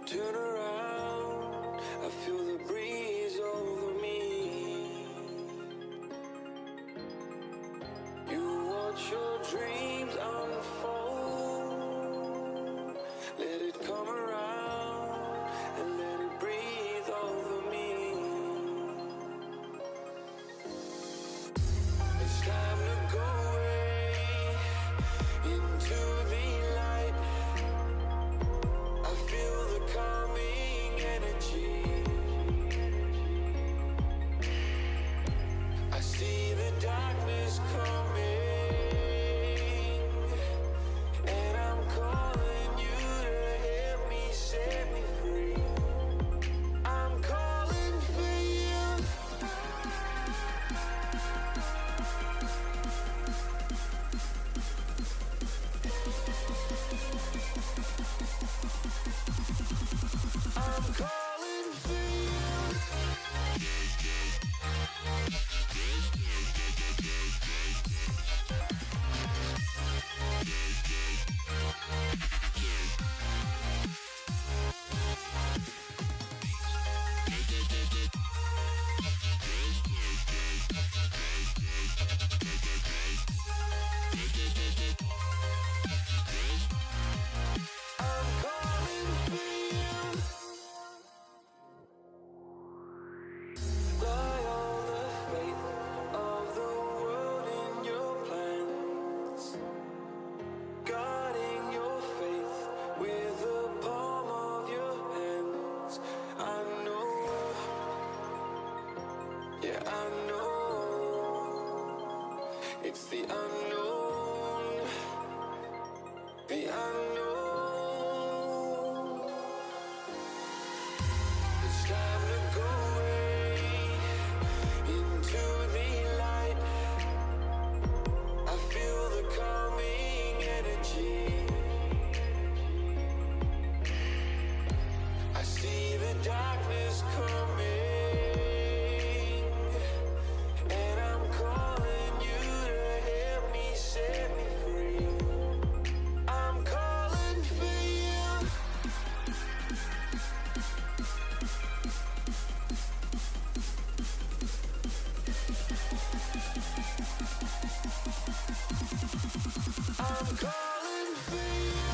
turn around, I feel the breeze over me. You watch your dreams unfold. Let it come around and let it breathe over me. It's time to go away into the light. I feel the calming energy. I see the darkness coming, and I'm calling you to help me set me free. I'm calling for you. I'm calling for you. I'm calling for you. Fly all the fate of the world in your plans, guarding your faith with the palm of your hands. I know, yeah, I know. It's the unknown, the unknown. It's time to go away into the light. I feel the calming energy. I see the darkness coming, and I'm calling you to help me set me free. I'm calling for you. I'm calling for you.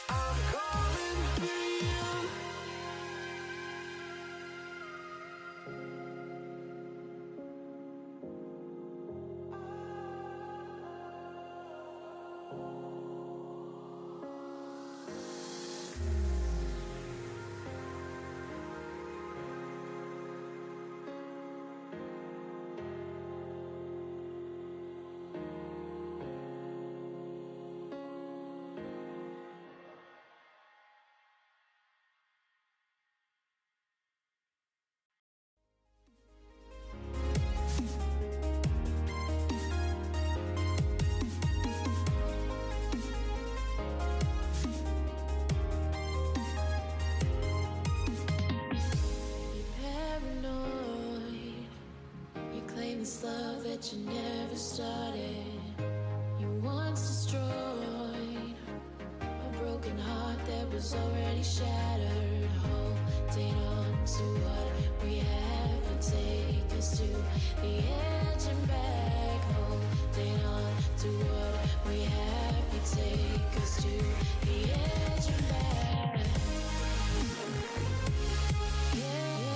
I'm calling for you. You're paranoid. You claim this love that you never started. You once destroyed a broken heart that was already shattered. Holding on to what we have and take us to the edge and back. Holding on to what we have and take us to the edge and back. Yeah.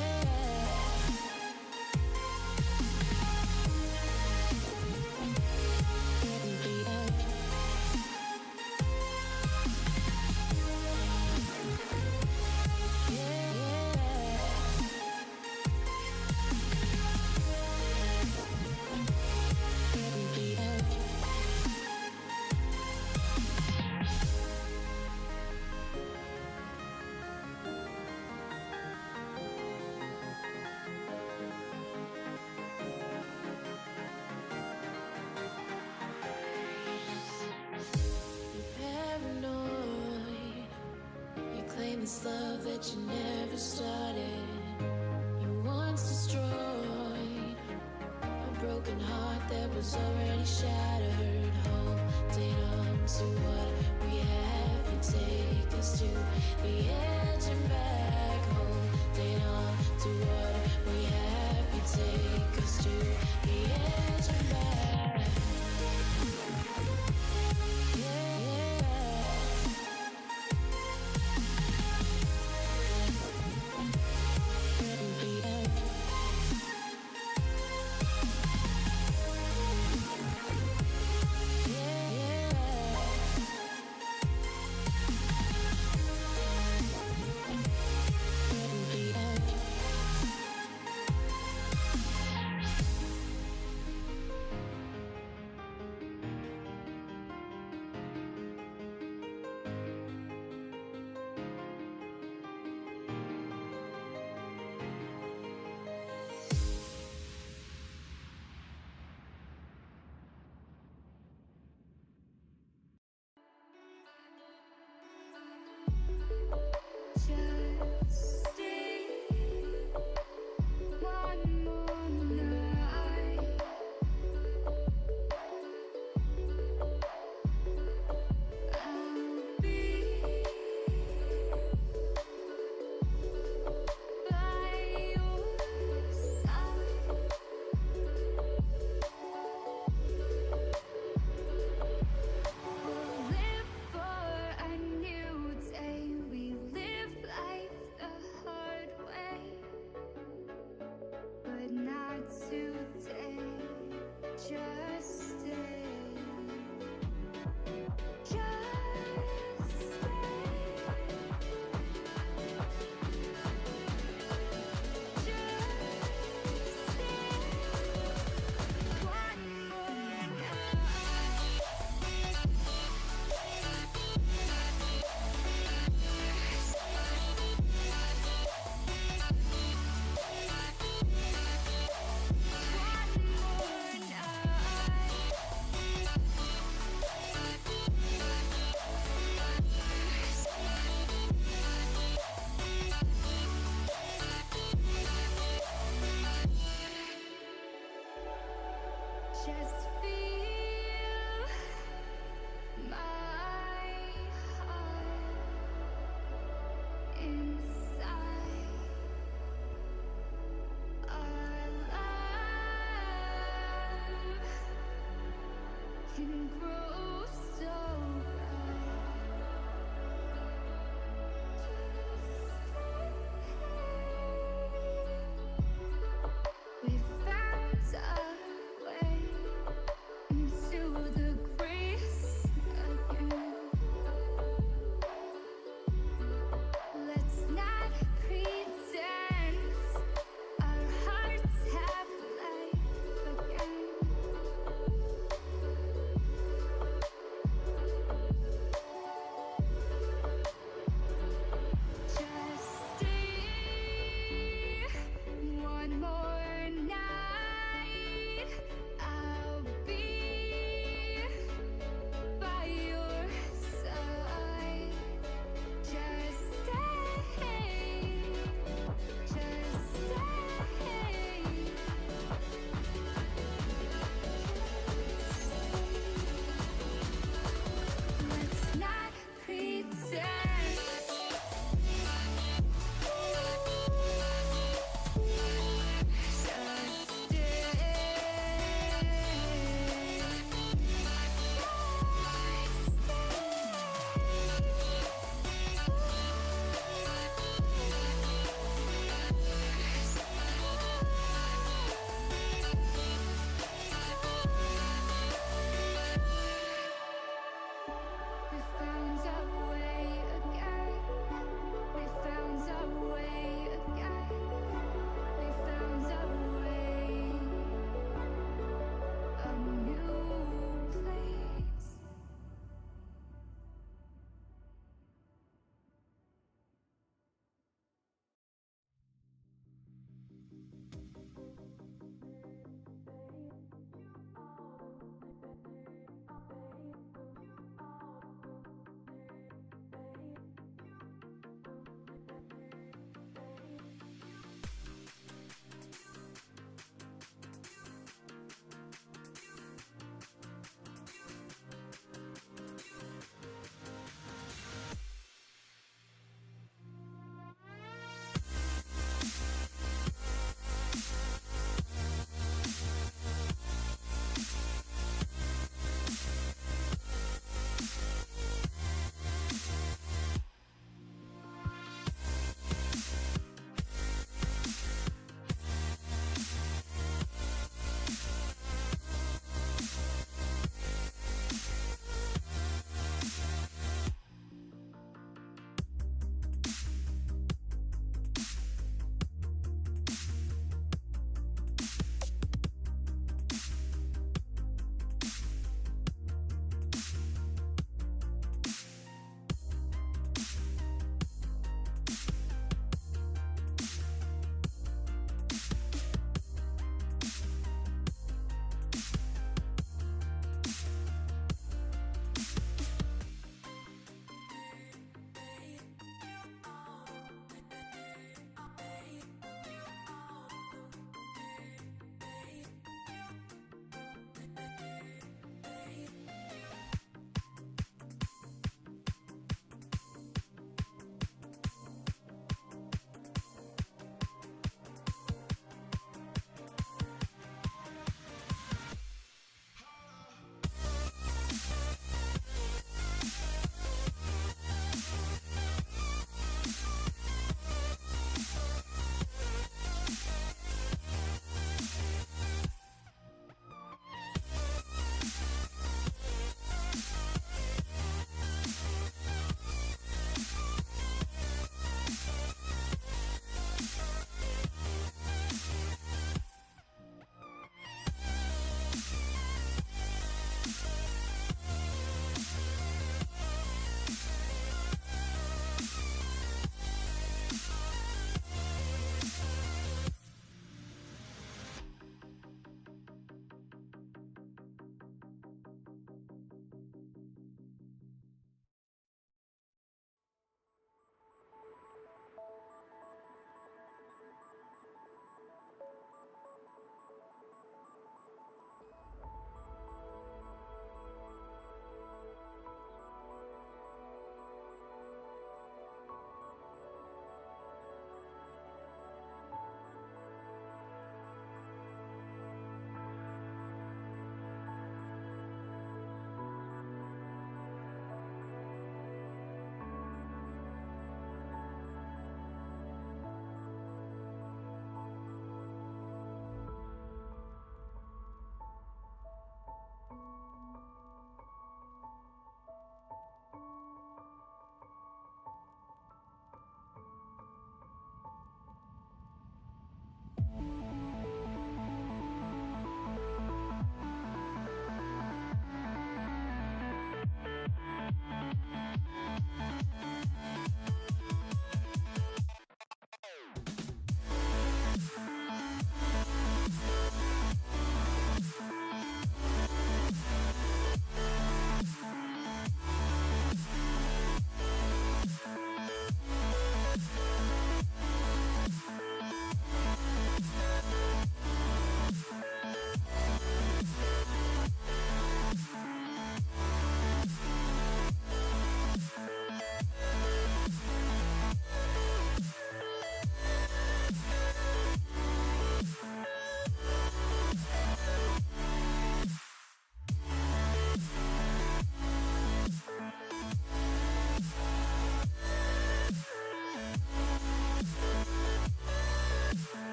this love that you never started. You once destroyed a broken heart that was already shattered. Holding on to what we have, you take us to the edge and back. Holding on to what we have, you take us to the edge and back. Just stay one more night. I'll be by your side. We'll live for a new day. We live life the hard way, but not today. Just stay. Just stay. Just stay. One more night. One more night. Just feel my heart inside. Our love can grow so bright. We found a way into the grace again. Let's not pretend our hearts have life again. Just stay one more night. I'll be by your side. Just stay. Just stay. Let's not pretend. We found our way again. We found our way again. We found our way. A new place.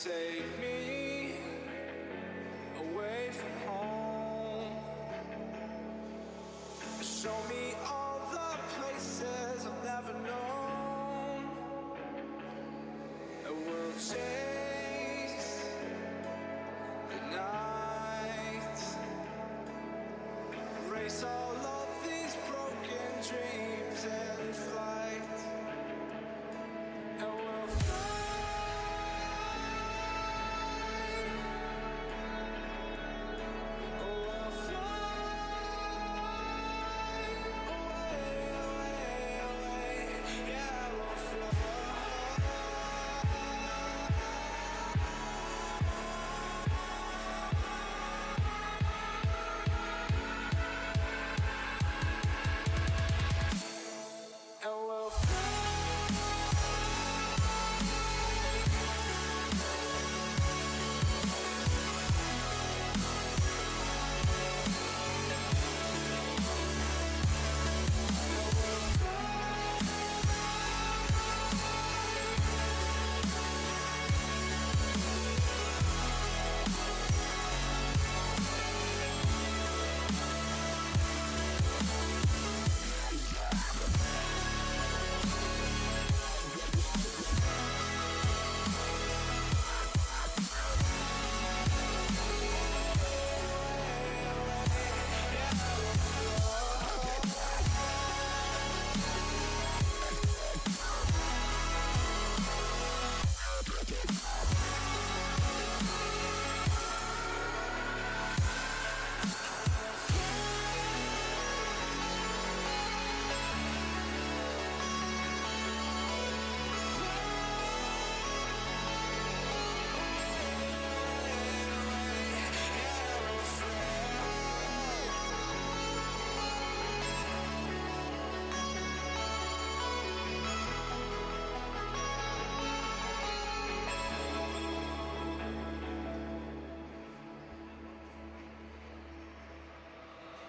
Take me away from home. Show me all the places I've never known. And we'll chase the night. Erase all of these broken dreams in flight. And we'll fly.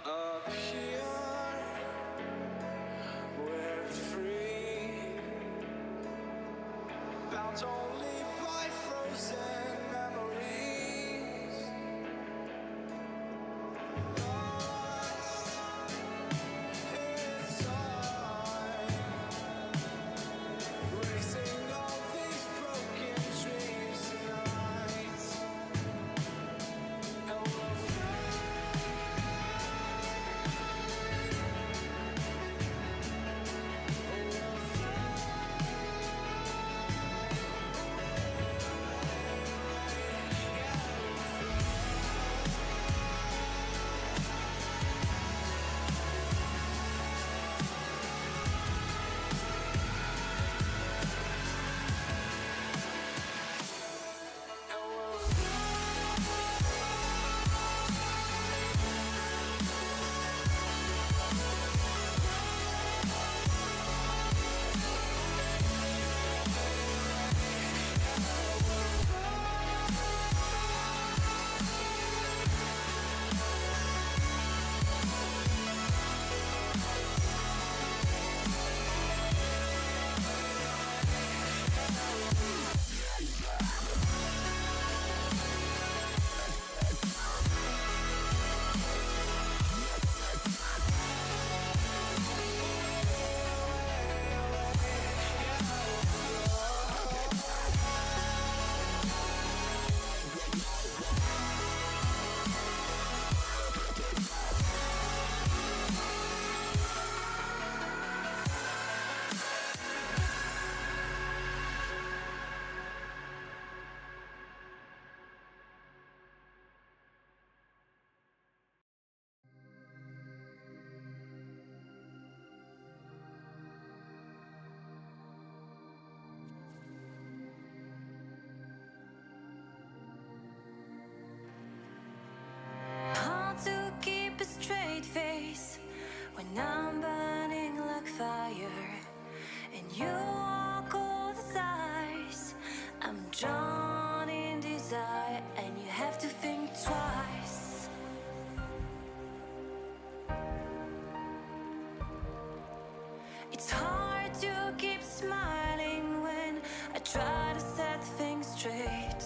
Up here, we're free, bound only by frozen memories. Lost in time, racing all these broken dreams tonight. And we'll How to keep a straight face when I'm burning like fire and you walk all the sides. I'm drawn in desire and you have to think twice. It's hard to keep smiling when I try to set things straight.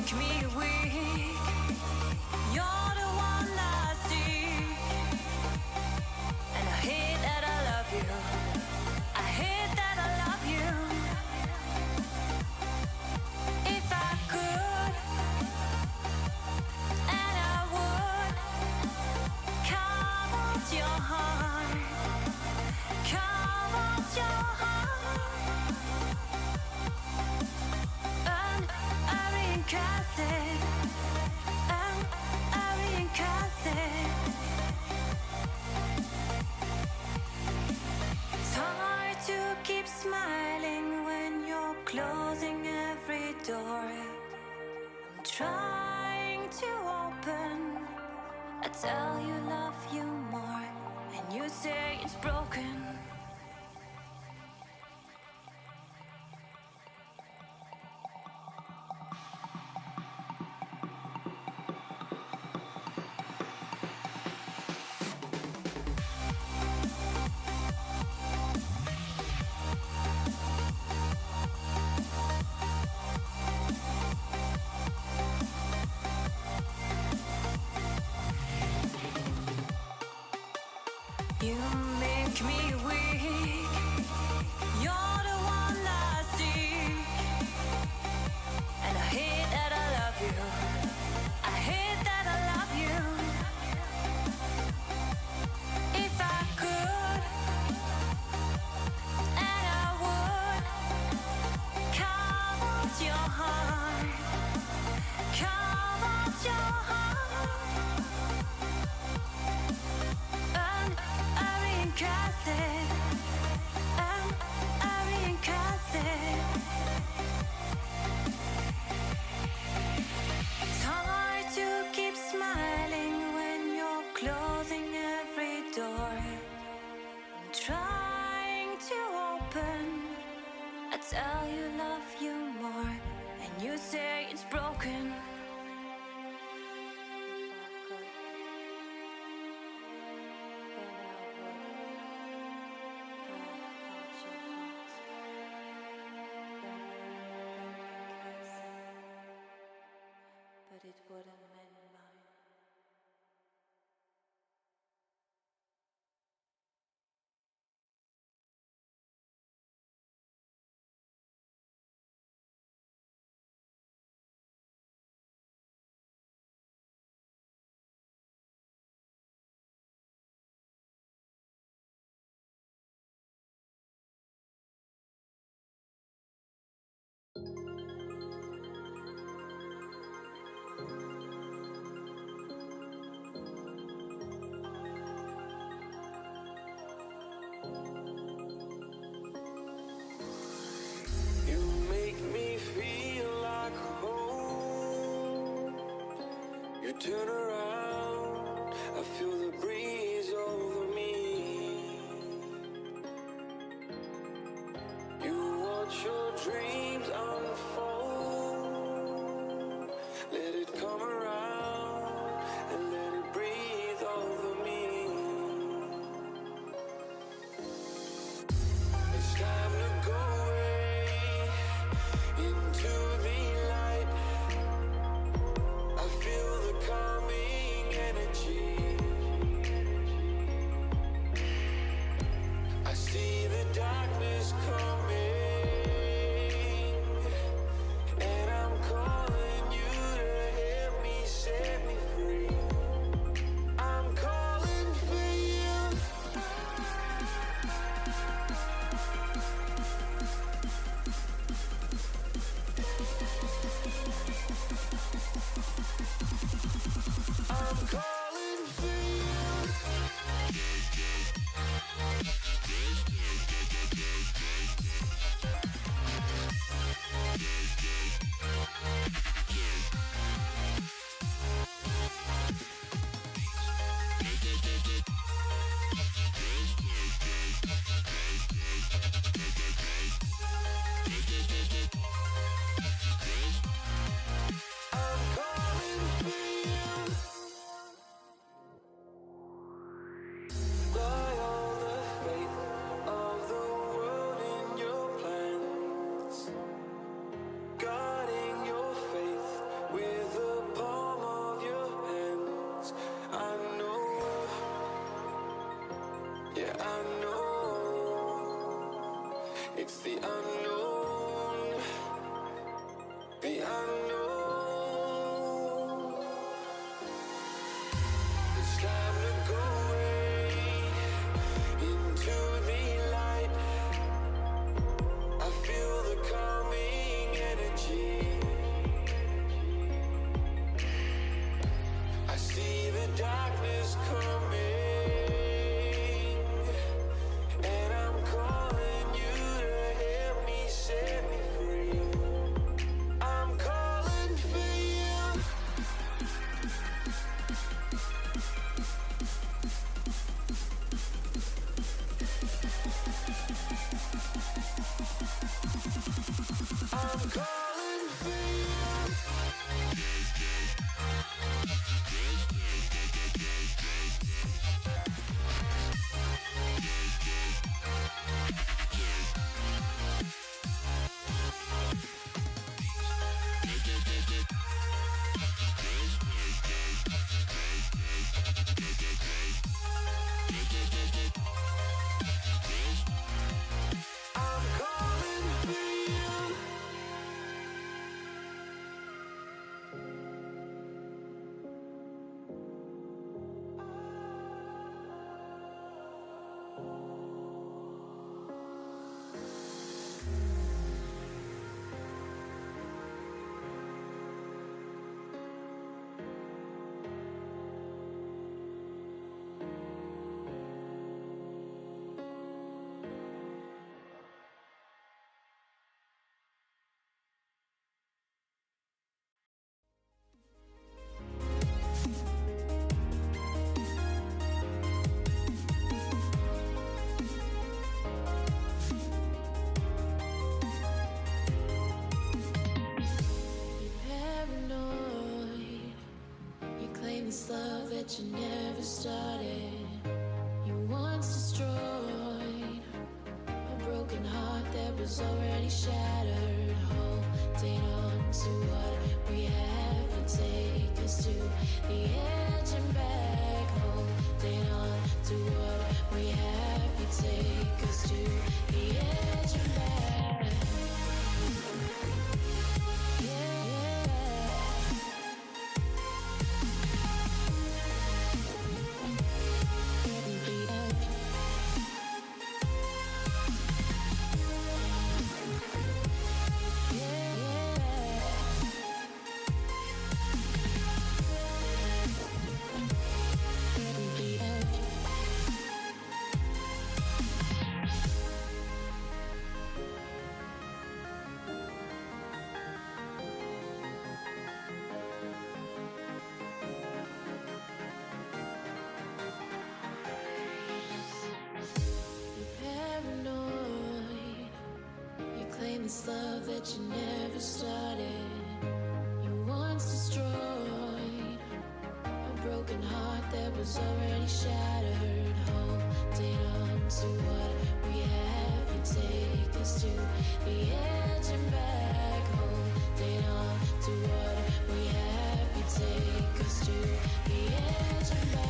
make me weak. You're the one I seek, and I hate that I love you. I hate that I love you. If I could, and I would, carve out your heart, carve out your heart, and I recast it, and I recast it. It's hard to keep smiling when you're closing every door. I'm trying to open. I tell you love you more, and you say it's broken. You make me weak. You're the one I seek, and I hate that I love you. I hate that I love you. If I could, and I would, carve out your heart, carve out your heart, and I recast it, and I recast it. It's hard to keep smiling when you're closing every door. I'm trying to open. I tell you love you more, and you say it's broken. But it wouldn't mend mine. You make me feel like home. You turn around, I feel the breeze over me. You watch your dreams unfold. Let it come around and let it breathe over me. It's time to go away into the light. I feel the calming energy. I see the darkness coming, and I'm calling you to help me I'm calling for you. I'm calling for you. Paranoid, you claim this love that you never started. You once destroyed a broken heart that was already shattered. Holding on to what we have and take us to the edge and back. Holding on to what we have, you take us to the edge and back. Paranoid, you claim this love that you never started. You once destroyed a broken heart that was already shattered. Holding on to what we have, you take us to the edge and back. Holding on to what we have, you take us to the edge and back.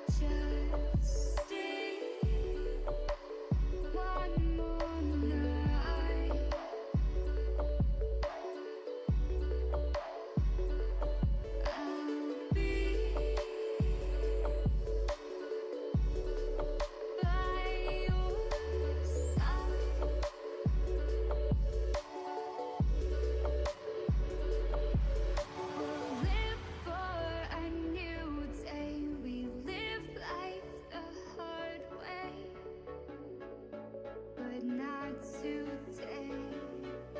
Just stay one more night. I'll be by your side. We'll live for a new day. We live life the hard way, but not today.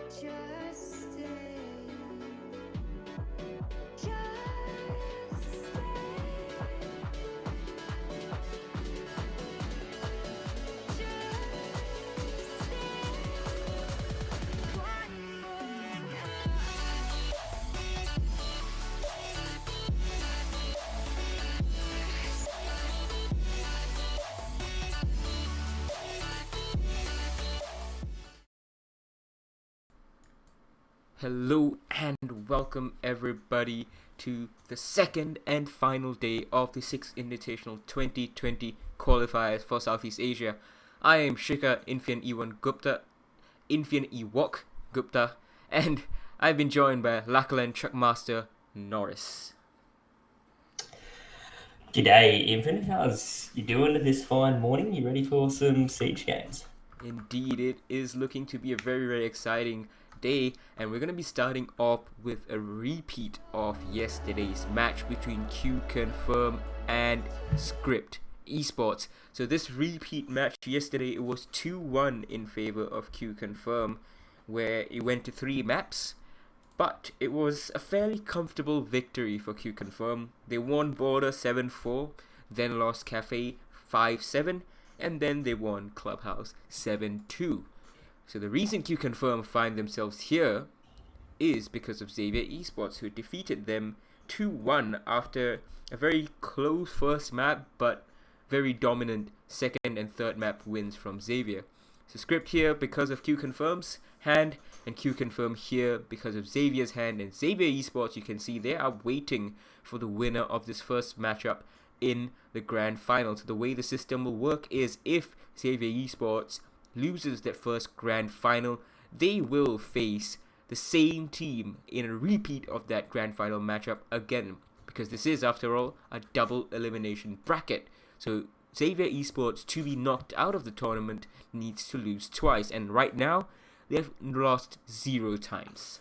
Just stay. Just stay. Just stay. One more night. Hello and welcome everybody to the second and final day of the 6th Invitational 2020 qualifiers for Southeast Asia. I am Shikha Infian Ewok Gupta, and I've been joined by Lachlan Truckmaster Norris. G'day, Infant. How's you doing this fine morning? You ready for some Siege games? Indeed, it is looking to be a very, very exciting day, and we're going to be starting off with a repeat of yesterday's match between Q Confirm and Script Esports. So this repeat match yesterday, it was 2-1 in favor of Q Confirm, where it went to 3 maps, but it was a fairly comfortable victory for Q Confirm. They won Border 7-4, then lost Cafe 5-7, and then they won Clubhouse 7-2. So the reason Q Confirm find themselves here is because of Xavier Esports, who defeated them 2-1 after a very close first map, but very dominant second and third map wins from Xavier. So Script here because of Q Confirm's hand, and Q Confirm here because of Xavier's hand. And Xavier Esports, you can see they are waiting for the winner of this first matchup in the grand final. So the way the system will work is if Xavier Esports loses that first grand final, they will face the same team in a repeat of that grand final matchup again, because this is, after all, a double elimination bracket. So Xavier Esports, to be knocked out of the tournament, needs to lose twice, and right now they've lost 0 times.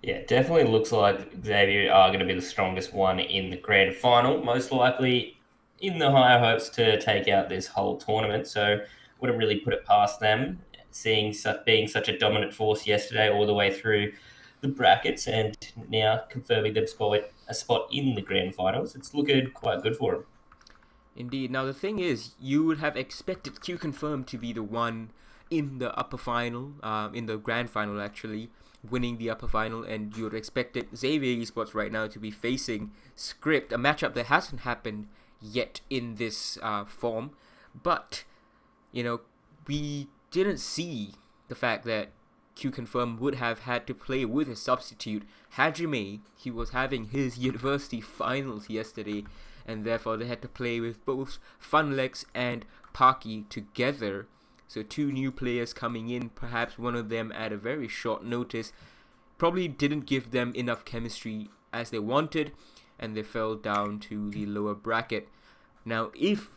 Yeah, definitely looks like Xavier are going to be the strongest one in the grand final, most likely in the higher hopes to take out this whole tournament. So wouldn't really put it past them, being such a dominant force yesterday all the way through the brackets, and now confirming them a spot in the grand finals. It's looking quite good for them. Indeed. Now the thing is, you would have expected Q Confirm to be the one in the upper final, in the grand final actually, winning the upper final, and you would have expected Xavier Esports right now to be facing Script, a matchup that hasn't happened yet in this form. But, we didn't see the fact that Q Confirm would have had to play with a substitute. Hajime, he was having his university finals yesterday, and therefore they had to play with both Funlex and Parky together. So 2 new players coming in, perhaps one of them at a very short notice, probably didn't give them enough chemistry as they wanted, and they fell down to the lower bracket. Now, if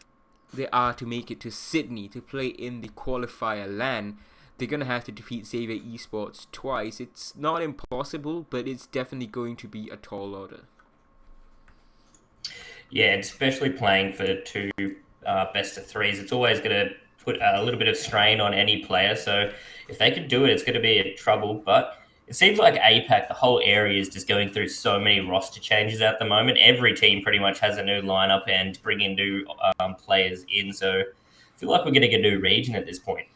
they are to make it to Sydney to play in the qualifier LAN, they're going to have to defeat Xavier Esports twice. It's not impossible, but it's definitely going to be a tall order. Yeah, especially playing for 2 best of 3s, it's always going to put a little bit of strain on any player. So if they could do it, it's going to be a trouble. But it seems like APAC, the whole area is just going through so many roster changes at the moment. Every team pretty much has a new lineup and bringing new players in. So I feel like we're getting a new region at this point.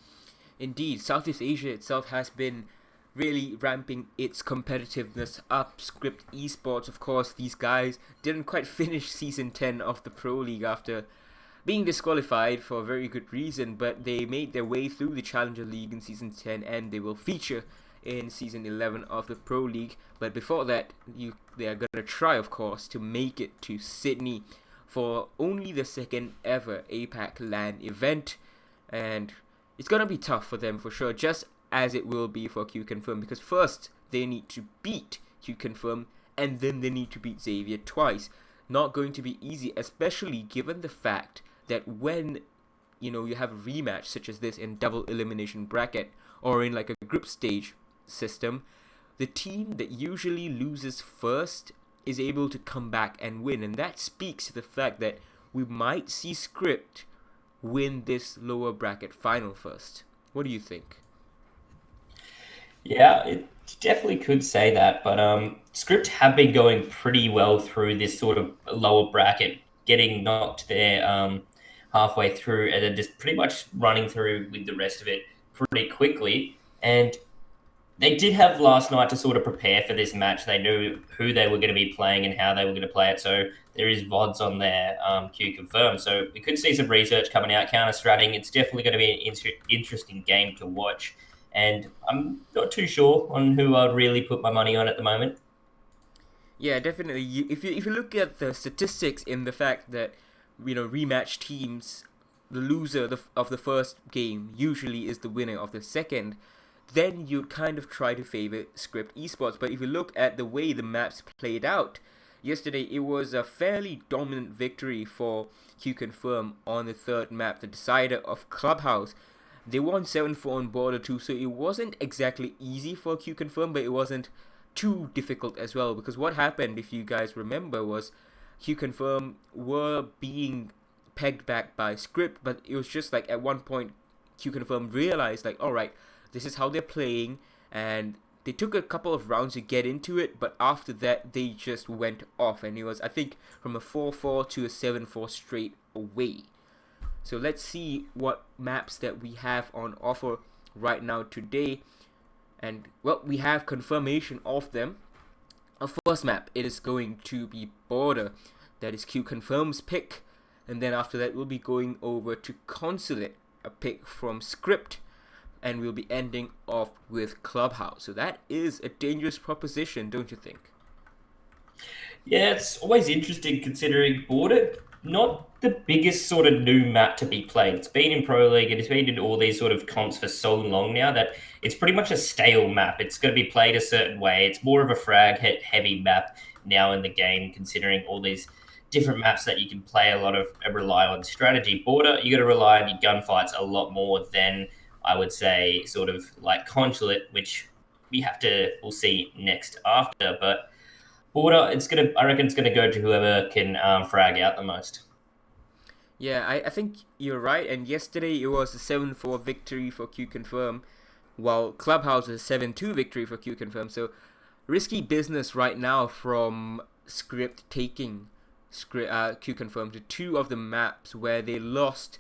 Indeed, Southeast Asia itself has been really ramping its competitiveness up. Script Esports, of course, these guys didn't quite finish Season 10 of the Pro League after being disqualified for a very good reason, but they made their way through the Challenger League in Season 10, and they will feature in Season 11 of the Pro League. But before that, they are going to try, of course, to make it to Sydney for only the second ever APAC LAN event, and it's going to be tough for them for sure, just as it will be for Q Confirm, because first they need to beat Q Confirm, and then they need to beat Xavier twice. Not going to be easy, especially given the fact that when you have a rematch such as this in double elimination bracket or in like a group stage system, the team that usually loses first is able to come back and win, and that speaks to the fact that we might see Script win this lower bracket final first. What do you think? Yeah, it definitely could say that, but Script have been going pretty well through this sort of lower bracket, getting knocked there halfway through, and then just pretty much running through with the rest of it pretty quickly. And they did have last night to sort of prepare for this match. They knew who they were going to be playing and how they were going to play it. So there is VODs on their Q Confirm. So we could see some research coming out, counter-stratting. It's definitely going to be an interesting game to watch. and I'm not too sure on who I'd really put my money on at the moment. Yeah, definitely. If you look at the statistics in the fact that rematch teams, the loser of the first game usually is the winner of the second, then you'd kind of try to favor Script Esports. But if you look at the way the maps played out yesterday, it was a fairly dominant victory for Q Confirm on the third map, the decider of Clubhouse. They won 7-4 on Border 2, so it wasn't exactly easy for Q Confirm, but it wasn't too difficult as well, because what happened, if you guys remember, was Q Confirm were being pegged back by Script, but it was just like at one point Q Confirm realized like, alright, this is how they're playing, and they took a couple of rounds to get into it, but after that they just went off, and it was, I think, from a 4-4 to a 7-4 straight away. So let's see what maps that we have on offer right now today. And well, we have confirmation of them. Our first map, it is going to be Border. That is Q Confirm's pick. And then after that, we'll be going over to Consulate, a pick from Script. And we'll be ending off with Clubhouse. So that is a dangerous proposition, don't you think? Yeah, it's always interesting considering Border, not the biggest sort of new map to be played. It's been in Pro League and it's been in all these sort of comps for so long now that it's pretty much a stale map. It's going to be played a certain way. It's more of a frag heavy map now in the game, considering all these different maps that you can play a lot of rely on strategy. Border, you got to rely on your gunfights a lot more than I would say sort of like Consulate, which we'll see next after. But Border, I reckon it's gonna go to whoever can frag out the most. Yeah, I think you're right. And yesterday it was a 7-4 victory for Q Confirm, while Clubhouse is a 7-2 victory for Q Confirm. So risky business right now from Script taking Q Confirm to two of the maps where they lost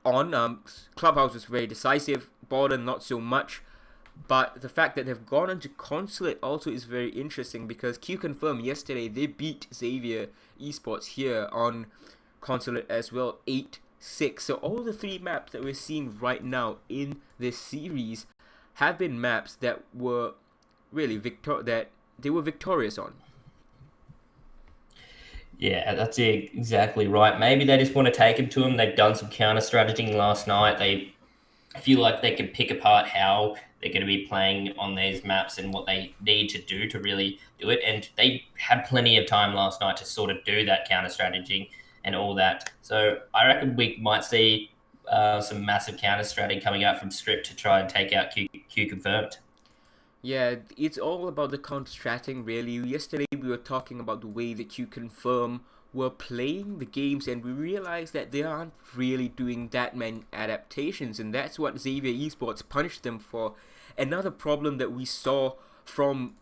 on. Clubhouse was very decisive, Border not so much. But the fact that they've gone into Consulate also is very interesting, because Q Confirm yesterday, they beat Xavier Esports here on Consulate as well, 8-6. So all the three maps that we're seeing right now in this series have been maps that were really that they were victorious on. Yeah, that's exactly right. Maybe they just want to take it to them. They've done some counter strategizing last night. They feel like they can pick apart how they're going to be playing on these maps and what they need to do to really do it. And they had plenty of time last night to sort of do that counter strategy and all that. So I reckon we might see some massive counter strategy coming out from Script to try and take out Q Confirmed. Yeah, it's all about the counter-stratting, really. Yesterday we were talking about the way that Q Confirm were playing the games, and we realized that they aren't really doing that many adaptations, and that's what Xavier Esports punished them for. Another problem that we saw from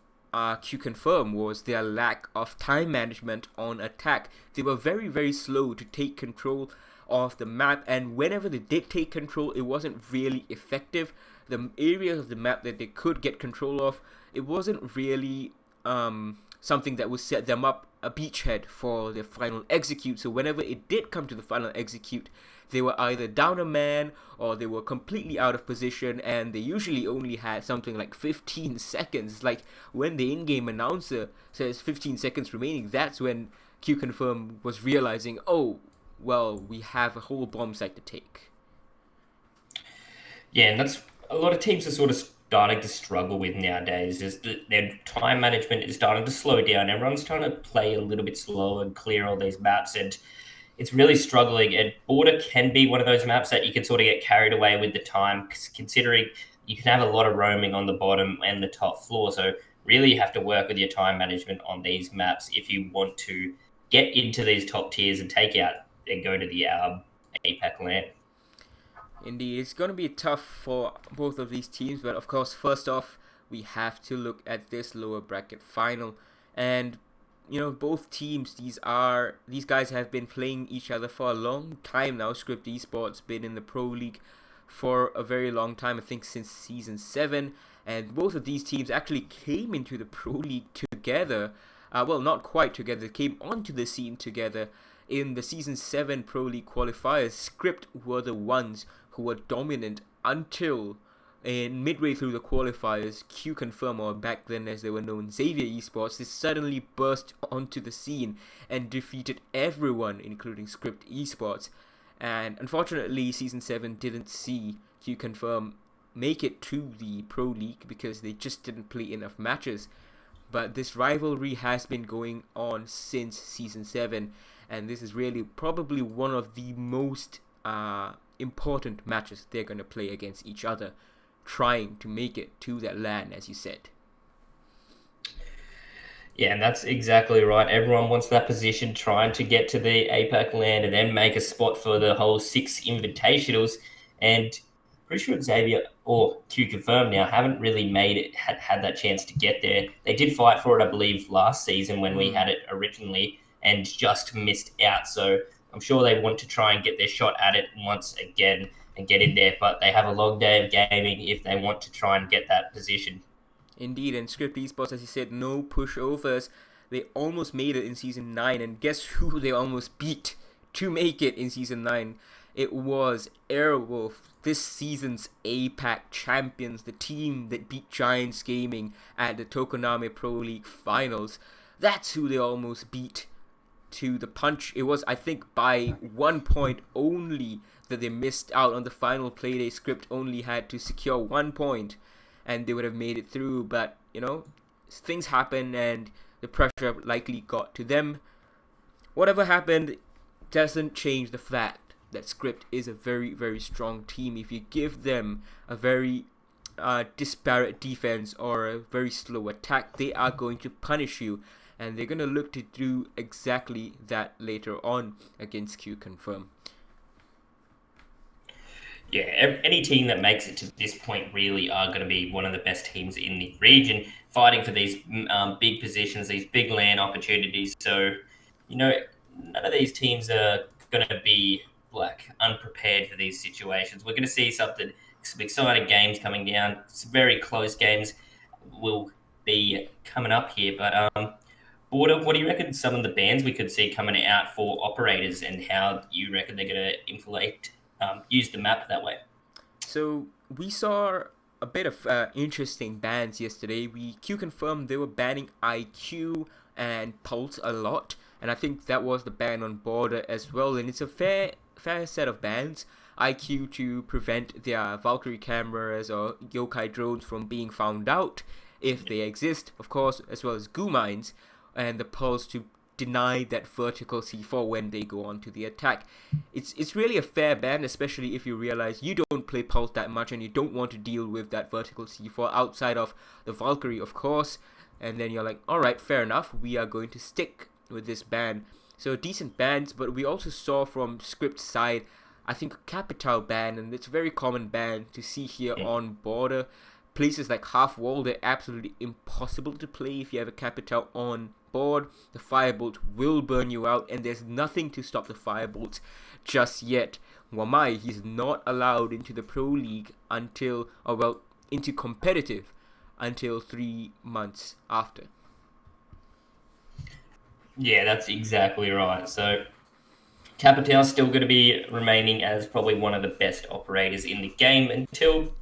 Q Confirm was their lack of time management on attack. They were very, very slow to take control of the map, and whenever they did take control, it wasn't really effective. The areas of the map that they could get control of, it wasn't really something that would set them up a beachhead for their final execute. So whenever it did come to the final execute, they were either down a man or they were completely out of position, and they usually only had something like 15 seconds. Like when the in-game announcer says 15 seconds remaining, that's when Q Confirm was realizing, oh, well, we have a whole bomb site to take. Yeah, and that's a lot of teams are sort of starting to struggle with nowadays. Is that their time management is starting to slow down. Everyone's trying to play a little bit slower and clear all these maps, and it's really struggling. And Border can be one of those maps that you can sort of get carried away with the time, considering you can have a lot of roaming on the bottom and the top floor. So really, you have to work with your time management on these maps if you want to get into these top tiers and take out and go to the APAC LAN. Indeed, it's going to be tough for both of these teams, but of course, first off, we have to look at this lower bracket final. And both teams, these guys have been playing each other for a long time now. Script Esports been in the Pro League for a very long time, I think since season 7, and both of these teams actually came into the Pro League together. Well, not quite together, they came onto the scene together in the season 7 Pro League qualifiers. Script were the ones who were dominant until in midway through the qualifiers, Q Confirm, or back then as they were known, Xavier Esports, they suddenly burst onto the scene and defeated everyone, including Script Esports. And unfortunately, Season 7 didn't see Q Confirm make it to the Pro League because they just didn't play enough matches. But this rivalry has been going on since Season 7, and this is really probably one of the most important matches they're going to play against each other, trying to make it to that LAN, as you said. Yeah, and that's exactly right. Everyone wants that position, trying to get to the APAC LAN and then make a spot for the whole 6 invitationals. And pretty sure Xavier or Q Confirm now haven't really made it, had that chance to get there. They did fight for it, I believe, last season when we had it originally, and just missed out. So I'm sure they want to try and get their shot at it once again and get in there. But they have a long day of gaming if they want to try and get that position. Indeed, and Script Esports, as you said, no pushovers. They almost made it in Season 9, and guess who they almost beat to make it in Season 9? It was Airwolf, this season's APAC champions, the team that beat Giants Gaming at the Tokonami Pro League Finals. That's who they almost beat to the punch. It was, I think, by 1 point only that they missed out on the final playday. Script only had to secure 1 point, and they would have made it through. But, things happen, and the pressure likely got to them. Whatever happened doesn't change the fact that Script is a very, very strong team. If you give them a very disparate defense or a very slow attack, they are going to punish you, and they're going to look to do exactly that later on against Q Confirm. Yeah, any team that makes it to this point really are going to be one of the best teams in the region, fighting for these big positions, these big LAN opportunities. So, none of these teams are going to be unprepared for these situations. We're going to see some exciting games coming down. Some very close games will be coming up here. But Border, what do you reckon some of the bans we could see coming out for operators, and how you reckon they're going to use the map that way? So we saw a bit of interesting bans yesterday. Q confirmed they were banning IQ and Pulse a lot, and I think that was the ban on Border as well. And it's a fair set of bans. IQ to prevent their Valkyrie cameras or yokai drones from being found out if they exist, of course, as well as goo mines, and the Pulse to deny that vertical C4 when they go on to the attack. It's really a fair ban, especially if you realize you don't play Pulse that much and you don't want to deal with that vertical C4 outside of the Valkyrie, of course. And then you're like, alright, fair enough, we are going to stick with this ban. So decent bans, but we also saw from Script side, I think, a Capital ban, and it's a very common ban to see here on Border. Places like Half Wall, they're absolutely impossible to play if you have a Capital on board. The Firebolt will burn you out, and there's nothing to stop the Firebolt just yet. Wamai, he's not allowed into the Pro League into competitive until 3 months after. Yeah, that's exactly right. So Capital's still going to be remaining as probably one of the best operators in the game until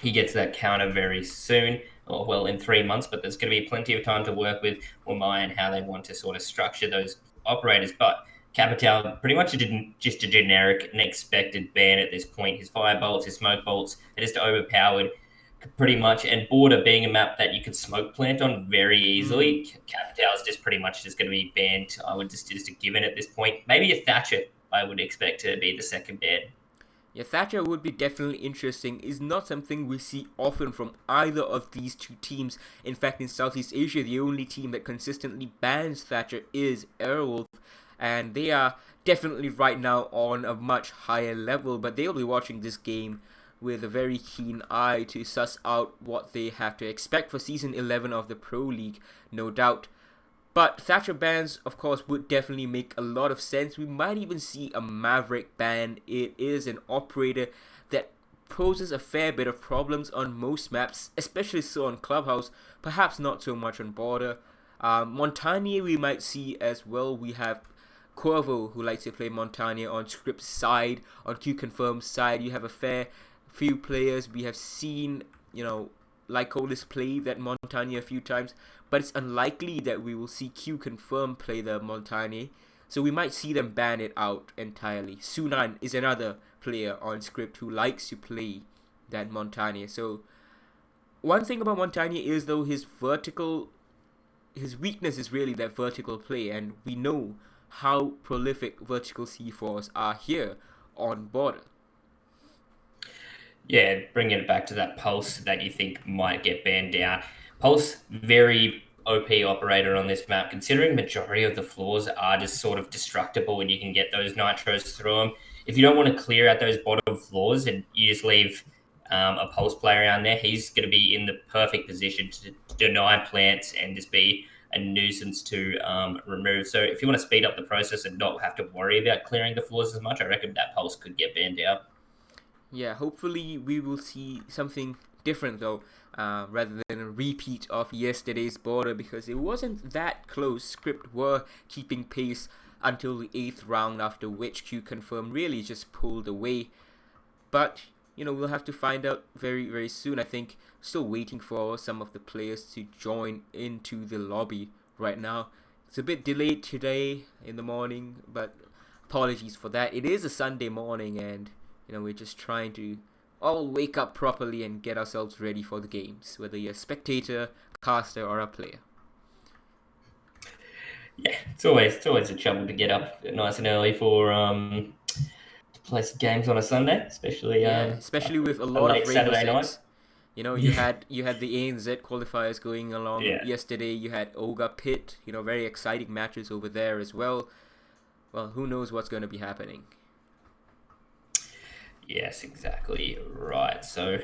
he gets that counter very soon, or well, in 3 months, but there's going to be plenty of time to work with Wamai and how they want to sort of structure those operators. But Capital pretty much just a generic and expected ban at this point. His fire bolts, his smoke bolts, are just overpowered pretty much. And Border being a map that you could smoke plant on very easily, Capital is just pretty much just going to be banned. I would just a given at this point. Maybe a Thatcher I would expect to be the second ban. Yeah, Thatcher would be definitely interesting. Is not something we see often from either of these two teams. In fact, in Southeast Asia, the only team that consistently bans Thatcher is Airwolf, and they are definitely right now on a much higher level, but they'll be watching this game with a very keen eye to suss out what they have to expect for Season 11 of the Pro League, no doubt. But Thatcher bans, of course, would definitely make a lot of sense. We might even see a Maverick ban. It is an operator that poses a fair bit of problems on most maps, especially so on Clubhouse, perhaps not so much on Border. Montagnier we might see as well. We have Corvo, who likes to play Montagnier on Script's side. On Q Confirm's side, you have a fair few players. We have seen, Lycolis play that Montagnier a few times, but it's unlikely that we will see Q Confirm play the Montagnier. So we might see them ban it out entirely. Sunan is another player on script who likes to play that Montagnier. So one thing about Montagnier is, though, his weakness is really that vertical play, and we know how prolific vertical C4s are here on Border. Yeah, bringing it back to that Pulse that you think might get banned out. Pulse, very OP operator on this map, considering majority of the floors are just sort of destructible and you can get those nitros through them. If you don't want to clear out those bottom floors and you just leave a Pulse player around there, he's going to be in the perfect position to deny plants and just be a nuisance to remove. So if you want to speed up the process and not have to worry about clearing the floors as much, I reckon that Pulse could get banned out. Yeah, hopefully we will see something different, though, rather than a repeat of yesterday's Border, because it wasn't that close. Script were keeping pace until the 8th round, after which Q Confirm really just pulled away. But, we'll have to find out very, very soon. I think still waiting for some of the players to join into the lobby right now. It's a bit delayed today in the morning, but apologies for that. It is a Sunday morning, and we're just trying to all wake up properly and get ourselves ready for the games, whether you're a spectator, caster, or a player. Yeah, it's always a trouble to get up nice and early for to play some games on a Sunday, especially especially with a lot late of Rainbow Saturday Six. night. You had the ANZ qualifiers going along yesterday. You had Olga Pit, very exciting matches over there as well. Well, who knows what's going to be happening. Yes, exactly right. So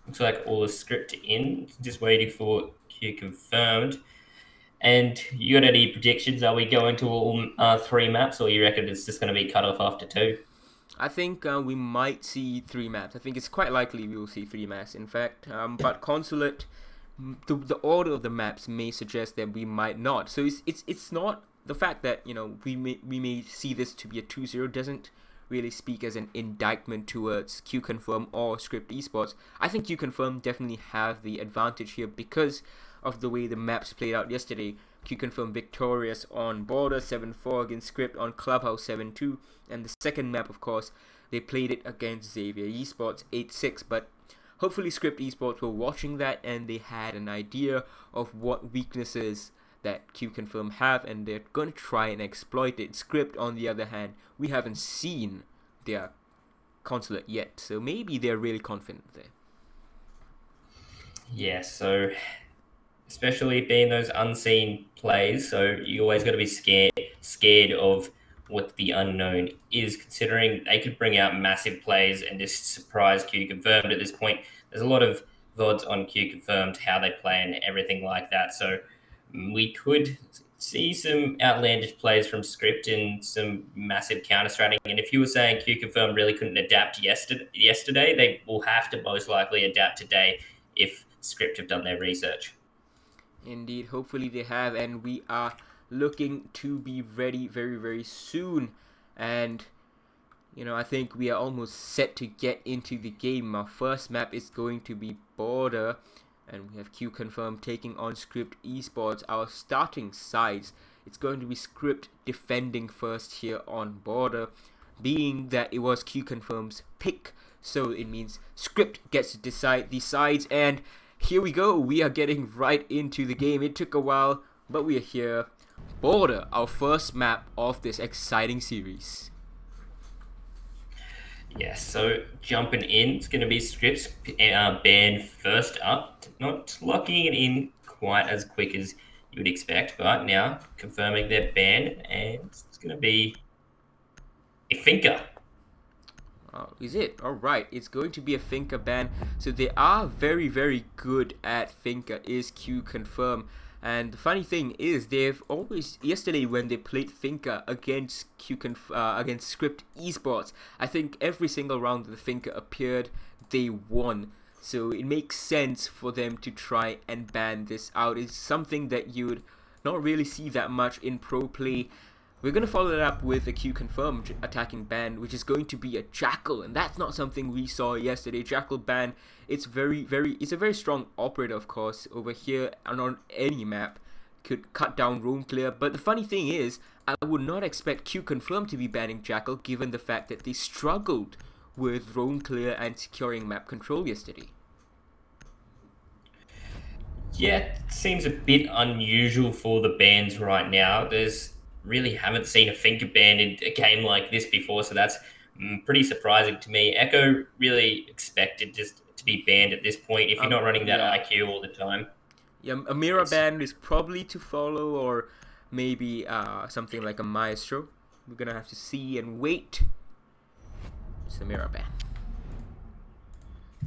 looks like all the script in, just waiting for Q confirmed. And you got any predictions? Are we going to all 3 maps, or you reckon it's just going to be cut off after 2? I think we might see 3 maps. I think it's quite likely we will see 3 maps, in fact. But Consulate, the order of the maps may suggest that we might not. So it's not the fact that we may see this to be a 2-0 doesn't really speak as an indictment towards Q Confirm or Script Esports. I think Q Confirm definitely have the advantage here because of the way the maps played out yesterday. Q Confirm victorious on Border 7-4 against Script, on Clubhouse 7-2, and the second map, of course, they played it against Xavier Esports 8-6. But hopefully Script Esports were watching that and they had an idea of what weaknesses that Q Confirm have, and they're going to try and exploit it. Script, on the other hand, we haven't seen their Consulate yet, so maybe they're really confident there. Yeah, so especially being those unseen plays, so you always got to be scared of what the unknown is, considering they could bring out massive plays and just surprise Q Confirmed at this point. There's a lot of VODs on Q Confirmed, how they play and everything like that, so we could see some outlandish plays from Script and some massive counter-stratting. And if you were saying Q Confirmed really couldn't adapt yesterday, they will have to most likely adapt today if Script have done their research. Indeed, hopefully they have, and we are looking to be ready very, very soon. And I think we are almost set to get into the game. Our first map is going to be Border, and we have Q Confirm taking on Script Esports. Our starting sides, it's going to be Script defending first here on Border, being that it was Q Confirm's pick, so it means Script gets to decide the sides. And here we go, we are getting right into the game. It took a while, but we are here. Border, our first map of this exciting series. Yes, so jumping in, it's going to be Script's ban first up. Not locking it in quite as quick as you would expect, but now confirming their ban, and it's going to be a Finca. Oh, is it? Alright, it's going to be a Finca ban. So they are very, very good at Finca, is Q Confirm. And the funny thing is, they've always, yesterday when they played Finca against against Script Esports, I think every single round that the Finca appeared, they won. So it makes sense for them to try and ban this out. It's something that you would not really see that much in pro play. We're going to follow that up with a Q confirmed attacking ban, which is going to be a Jackal, and that's not something we saw yesterday. Jackal ban, it's a very strong operator, of course, over here and on any map. Could cut down roam clear, but the funny thing is, I would not expect Q confirmed to be banning Jackal, given the fact that they struggled with roam clear and securing map control yesterday. Yeah, it seems a bit unusual for the bans right now. There's really haven't seen a finger ban in a game like this before, so that's pretty surprising to me. Echo really expected just to be banned at this point if you're not running that IQ all the time. Yeah, a mirror ban is probably to follow, or maybe something like a Maestro. We're gonna have to see and wait. It's a mirror ban.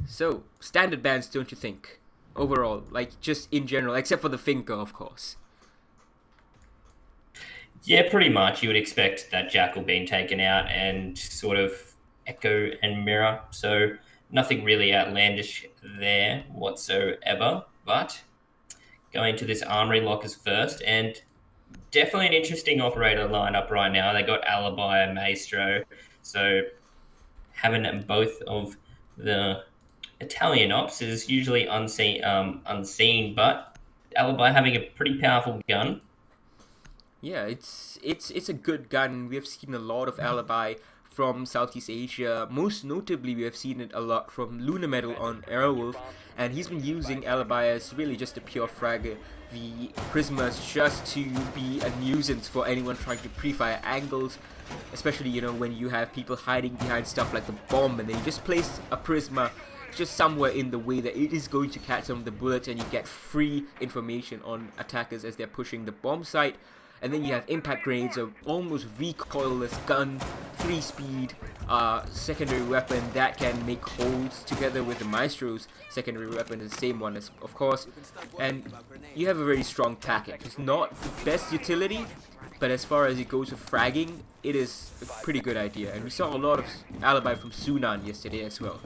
So, standard bans, don't you think? Overall, like just in general, except for the finger, of course. Yeah, pretty much. You would expect that Jackal being taken out and sort of Echo and Mirror. So nothing really outlandish there whatsoever. But going to this Armory Lockers first, and definitely an interesting operator lineup right now. They got Alibi and Maestro. So having both of the Italian ops is usually unseen, but Alibi having a pretty powerful gun. Yeah, it's a good gun. We have seen a lot of Alibi from Southeast Asia. Most notably, we have seen it a lot from Lunar Metal on Airwolf, and he's been using Alibi as really just a pure fragger. The Prismas just to be a nuisance for anyone trying to pre-fire angles, especially, you know, when you have people hiding behind stuff like the bomb, and then you just place a Prisma just somewhere in the way that it is going to catch some of the bullets, and you get free information on attackers as they're pushing the bomb site. And then you have impact grenades, of almost recoilless gun, 3-speed secondary weapon that can make holes together with the Maestro's secondary weapon, the same one as, of course. And you have a very strong package. It's not the best utility, but as far as it goes with fragging, it is a pretty good idea. And we saw a lot of Alibi from Sunan yesterday as well.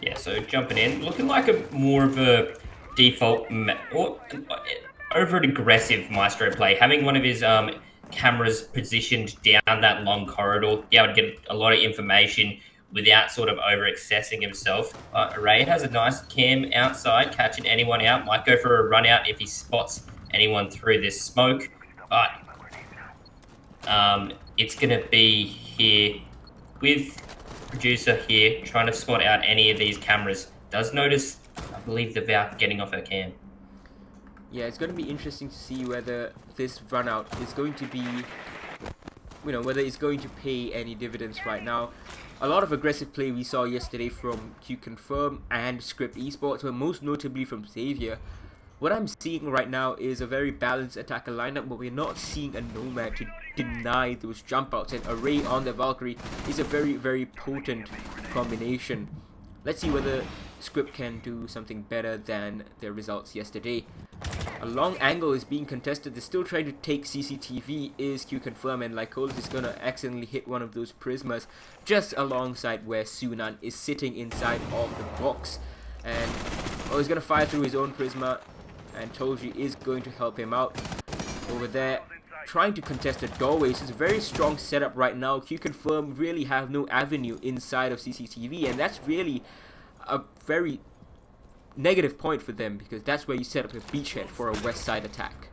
Yeah, so jumping in, looking like a more of a default over an aggressive Maestro play, having one of his cameras positioned down that long corridor, be able to get a lot of information without sort of over accessing himself. Ray has a nice cam outside, catching anyone out, might go for a run out if he spots anyone through this smoke, but it's going to be here with producer here trying to spot out any of these cameras. Does notice, I believe, the Valk getting off her cam. Yeah, it's going to be interesting to see whether this run out is going to be, you know, whether it's going to pay any dividends right now. A lot of aggressive play we saw yesterday from Q Confirm and Script Esports, but most notably from Xavier. What I'm seeing right now is a very balanced attacker lineup, but we're not seeing a Nomad to deny those jump outs, and Array on the Valkyrie is a very, very potent combination. Let's see whether Script can do something better than their results yesterday. A long angle is being contested. They're still trying to take CCTV. Is Q Confirm, and Lycolis is gonna accidentally hit one of those Prismas just alongside where Sunan is sitting inside of the box. And he's gonna fire through his own Prisma, and Tolji is going to help him out over there, trying to contest the doorways. It's a very strong setup right now. Q Confirm really have no avenue inside of CCTV, and that's really a very negative point for them, because that's where you set up a beachhead for a west side attack.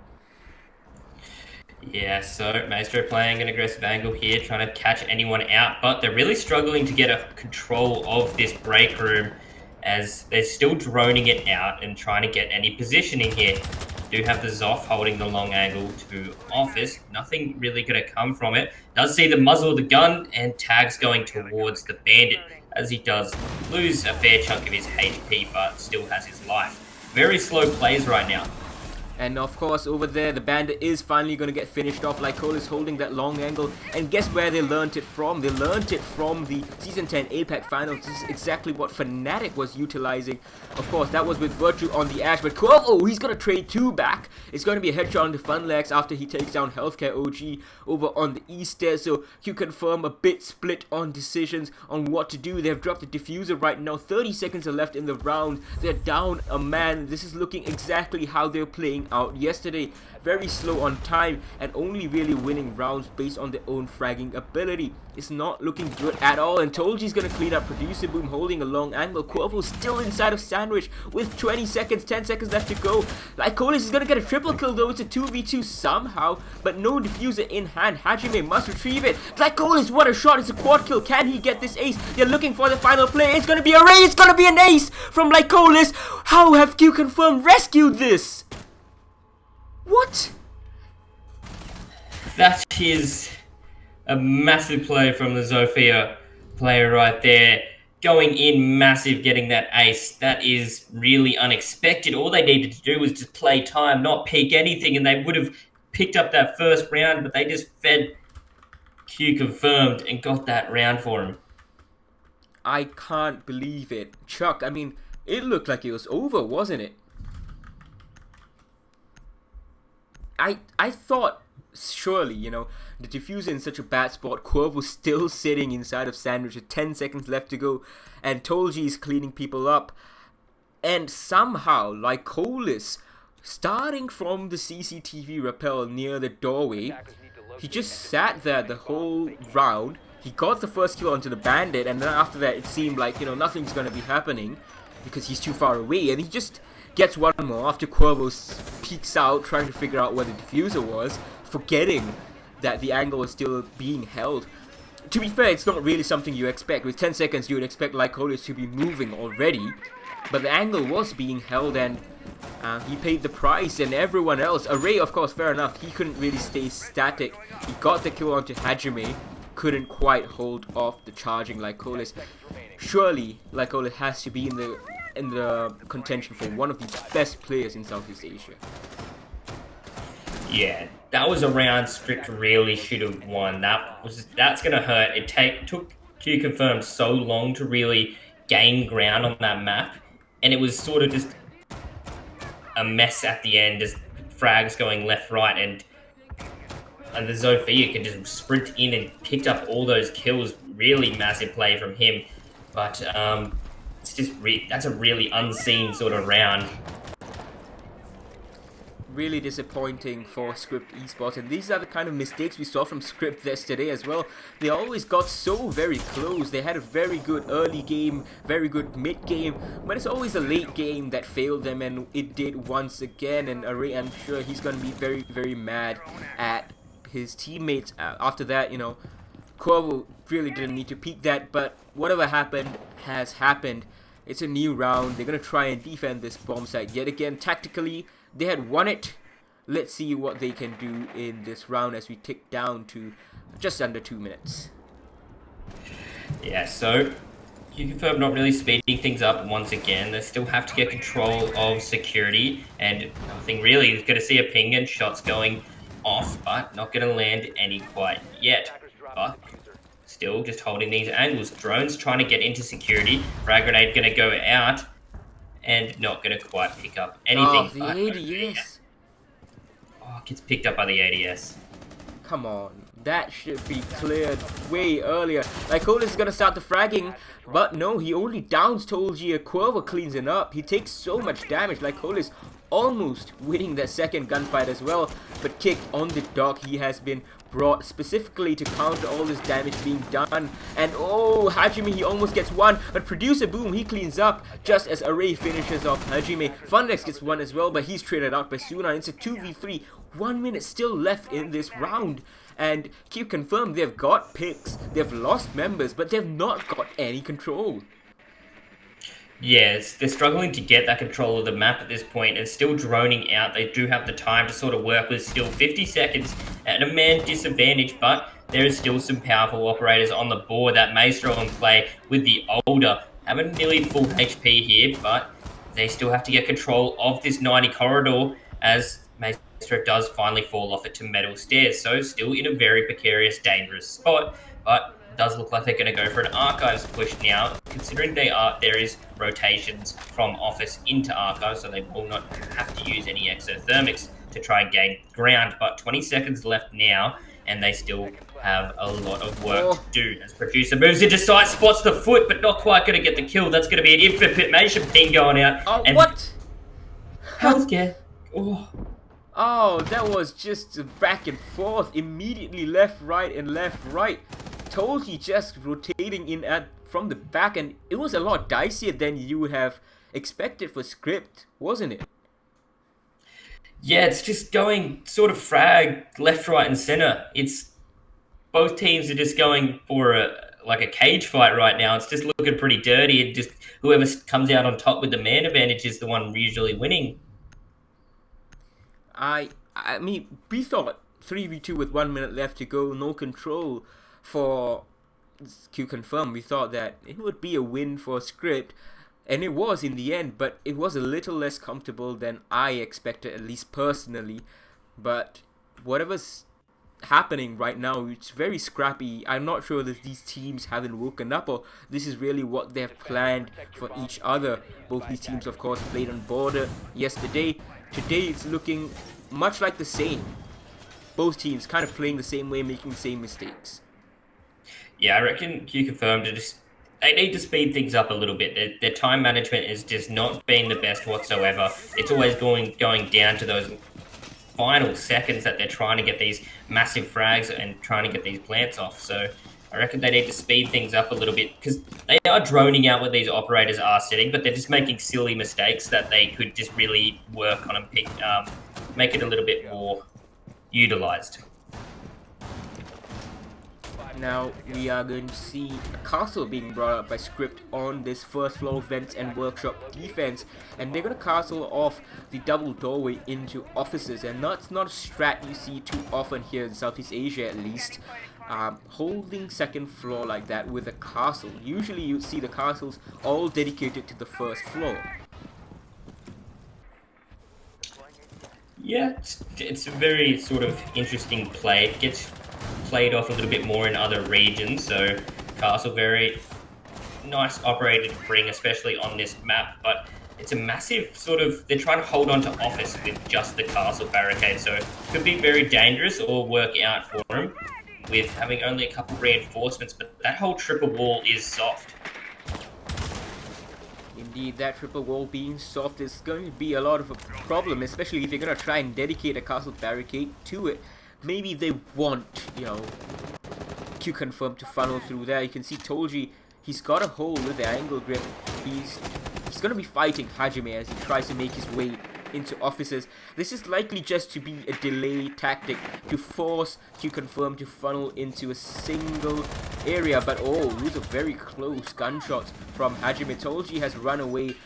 Yeah, so Maestro playing an aggressive angle here, trying to catch anyone out, but they're really struggling to get a control of this break room as they're still droning it out and trying to get any positioning here. Do have the Zoff holding the long angle to office. Nothing really going to come from it. Does see the muzzle of the gun, and Tag's going towards the Bandit as he does lose a fair chunk of his HP, but still has his life. Very slow plays right now. And of course, over there, the Bandit is finally going to get finished off. Lycol is holding that long angle. And guess where they learned it from? They learned it from the Season 10 APAC Finals. This is exactly what Fnatic was utilizing. Of course, that was with Virtue on the Ash. But Quavo, he's going to trade 2 back. It's going to be a headshot on the Funlex after he takes down Healthcare OG over on the East there. So Q Confirm a bit split on decisions on what to do. They've dropped the diffuser right now. 30 seconds are left in the round. They're down a man. This is looking exactly how they're playing losing out yesterday. Very slow on time and only really winning rounds based on their own fragging ability. It's not looking good at all, and Tolji's gonna clean up. Producer Boom holding a long angle. Quavo still inside of Sandwich with 20 seconds, 10 seconds left to go. Lycolis is gonna get a triple kill though. It's a 2v2 somehow, but no diffuser in hand. Hajime must retrieve it. Lycolis, what a shot. It's a quad kill. Can he get this ace? They're looking for the final play. It's gonna be a race. It's gonna be an ace from Lycolis. How have Q Confirmed rescued this? What? That is a massive play from the Zofia player right there. Going in massive, getting that ace. That is really unexpected. All they needed to do was just play time, not peek anything, and they would have picked up that first round, but they just fed Q Confirmed and got that round for him. I can't believe it. Chuck, I mean, it looked like it was over, wasn't it? I thought, surely, you know, the diffuser in such a bad spot, Quavo still sitting inside of Sandwich with 10 seconds left to go, and Tolji is cleaning people up. And somehow, Lycolis, starting from the CCTV rappel near the doorway, he just sat there the whole round. He got the first kill onto the bandit, and then after that it seemed like, you know, nothing's gonna be happening because he's too far away, and he just gets one more after Quavo peeks out trying to figure out where the diffuser was, forgetting that the angle was still being held. To be fair, it's not really something you expect. With 10 seconds you would expect Lycolis to be moving already, but the angle was being held, and he paid the price. And everyone else, Array of course, fair enough, he couldn't really stay static. He got the kill onto Hajime, couldn't quite hold off the charging Lycolis. Surely Lycolis has to be in the contention for one of the best players in Southeast Asia. Yeah, that was a round Script really should have won. That's gonna hurt. It took Q Confirmed so long to really gain ground on that map, and it was sort of just a mess at the end, just frags going left, right, and the Zofia can just sprint in and picked up all those kills. Really massive play from him, but it's just that's a really unseen sort of round. Really disappointing for Script Esports, and these are the kind of mistakes we saw from Script yesterday as well. They always got so very close. They had a very good early game, very good mid game, but it's always a late game that failed them, and it did once again. And Array, I'm sure he's going to be very, very mad at his teammates after that. You know, Quavo really didn't need to peek that, but whatever happened has happened. It's a new round. They're going to try and defend this bomb site yet again. Tactically, they had won it. Let's see what they can do in this round as we tick down to just under 2 minutes. Yeah, so Q Confirmed not really speeding things up once again. They still have to get control of security, and nothing really is going to see a ping and shots going off, but not going to land any quite yet. But still just holding these angles. Drones trying to get into security. Frag grenade going to go out and not going to quite pick up anything. Oh, the ADS. Oh, gets picked up by the ADS. Come on, that should be cleared way earlier. Lycolis is gonna start the fragging, but no, he only downs Tolji. Quavo cleans it up. He takes so much damage. Lycolis almost winning that second gunfight as well, but kicked on the dock. He has been brought specifically to counter all this damage being done. And oh, Hajime, he almost gets one, but Producer Boom, he cleans up just as Array finishes off Hajime. Fundex gets one as well, but he's traded out by Suna. It's a 2v3. 1 minute still left in this round, and Q Confirmed, they've got picks, they've lost members, but they've not got any control. Yes, they're struggling to get that control of the map at this point and still droning out. They do have the time to sort of work with still 50 seconds at a man disadvantage, but there is still some powerful operators on the board. That Maestro in play with the older, having nearly full HP here, but they still have to get control of this 90 corridor as Maestro does finally fall off it to metal stairs. So still in a very precarious, dangerous spot, but does look like they're going to go for an archives push now, considering there is rotations from office into archives, so they will not have to use any exothermics to try and gain ground. But 20 seconds left now, and they still have a lot of work to do. As Producer moves into sight, spots the foot, but not quite going to get the kill. That's going to be an information ping going out. Oh, and what? Healthcare. Oh, Oh, that was just back and forth, immediately left, right, and left, right. Totally just rotating in at from the back, and it was a lot dicier than you would have expected for script, wasn't it? Yeah, it's just going sort of frag left, right, and center. It's both teams are just going for a cage fight right now. It's just looking pretty dirty, and just whoever comes out on top with the man advantage is the one usually winning. I mean, we thought 3v2 with 1 minute left to go, no control for Q confirm. We thought that it would be a win for script, and it was in the end, but it was a little less comfortable than I expected, at least personally. But whatever's happening right now, it's very scrappy. I'm not sure that these teams haven't woken up, or this is really what they've planned for each other. Both these teams, of course, played on border yesterday. Today it's looking much like the same. Both teams kind of playing the same way, making the same mistakes. Yeah, I reckon Q confirmed they need to speed things up a little bit. Their time management is just not being the best whatsoever. It's always going down to those final seconds that they're trying to get these massive frags and trying to get these plants off. So I reckon they need to speed things up a little bit, because they are droning out what these operators are setting, but they're just making silly mistakes that they could just really work on and make it a little bit more utilized. Now we are going to see a castle being brought up by script on this first floor vents and workshop defense, and they're going to castle off the double doorway into offices, and that's not a strat you see too often here in Southeast Asia, at least. Holding second floor like that with a castle. Usually you see the castles all dedicated to the first floor. Yeah, it's a very sort of interesting play. It gets played off a little bit more in other regions, so castle very nice operator to bring, especially on this map, but it's a massive sort of, they're trying to hold on to office with just the castle barricade, so it could be very dangerous or work out for them with having only a couple reinforcements, but that whole triple wall is soft. Indeed, that triple wall being soft is going to be a lot of a problem, especially if you're going to try and dedicate a castle barricade to it. Maybe they want, Q confirm to funnel through there. You can see Tolji, he's got a hole with the angle grip. He's going to be fighting Hajime as he tries to make his way into offices. This is likely just to be a delay tactic to force Q confirm to funnel into a single area. But oh, those are very close gunshots from Hajime. Tolji has run away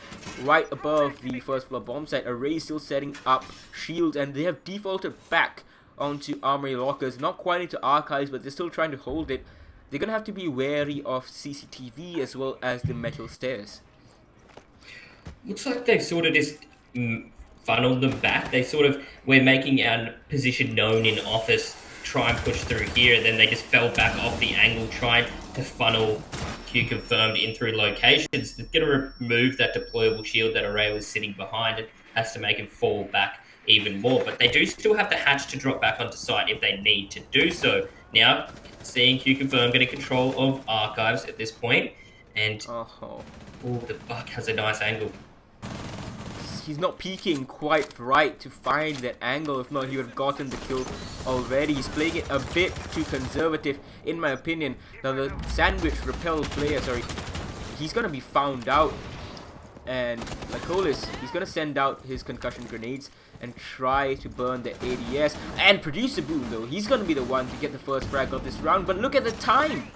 right above the first floor bomb site. Array still setting up shields, and they have defaulted back onto armory lockers, not quite into archives, but they're still trying to hold it. They're gonna have to be wary of CCTV as well as the metal stairs. Looks like they've sort of just funneled them back. They sort of were making our position known in office, try and push through here, and then they just fell back off the angle, trying to funnel Q confirmed in through locations. They're going to remove that deployable shield that Array was sitting behind. It has to make him fall back even more, but they do still have the hatch to drop back onto site if they need to do so. Now, seeing Q confirm getting control of archives at this point, and the Buck has a nice angle. He's not peeking quite right to find that angle. If not, he would have gotten the kill already. He's playing it a bit too conservative, in my opinion. Now, the sandwich repel player, he's gonna be found out. And Lycolis, he's gonna send out his concussion grenades and try to burn the ADS and produce a boom, though. He's gonna be the one to get the first frag of this round, but look at the time!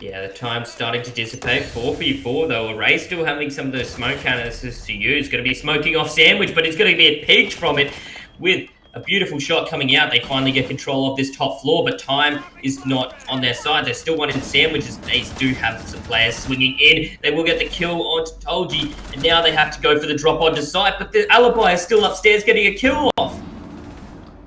Yeah, the time's starting to dissipate. 4v4 though. Array still having some of those smoke canisters to use. Going to be smoking off Sandwich, but it's going to be a peach from it with a beautiful shot coming out. They finally get control of this top floor, but time is not on their side. They're still wanting Sandwiches. They do have some players swinging in. They will get the kill onto Tolji, and now they have to go for the drop onto site, but the Alibi is still upstairs getting a kill off.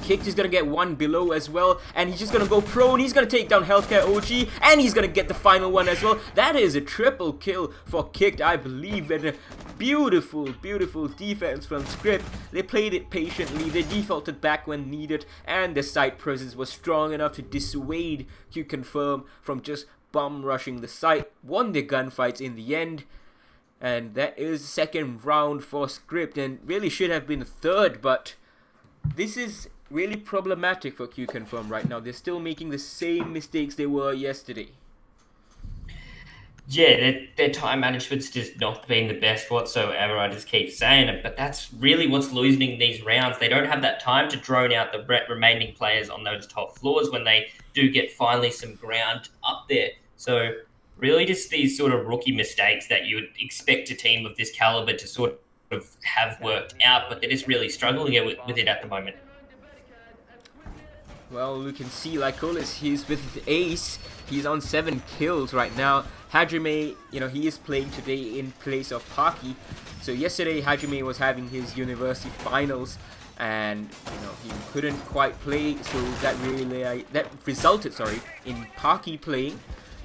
Kicked is gonna get one below as well, and he's just gonna go prone. He's gonna take down Healthcare OG, and he's gonna get the final one as well. That is a triple kill for Kicked, I believe, and a beautiful, beautiful defense from Script. They played it patiently, they defaulted back when needed, and the site presence was strong enough to dissuade Q confirm from just bomb rushing the site. Won the gunfights in the end. And that is second round for Script, and really should have been third, but this is really problematic for Q Confirm right now. They're still making the same mistakes they were yesterday. Yeah, their time management's just not been the best whatsoever. I just keep saying it, but that's really what's losing these rounds. They don't have that time to drone out the remaining players on those top floors when they do get finally some ground up there. So really just these sort of rookie mistakes that you would expect a team of this caliber to sort of have worked out, but they're just really struggling with it at the moment. Well, you can see Lycolis, he's with Ace. He's on 7 kills right now. Hajime, he is playing today in place of Paki. So yesterday, Hajime was having his university finals, and he couldn't quite play. So that resulted, in Paki playing.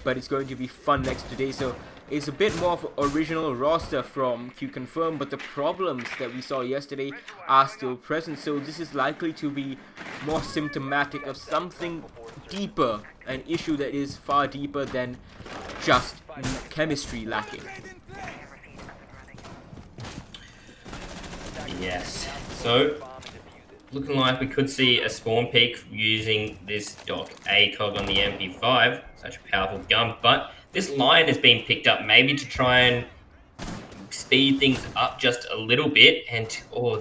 But it's going to be fun next today. So it's a bit more of an original roster from Q Confirm, but the problems that we saw yesterday are still present. So this is likely to be more symptomatic of something deeper, an issue that is far deeper than just chemistry lacking. Yes. So looking like we could see a spawn peak using this Doc ACOG on the MP5, such a powerful gun, but this line has been picked up maybe to try and speed things up just a little bit, and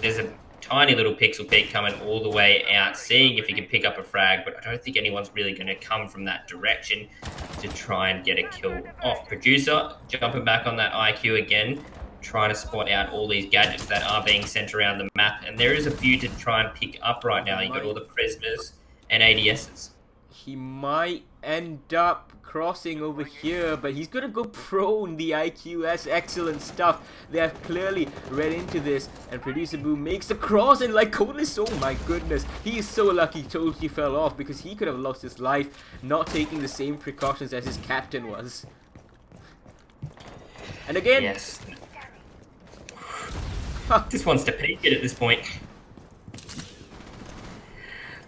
there's a tiny little pixel peak coming all the way out, seeing if he can pick up a frag, but I don't think anyone's really going to come from that direction to try and get a kill off. Producer jumping back on that IQ again, trying to spot out all these gadgets that are being sent around the map, and there is a few to try and pick up right now. You got all the prisoners and ADSs. He might end up crossing over here, but he's gonna go prone. The IQ, that's excellent stuff. They have clearly read into this, and Producer Boom makes the cross, and Lycolis, oh my goodness, he is so lucky totally fell off, because he could have lost his life not taking the same precautions as his captain was. And again, yes. Just wants to peek it at this point.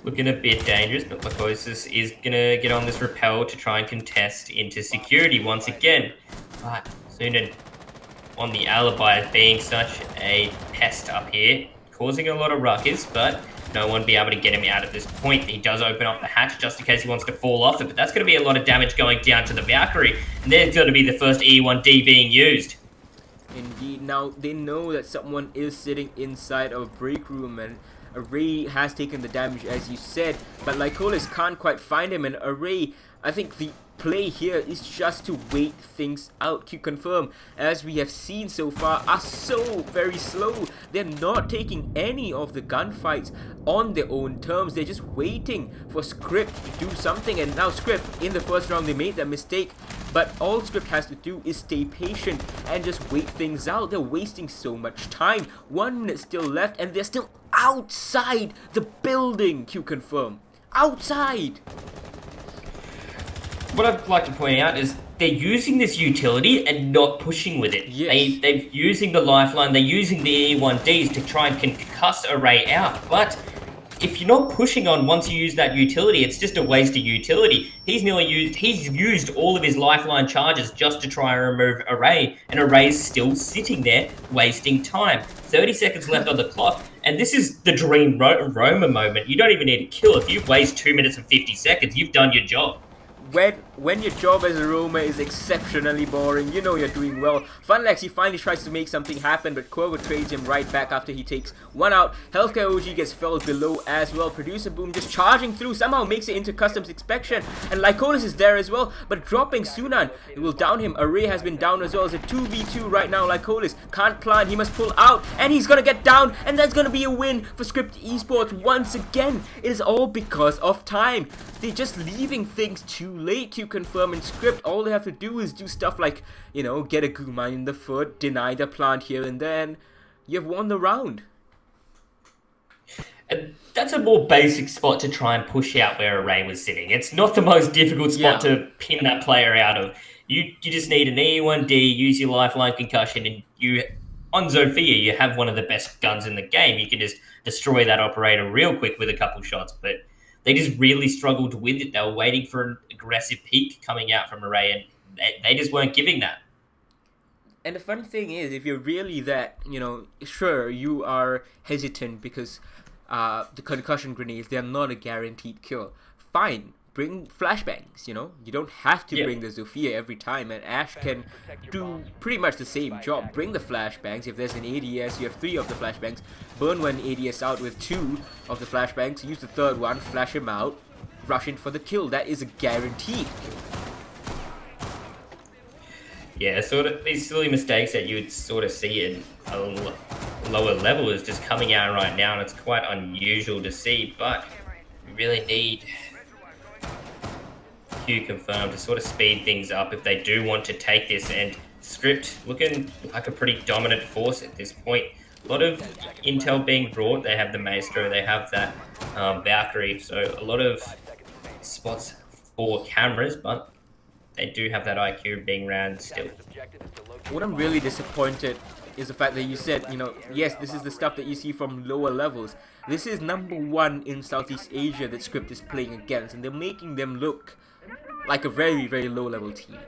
Looking a bit dangerous, but Lycosis is going to get on this rappel to try and contest into security once again. But Sunan on the alibi as being such a pest up here, causing a lot of ruckus, but no one be able to get him out at this point. He does open up the hatch just in case he wants to fall off it, but that's going to be a lot of damage going down to the Valkyrie, and there's going to be the first E1D being used. Indeed. Now, they know that someone is sitting inside of a break room, and Array has taken the damage, as you said, but Lycolis can't quite find him, and Array, I think the play here is just to wait things out. Q Confirm, as we have seen so far, are so very slow. They're not taking any of the gunfights on their own terms. They're just waiting for Script to do something, and now Script, in the first round, they made that mistake, but all Script has to do is stay patient and just wait things out. They're wasting so much time. 1 minute still left, and they're still outside the building. Q Confirm, outside. What I'd like to point out is they're using this utility and not pushing with it. Yes. They're using the lifeline, they're using the E1Ds to try and concuss Array out. But if you're not pushing on once you use that utility, it's just a waste of utility. He's used all of his lifeline charges just to try and remove Array, and Array's still sitting there wasting time. 30 seconds left on the clock, and this is the dream Roma moment. You don't even need to kill. If you waste 2 minutes and 50 seconds, you've done your job. When your job as a Roma is exceptionally boring, you know you're doing well. Funlex, he finally tries to make something happen, but Quavo trades him right back after he takes 1 out. Healthcare OG gets felled below as well. Producer Boom just charging through, somehow makes it into customs inspection, and Lycolis is there as well, but dropping Sunan. It will down him. Array has been down as well. It's a 2v2 right now. Lycolis can't plant, he must pull out, and he's gonna get down, and that's gonna be a win for Script Esports once again. It is all because of time. They're just leaving things too late to confirm in Script. All they have to do is do stuff like, get a Guma in the foot, deny the plant here and then. You've won the round. And that's a more basic spot to try and push out where Array was sitting. It's not the most difficult spot to pin that player out of. You just need an E1D, use your lifeline concussion, and on Zofia, you have one of the best guns in the game. You can just destroy that operator real quick with a couple shots, but they just really struggled with it. They were waiting for an aggressive peak coming out from Array, and they just weren't giving that. And the funny thing is, if you're really that, sure, you are hesitant because the concussion grenades, they're not a guaranteed kill. Fine, bring flashbangs, You don't have to bring the Zofia every time, and Ash can do pretty much the same job. Bring the flashbangs. If there's an ADS, you have 3 of the flashbangs. Burn one ADS out with 2 of the flashbangs. Use the third one, flash him out, rush in for the kill. That is a guaranteed kill. Yeah, sort of these silly mistakes that you would sort of see in a lower level is just coming out right now, and it's quite unusual to see, but we really need Q confirmed to sort of speed things up if they do want to take this, and Script looking like a pretty dominant force at this point. A lot of intel being brought. They have the Maestro, they have that Valkyrie, so a lot of spots for cameras, but they do have that IQ being ran still. What I'm really disappointed is the fact that you said, yes, this is the stuff that you see from lower levels. This is number 1 in Southeast Asia that Script is playing against, and they're making them look like a very, very low level team.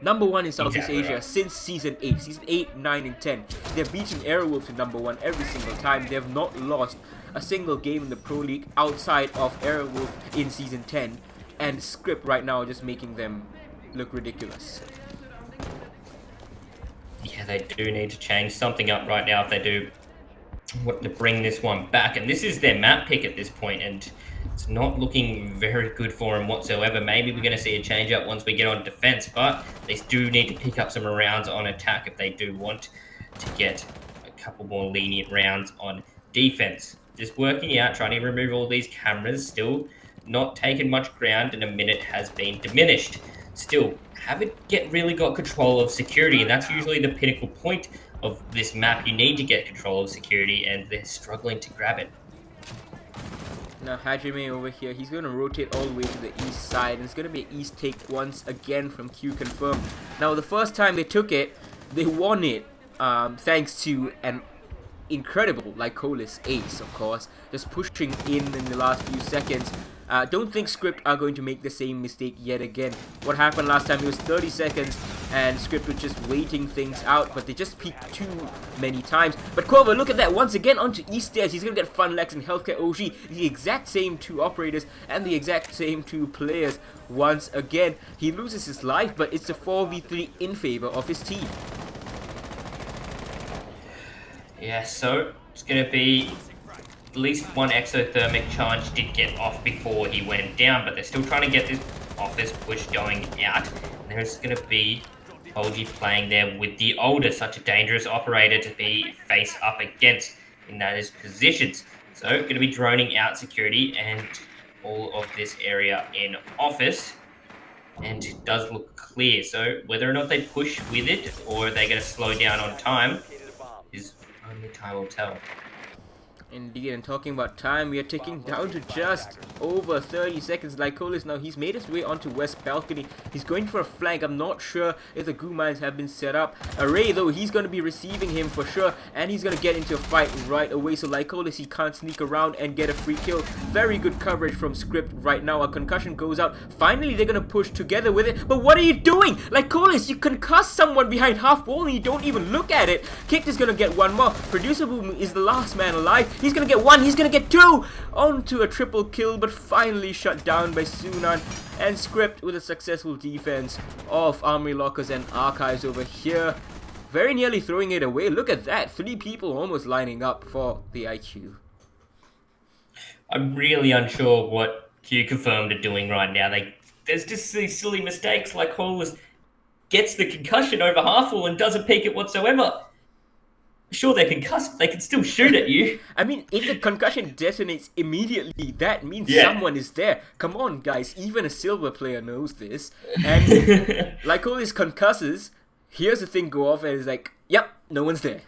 Number 1 in Southeast Asia since Season 8. Season 8, 9, and 10. They're beating Airwolf to number 1 every single time. They have not lost a single game in the Pro League outside of Airwolf in Season 10. And Script right now just making them look ridiculous. Yeah, they do need to change something up right now if they do want to bring this one back. And this is their map pick at this point, and it's not looking very good for them whatsoever. Maybe we're going to see a change up once we get on defense, but they do need to pick up some rounds on attack if they do want to get a couple more lenient rounds on defense. Just working out, trying to remove all these cameras, still not taking much ground, and a minute has been diminished. Still, haven't really got control of security, and that's usually the pinnacle point of this map. You need to get control of security, and they're struggling to grab it. Now Hajime over here, he's going to rotate all the way to the east side, and it's going to be an east take once again from Q confirmed. Now the first time they took it, they won it thanks to an incredible Lycolis ace, of course, just pushing in the last few seconds. Don't think Script are going to make the same mistake yet again. What happened last time, it was 30 seconds and Script was just waiting things out, but they just peaked too many times. But Qualifier, look at that, once again onto East Stairs. He's going to get Funlex and Healthcare OG, the exact same 2 operators and the exact same 2 players. Once again, he loses his life, but it's a 4v3 in favor of his team. Yeah, so it's going to be at least one exothermic charge did get off before he went down, but they're still trying to get this office push going out. And there's going to be Holgi playing there with the older, such a dangerous operator to be face up against in those positions. So going to be droning out security and all of this area in office. And it does look clear. So whether or not they push with it or they're going to slow down on time is only time will tell. Indeed, and talking about time, we are ticking down to just over 30 seconds. Lycolis now, he's made his way onto West Balcony. He's going for a flank. I'm not sure if the goo mines have been set up. Array, though, he's going to be receiving him for sure, and he's going to get into a fight right away. So Lycolis, he can't sneak around and get a free kill. Very good coverage from Script right now. A concussion goes out. Finally, they're going to push together with it. But what are you doing? Lycolis, you concuss someone behind half wall and you don't even look at it. Kicked is going to get one more. Producer Boom is the last man alive. He's going to get 1, he's going to get 2! Onto a triple kill, but finally shut down by Sunan. And Script with a successful defense of Armory Lockers and Archives over here. Very nearly throwing it away. Look at that. 3 people almost lining up for the IQ. I'm really unsure what Q Confirmed are doing right now. There's just these silly mistakes, like Hollis gets the concussion over half wall and doesn't peek it whatsoever. Sure, they're concussed, but they can still shoot at you. I mean, if the concussion detonates immediately, that means someone is there. Come on, guys. Even a silver player knows this. And like all these concusses, here's the thing go off and it's like, yep, no one's there.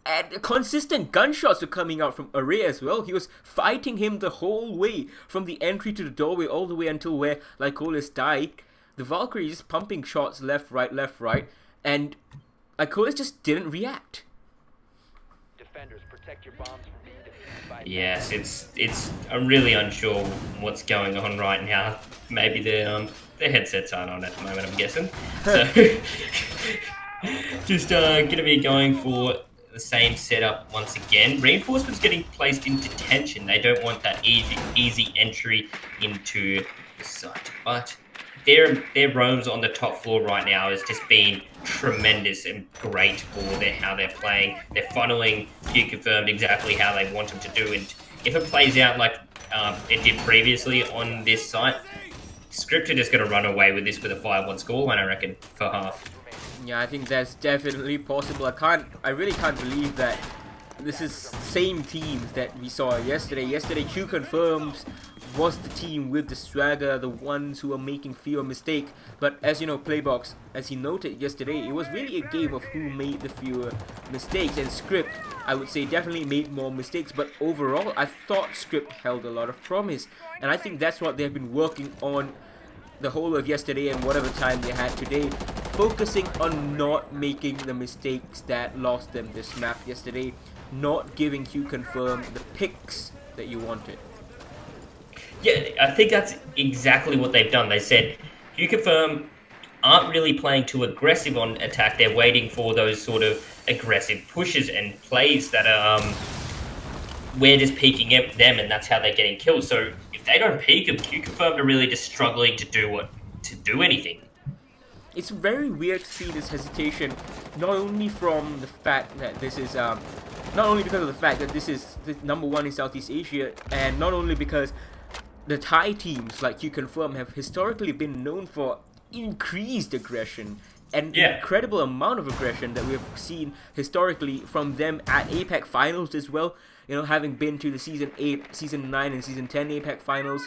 And consistent gunshots were coming out from Array as well. He was fighting him the whole way, from the entry to the doorway, all the way until where Lycolis died. The Valkyrie is pumping shots left, right. And Lycolis just didn't react. Defenders, protect your bombs from being defeated by Yes, it's. I'm really unsure what's going on right now. Maybe the headsets aren't on at the moment, I'm guessing. So Just going to be going for the same setup once again. Reinforcements getting placed in detention. They don't want that easy entry into the site. But their roams on the top floor right now has just been tremendous and great for how they're playing. They're funneling Q confirmed exactly how they want them to do. And if it plays out like it did previously on this site, Script are just going to run away with this with a 5-1 scoreline, I reckon, for half. Yeah, I think that's definitely possible. I really can't believe that this is same teams that we saw yesterday. Yesterday, Q confirms was the team with the swagger, the ones who were making fewer mistakes. But as you know, Playbox, as he noted yesterday, it was really a game of who made the fewer mistakes. And Script, I would say, definitely made more mistakes. But overall, I thought Script held a lot of promise. And I think that's what they've been working on the whole of yesterday and whatever time they had today, focusing on not making the mistakes that lost them this map yesterday, not giving Q confirm the picks that you wanted. Yeah, I think that's exactly what they've done. They said, you confirm aren't really playing too aggressive on attack. They're waiting for those sort of aggressive pushes and plays that are we're just peeking them, and that's how they're getting killed. So if they don't peek them, Q confirmed are really just struggling to do anything. It's very weird to see this hesitation, not only from the fact that this is not only because of the fact that this is the number one in Southeast Asia, and not only because the Thai teams like Q confirm have historically been known for increased aggression and incredible amount of aggression that we have seen historically from them at APAC finals as well. You know, having been to the Season 8, Season 9, and Season 10 APAC finals,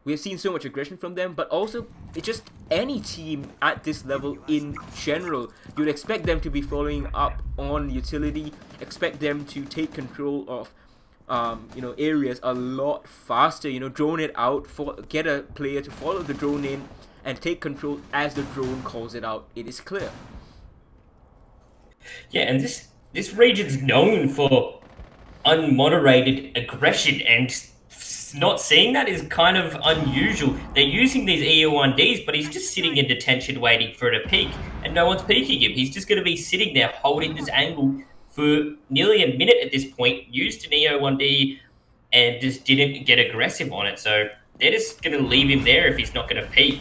we have seen so much aggression from them, but also it's just any team at this level in general. You'd expect them to be following up on utility, expect them to take control of areas a lot faster, drone it out, get a player to follow the drone in and take control as the drone calls it out. It is clear. Yeah, and this region's known for unmoderated aggression, and not seeing that is kind of unusual. They're using these EU1Ds, but he's just sitting in detention waiting for it to peak, and no one's peeking him. He's just going to be sitting there holding this angle for nearly a minute at this point, used an EO1D and just didn't get aggressive on it. So they're just going to leave him there if he's not going to peak.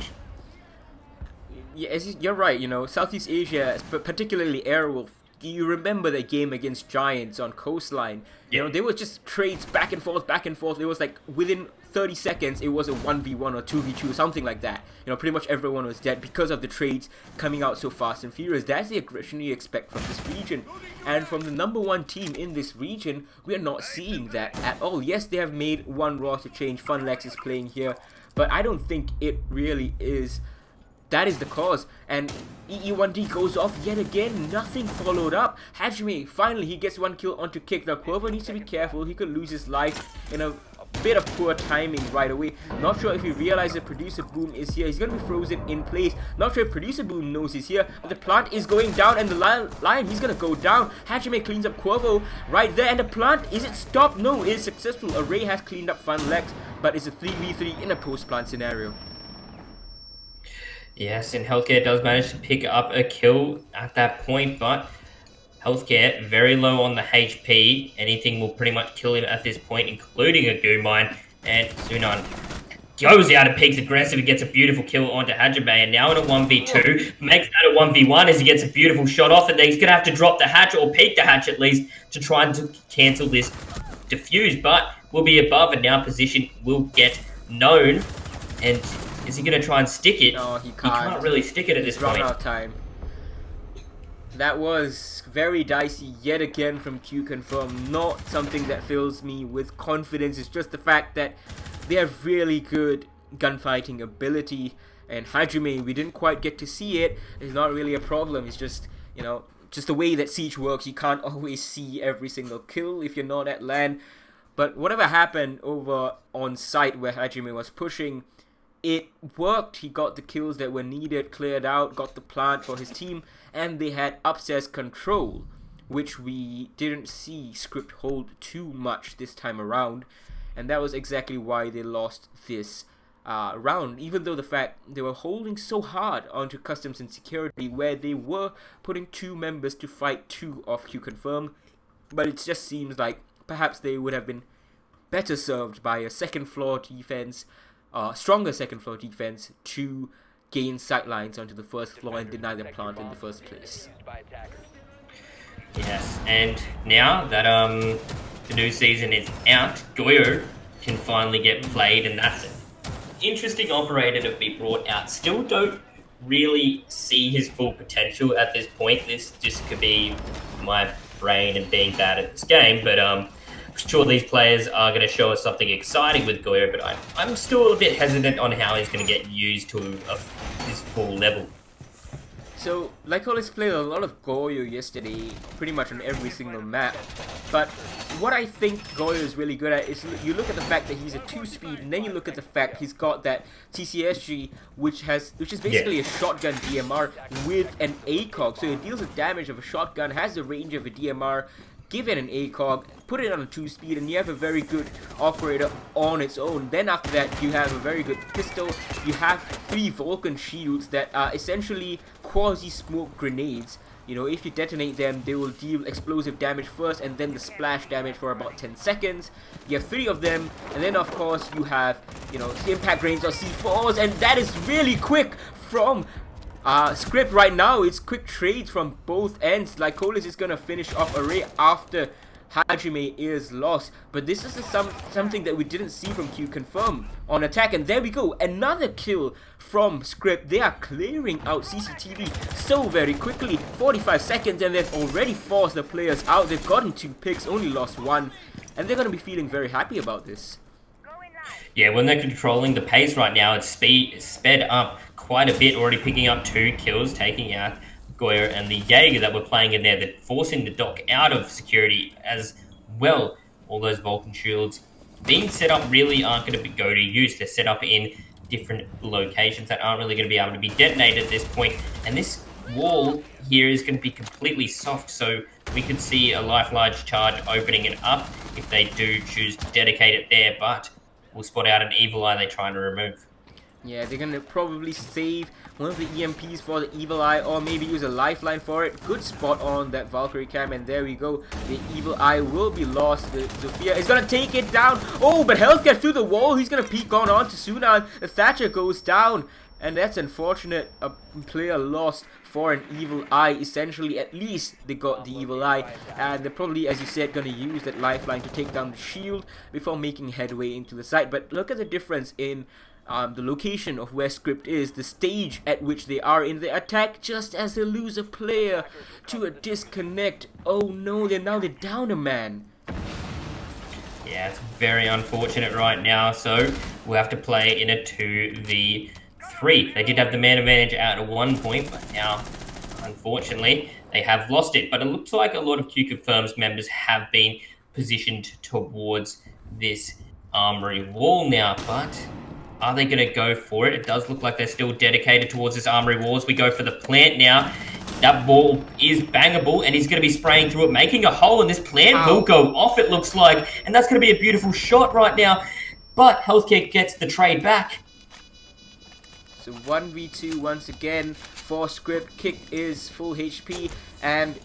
Yeah, you're right, Southeast Asia, particularly Airwolf, you remember the game against Giants on Coastline. They were just trades back and forth. It was like within 30 seconds, it was a 1v1 or 2v2, something like that. Pretty much everyone was dead because of the trades coming out so fast and furious. That's the aggression you expect from this region. And from the number one team in this region, we are not seeing that at all. Yes, they have made one roster change. Funlex is playing here. But I don't think it really is. That is the cause, and EE1D goes off yet again, nothing followed up. Hajime, finally he gets one kill onto Kick. Now Quavo needs to be careful, he could lose his life in a bit of poor timing right away. Not sure if he realizes Producer Boom is here, he's gonna be frozen in place. Not sure if Producer Boom knows he's here, but the plant is going down, and the lion, he's gonna go down. Hajime cleans up Quavo right there, and the plant, is it stopped? No, it is successful. Array has cleaned up Funlex, but it's a 3v3 in a post-plant scenario. Yes, and Healthcare does manage to pick up a kill at that point, but Healthcare very low on the HP. Anything will pretty much kill him at this point, including a Goo Mine. And Sunan goes out and peaks aggressive and gets a beautiful kill onto Hajime, and now in a 1v2, makes that a 1v1 as he gets a beautiful shot off, and then he's going to have to drop the hatch, or peek the hatch at least, to try and cancel this defuse, but will be above, and now position will get known, and is he going to try and stick it? No, he can't. He can't really stick it at this point. Run out of time. That was very dicey yet again from Q Confirm. Not something that fills me with confidence. It's just the fact that they have really good gunfighting ability. And Hajime, we didn't quite get to see it. It's not really a problem. It's just, just the way that Siege works. You can't always see every single kill if you're not at land. But whatever happened over on site where Hajime was pushing, it worked. He got the kills that were needed, cleared out, got the plant for his team, and they had upstairs control, which we didn't see Script hold too much this time around, and that was exactly why they lost this round, even though the fact they were holding so hard onto customs and security, where they were putting 2 members to fight 2 of Q Confirm. But it just seems like perhaps they would have been better served by a second floor defense, stronger second floor defense, to gain sightlines onto the first floor and deny the plant in the first place. Used by attackers. Yes, and now that the new season is out, Goyo can finally get played, and that's an interesting operator to be brought out. Still don't really see his full potential at this point. This just could be my brain and being bad at this game, but I'm sure these players are going to show us something exciting with Goyo, but I'm still a bit hesitant on how he's going to get used to his full level. So, Lycolis played a lot of Goyo yesterday, pretty much on every single map. But what I think Goyo is really good at is you look at the fact that he's a 2-speed, and then you look at the fact he's got that TCSG, which is basically a shotgun DMR with an ACOG. So it deals the damage of a shotgun, has the range of a DMR. Give it an ACOG, put it on a 2-speed, and you have a very good operator on its own. Then after that, you have a very good pistol. You have 3 Vulcan shields that are essentially quasi-smoke grenades. You know, if you detonate them, they will deal explosive damage first, and then the splash damage for about 10 seconds. You have 3 of them, and then of course you have, you know, impact grenades or C4s, and that is really quick from Script right now. It's quick trades from both ends. Lycolis is gonna finish off Array after Hajime is lost, but this is something that we didn't see from Q Confirm on attack, and there we go, another kill from Script. They are clearing out CCTV so very quickly, 45 seconds, and they've already forced the players out. They've gotten 2 picks, only lost 1, and they're gonna be feeling very happy about this. Yeah, when they're controlling the pace right now, it's sped up quite a bit, already picking up 2 kills, taking out Goyo and the Jaeger that were playing in there, that forcing the dock out of security as well. All those Vulcan shields being set up really aren't going to go to use. They're set up in different locations that aren't really going to be able to be detonated at this point. And this wall here is going to be completely soft, so we could see a life large charge opening it up if they do choose to dedicate it there, but we'll spot out an Evil Eye they're trying to remove. Yeah, they're gonna probably save one of the EMPs for the Evil Eye, or maybe use a lifeline for it. Good spot on that Valkyrie cam, and there we go. The Evil Eye will be lost. The Zofia is gonna take it down. Oh, but health gets through the wall. He's gonna peek on to Sunan. The Thatcher goes down, and that's unfortunate. A player lost for an Evil Eye. Essentially, at least they got the Evil Eye, and they're probably, as you said, gonna use that lifeline to take down the shield before making headway into the site. But look at the difference in the location of where Script is, the stage at which they are in the attack, just as they lose a player to a disconnect. Oh no, they're down a man. Yeah, it's very unfortunate right now, so we'll have to play in a 2v3. They did have the man advantage out at one point, but now, unfortunately, they have lost it. But it looks like a lot of Q Confirms members have been positioned towards this armory wall now, but are they going to go for it? It does look like they're still dedicated towards this armory wall as we go for the plant now. That ball is bangable, and he's going to be spraying through it, making a hole, and this plant will go off, it looks like. And that's going to be a beautiful shot right now. But Healthcare gets the trade back. So 1v2 once again for Script. Kick is full HP, and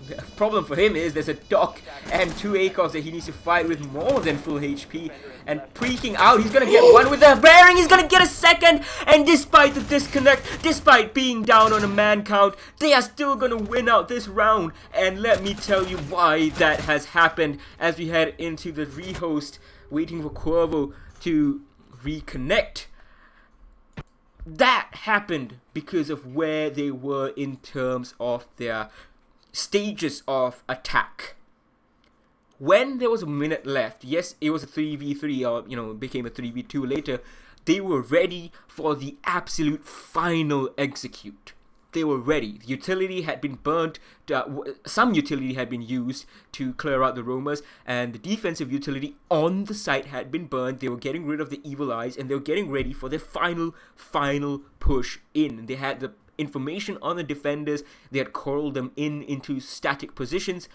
the problem for him is there's a dock and 2 ACOGs that he needs to fight with more than full HP. And preeking out, he's gonna get one with a bearing, he's gonna get a second, and despite the disconnect, despite being down on a man count, they are still gonna win out this round. And let me tell you why that has happened as we head into the rehost, waiting for Cuervo to reconnect. That happened because of where they were in terms of their stages of attack. When there was a minute left, yes, it was a 3v3, or, you know, it became a 3v2 later, they were ready for the absolute final execute. They were ready. The utility had been burnt, some utility had been used to clear out the roamers, and the defensive utility on the site had been burned. They were getting rid of the Evil Eyes, and they were getting ready for their final push in. They had the information on the defenders, they had corralled them into static positions,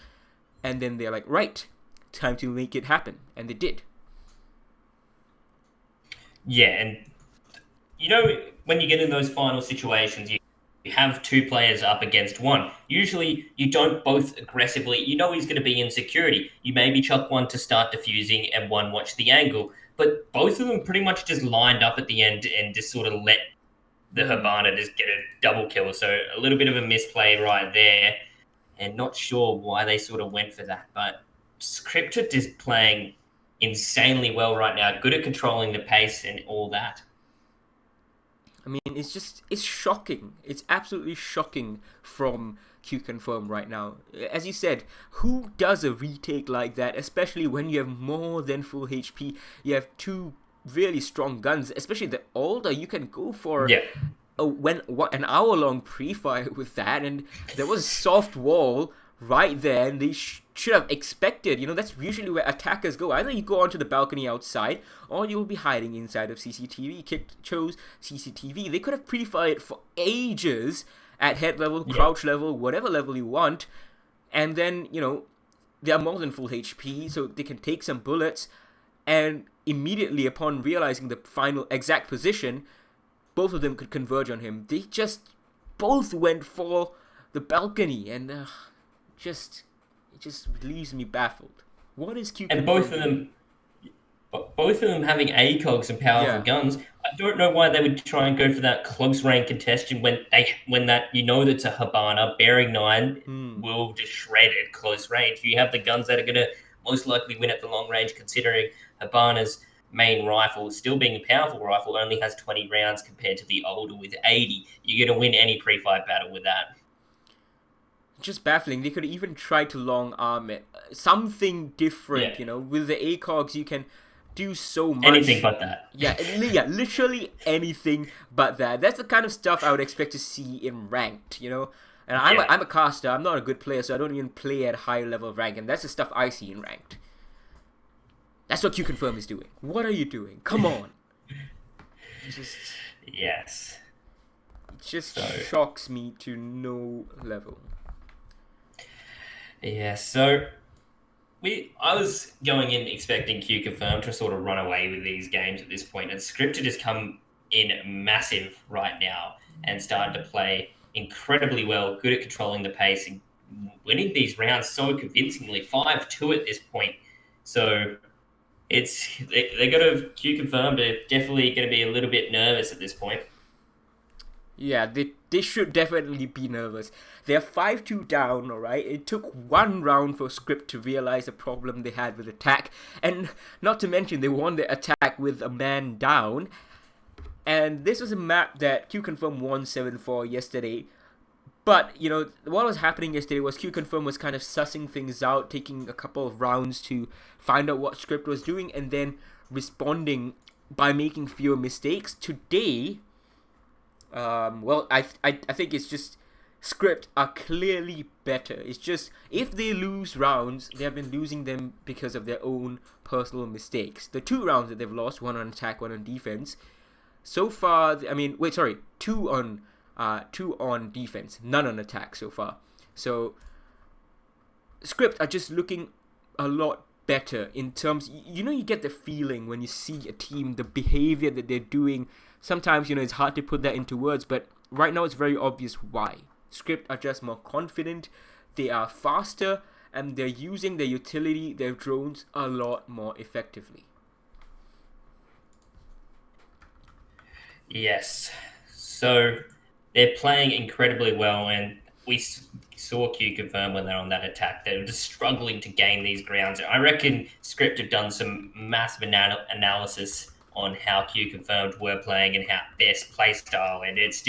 and then they're like, right, time to make it happen, and they did. Yeah, and you know, when you get in those final situations, you have two players up against one. Usually, you don't both aggressively. You know he's going to be in security. You maybe chuck one to start defusing and one watch the angle. But both of them pretty much just lined up at the end and just sort of let the Habana just get a double kill. So a little bit of a misplay right there, and not sure why they sort of went for that. But Scripted is playing insanely well right now, good at controlling the pace and all that. I mean, it's shocking. It's absolutely shocking from Q Confirm right now. As you said, who does a retake like that, especially when you have more than full HP? You have two really strong guns, especially the older. You can go for Yeah. an hour long pre-fire with that, and there was a soft wall right there, and they should have expected. That's usually where attackers go. Either you go onto the balcony outside, or you'll be hiding inside of CCTV. Chose CCTV. They could have pre-fired for ages at head level, crouch level, whatever level you want, and then they are more than full HP, so they can take some bullets, and immediately upon realizing the final exact position, both of them could converge on him. They just both went for the balcony, and it just leaves me baffled. What is Q? And both of them having ACOGs and powerful guns. I don't know why they would try and go for that close range contestation when that that's a Habana bearing 9 will just shred at close range. You have the guns that are going to most likely win at the long range, considering Habana's main rifle, still being a powerful rifle, only has 20 rounds compared to the older with 80. You're going to win any pre-fight battle with that. Just baffling. They could even try to long arm it. Something different, With the ACOGs, you can do so much. Anything but that. Yeah, literally anything but that. That's the kind of stuff I would expect to see in ranked, And I'm a caster. I'm not a good player, so I don't even play at high level rank, and that's the stuff I see in ranked. That's what Q Confirm is doing. What are you doing? Come on. Yes. It just shocks me to no level. Yeah, so I was going in expecting Q Confirm to sort of run away with these games at this point, and Scripted has come in massive right now and started to play incredibly well, good at controlling the pace and winning these rounds so convincingly, 5-2 at this point. So they're going to Q Confirm. They're definitely going to be a little bit nervous at this point. Yeah, they should definitely be nervous. They're 5-2 down, alright? It took one round for Script to realize the problem they had with attack. And not to mention, they won the attack with a man down. And this was a map that Q Confirm won 7-4 yesterday. But, what was happening yesterday was Q Confirm was kind of sussing things out, taking a couple of rounds to find out what Script was doing, and then responding by making fewer mistakes. Today, I think it's just Script are clearly better. It's just, if they lose rounds, they have been losing them because of their own personal mistakes. The 2 rounds that they've lost, one on attack, one on defense, so far, two on defense, none on attack so far. So Script are just looking a lot better in terms, you get the feeling when you see a team, the behavior that they're doing. Sometimes, it's hard to put that into words, but right now it's very obvious why. Script are just more confident, they are faster, and they're using their utility, their drones, a lot more effectively. Yes. So they're playing incredibly well, and we saw Q Confirm when they're on that attack. They were just struggling to gain these grounds. I reckon Script have done some massive analysis on how Q Confirmed were playing and how best play style, and it's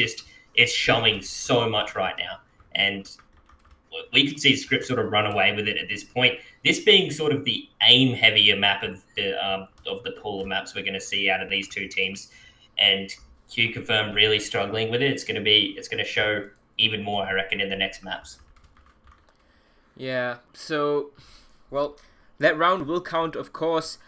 showing so much right now. And we could see Script sort of run away with it at this point. This being sort of the aim heavier map of the pool of maps we're going to see out of these two teams, and Q Confirm really struggling with it. It's going to show even more, I reckon, in the next maps. Yeah. So, that round will count, of course,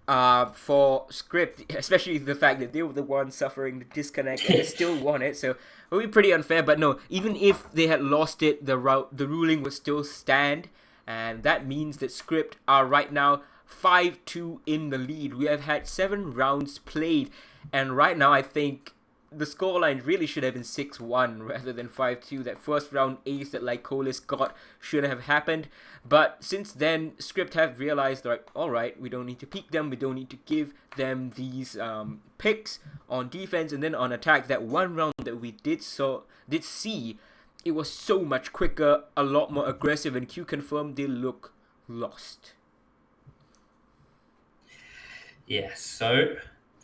for Script, especially the fact that they were the ones suffering the disconnect and they still won it. So it would be pretty unfair. But no, even if they had lost it, the ruling would still stand, and that means that Script are right now 5-2 in the lead. We have had 7 rounds played, and right now I think the scoreline really should have been 6-1 rather than 5-2. That first round ace that Lycolis got should have happened. But since then, Script have realized, like, alright, we don't need to peek them, we don't need to give them these picks on defense, and then on attack, that one round that we did see, it was so much quicker, a lot more aggressive, and Q confirmed they look lost. Yeah, so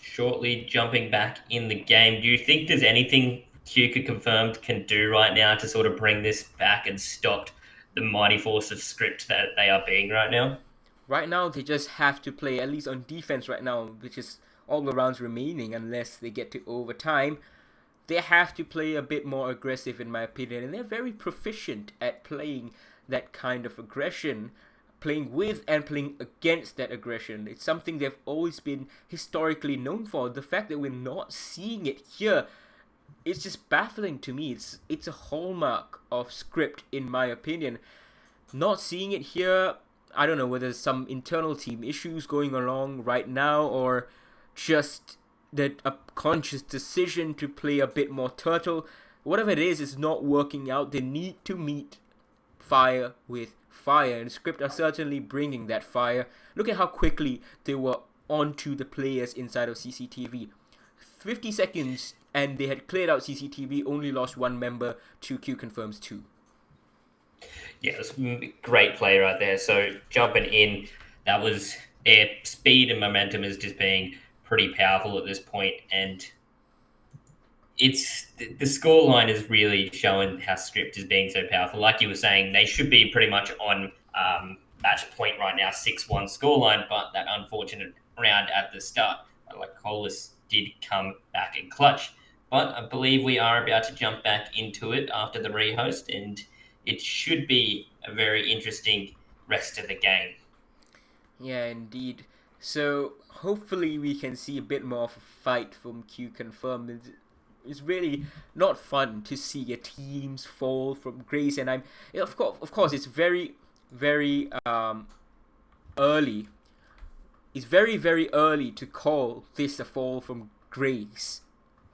shortly jumping back in the game, do you think there's anything Q confirmed can do right now to sort of bring this back and stop the mighty force of Script that they are being right now? Right now, they just have to play, at least on defense right now, which is all the rounds remaining unless they get to overtime. They have to play a bit more aggressive, in my opinion, and they're very proficient at playing that kind of aggression, playing with and playing against that aggression. It's something they've always been historically known for. The fact that we're not seeing it here, it's just baffling to me. It's a hallmark of Script, in my opinion. Not seeing it here, I don't know whether there's some internal team issues going along right now, or just that a conscious decision to play a bit more turtle. Whatever it is, it's not working out. They need to meet fire with fire, and Script are certainly bringing that fire. Look at how quickly they were onto the players inside of CCTV. 50 seconds and they had cleared out CCTV, only lost one member to Q confirms 2. Yeah, it was a great play right there. So jumping in, that was their speed and momentum is just being pretty powerful at this point, and it's the scoreline is really showing how Script is being so powerful. Like you were saying, they should be pretty much on match point right now, 6-1 scoreline, but that unfortunate round at the start, like Colas did come back in clutch. But I believe we are about to jump back into it after the rehost, and it should be a very interesting rest of the game. Yeah, indeed. So hopefully we can see a bit more of a fight from Q confirmed. It's really not fun to see a teams fall from grace, and of course it's very early. It's very early to call this a fall from grace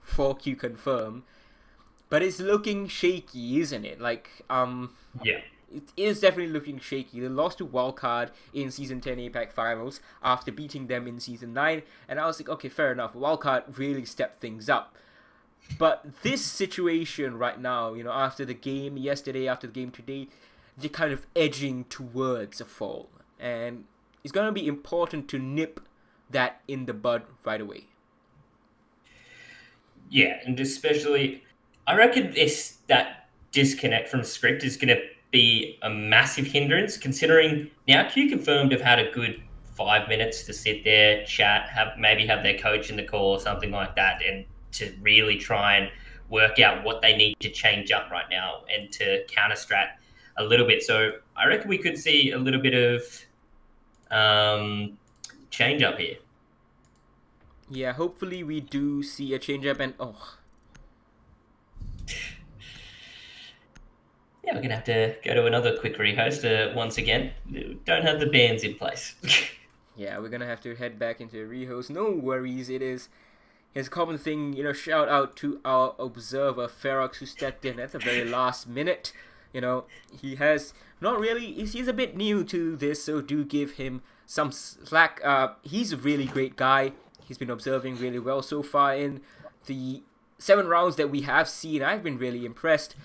for Q confirm, but it's looking shaky, isn't it? Yeah. It is definitely looking shaky. They lost to Wildcard in Season 10 APAC Finals after beating them in Season 9. And I was like, okay, fair enough. Wildcard really stepped things up. But this situation right now, after the game yesterday, after the game today, they're kind of edging towards a fall. And it's going to be important to nip that in the bud right away. Yeah, and especially, I reckon that disconnect from Script is going to be a massive hindrance, considering now Q confirmed have had a good 5 minutes to sit there, chat, have their coach in the call or something like that, and to really try and work out what they need to change up right now and to counter strat a little bit. So I reckon we could see a little bit of change up here. Yeah, hopefully we do see a change up, and yeah, we're going to have to go to another quick rehost once again. Don't have the bands in place. Yeah, we're going to have to head back into a rehost. No worries, it's a common thing. Shout out to our observer, Ferox, who stepped in at the very last minute. He has not really, he's a bit new to this, so do give him some slack. He's a really great guy. He's been observing really well so far in the 7 rounds that we have seen. I've been really impressed.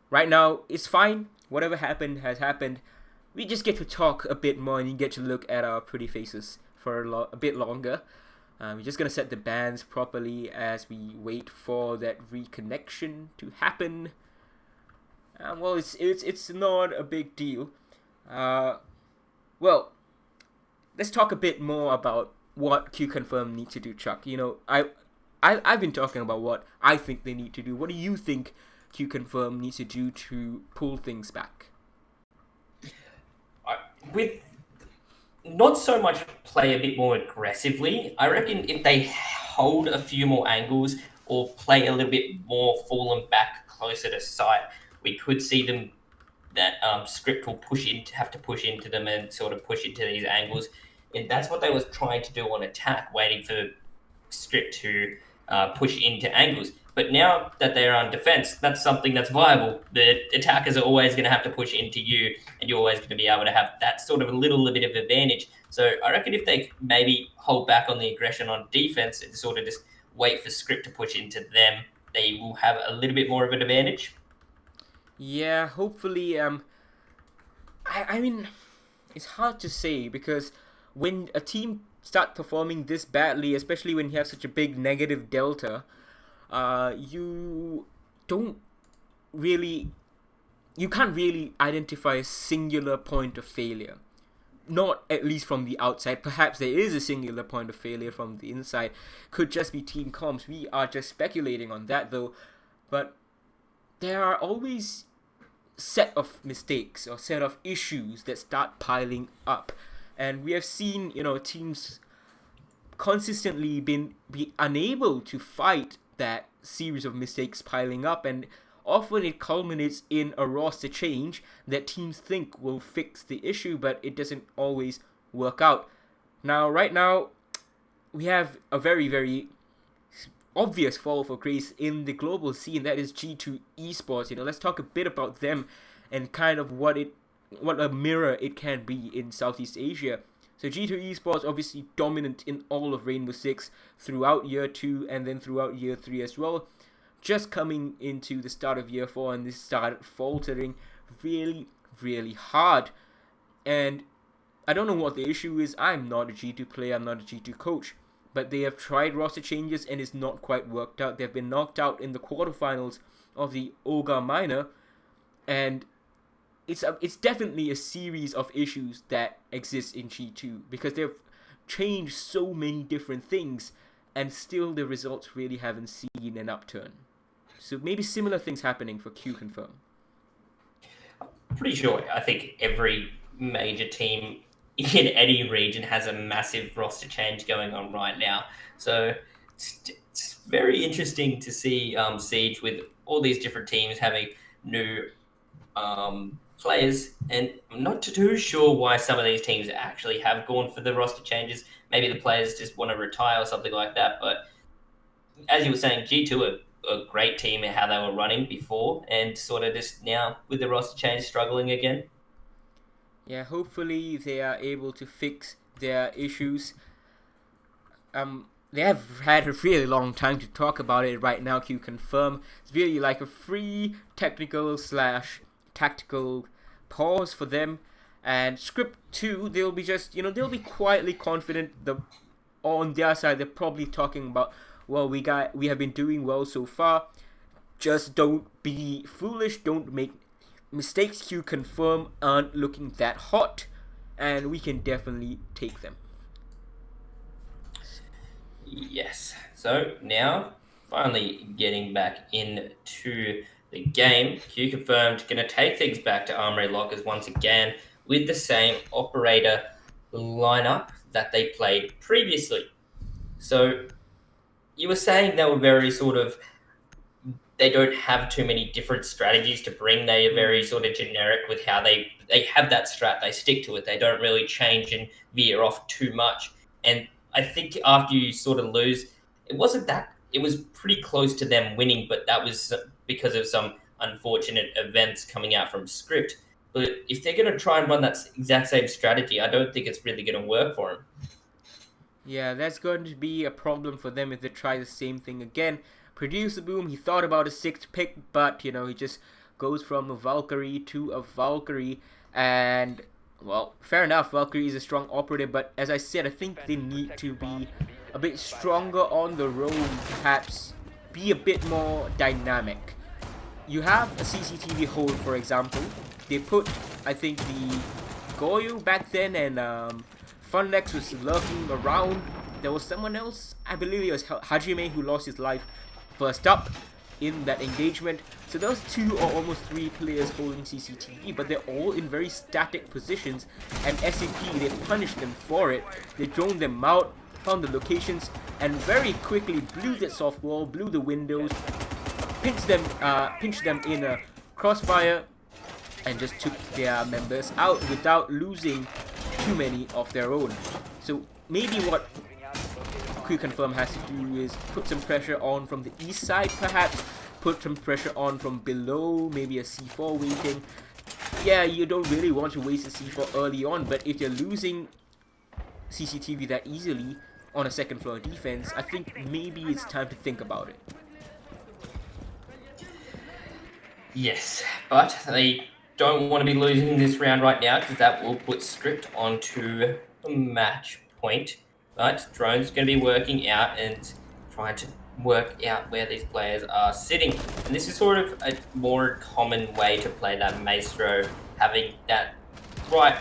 Right now, it's fine. Whatever happened has happened. We just get to talk a bit more and you get to look at our pretty faces for a bit longer. We're just going to set the bands properly as we wait for that reconnection to happen. Well, it's not a big deal. Well, let's talk a bit more about what Q Confirm need to do, Chuck. I've been talking about what I think they need to do. What do you think Q Confirm needs to do to pull things back? With not so much play a bit more aggressively, I reckon if they hold a few more angles or play a little bit more fallen back closer to sight, we could see them that Script will have to push into them and sort of push into these angles. And that's what they was trying to do on attack, waiting for Script to push into angles. But now that they're on defense, that's something that's viable. The attackers are always going to have to push into you, and you're always going to be able to have that sort of a little bit of advantage. So I reckon if they maybe hold back on the aggression on defense and sort of just wait for Script to push into them, they will have a little bit more of an advantage. Yeah, hopefully. I mean, it's hard to say because when a team start performing this badly, especially when you have such a big negative delta, you don't really, you can't really identify a singular point of failure. Not at least from the outside. Perhaps there is a singular point of failure from the inside. Could just be team comps. We are just speculating on that though. But there are always set of mistakes or set of issues that start piling up. And we have seen, teams consistently be unable to fight that series of mistakes piling up, and often it culminates in a roster change that teams think will fix the issue, but it doesn't always work out. Right now, we have a very, very obvious fall for grace in the global scene, that is G2 Esports. Let's talk a bit about them and kind of what a mirror it can be in Southeast Asia. So G2 Esports obviously dominant in all of Rainbow Six throughout year 2 and then throughout year 3 as well. Just coming into the start of year 4 and this started faltering really, really hard. And I don't know what the issue is. I'm not a G2 player, I'm not a G2 coach. But they have tried roster changes and it's not quite worked out. They've been knocked out in the quarterfinals of the Oga Minor. And it's definitely a series of issues that exist in G2 because they've changed so many different things and still the results really haven't seen an upturn. So maybe similar things happening for Q Confirm. Pretty sure. I think every major team in any region has a massive roster change going on right now. So it's very interesting to see Siege with all these different teams having new players, and I'm not too sure why some of these teams actually have gone for the roster changes. Maybe the players just want to retire or something like that. But as you were saying, G2 are a great team at how they were running before, and sort of just now with the roster change struggling again. Yeah, hopefully they are able to fix their issues. They have had a really long time to talk about it right now. Q Confirm. It's really like a free technical / tactical pause for them. And Script 2, they'll be just, they'll be quietly confident. On their side, they're probably talking about, well, we have been doing well so far. Just don't be foolish. Don't make mistakes. Q Confirm aren't looking that hot, and we can definitely take them. Yes. So now, finally getting back into the game, Q Confirmed going to take things back to Armory Lockers once again with the same operator lineup that they played previously. So you were saying they were very sort of, they don't have too many different strategies to bring. They are very sort of generic with how they have that strat. They stick to it. They don't really change and veer off too much. And I think after you sort of lose, it was pretty close to them winning, but that was because of some unfortunate events coming out from Script. But if they're going to try and run that exact same strategy, I don't think it's really going to work for them. Yeah, that's going to be a problem for them if they try the same thing again. Producer Boom, he thought about a 6th pick, but, he just goes from a Valkyrie to a Valkyrie. And, well, fair enough, Valkyrie is a strong operator, but as I said, I think they need to be a bit stronger on the road, perhaps be a bit more dynamic. You have a CCTV hold, for example. They put, I think, the Goyo back then, and Funlex was lurking around. There was someone else, I believe it was Hajime, who lost his life first up in that engagement. So those 2 or almost 3 players holding CCTV, but they're all in very static positions, and SAP, they punished them for it. They droned them out, found the locations, and very quickly blew that soft wall, blew the windows, pinched them in a crossfire, and just took their members out without losing too many of their own. So So maybe what Q Confirm has to do is put some pressure on from the east side, perhaps put some pressure on from below, maybe a C4 waiting. Yeah, you don't really want to waste a C4 early on, but if you're losing CCTV that easily on a second floor defense, I think maybe it's time to think about it. Yes, but they don't want to be losing this round right now because that will put Script onto a match point. But Drone's going to be working out and trying to work out where these players are sitting. And this is sort of a more common way to play that Maestro, having that right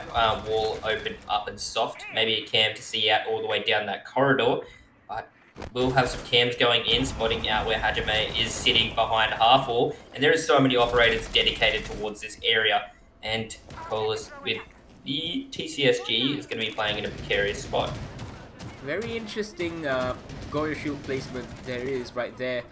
wall open up and soft. Maybe a cam to see out all the way down that corridor. But we'll have some cams going in, spotting out where Hajime is sitting behind half wall. And there are so many operators dedicated towards this area. And Colas with the TCSG is going to be playing in a precarious spot. Very interesting Goyo shield placement there is right there.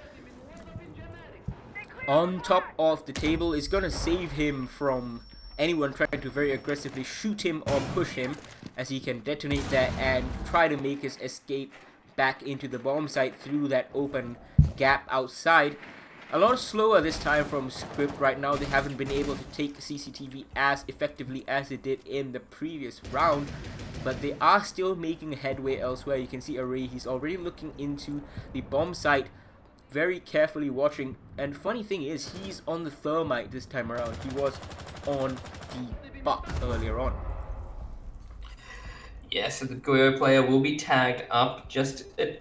On top of the table is going to save him from anyone trying to very aggressively shoot him or push him, as he can detonate that and try to make his escape back into the bomb site through that open gap outside. A lot slower this time from Script right now. They haven't been able to take CCTV as effectively as they did in the previous round, but they are still making headway elsewhere. You can see Array, he's already looking into the bomb site, very carefully watching. And funny thing is, he's on the thermite this time around. He was on the buck earlier on. Yeah, so the Goyo player will be tagged up just a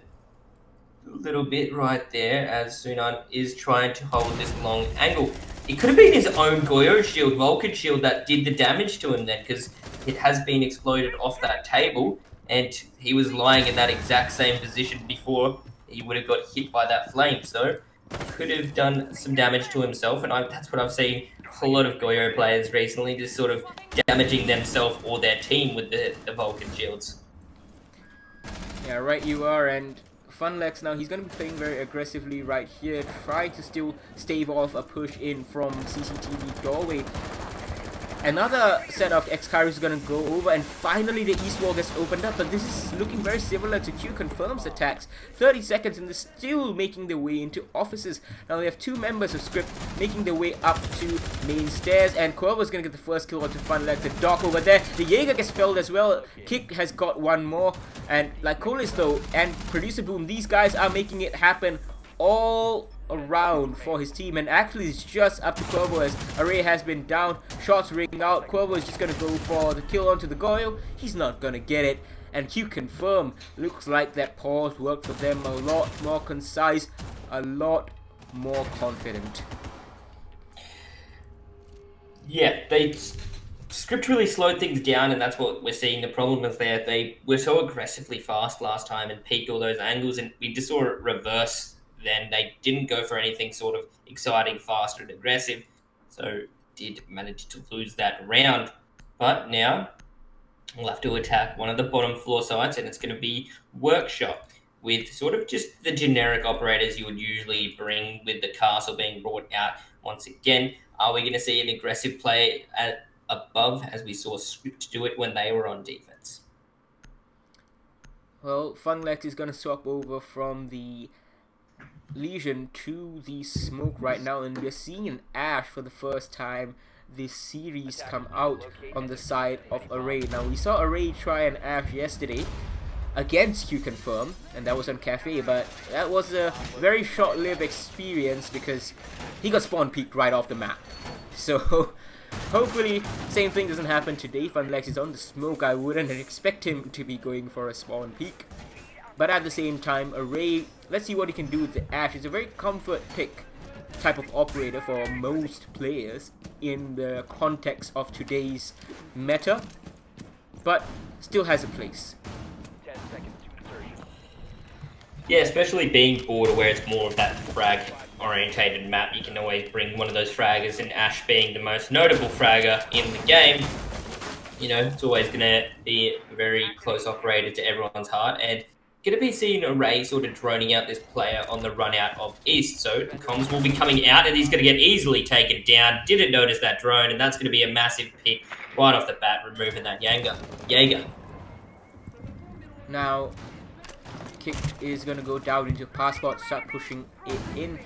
little bit right there as Sunan is trying to hold this long angle. It could have been his own Goyo shield, Vulcan shield, that did the damage to him then, because it has been exploded off that table, and he was lying in that exact same position before he would have got hit by that flame. So could have done some damage to himself, and that's what I've seen a lot of Goyo players recently, just sort of damaging themselves or their team with the Vulcan shields. Yeah, right you are. And Funlex now, he's going to be playing very aggressively right here, trying to still stave off a push in from CCTV doorway. Another set of X-Kairos is going to go over, and finally the east wall gets opened up, but this is looking very similar to Q Confirm's attacks. 30 seconds and they're still making their way into offices. Now we have two members of Script making their way up to main stairs, and Corvo's going to get the first kill onto Funlex. The dock over there, the Jaeger gets felled as well. Kick has got one more, and like Colis though and Producer Boom, these guys are making it happen all around for his team, and actually it's just up to Quavo as Array has been down. Shots ring out. Quavo is just gonna go for the kill onto the Goyo. He's not gonna get it, and Q Confirm, looks like that pause worked for them. A lot more concise, a lot more confident. Yeah, Script really slowed things down, and that's what we're seeing. The problem is there. They were so aggressively fast last time and peaked all those angles, and we just saw it reverse. Then they didn't go for anything sort of exciting, fast, and aggressive, so did manage to lose that round. But now we'll have to attack one of the bottom floor sites, and it's going to be Workshop with sort of just the generic operators you would usually bring, with the castle being brought out once again. Are we going to see an aggressive play at above, as we saw Script do it when they were on defense? Well, Funlex is going to swap over from the Legion to the smoke right now, and we're seeing an Ash for the first time this series come out on the side of Array. Now we saw Array try an Ash yesterday against Q Confirm, and that was on Cafe, but that was a very short-lived experience because he got spawn peeked right off the map. So hopefully same thing doesn't happen today. Funlex is on the smoke. I wouldn't expect him to be going for a spawn peek, but at the same time, Array, let's see what he can do with the Ash. It's a very comfort pick type of operator for most players in the context of today's meta, but still has a place. 10 seconds to insertion. Yeah, especially being Border, where it's more of that frag-orientated map. You can always bring one of those fraggers, and Ash being the most notable fragger in the game, you know, it's always going to be a very close operator to everyone's heart, and going to be seeing Array sort of droning out this player on the run out of East. So the comms will be coming out, and he's going to get easily taken down. Didn't notice that drone, and that's going to be a massive pick right off the bat, removing that Jaeger. Now, Kick is going to go down into passport, start pushing it in.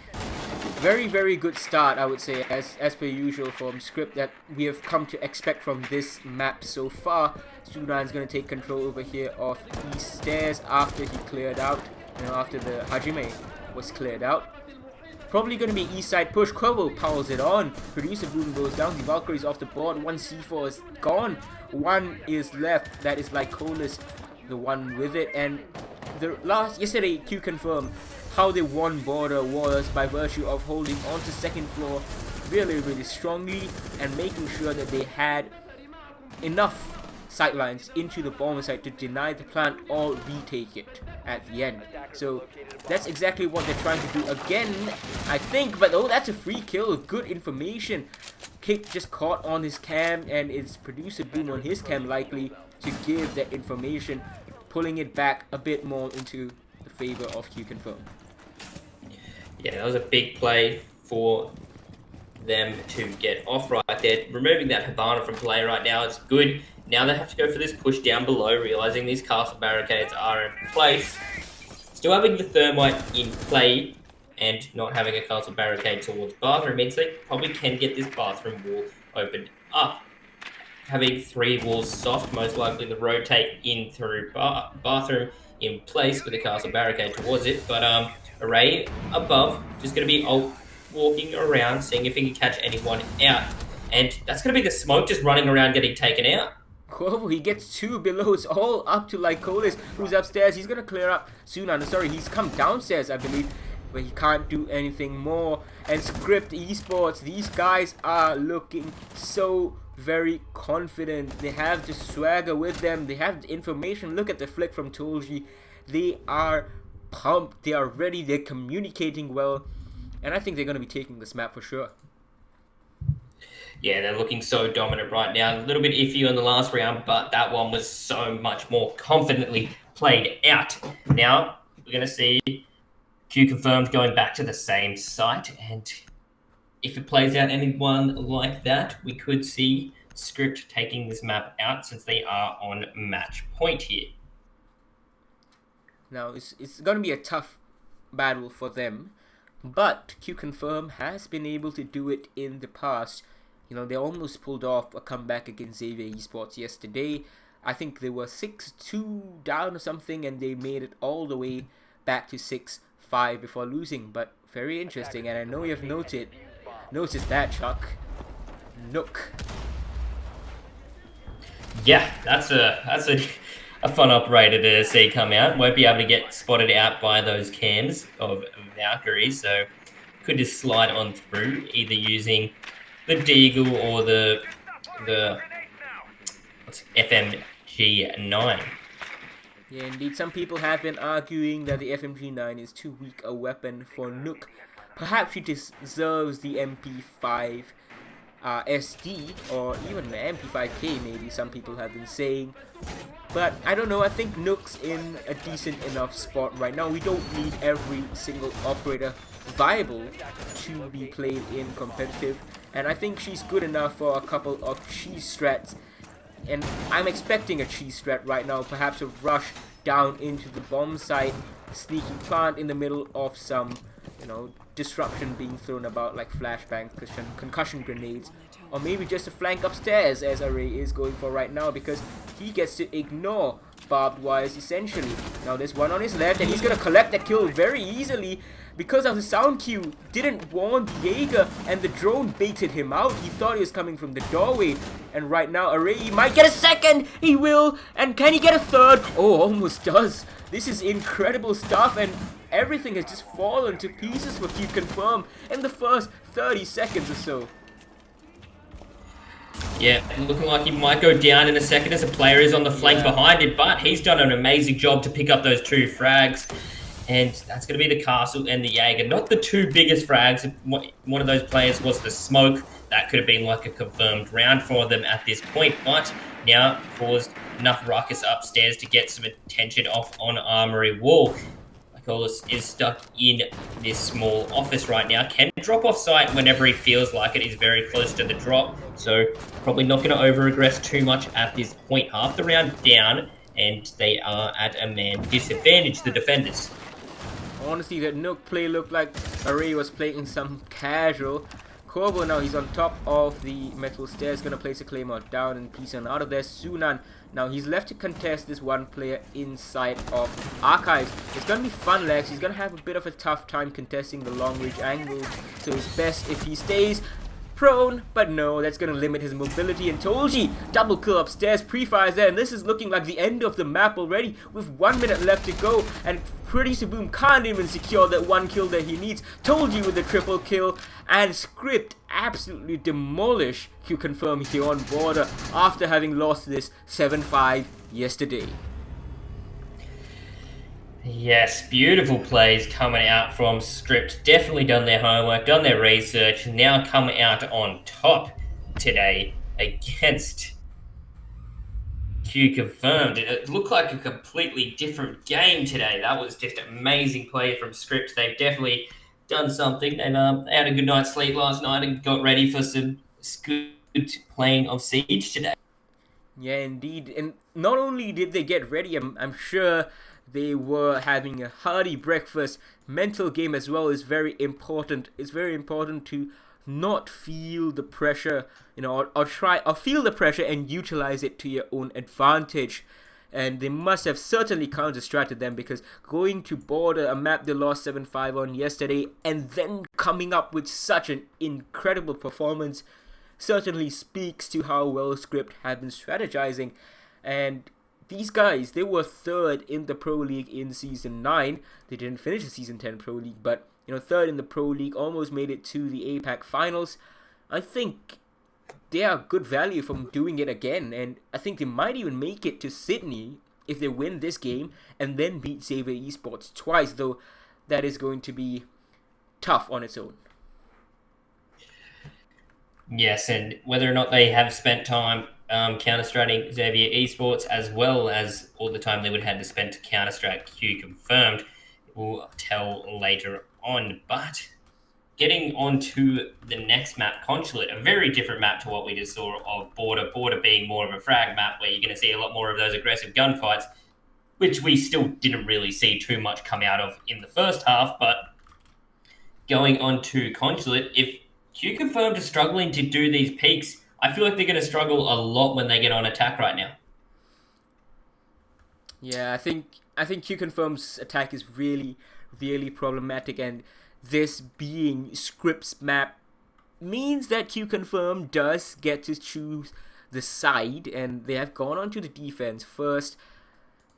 Very, very good start, I would say, as per usual from script that we have come to expect from this map so far. Sunan is going to take control over here of these stairs after he cleared out, after the Hajime was cleared out. Probably going to be east side push. Quavo powers it on. Producer Boom goes down. The Valkyrie's off the board. One C4 is gone. One is left. That is Lycolis, the one with it. And yesterday, Q confirmed how they won border was by virtue of holding on to second floor really, really strongly and making sure that they had enough sightlines into the bomber site to deny the plant or retake it at the end. So that's exactly what they're trying to do again, I think. But oh, that's a free kill. Good information. Kick just caught on his cam, and it's Producer Boom on his cam likely to give that information, pulling it back a bit more into the favor of Q Confirm. Yeah, that was a big play for them to get off right there. Removing that Habana from play right now is good. Now they have to go for this push down below, realizing these castle barricades are in place. Still having the thermite in play and not having a castle barricade towards bathroom means they probably can get this bathroom wall opened up. Having 3 walls soft, most likely to rotate in through bathroom in place with a castle barricade towards it. But Array above, just going to be walking around, seeing if he can catch anyone out. And that's going to be the smoke just running around getting taken out. Quavo, he gets 2 below. It's all up to Lycolis, who's upstairs. He's going to clear up Sunan. Sorry, he's come downstairs, I believe, but he can't do anything more. And Script Esports, these guys are looking so very confident. They have the swagger with them. They have the information. Look at the flick from Tolji. They are pumped. They are ready. They're communicating well. And I think they're going to be taking this map for sure. Yeah, they're looking so dominant right now. A little bit iffy on the last round, but that one was so much more confidently played out. Now, we're going to see Q confirmed going back to the same site. And if it plays out anyone like that, we could see Script taking this map out since they are on match point here. Now, it's going to be a tough battle for them. But Q Confirm has been able to do it in the past. They almost pulled off a comeback against Xavier Esports yesterday. I think they were 6-2 down or something, and they made it all the way back to 6-5 before losing. But very interesting, and I know you've noticed that, Chuck. Nook. Yeah, that's a fun operator to see come out. Won't be able to get spotted out by those cams of Valkyrie, so could just slide on through, either using the Deagle or the FMG9. Yeah, indeed. Some people have been arguing that the FMG9 is too weak a weapon for Nook. Perhaps she deserves the MP5 SD, or even the MP5K maybe, some people have been saying. But I don't know, I think Nook's in a decent enough spot right now. We don't need every single operator viable to be played in competitive. And I think she's good enough for a couple of cheese strats. And I'm expecting a cheese strat right now, perhaps a rush down into the bomb site, sneaky plant in the middle of some, disruption being thrown about like flashbang, concussion grenades, or maybe just a flank upstairs as Array is going for right now, because he gets to ignore barbed wires essentially. Now there's one on his left, and he's gonna collect that kill very easily because of the sound cue. Didn't warn Jaeger, and the drone baited him out. He thought he was coming from the doorway, and right now Array might get a second. He will, and can he get a third? Oh, almost does. This is incredible stuff, and everything has just fallen to pieces for Q Confirm in the first 30 seconds or so. Yeah, looking like he might go down in a second as a player is on the flank behind it, but he's done an amazing job to pick up those 2 frags. And that's going to be the Castle and the Jaeger. Not the 2 biggest frags. One of those players was the Smoke. That could have been like a confirmed round for them at this point, but now caused enough ruckus upstairs to get some attention off on Armory Wall. Lycolis is stuck in this small office right now. Can drop off site whenever he feels like it. Is very close to the drop, so probably not going to over-aggress too much at this point. Half the round down, and they are at a man disadvantage, the defenders. Honestly, that Nook play looked like Array was playing some casual. Corvo now, he's on top of the metal stairs, gonna place a claymore down and piece on out of there. Sunan, now he's left to contest this one player inside of Archives. It's gonna be fun, Lex. He's gonna have a bit of a tough time contesting the long range angle, so it's best if he stays prone, but no, that's going to limit his mobility. And Tolji, double kill upstairs, pre-fires there, and this is looking like the end of the map already, with 1 minute left to go, and Pretty Saboom can't even secure that one kill that he needs. Tolji with the triple kill, and Script absolutely demolish Q Confirm here on border after having lost this 7-5 yesterday. Yes, beautiful plays coming out from Script. Definitely done their homework, done their research, now coming out on top today against Q Confirmed. It looked like a completely different game today. That was just amazing play from Script. They've definitely done something. They had a good night's sleep last night and got ready for some good playing of Siege today. Yeah, indeed. And not only did they get ready, I'm sure they were having a hearty breakfast. Mental game as well is very important. It's very important to not feel the pressure, or feel the pressure and utilize it to your own advantage. And they must have certainly counter-stratted them, because going to border, a map they lost 7-5 on yesterday, and then coming up with such an incredible performance certainly speaks to how well Script have been strategizing. And these guys, they were third in the Pro League in Season 9. They didn't finish the Season 10 Pro League, but third in the Pro League, almost made it to the APAC Finals. I think they are good value from doing it again, and I think they might even make it to Sydney if they win this game and then beat Xavier Esports twice, though that is going to be tough on its own. Yes, and whether or not they have spent time counter-stratting Xavier Esports, as well as all the time they would have had to spend to counter-strat Q Confirmed, we'll tell later on. But getting on to the next map, Consulate, a very different map to what we just saw of Border. Border being more of a frag map where you're going to see a lot more of those aggressive gunfights, which we still didn't really see too much come out of in the first half. But going on to Consulate, if Q Confirmed is struggling to do these peaks, I feel like they're going to struggle a lot when they get on attack right now. Yeah, I think Q Confirm's attack is really, really problematic, and this being Script's map means that Q Confirm does get to choose the side, and they have gone on to the defense first.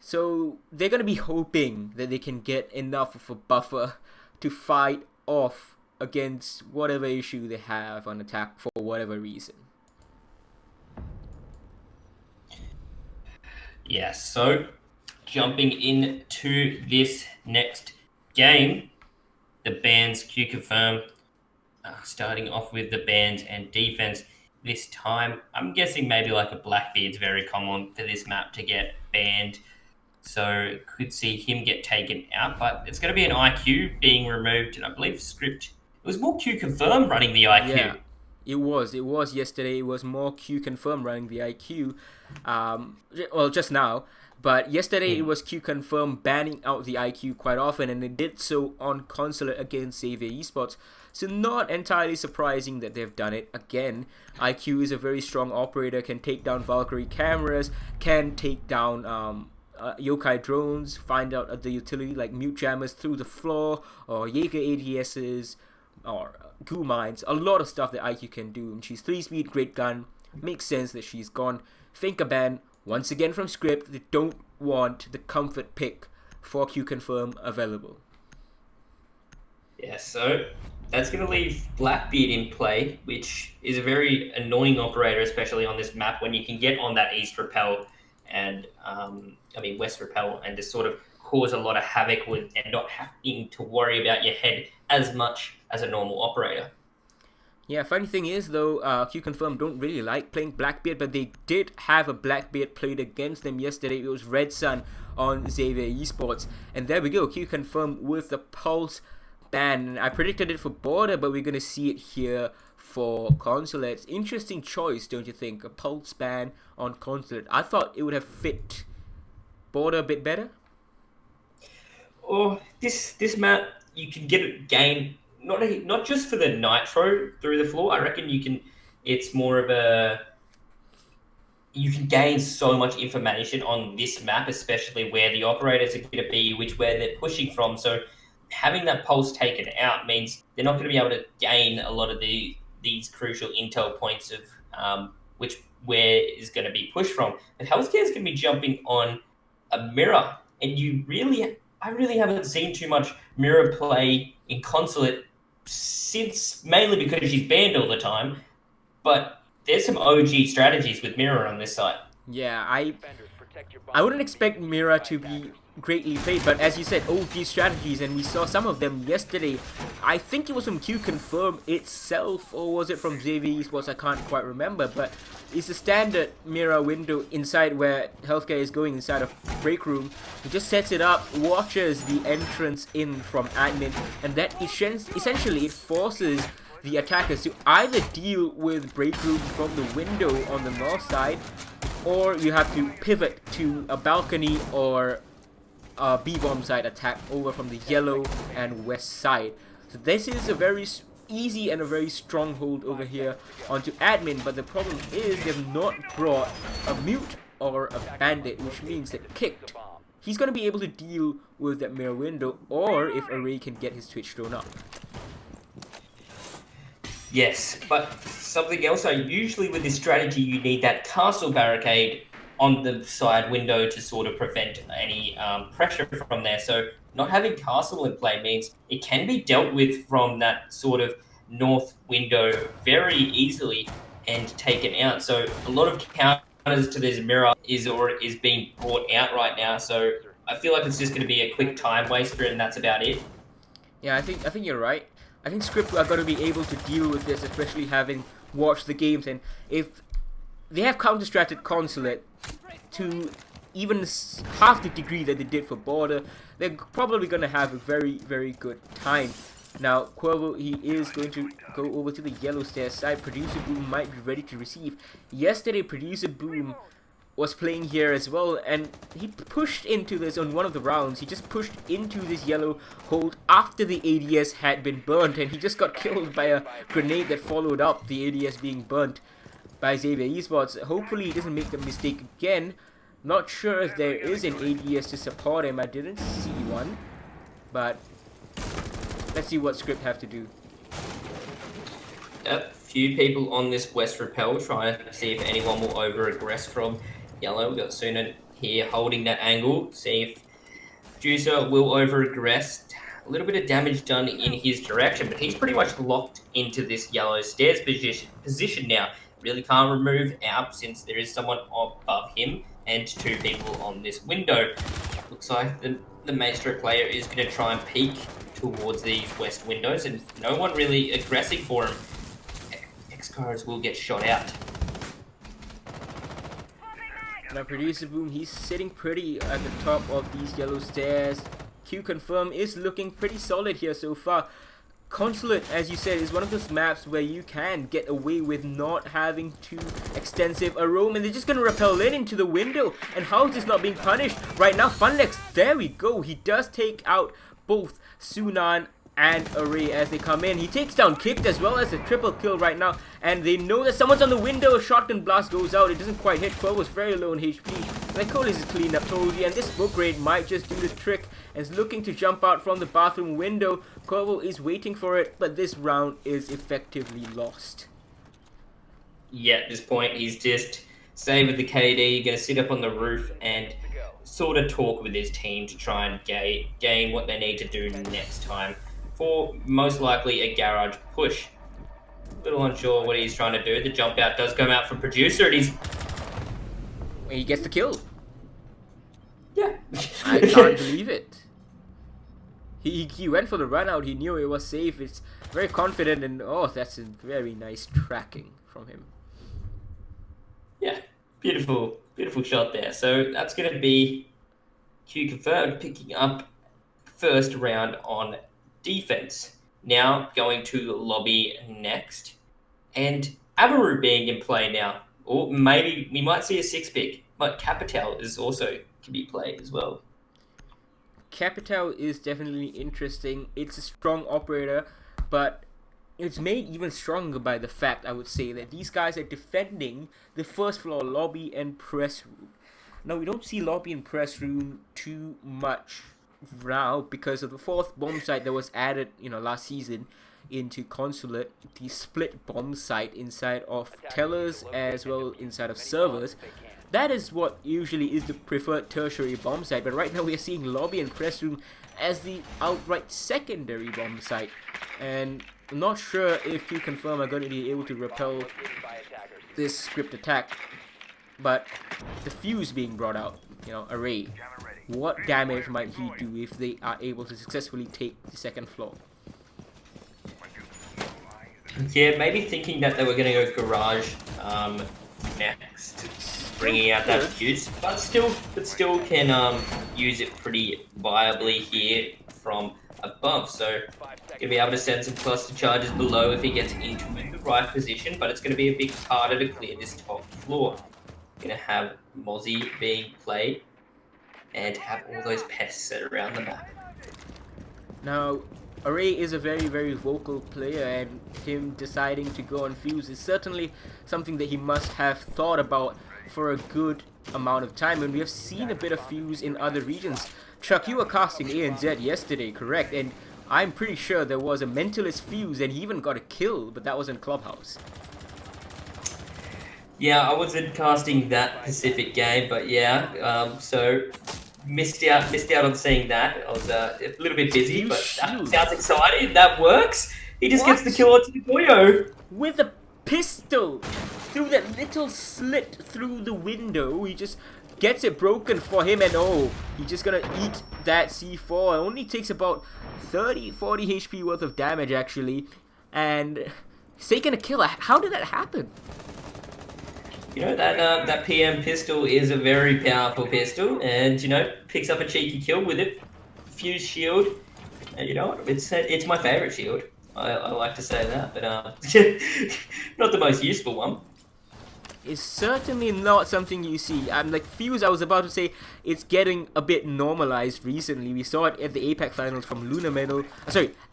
So they're going to be hoping that they can get enough of a buffer to fight off against whatever issue they have on attack for whatever reason. Yes, so jumping into this next game, the bands Q Confirm, starting off with the bands and defense this time. I'm guessing maybe like a Blackbeard's very common for this map to get banned, so could see him get taken out, but it's going to be an IQ being removed, and I believe Script, it was more Q Confirm running the IQ. Yeah, it was yesterday. It was more Q Confirm running the IQ. Well, just now. But yesterday it was Q Confirm banning out the IQ quite often, and they did so on Consulate against Xavier Esports. So not entirely surprising that they've done it again. IQ is a very strong operator, can take down Valkyrie cameras, can take down yokai drones, find out the utility like mute jammers through the floor, or Jaeger ADSs, or goo mines. A lot of stuff that IQ can do, and she's 3-speed, great gun. Makes sense that she's gone. Think a ban once again from Script. They don't want the comfort pick for Q Confirm available. Yeah, so that's going to leave Blackbeard in play, which is a very annoying operator, especially on this map when you can get on that east rappel and west rappel, and just sort of cause a lot of havoc with, and not having to worry about your head as much as a normal operator. Yeah, funny thing is though, Q Confirm don't really like playing Blackbeard, but they did have a Blackbeard played against them yesterday. It was Red Sun on Xavier Esports, and there we go, Q Confirm with the Pulse ban. I predicted it for Border, but we're going to see it here for Consulate. Interesting choice, don't you think? A Pulse ban on Consulate. I thought it would have fit Border a bit better? Or this map, you can get it gain not just for the nitro through the floor. I reckon you can. It's more of a you can gain so much information on this map, especially where the operators are going to be, where they're pushing from. So having that pulse taken out means they're not going to be able to gain a lot of these crucial intel points of which where is going to be pushed from. But healthcare is going to be jumping on a mirror, and I really haven't seen too much mirror play in consulate since mainly because she's banned all the time. But there's some OG strategies with mirror on this side. Yeah, Defenders, protect your bombs I wouldn't from expect being Mira by to be attackers. greatly played, but as you said, OG strategies, and we saw some of them yesterday. I think it was from Q Confirm itself, or was it from JV Esports? I can't quite remember, but it's a standard Mira window inside where healthcare is going inside of break room. He just sets it up, watches the entrance in from admin, and that essentially it forces the attackers to either deal with break room from the window on the north side, or you have to pivot to a balcony or a B-bomb side attack over from the yellow and west side. So this is a very easy and a very strong hold over here onto admin, but the problem is they've not brought a mute or a bandit, which means that kicked, he's going to be able to deal with that mirror window, or if Array can get his Twitch thrown up. Yes, but something else, usually with this strategy, you need that castle barricade on the side window to sort of prevent any pressure from there. So not having castle in play means it can be dealt with from that sort of north window very easily and taken out. So a lot of counters to this mirror is being brought out right now. So I feel like it's just going to be a quick time waster, and that's about it. Yeah, I think you're right. I think Script are going to be able to deal with this, especially having watched the games, and if they have counter-stratted Consulate to even half the degree that they did for Border, they're probably going to have a very, very good time. Now, Cuervo, he is going to go over to the yellow stairs side. Producer Boom might be ready to receive. Yesterday, Producer Boom was playing here as well, and he pushed into this on one of the rounds. He just pushed into this yellow hold after the ADS had been burnt, and he just got killed by a grenade that followed up the ADS being burnt by Xavier Esports. Hopefully he doesn't make the mistake again. Not sure if there is an ADS to support him. I didn't see one, but let's see what Script have to do. A few people on this west rappel trying to see if anyone will over aggress from yellow. We've got Sunan here holding that angle, see if Producer will over aggress. A little bit of damage done in his direction, but he's pretty much locked into this yellow stairs position now. Really can't remove out since there is someone above him and two people on this window. Looks like the Maestro player is going to try and peek towards these west windows, and no one really aggressing for him. X-Cards will get shot out. Now Producer Boom, he's sitting pretty at the top of these yellow stairs. Q Confirm is looking pretty solid here so far. Consulate, as you said, is one of those maps where you can get away with not having too extensive a roam, and they're just going to rappel in into the window. And how is this not being punished? Right now, Funlex, there we go. He does take out both Sunan and Array as they come in. He takes down Kicked as well as a triple kill right now, and they know that someone's on the window. A shotgun blast goes out. It doesn't quite hit. Quell was very low in HP. Lycolis is cleaned up totally, and this smoke raid might just do the trick and is looking to jump out from the bathroom window. Quell is waiting for it, but this round is effectively lost. Yeah, at this point, he's just staying with the KD, going to sit up on the roof and sort of talk with his team to try and gain what they need to do next time for most likely a garage push. A little unsure what he's trying to do. The jump out does come out from Producer, and He gets the kill. yeah. I can't believe it. He went for the run out. He knew it was safe. It's very confident, and oh, that's a very nice tracking from him. Yeah, beautiful shot there. So that's going to be Q Confirmed picking up first round on defense. Now going to lobby next, and Amaru being in play now. Or maybe we might see a 6 pick. but Capital is also can be played as well. Capital is definitely interesting. It's a strong operator, but it's made even stronger by the fact, I would say, that these guys are defending the first floor lobby and press room. Now, we don't see lobby and press room too much now because of the fourth bomb site that was added, last season into Consulate, the split bomb site inside of tellers as well inside of servers. That is what usually is the preferred tertiary bomb site, but right now we are seeing lobby and press room as the outright secondary bomb site, and I'm not sure if Q Confirm are going to be able to repel this script attack, but the fuse being brought out, Array, what damage might he do if they are able to successfully take the second floor? Yeah, maybe thinking that they were going to go garage next, bringing out that fuse, but still can use it pretty viably here from above. So gonna be able to send some cluster charges below if he gets into the right position, but it's going to be a bit harder to clear this top floor. Gonna have Mozzie being played and have all those pests set around the map. Now, Array is a very, very vocal player, and him deciding to go on fuse is certainly something that he must have thought about for a good amount of time, and we have seen a bit of fuse in other regions. Chuck, you were casting ANZ yesterday, correct? And I'm pretty sure there was a Mentalist fuse, and he even got a kill, but that was in Clubhouse. Yeah, I wasn't casting that Pacific game, but yeah, so missed out on seeing that. I was a little bit busy, but that sounds exciting. That works. He just gets the kill onto the Goyo. With a pistol through that little slit through the window, he just gets it broken for him, and he's just gonna eat that C4. It only takes about 30-40 HP worth of damage actually, and he's taking a kill. How did that happen? That PM pistol is a very powerful pistol, and picks up a cheeky kill with it. Fuse shield, and it's my favorite shield. I like to say that, but not the most useful one. It's certainly not something you see. Like Fuse, I was about to say, it's getting a bit normalized recently. We saw it at the APAC finals from Lunar Medal.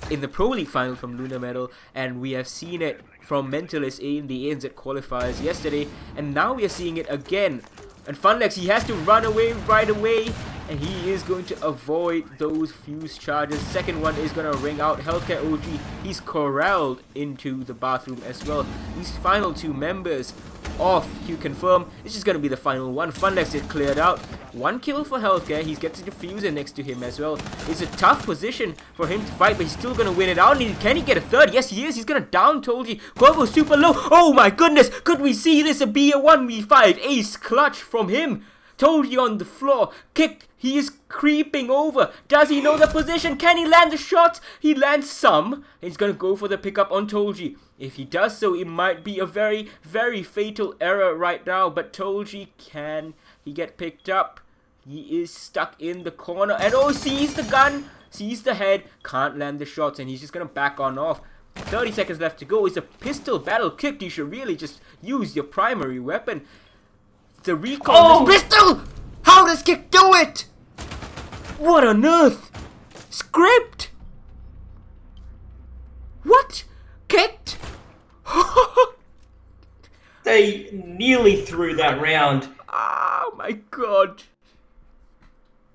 In the Pro League final from Lunar Medal, and we have seen it from Mentalist in the ANZ qualifiers yesterday, and now we are seeing it again. And Funlex, he has to run away right away, and he is going to avoid those fuse charges. Second one is going to ring out. Healthcare OG, he's corralled into the bathroom as well. These final two members of Q Confirm, this is going to be the final one. Funlex is cleared out. One kill for Healthcare. He's getting the fuser next to him as well. It's a tough position for him to fight, but he's still going to win it out. And can he get a third? Yes, he is. He's going to down Tolji. Corvo super low. Oh my goodness. Could we see this be a 1v5 ace clutch from him? Tolji on the floor. Kick. He is creeping over. Does he know the position? Can he land the shots? He lands some. He's going to go for the pickup on Tolji. If he does so, it might be a very, very fatal error right now. But Tolji, can he get picked up? He is stuck in the corner. And sees the gun. Sees the head. Can't land the shots. And he's just going to back on off. 30 seconds left to go. It's a pistol battle kicked. You should really just use your primary weapon. The recall. This pistol! How does Kick do it? What on earth? Script? What? Kicked? They nearly threw that round. Oh my god.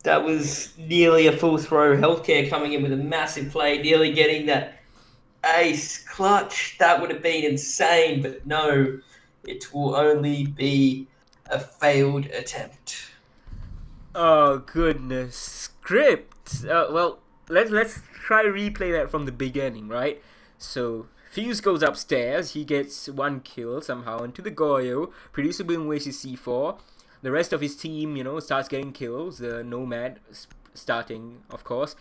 That was nearly a full throw. Healthcare coming in with a massive play, nearly getting that ace clutch. That would have been insane, but no, it will only be a failed attempt. Oh goodness. Script. Well, let's try to replay that from the beginning, right? So Fuse goes upstairs. He gets one kill somehow into the Goyo. Producer Boom wastes C4. The rest of his team, starts getting kills. The Nomad starting, of course.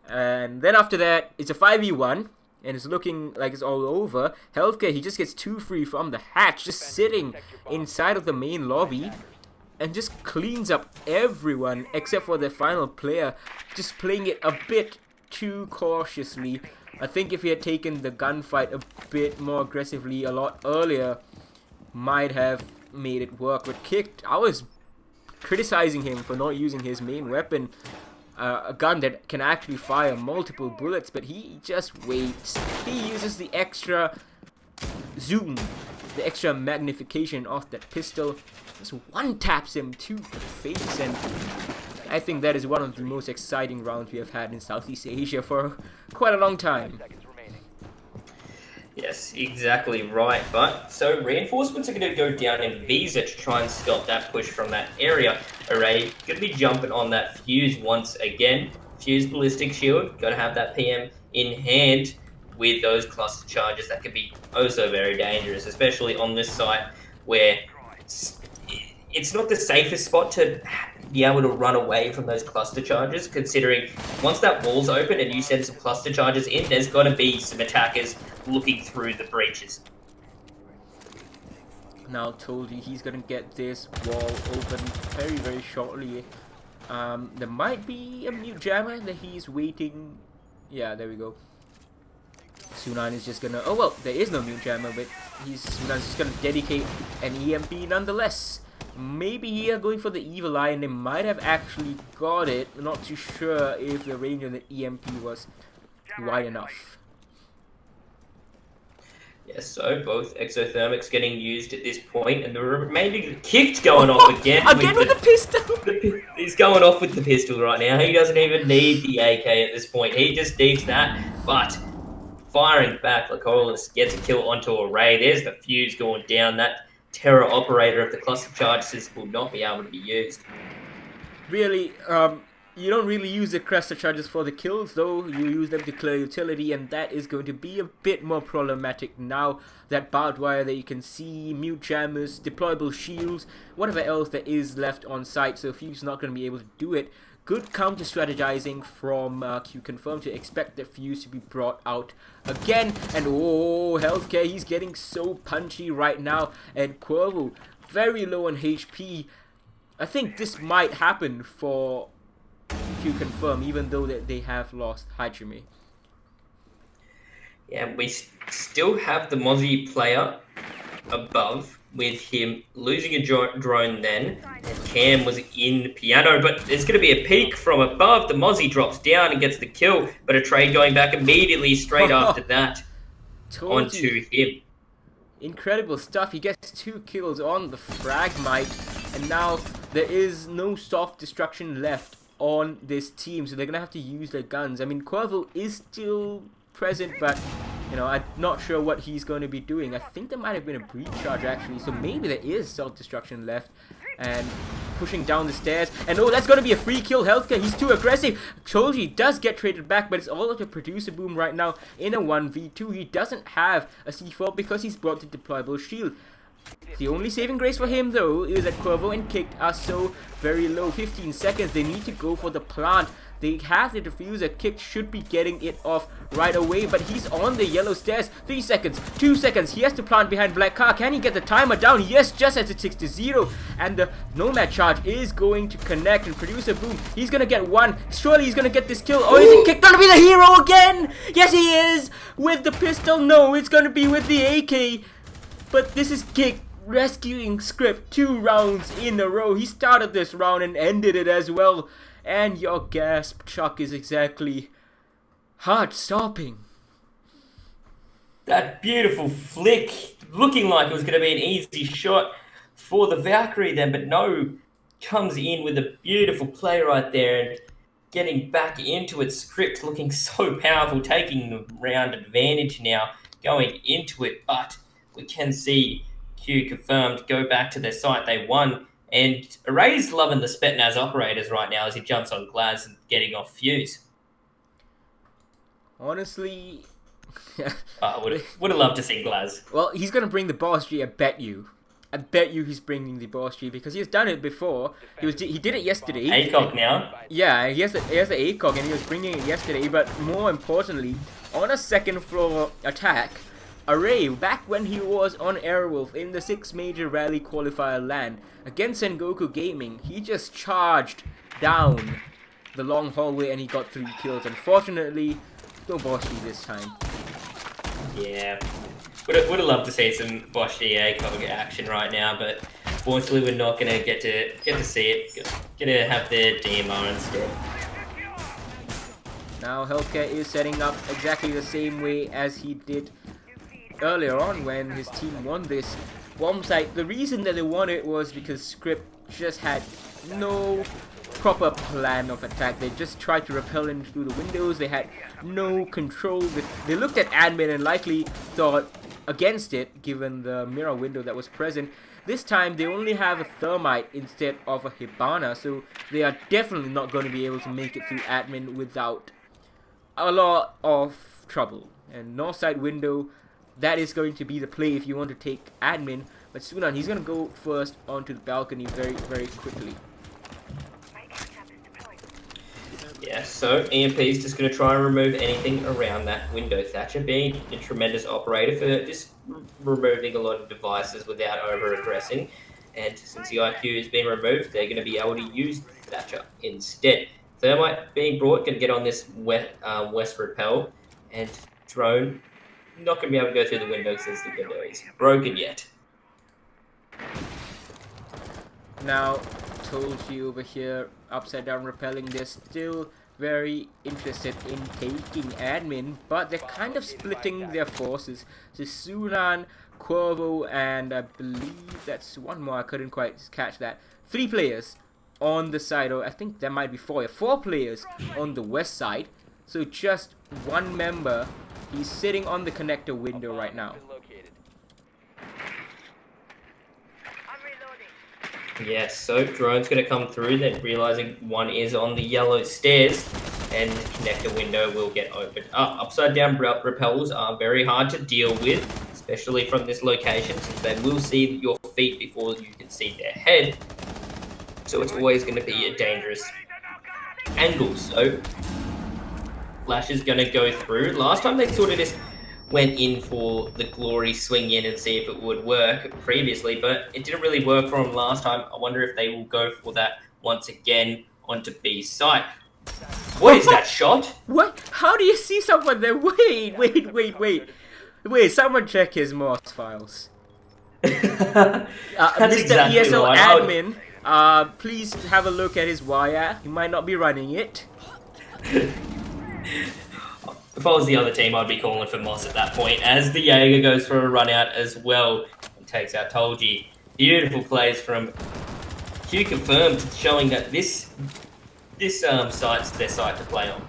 And then after that, it's a 5v1. And it's looking like it's all over. Healthcare, he just gets 2 free from the hatch. Just sitting inside of the main lobby. And just cleans up everyone except for the final player. Just playing it a bit too cautiously. I think if he had taken the gunfight a bit more aggressively a lot earlier, might have made it work. But Kicked, I was criticizing him for not using his main weapon, a gun that can actually fire multiple bullets, but he just waits. He uses the extra zoom, the extra magnification of that pistol, just one taps him to the face, and I think that is one of the most exciting rounds we have had in Southeast Asia for quite a long time. Seconds remaining. Yes, exactly right. But so reinforcements are going to go down in Visa to try and stop that push from that area. Array going to be jumping on that fuse once again. Fuse ballistic shield. Got to have that PM in hand with those cluster charges that can be oh so very dangerous, especially on this site where it's not the safest spot to be able to run away from those cluster charges, considering once that wall's open and you send some cluster charges in, there's got to be some attackers looking through the breaches. Now told you he's gonna get this wall open very, very shortly. There might be a mute jammer that he's waiting. Yeah, there we go. Sunan is just gonna... Oh well, there is no mute jammer, but Sunan's just gonna dedicate an EMP nonetheless. Maybe he are going for the evil eye, and they might have actually got it. I'm not too sure if the range of the EMP was wide enough. Yes, so both exothermics getting used at this point, and the remaining kick's going off again. Again with the pistol! He's going off with the pistol right now. He doesn't even need the AK at this point. He just needs that, but firing back, Lacolis gets a kill onto Array. There's the fuse going down. That terror operator of the cluster charges will not be able to be used. Really, you don't really use the cluster charges for the kills, though. You use them to clear utility, and that is going to be a bit more problematic now. That barbed wire that you can see, mute jammers, deployable shields, whatever else that is left on site, so Fuse is not going to be able to do it. Good counter strategizing from Q Confirm to expect the Fuse to be brought out again. And oh, Healthcare, he's getting so punchy right now. And Quavo, very low on HP. I think this might happen for Q Confirm, even though that they have lost Hajime. Yeah, we still have the Mozzie player above with him losing a drone then. And Cam was in piano, but there's going to be a peek from above. The Mozzie drops down and gets the kill, but a trade going back immediately straight after that onto him. Incredible stuff. He gets 2 kills on the Fragmite, and now there is no soft destruction left on this team, so they're going to have to use their guns. I mean, Quavo is still present, but you know, I'm not sure what he's going to be doing. I think there might have been a breach charge actually, so maybe there is self-destruction left. And pushing down the stairs, and oh, that's going to be a free kill. Healthcare, he's too aggressive. Choji does get traded back, but it's all up to Producer Boom right now in a 1v2. He doesn't have a C4 because he's brought the deployable shield. The only saving grace for him though is that Quavo and Kicked are so very low. 15 seconds, they need to go for the plant. They have the diffuser. Kicked should be getting it off right away, but he's on the yellow stairs. 3 seconds, 2 seconds, he has to plant behind Black Car. Can he get the timer down? Yes, just as it 6-0, and the Nomad charge is going to connect, and Producer Boom, he's gonna get one. Surely he's gonna get this kill. Oh, is it Kicked gonna be the hero again? Yes, he is! With the pistol? No, it's gonna be with the AK. But this is Kick rescuing Script 2 rounds in a row. He started this round and ended it as well. And your gasp, Chuck, is exactly heart-stopping. That beautiful flick, looking like it was going to be an easy shot for the Valkyrie then, but no, comes in with a beautiful play right there and getting back into it. Script looking so powerful, taking the round advantage now, going into it, but we can see Q Confirmed go back to their site. They won, and Array's loving the Spetnaz operators right now as he jumps on Glaz and getting off Fuse. Honestly, would have loved to see Glaz. well, he's gonna bring the Boss G. I bet you he's bringing the Boss G because he's done it before. He did it yesterday. ACOG now. Yeah, he has the ACOG and he was bringing it yesterday. But more importantly, on a second floor attack, Array, back when he was on Airwolf in the 6 major rally qualifier LAN against Sengoku Gaming, he just charged down the long hallway and he got 3 kills. Unfortunately, no Boss G this time. Yeah, would have loved to see some Bosch ACOG action right now, but Unfortunately, we're not going to get to see it. Going to have the DMR instead. Now Healthcare is setting up exactly the same way as he did earlier on when his team won this bomb site. The reason that they won it was because Script just had no proper plan of attack. They just tried to repel in through the windows. They had no control. They looked at admin and likely thought against it given the mirror window that was present. This time they only have a thermite instead of a Hibana, so they are definitely not going to be able to make it through admin without a lot of trouble. And north side window, that is going to be the play if you want to take admin. But Sunan, he's going to go first onto the balcony very, very quickly. Yeah, so EMP is just going to try and remove anything around that window. Thatcher being a tremendous operator for just removing a lot of devices without over-aggressing. And since the IQ has been removed, they're going to be able to use Thatcher instead. Thermite being brought, going to get on this west repel. And Drone not going to be able to go through the window since the window is broken yet. Now, told you over here, upside down repelling, they're still very interested in taking admin, but they're kind of splitting their forces. So Sunan, Quavo, and I believe that's one more, I couldn't quite catch that. 3 players on the side, or I think there might be 4. 4 players on the west side. So just one member. He's sitting on the connector window right now. Yes, so Drone's going to come through, then realizing one is on the yellow stairs, and the connector window will get opened up. Upside down repels are very hard to deal with, especially from this location, since they will see your feet before you can see their head. So it's always going to be a dangerous angle. So Flash is going to go through. Last time they sort of just went in for the glory swing in and see if it would work previously, but it didn't really work for them last time. I wonder if they will go for that once again onto B site. What is that shot? What? How do you see someone there? Wait. Someone check his Morse files. That's Mr. exactly ESL right. admin, please have a look at his wire. He might not be running it. If I was the other team, I'd be calling for Moss at that point, as the Jaeger goes for a run out as well and takes out Tolji. Beautiful plays from Q Confirmed, showing that this site's their site to play on.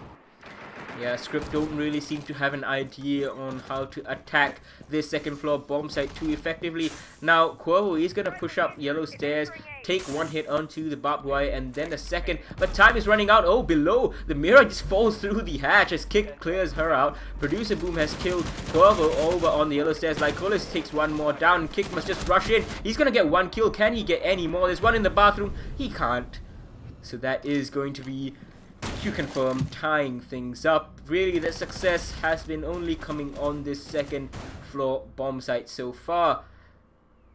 Yeah, Script don't really seem to have an idea on how to attack this second floor bomb site too effectively. Now, Quavo is going to push up yellow stairs, take one hit onto the barbed wire, and then a second. But time is running out. Oh, below, the mirror just falls through the hatch as Kick clears her out. Producer Boom has killed Quavo over on the yellow stairs. Lycolis takes one more down. Kick must just rush in. He's going to get one kill. Can he get any more? There's one in the bathroom. He can't. So that is going to be Q Confirm tying things up. Really, the success has been only coming on this second floor bomb site so far,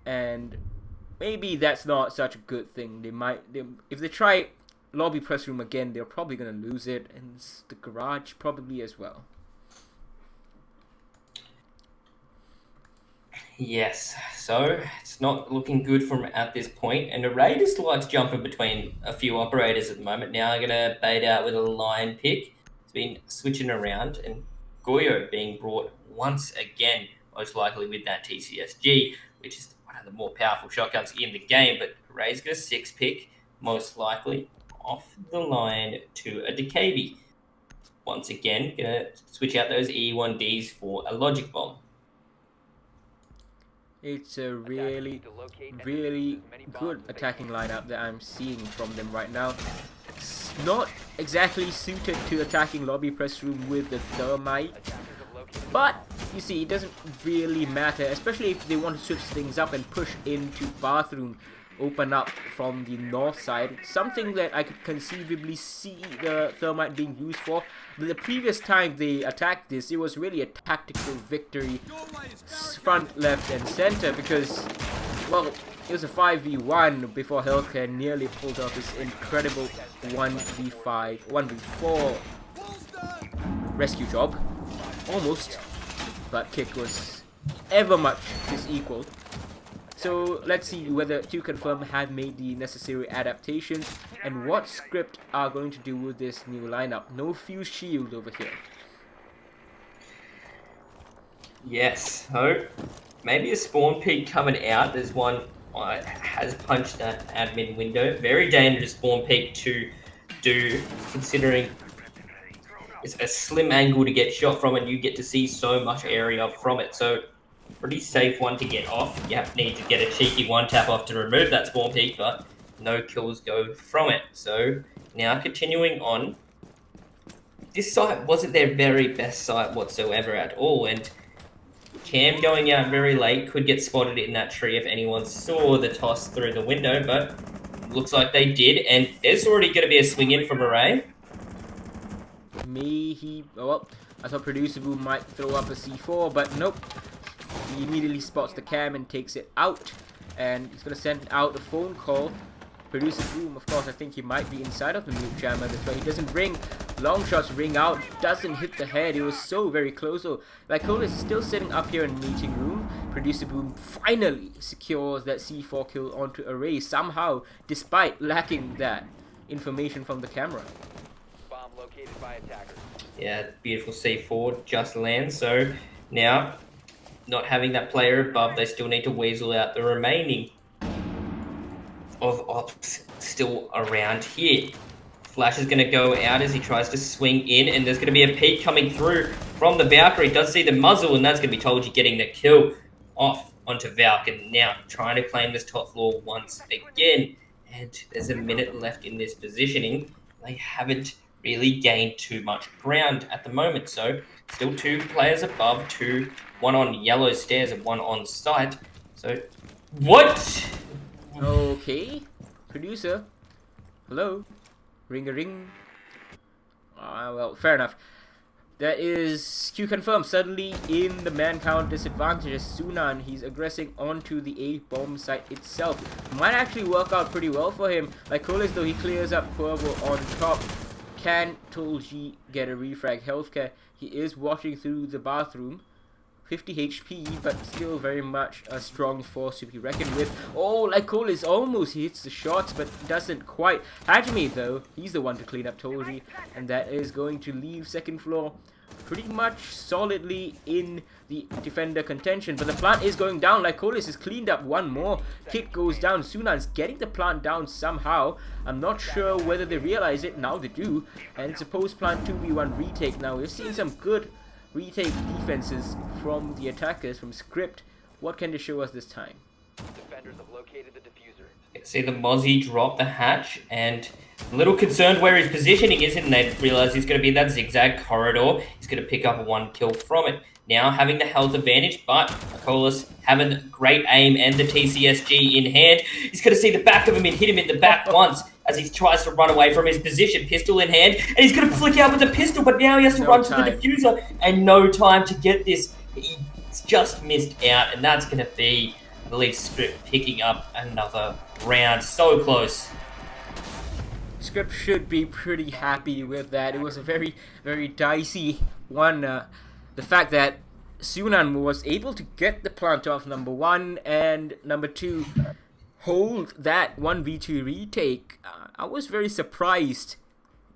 and maybe that's not such a good thing. If they try lobby press room again, they're probably gonna lose it, and the garage probably as well. Yes, so it's not looking good from at this point, and Array just likes jumping between a few operators at the moment. Now I'm going to bait out with a line pick. It's been switching around, and Goyo being brought once again, most likely with that TCSG, which is one of the more powerful shotguns in the game, but Array's going to 6 pick, most likely, off the line to a Decabi. Once again, going to switch out those E1Ds for a logic bomb. It's a really good attacking lineup that I'm seeing from them right now. It's not exactly suited to attacking lobby press room with the thermite, but you see, it doesn't really matter, especially if they want to switch things up and push into bathroom, open up from the north side. Something that I could conceivably see the thermite being used for. But the previous time they attacked this, it was really a tactical victory, front, left, and center, because, well, it was a 5v1 before Healthcare nearly pulled off this incredible 1v4 rescue job. Almost, but Kick was ever much his equal. So let's see whether Q Confirm have made the necessary adaptations and what Script are going to do with this new lineup. No fuse shield over here. Yes, so maybe a spawn peak coming out. There's one has punched that admin window. Very dangerous spawn peak to do, considering it's a slim angle to get shot from, and you get to see so much area from it. So pretty safe one to get off. You need to get a cheeky one tap off to remove that spawn peak, but no kills go from it. So now continuing on, this site wasn't their very best site whatsoever at all, and Cam going out very late could get spotted in that tree if anyone saw the toss through the window, but looks like they did, and there's already going to be a swing in from Array. May he... well, I thought Producer Boom might throw up a C4, but nope. He immediately spots the cam and takes it out, and he's going to send out a phone call. Producer Boom, of course, I think he might be inside of the mute jammer. That's why he doesn't ring. Long shots ring out, doesn't hit the head. It was so very close. So, Lycola is still sitting up here in meeting room. Producer Boom finally secures that C4 kill onto Array somehow, despite lacking that information from the camera. Bomb located by attackers. Yeah, beautiful C4 just lands. So now, not having that player above, they still need to weasel out the remaining of ops still around here. Flash is going to go out as he tries to swing in, and there's going to be a peek coming through from the Valkyrie. Does see the muzzle, and that's going to be Tolji getting the kill off onto Valk, and now trying to claim this top floor once again. And there's a minute left in this positioning. They haven't really gained too much ground at the moment, so still two players above, one on yellow stairs and one on site. So what? Okay, producer. Hello, ring a ring. Well, fair enough. That is Q confirmed. Suddenly in the man count disadvantage as Sunan, he's aggressing onto the A bomb site itself. Might actually work out pretty well for him. Like Colas, though, he clears up Cuervo on top. Can Tolji get a refrag healthcare? He is watching through the bathroom. 50 HP, but still very much a strong force to be reckoned with. Oh, Lycolis almost hits the shots, but doesn't quite. Hajime, though, he's the one to clean up Tolji, and that is going to leave second floor pretty much solidly in the defender contention. But the plant is going down. Lycolis has cleaned up one more. Kit goes down. Sunan's getting the plant down somehow. I'm not sure whether they realize it. Now they do. And it's a post-plant 2v1 retake now. We've seen some good retake defenses from the attackers from Script. What can they show us this time? Defenders have located the diffuser. See the Mozzie drop the hatch, and a little concerned where his positioning is, and they realise he's going to be in that zigzag corridor. He's going to pick up one kill from it. Now having the health advantage, but Acolas having great aim and the TCSG in hand. He's going to see the back of him and hit him in the back once as he tries to run away from his position, pistol in hand, and he's going to flick out with the pistol, but now he has to run to the diffuser, and no time to get this. He's just missed out, and that's going to be, I believe, Script picking up another round. So close. Script should be pretty happy with that. It was a very, very dicey one. The fact that Sunan was able to get the plant off, number one, and number two, hold that 1v2 retake. I was very surprised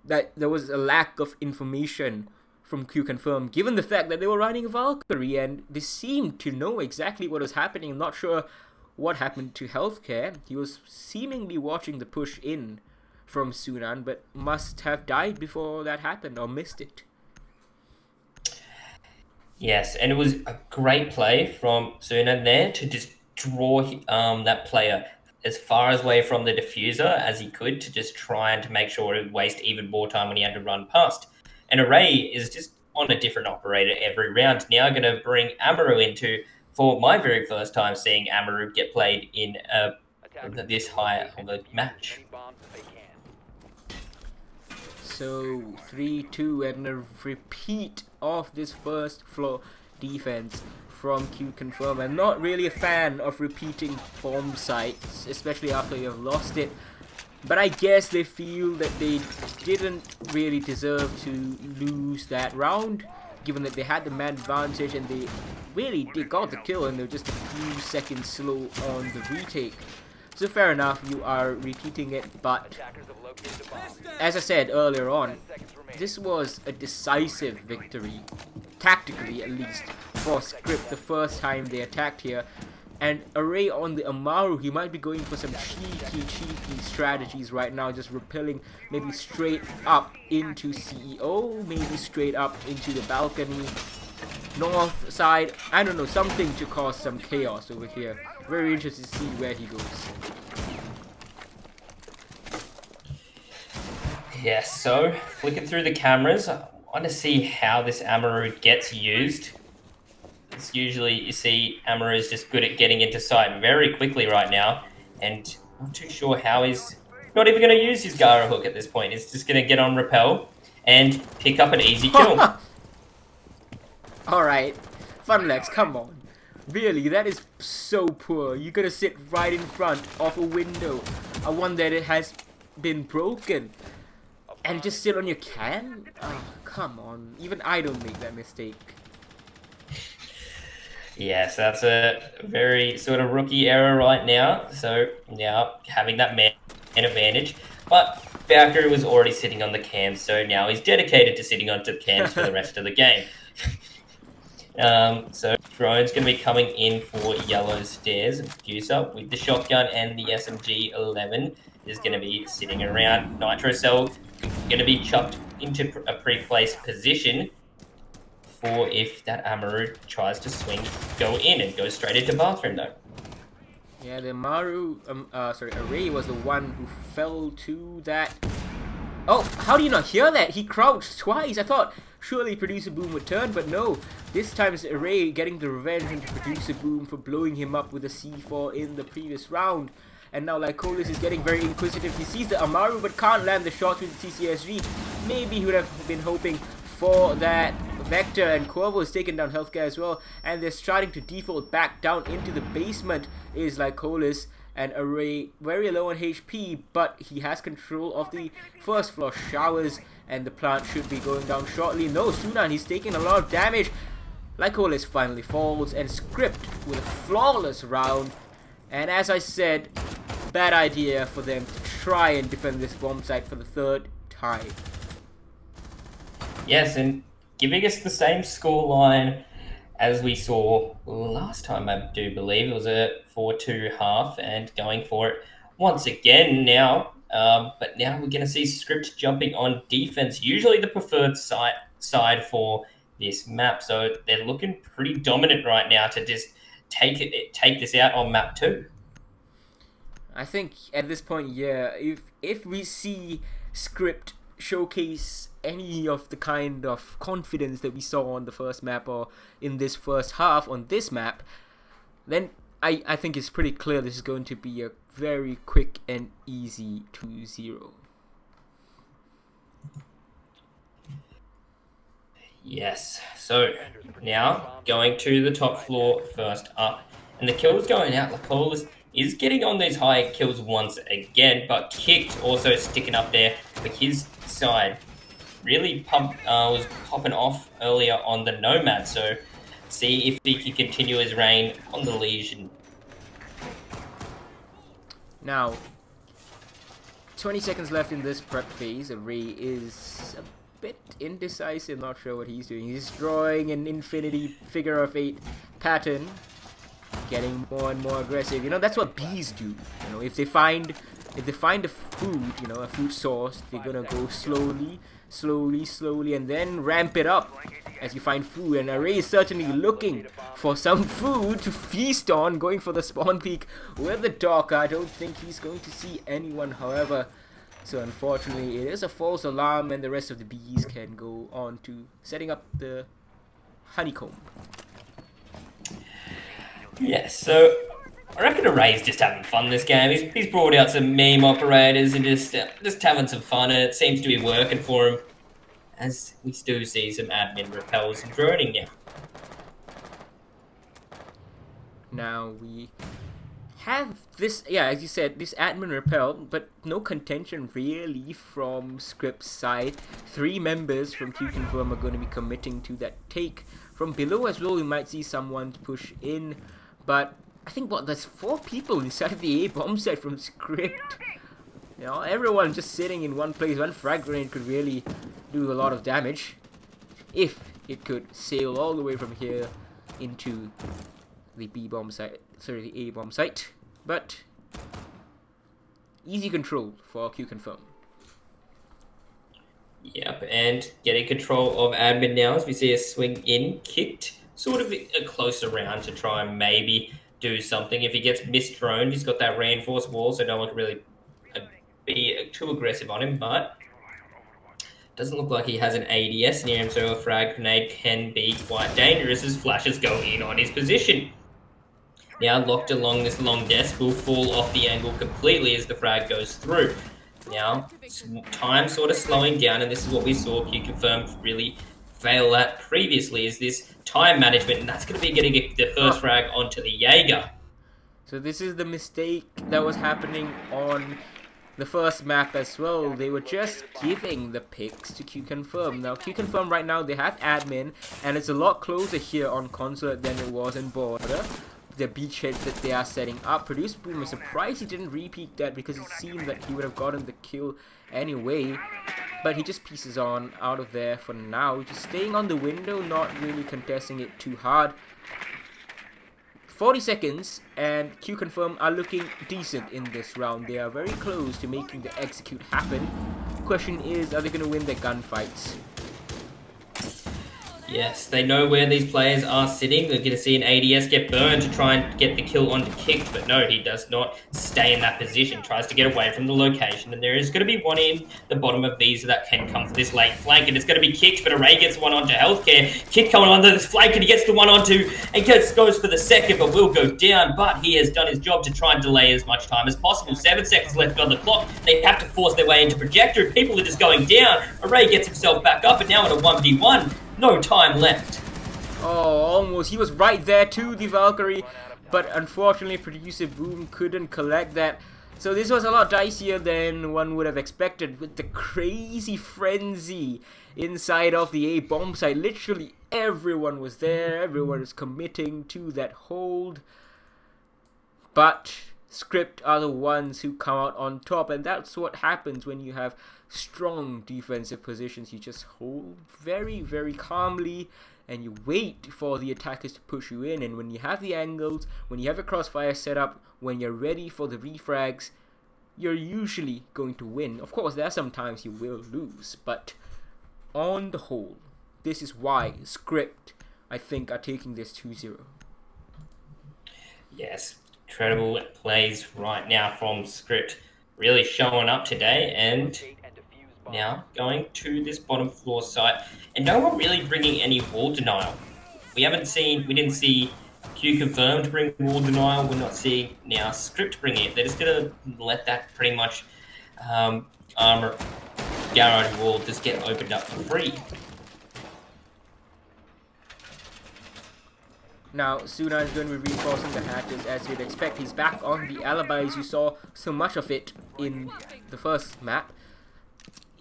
that there was a lack of information from Q Confirm, given the fact that they were running a Valkyrie and they seemed to know exactly what was happening. I'm not sure what happened to Healthcare. He was seemingly watching the push in from Sunan, but must have died before that happened or missed it. Yes, and it was a great play from Sunan there to just draw that player as far away from the diffuser as he could to just try and to make sure to waste even more time when he had to run past. And Array is just on a different operator every round. Now going to bring Amaru into, for my very first time seeing Amaru get played in this high of a match. So 3-2 and a repeat of this first floor defense from Q Confirm. I'm not really a fan of repeating bomb sites, especially after you have lost it. But I guess they feel that they didn't really deserve to lose that round. given that they had the man advantage and they got the kill and they were just a few seconds slow on the retake. So fair enough, you are repeating it, but Attackers have located a bomb. as I said earlier on, 10 seconds remaining. this was a decisive victory, tactically at least, for Script the first time they attacked here. And Array on the Amaru, he might be going for some cheeky strategies right now, just repelling maybe straight up into CEO, maybe straight up into the balcony, north side, I don't know, something to cause some chaos over here. Very interested to see where he goes. Yes, so flicking through the cameras, I want to see how this Amaru gets used. It's usually, you see, Amaru is just good at getting into sight very quickly right now, and I'm not too sure how he's not even going to use his Gara hook at this point. He's just going to get on repel and pick up an easy kill. Alright, Funlex, come on. Really, that is so poor. You're gonna sit right in front of a window, a one that it has been broken, and just sit on your can? Oh, come on. Even I don't make that mistake. Yes, that's a very sort of rookie error right now. So now having that man advantage. But Valkyrie was already sitting on the cams, so now he's dedicated to sitting on the cams for the rest of the game. So drone's going to be coming in for yellow stairs. Diffuser with the shotgun and the SMG-11 is going to be sitting around. Nitro Cell going to be chucked into a pre-placed position for if that Amaru tries to swing, go in and go straight into bathroom though. Yeah, the Array was the one who fell to that. Oh, how do you not hear that? He crouched twice. I thought surely Producer Boom would turn, but no. This time it's Array getting the revenge into Producer Boom for blowing him up with a C4 in the previous round. And now Lycolis is getting very inquisitive. He sees the Amaru but can't land the shots with the TCSG. Maybe he would have been hoping for that Vector, and Corvo is taken down healthcare as well. And they're starting to default back down into the basement is Lycolis. And Array very low on HP, but he has control of the first floor showers, and the plant should be going down shortly. No, Sunan, he's taking a lot of damage. Lycolis finally falls, and Script with a flawless round. And as I said, bad idea for them to try and defend this bomb site for the third time. Yes, and giving us the same scoreline as we saw last time, I do believe. It was a 4-2 half, and going for it once again now. But now we're going to see Script jumping on defense, usually the preferred side for this map. So they're looking pretty dominant right now to just take this out on map 2. I think at this point, yeah, if we see Script showcase any of the kind of confidence that we saw on the first map or in this first half on this map, then I think it's pretty clear this is going to be a very quick and easy 2-0. Yes, so now going to the top floor first up, and the kills going out. Lycolis is getting on these high kills once again, but Kicked also sticking up there for his side. Really was popping off earlier on the Nomad, so see if he can continue his reign on the Legion. Now, 20 seconds left in this prep phase. Array is a bit indecisive, not sure what he's doing. He's drawing an infinity figure of 8 pattern, getting more and more aggressive. You know, that's what bees do. You know, if they find a food, you know, a food source, they're gonna go slowly, and then ramp it up as you find food. And Array is certainly looking for some food to feast on, going for the spawn peak with the Docker. I don't think he's going to see anyone, however. So unfortunately, it is a false alarm, and the rest of the bees can go on to setting up the honeycomb. Yes, so I reckon Array's just having fun this game. He's brought out some meme operators and just having some fun, and it seems to be working for him, as we still see some admin repels and droning now. Now we have this, yeah, as you said, this admin repel, but no contention really from Script's side. 3 members from Q Confirm are going to be committing to that take. From below as well, we might see someone push in, but I think there's 4 people inside the A bomb site from Script. You know, everyone just sitting in one place. One frag grenade could really do a lot of damage if it could sail all the way from here into the B bomb site, sorry, the A bomb site. But easy control for Q Confirm. Yep, and getting control of admin now as we see a swing in, kicked, sort of a closer round to try and maybe do something. If he gets misdroned, he's got that reinforced wall, so no one can really be too aggressive on him, but doesn't look like he has an ADS near him, so a frag grenade can be quite dangerous as flashes go in on his position. Now locked along this long desk will fall off the angle completely as the frag goes through. Now, time sort of slowing down, and this is what we saw Q Confirmed really fail at previously, is this time management, and that's going to be getting the first frag onto the Jaeger. So this is the mistake that was happening on the first map as well. They were just giving the picks to Q Confirm. Now Q Confirm right now, they have admin, and it's a lot closer here on Consulate than it was in Border. The beachheads that they are setting up. Produce Boom, I'm surprised he didn't repeat that because it seemed that he would have gotten the kill anyway. But he just pieces on out of there for now. Just staying on the window, not really contesting it too hard. 40 seconds, and Q Confirm are looking decent in this round. They are very close to making the execute happen. Question is, are they going to win their gunfights? Yes, they know where these players are sitting. They're going to see an ADS get burned to try and get the kill onto Kicked, but no, he does not stay in that position. Tries to get away from the location, and there is going to be one in the bottom of these that can come for this late flank, and it's going to be Kicked, but Array gets one onto Healthcare. Kick coming onto this flank, and he gets the one onto, and goes for the second, but will go down, but he has done his job to try and delay as much time as possible. 7 seconds left on the clock. They have to force their way into Projector, and people are just going down. Array gets himself back up, and now in a 1v1. No time left. Oh, almost. He was right there too, the Valkyrie. But unfortunately, Producer Boom couldn't collect that. So this was a lot dicier than one would have expected with the crazy frenzy inside of the A bomb site. Literally everyone was there. Everyone was committing to that hold. But Script are the ones who come out on top, and that's what happens when you have strong defensive positions. You just hold very, very calmly and you wait for the attackers to push you in, and when you have the angles, when you have a crossfire set up, when you're ready for the refrags, you're usually going to win. Of course, there are some times you will lose, but on the whole, this is why Script, I think, are taking this 2-0. Yes, incredible plays right now from Script, really showing up today, and now going to this bottom floor site, and no one really bringing any wall denial. We didn't see Q Confirmed bring wall denial. We're not seeing now Script bring it. They're just gonna let that pretty much armor garage wall just get opened up for free. Now, Suna is going to be reinforcing the hatches as you'd expect. He's back on the alibis. You saw so much of it in the first map.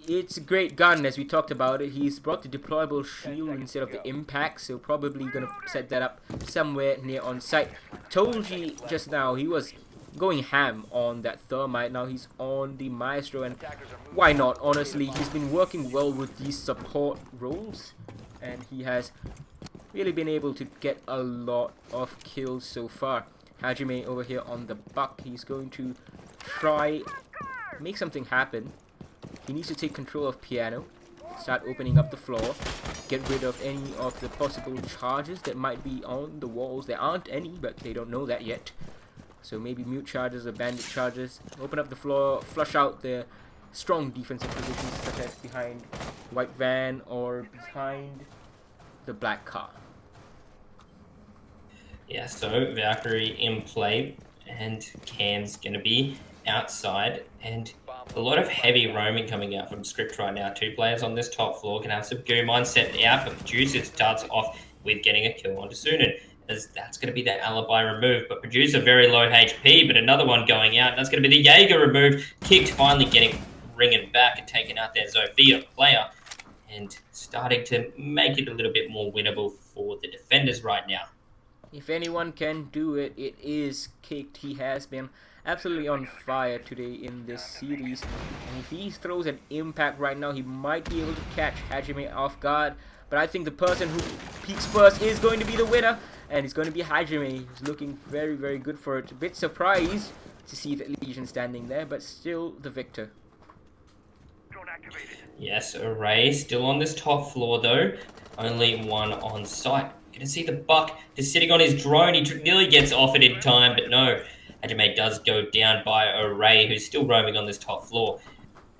It's a great gun, as we talked about it. He's brought the deployable shield instead of the impact, so probably going to set that up somewhere near on site. Told you just now, he was going ham on that thermite. Now he's on the Maestro, and why not? Honestly, he's been working well with these support roles, and he has really been able to get a lot of kills so far. Hajime over here on the buck. He's going to try make something happen. He needs to take control of Piano, start opening up the floor, get rid of any of the possible charges that might be on the walls. There aren't any, but they don't know that yet. So maybe mute charges or bandit charges. Open up the floor, flush out the strong defensive positions such as behind white van or behind the black car. Yeah, so Valkyrie in play, and Cam's going to be outside, and a lot of heavy roaming coming out from Script right now. 2 players on this top floor can have Subdue Mine set out, but Producer starts off with getting a kill onto Sunan. as that's going to be that alibi remove. But Producer very low HP, but another one going out. That's going to be the Jaeger remove. Kicked, finally ringing back and taking out their Zofia player. And starting to make it a little bit more winnable for the defenders right now. If anyone can do it, it is Kicked. He has been absolutely on fire today in this series. And if he throws an impact right now, he might be able to catch Hajime off guard. But I think the person who peaks first is going to be the winner. And it's going to be Hajime. He's looking very, very good for it. A bit surprised to see that Legion standing there, but still the victor. Yes, Array still on this top floor though. Only one on site. You can see the Buck just sitting on his drone. He nearly gets off it in time, but no. Hajime does go down by Array, who's still roaming on this top floor.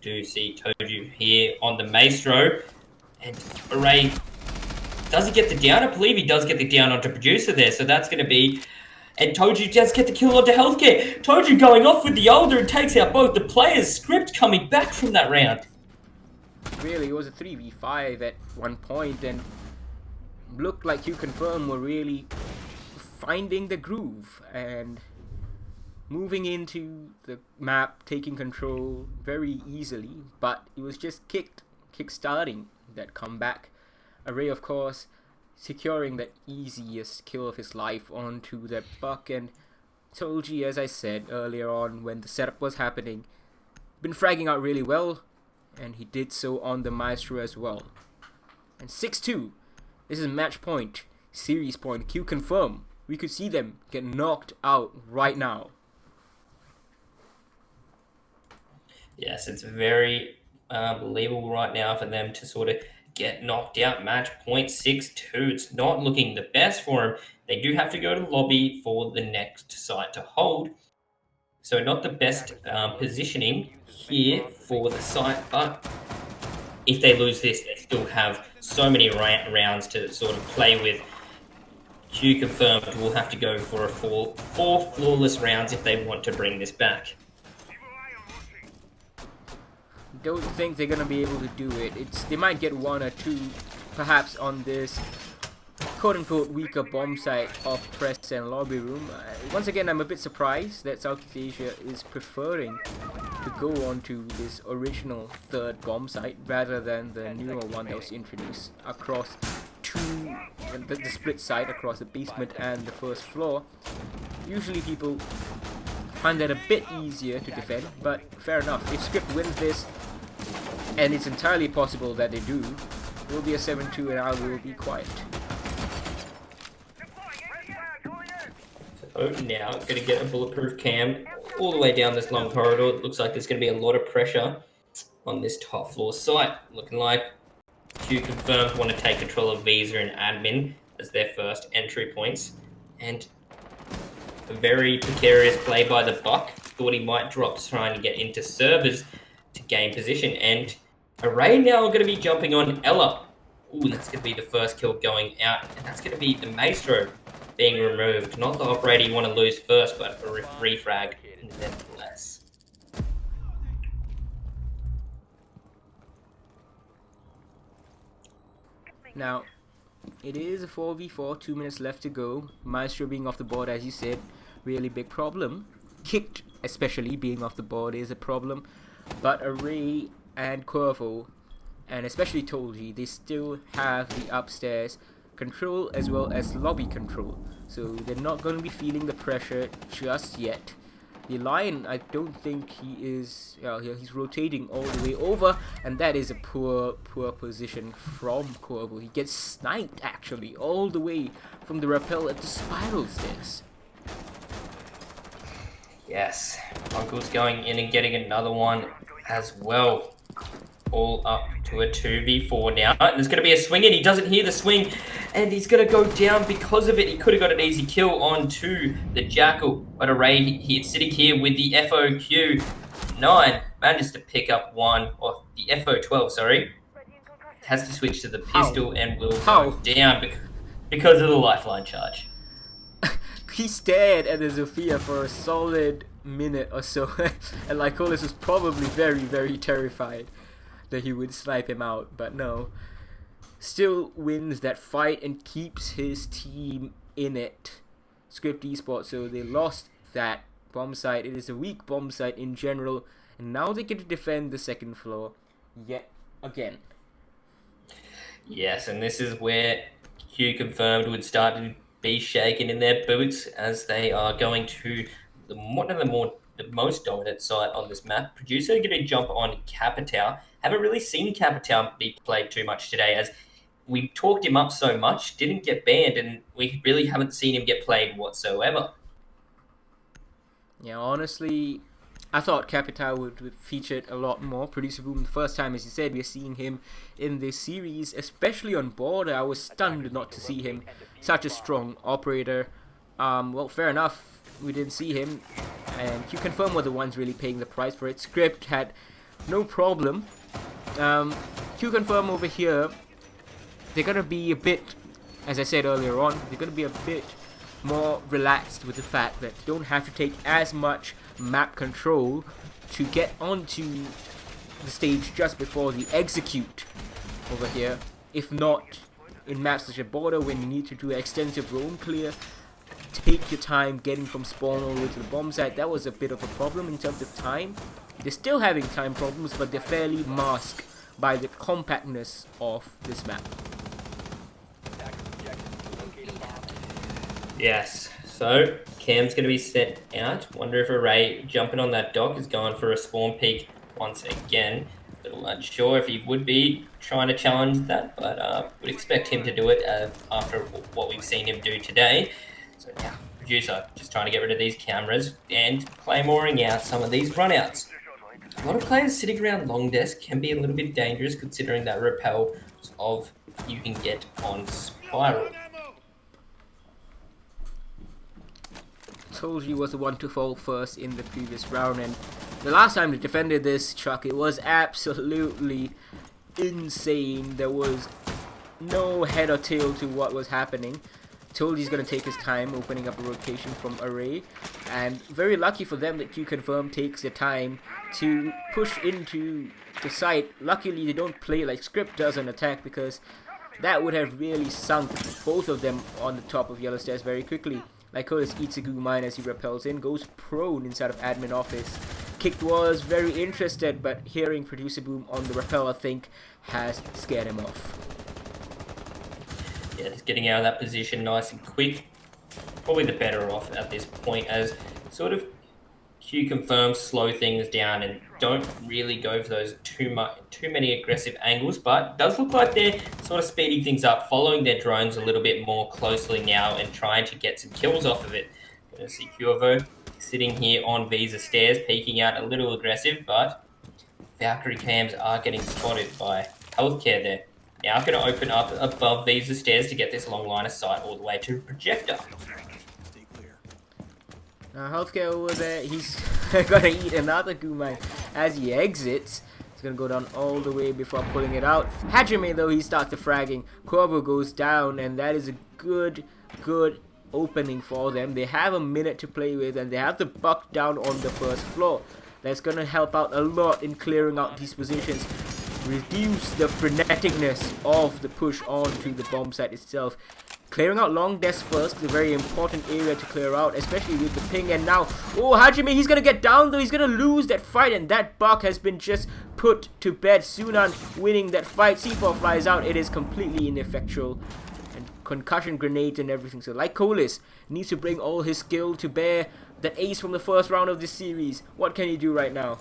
Do see Toju here on the Maestro. And Array, does he get the down? I believe he does get the down onto Producer there, so that's going to be... And Toju does get the kill onto Healthcare. Toju going off with the Elder and takes out both the players. Script coming back from that round. Really, it was a 3v5 at one point, and looked like you confirm were really finding the groove and moving into the map, taking control very easily. But it was just kick-starting that comeback. Array, of course, securing that easiest kill of his life onto that Buck, and Tolji, as I said earlier on when the setup was happening, been fragging out really well, and he did so on the Maestro as well. And 6-2. This is match point, series point, Q confirm. We could see them get knocked out right now. Yes, it's very believable right now for them to sort of get knocked out. Match point 6-2. It's not looking the best for them. They do have to go to lobby for the next site to hold. So not the best positioning here for the site, but if they lose this, they still have so many rounds to sort of play with. Q confirmed will have to go for four flawless rounds if they want to bring this back. Don't think they're gonna be able to do it. They might get one or two, perhaps, on this quote-unquote weaker bomb site of press and lobby room. Once again, I'm a bit surprised that Southeast Asia is preferring to go on to this original third bomb site rather than the newer one that was introduced across the split site across the basement and the first floor. Usually people find that a bit easier to defend, but fair enough. If Script wins this, and it's entirely possible that they do, it will be a 7-2 and I will be quiet. So now going to get a bulletproof cam all the way down this long corridor. It looks like there's going to be a lot of pressure on this top floor site. Looking like Q confirmed want to take control of Visa and admin as their first entry points. And a very precarious play by the Buck. Thought he might drop trying to get into servers to gain position. And Array now are going to be jumping on Ella. Ooh, that's going to be the first kill going out. And that's going to be the Maestro being removed. Not the operator you want to lose first, but a refrag nevertheless. Now, it is a 4v4, 2 minutes left to go. Maestro being off the board, as you said, really big problem. Kicked, especially, being off the board is a problem. But Array and Cuervo, and especially Tolji, they still have the upstairs control as well as lobby control. So they're not going to be feeling the pressure just yet. The Lion, I don't think he is... he's rotating all the way over, and that is a poor position from Cuervo. He gets sniped, actually, all the way from the rappel at the spiral stairs. Yes, Uncle's going in and getting another one as well. All up to a 2v4 now. And there's going to be a swing in. He doesn't hear the swing, and he's going to go down because of it. He could have got an easy kill onto the Jackal. But Array, he's sitting here with the FOQ9. Manages to pick up one, or the FO12, sorry. Has to switch to the pistol and will go down because of the lifeline charge. He stared at the Zofia for a solid minute or so, and Lycolis was probably very, very terrified that he would snipe him out, but no. Still wins that fight and keeps his team in it, Script Esports, so they lost that bomb site. It is a weak bomb site in general, and now they get to defend the second floor yet again. Yes, and this is where Q Confirmed would start to be shaken in their boots as they are going to one of the most dominant side on this map. Producer going to jump on Capitao. Haven't really seen Capitao be played too much today, as we talked him up so much, didn't get banned, and we really haven't seen him get played whatsoever. Yeah, honestly, I thought Capitao would feature a lot more. Producer Boom, the first time, as you said, we're seeing him in this series, especially on border. I was stunned not to see him, such a strong operator. Well, fair enough, we didn't see him, and Q Confirm were the ones really paying the price for it. Script had no problem. Q Confirm over here, they're gonna be a bit, as I said earlier on, they're gonna be a bit more relaxed with the fact that they don't have to take as much map control to get onto the stage just before the execute over here. If not, in maps such as border, when you need to do extensive roam clear, take your time getting from spawn all the way to the bomb site. That was a bit of a problem in terms of time. They're still having time problems, but they're fairly masked by the compactness of this map. Yes, so Cam's going to be sent out. Wonder if Array jumping on that dock is going for a spawn peek once again. A little unsure if he would be trying to challenge that, but would expect him to do it after what we've seen him do today. So yeah, Producer just trying to get rid of these cameras and claymoring out some of these runouts. A lot of players sitting around long desk can be a little bit dangerous considering that repel of you can get on Spiral. Told you was the one to fall first in the previous round, and the last time they defended this truck, it was absolutely insane. There was no head or tail to what was happening. Told he's going to take his time opening up a rotation from Array, and very lucky for them that Q Confirm takes the time to push into the site. Luckily they don't play like Script does on attack, because that would have really sunk both of them on the top of yellow stairs very quickly. Lycolis eats a goo mine as he repels in, goes prone inside of admin office. Kicked was very interested, but hearing Producer Boom on the repel, I think, has scared him off. Yeah, just getting out of that position nice and quick. Probably the better off at this point, as sort of Q Confirms slow things down and don't really go for those too many aggressive angles, but it does look like they're sort of speeding things up, following their drones a little bit more closely now and trying to get some kills off of it. Gonna see Cuervo sitting here on Visa stairs, peeking out a little aggressive, but Valkyrie cams are getting spotted by Healthcare there. Now going to open up above Visa stairs to get this long line of sight all the way to Projector. Now Healthcare over there, he's gonna eat another goo mine as he exits. He's gonna go down all the way before pulling it out. Hajime though, he starts the fragging. Corvo goes down, and that is a good opening for them. They have a minute to play with, and they have the buck down on the first floor. That's gonna help out a lot in clearing out these positions. Reduce the freneticness of the push onto the bomb site itself. Clearing out long desk first is a very important area to clear out, especially with the ping. And now, oh, Hajime, he's gonna get down though. He's gonna lose that fight, and that buck has been just put to bed. Sunan winning that fight. C4 flies out. It is completely ineffectual. And concussion grenades and everything. So Lycolis needs to bring all his skill to bear. That ace from the first round of this series. What can he do right now?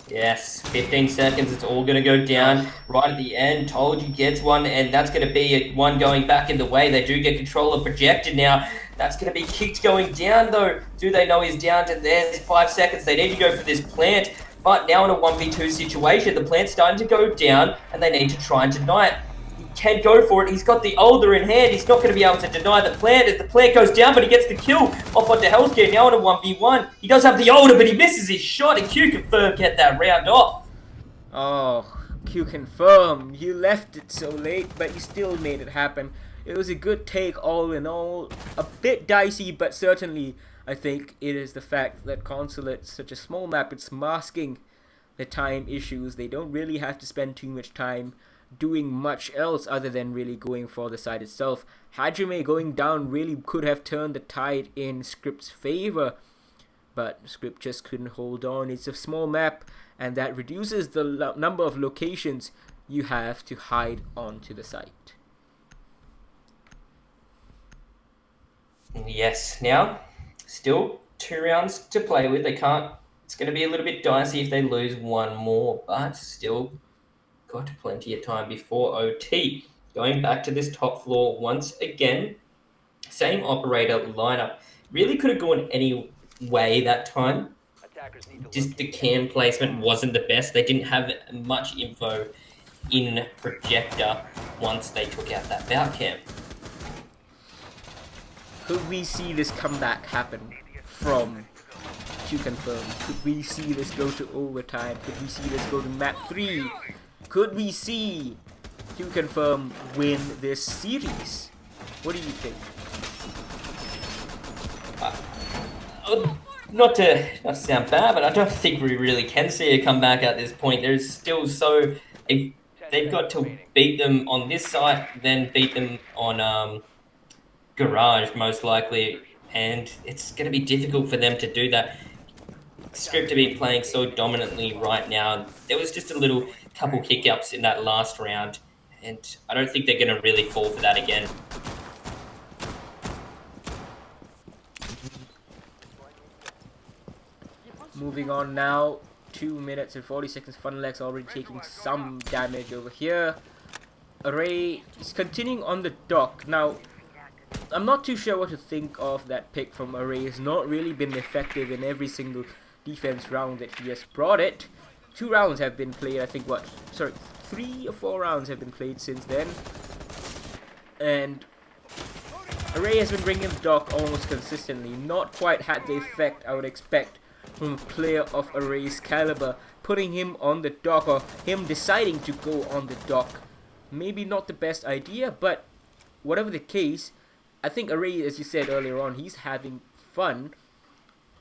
Yes, 15 seconds, it's all going to go down right at the end. Told you gets one, and that's going to be one going back in the way. They do get control of Projector now. That's going to be kicked going down, though. Do they know he's down to there's 5 seconds? They need to go for this plant, but now in a 1v2 situation, the plant's starting to go down, and they need to try and deny it. He can't go for it. He's got the older in hand. He's not going to be able to deny the plant. As the plant goes down, but he gets the kill off onto Healthcare. Now in a 1v1. He does have the older, but he misses his shot. And Q Confirm get that round off. Oh, Q Confirm. You left it so late, but you still made it happen. It was a good take all in all. A bit dicey, but certainly I think it is the fact that Consulate, such a small map, it's masking the time issues. They don't really have to spend too much time doing much else other than really going for the side itself. Hajime going down really could have turned the tide in Script's favor, but Script just couldn't hold on. It's a small map, and that reduces the number of locations you have to hide onto the site. Yes, now, still 2 rounds to play with. They can't. It's going to be a little bit dicey if they lose one more, but still got plenty of time before OT. Going back to this top floor once again. Same operator lineup. Really could have gone any way that time. Attackers need to Just the locate cam placement wasn't the best. They didn't have much info in projector once they took out that bout cam. Could we see this comeback happen from Q Confirm? Could we see this go to overtime? Could we see this go to map 3? Could we see Q Confirm win this series? What do you think? Not to sound bad, but I don't think we really can see a comeback at this point. There's still so... They've got to beat them on this site, then beat them on Garage, most likely, and it's going to be difficult for them to do that. Script to be playing so dominantly right now. There was just a little couple kick-ups in that last round, and I don't think they're going to really fall for that again. Moving on now, 2 minutes and 40 seconds. Funlex already taking some damage over here. Array is continuing on the dock. Now, I'm not too sure what to think of that pick from Array. It's not really been effective in every single defense round that he has brought it. 2 rounds have been played, I think 3 or 4 rounds have been played since then. And Array has been bringing the dock almost consistently. Not quite had the effect I would expect from a player of Array's caliber. Putting him on the dock, or him deciding to go on the dock, maybe not the best idea, but whatever the case, I think Array, as you said earlier on, he's having fun.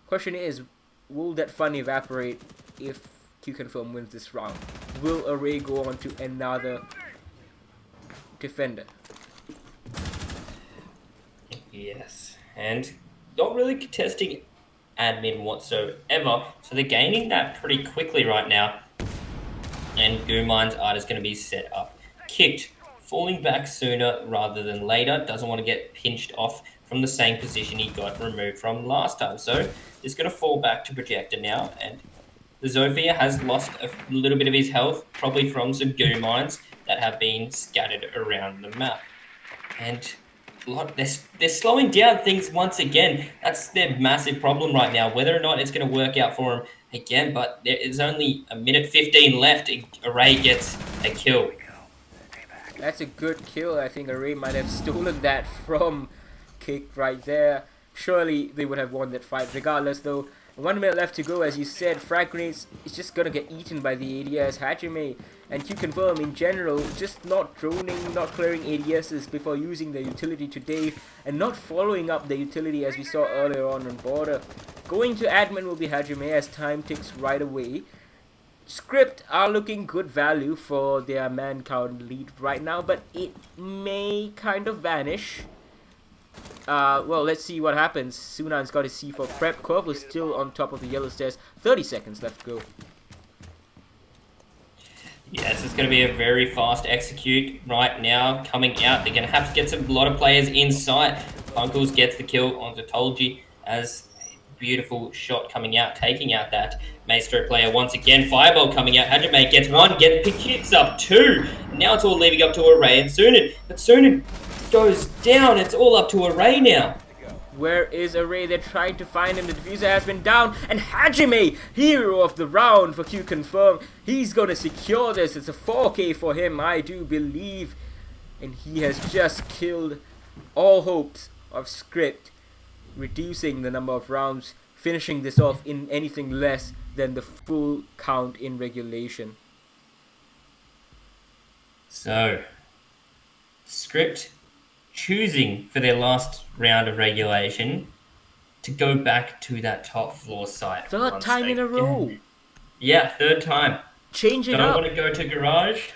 Question is, will that fun evaporate if Q Confirm wins this round? Will Array go on to another defender? Yes, and not really contesting admin whatsoever, so they're gaining that pretty quickly right now. And Gumine's art is going to be set up. Kicked, falling back sooner rather than later, doesn't want to get pinched off from the same position he got removed from last time. So he's going to fall back to projector now, and the Zofia has lost a little bit of his health, probably from some Gumines that have been scattered around the map. And they're slowing down things once again. That's their massive problem right now. Whether or not it's going to work out for them again, but there is only a minute 15 left. Array gets a kill. That's a good kill. I think Array might have stolen that from Kick right there. Surely they would have won that fight. Regardless though, 1 minute left to go. As you said, frag grenades is just gonna get eaten by the ADS. Hajime and Q Confirm in general just not droning, not clearing ADSs before using the utility today, and not following up the utility as we saw earlier on border. Going to admin will be Hajime as time ticks right away. Script are looking good value for their man count lead right now, but it may kind of vanish. Well, let's see what happens. Sunan's got his C4 prep. Curve is still on top of the yellow stairs. 30 seconds left to go. Yes, it's going to be a very fast execute right now. Coming out, they're going to have to get a lot of players inside. Punkles gets the kill on Zatolji as a beautiful shot coming out, taking out that Maestro player once again. Fireball coming out. Hajime gets one, kicks up 2. Now it's all leaving up to Array and Sunan. But Sunan goes down. It's all up to Array now. Where is Array? They're trying to find him. The diffuser has been down. And Hajime, hero of the round for Q Confirm. He's going to secure this. It's a 4K for him, I do believe. And he has just killed all hopes of Script, reducing the number of rounds, finishing this off in anything less than the full count in regulation. So, Script choosing for their last round of regulation to go back to that top floor site. Third time in a row. Yeah, third time. Change it Don't up. want to go to Garage.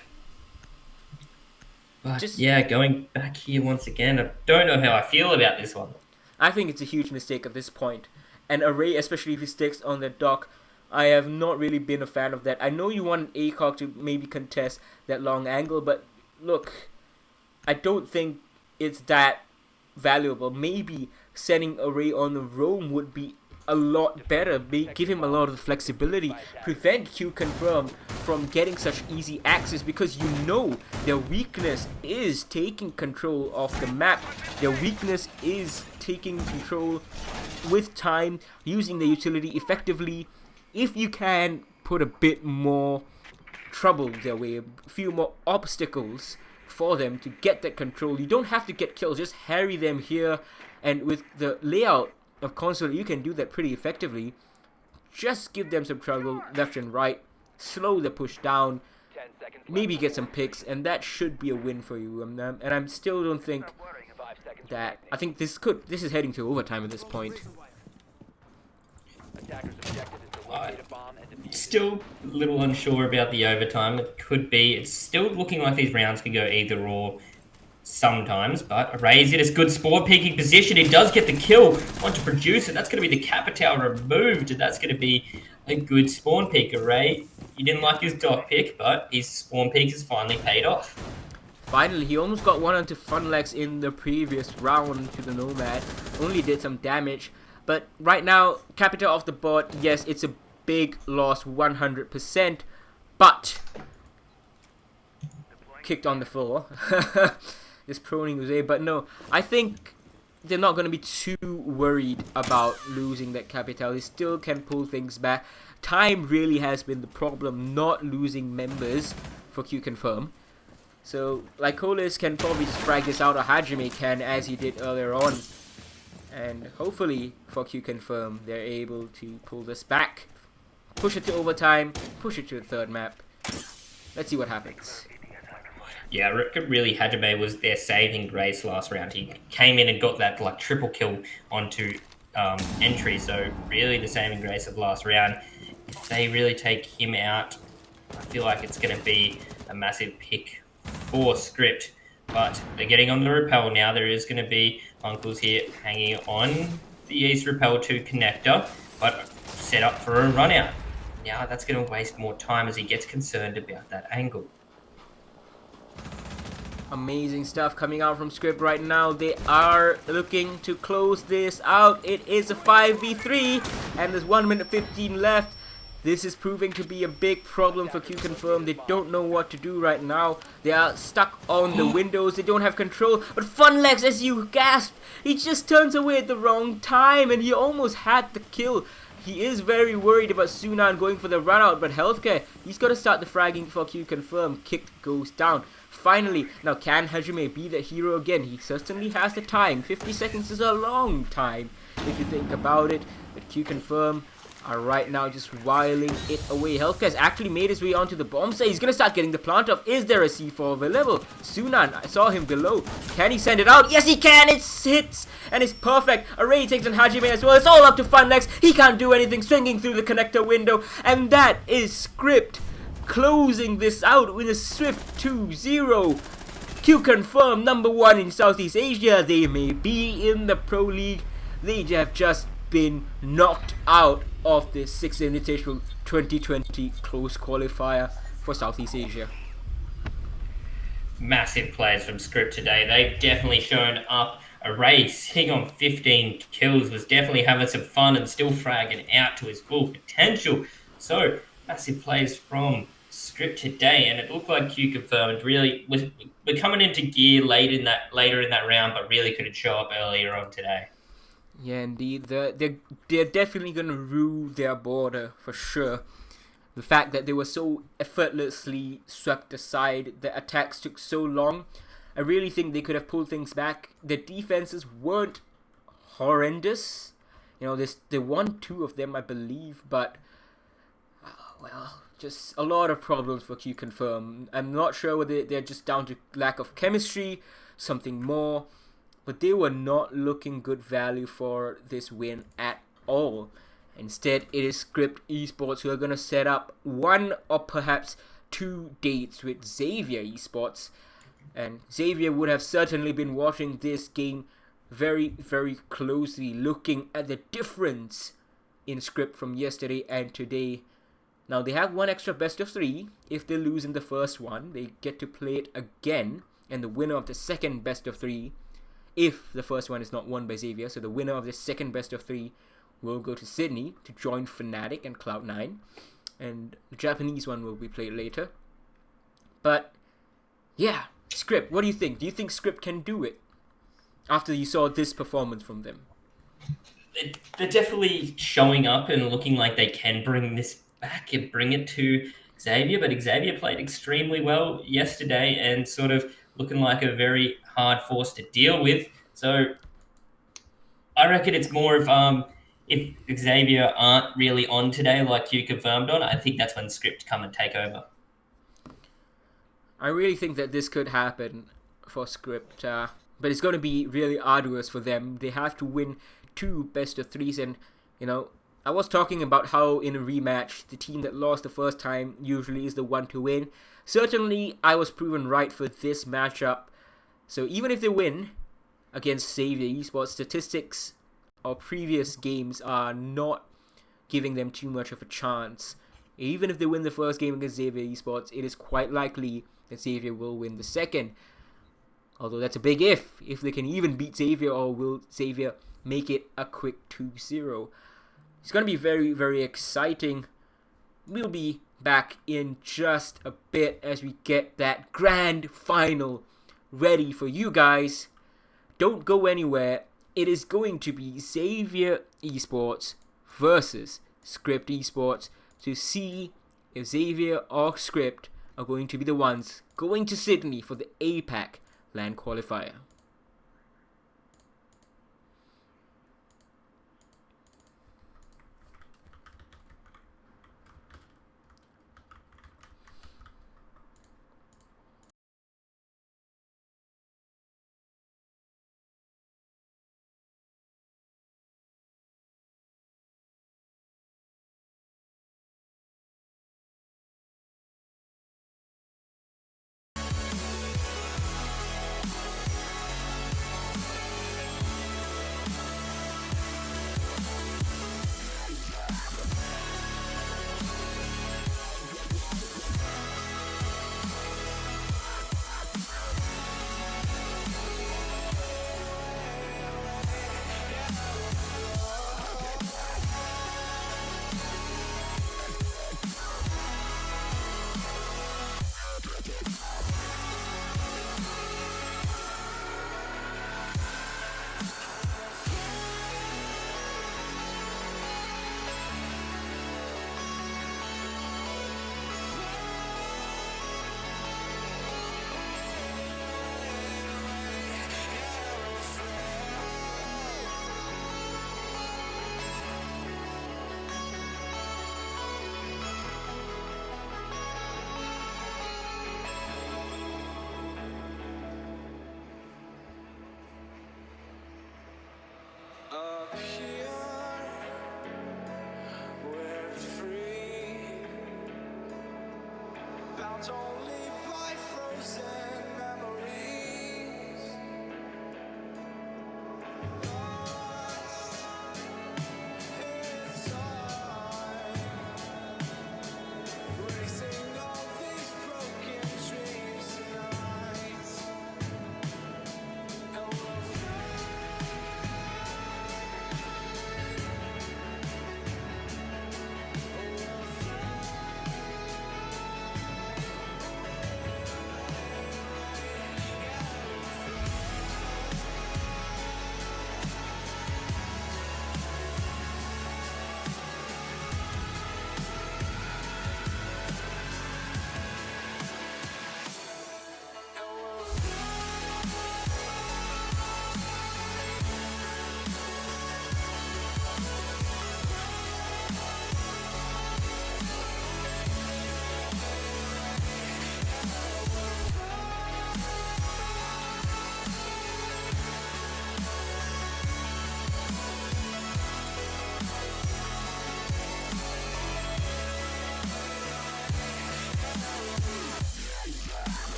But Just yeah, going back here once again, I don't know how I feel about this one. I think it's a huge mistake at this point. And Array, especially if he sticks on the dock, I have not really been a fan of that. I know you want an ACOG to maybe contest that long angle, but look, I don't think it's that valuable. Maybe sending Array on the roam would be a lot better. Give him a lot of flexibility. Prevent Q Confirm from getting such easy access, because you know their weakness is taking control of the map. Their weakness is taking control with time, using the utility effectively. If you can put a bit more trouble their way, a few more obstacles for them to get that control, you don't have to get kills, just harry them here. And with the layout of console, you can do that pretty effectively. Just give them some trouble left and right, slow the push down, 10 seconds left. maybe get some picks, and that should be a win for you. And I still don't think 5 seconds that. remaining. I think this is heading to overtime at this point. Attackers' objective is to locate a bomb and defuse it. Still a little unsure about the overtime. It could be. It's still looking like these rounds can go either or sometimes, but Array's in a good spawn peeking position. He does get the kill. Want to produce it. That's going to be the Capital removed, and that's going to be a good spawn peek. Array, you didn't like his dock pick, but his spawn peek has finally paid off. Finally, he almost got one onto Funlex in the previous round to the Nomad. Only did some damage. But right now, Capital off the board. Yes, it's a big loss, 100%. But kicked on the floor. This proning was there. But no, I think they're not going to be too worried about losing that Capital. They still can pull things back. Time really has been the problem, not losing members for Q Confirm. So, Lycolis can probably just frag this out, or Hajime can, as he did earlier on. And hopefully, for Q Confirm, they're able to pull this back. Push it to overtime, push it to the third map. Let's see what happens. Yeah, really, Hajime was their saving grace last round. He came in and got that triple kill onto entry. So really, the saving grace of last round. If they really take him out, I feel like it's going to be a massive pick for Script. But they're getting on the rappel now. There is going to be Uncles here hanging on the East Rappel 2 connector, but set up for a run out. Now that's going to waste more time as he gets concerned about that angle. Amazing stuff coming out from Script right now. They are looking to close this out. It is a 5v3 and there's 1 minute 15 left. This is proving to be a big problem for Q Confirm. They don't know what to do right now. They are stuck on the windows. They don't have control. But Funlex, as you gasped, he just turns away at the wrong time and he almost had the kill. He is very worried about Sunan going for the run out, but Healthcare, he's got to start the fragging for Q Confirm. Kick goes down. Finally, now can Hajime be the hero again? He certainly has the time. 50 seconds is a long time if you think about it. But Q Confirm are right now just whiling it away. Healthcare's actually made his way onto the bomb site. He's going to start getting the plant off. Is there a C4 available? Sunan, I saw him below. Can he send it out? Yes, he can. It hits and it's perfect. Array takes on Hajime as well. It's all up to Funlex. He can't do anything, swinging through the connector window. And that is Script closing this out with a swift 2-0. Q Confirm, #1 in Southeast Asia. They may be in the Pro League. They have just been knocked out of the 6th Invitational 2020 close qualifier for Southeast Asia. Massive plays from Script today. They've definitely shown up. Array sitting on 15 kills was definitely having some fun and still fragging out to his full potential. So massive plays from Script today, and it looked like Q Confirmed really was coming into gear later in that round, but really couldn't show up earlier on today. Yeah, indeed. They're definitely going to rule their border for sure. The fact that they were so effortlessly swept aside, the attacks took so long, I really think they could have pulled things back. The defenses weren't horrendous. You know, they won 2 of them, I believe, but well, just a lot of problems for Q Confirm. I'm not sure whether they're just down to lack of chemistry, something more. But they were not looking good value for this win at all. Instead, it is Script Esports who are going to set up 1 or perhaps 2 dates with Xavier Esports. And Xavier would have certainly been watching this game very, very closely, looking at the difference in script from yesterday and today. Now, they have one extra best of 3. If they lose in the first one, they get to play it again, and the winner of the second best of 3, if the first one is not won by Xavier, so the winner of the second best of 3 will go to Sydney to join Fnatic and Cloud9, and the Japanese one will be played later. But yeah, Script, what do you think? Do you think Script can do it after you saw this performance from them? They're definitely showing up and looking like they can bring this back and bring it to Xavier, but Xavier played extremely well yesterday and sort of looking like a very hard force to deal with. So I reckon it's more of if Xavier aren't really on today, like you confirmed on, I think that's when Script come and take over. I really think that this could happen for Script, but it's going to be really arduous for them. They have to win 2 best of 3s, and I was talking about how in a rematch, the team that lost the first time usually is the one to win. Certainly, I was proven right for this matchup. So even if they win against Xavier Esports, statistics or previous games are not giving them too much of a chance. Even if they win the first game against Xavier Esports, it is quite likely that Xavier will win the second. Although that's a big if they can even beat Xavier, or will Xavier make it a quick 2-0. It's going to be very, very exciting. We'll be back in just a bit as we get that grand final ready for you guys. Don't go anywhere. It is going to be Xavier Esports versus Script Esports to see if Xavier or Script are going to be the ones going to Sydney for the APAC LAN qualifier.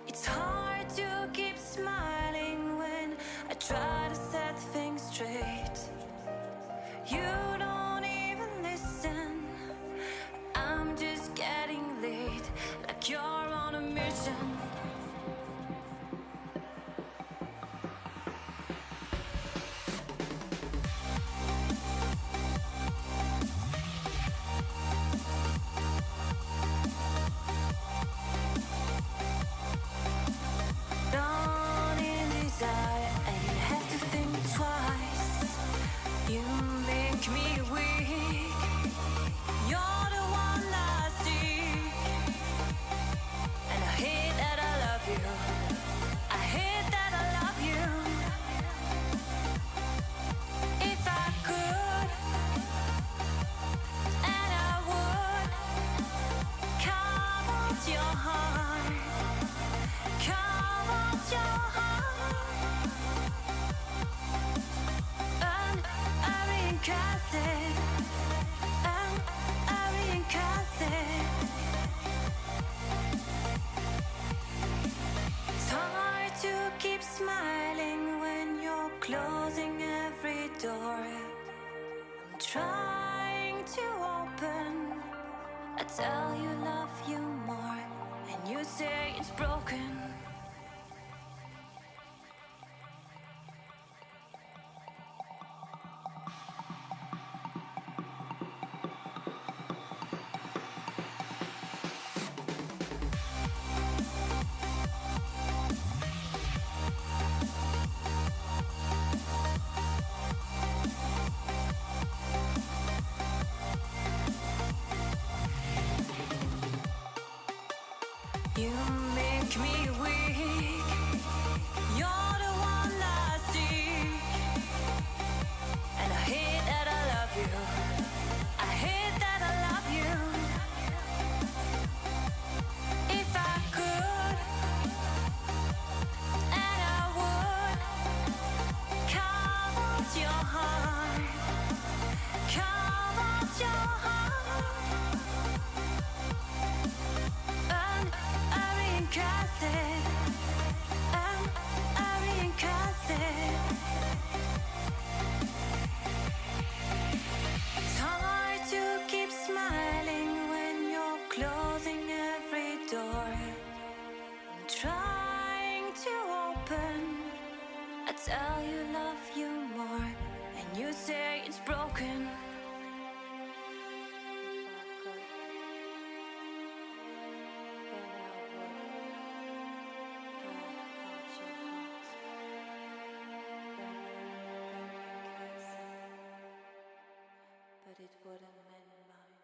It's hard to keep smiling when I try to set things straight. You don't even listen. I'm just getting late, like you're on a mission. Down in desire, and you have to think twice. You make me weak. You're the one I see, and I hate that I love you. I hate that I love you. If I could, and I would, carve out your heart, carve out your heart, and I reincarnate it, and I reincarnate it. It's hard to keep smiling when you're closing every door. I'm trying to open. I tell you love you more, and you say it's broken. You make me weak. You're the one I see, and I hate that I love you. I hate that I love you. If I could, and I would, carve out your heart, carve out your heart, and I reincarnate it, and I reincarnate it. It's hard to keep smiling when you're closing every door. I'm trying to open. I tell you love you more, and you say it's broken. But it wouldn't mend mine.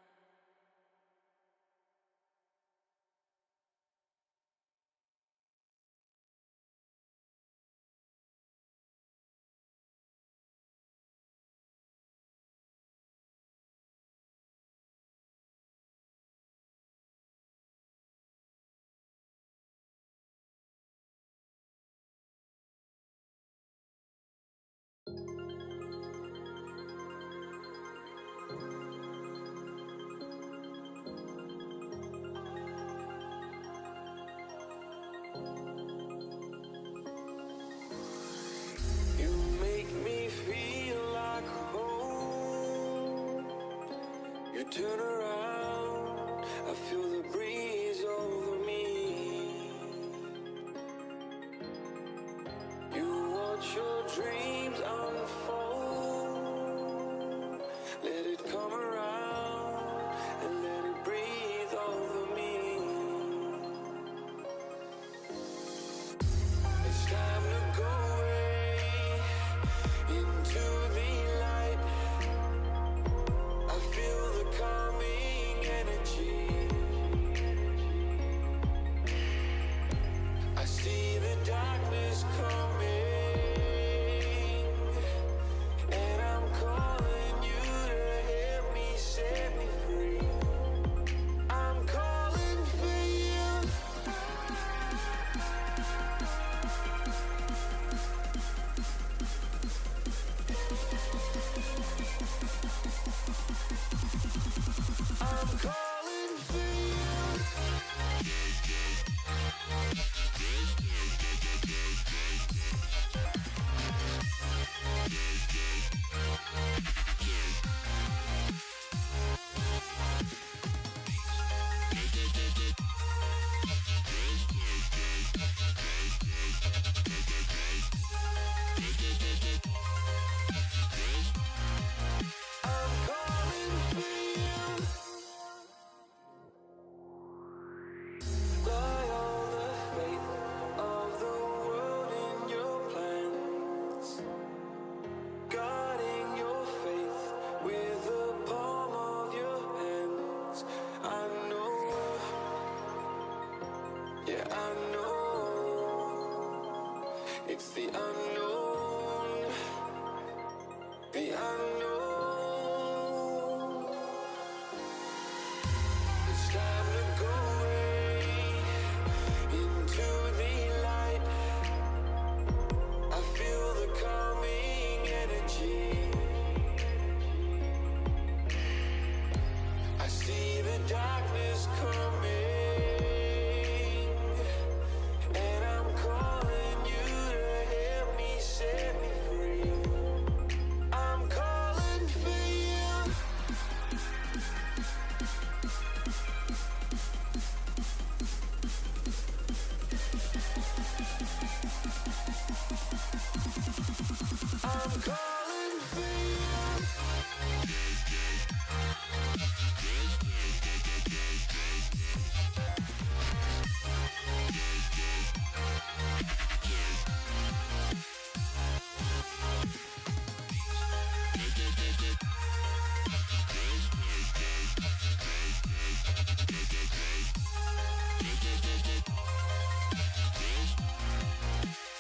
It's the unknown, the unknown. It's time to go away into the light. I feel the calming energy. I see the darkness coming, and I'm calling you to help me set me free. I'm calling for you. I'm calling for you.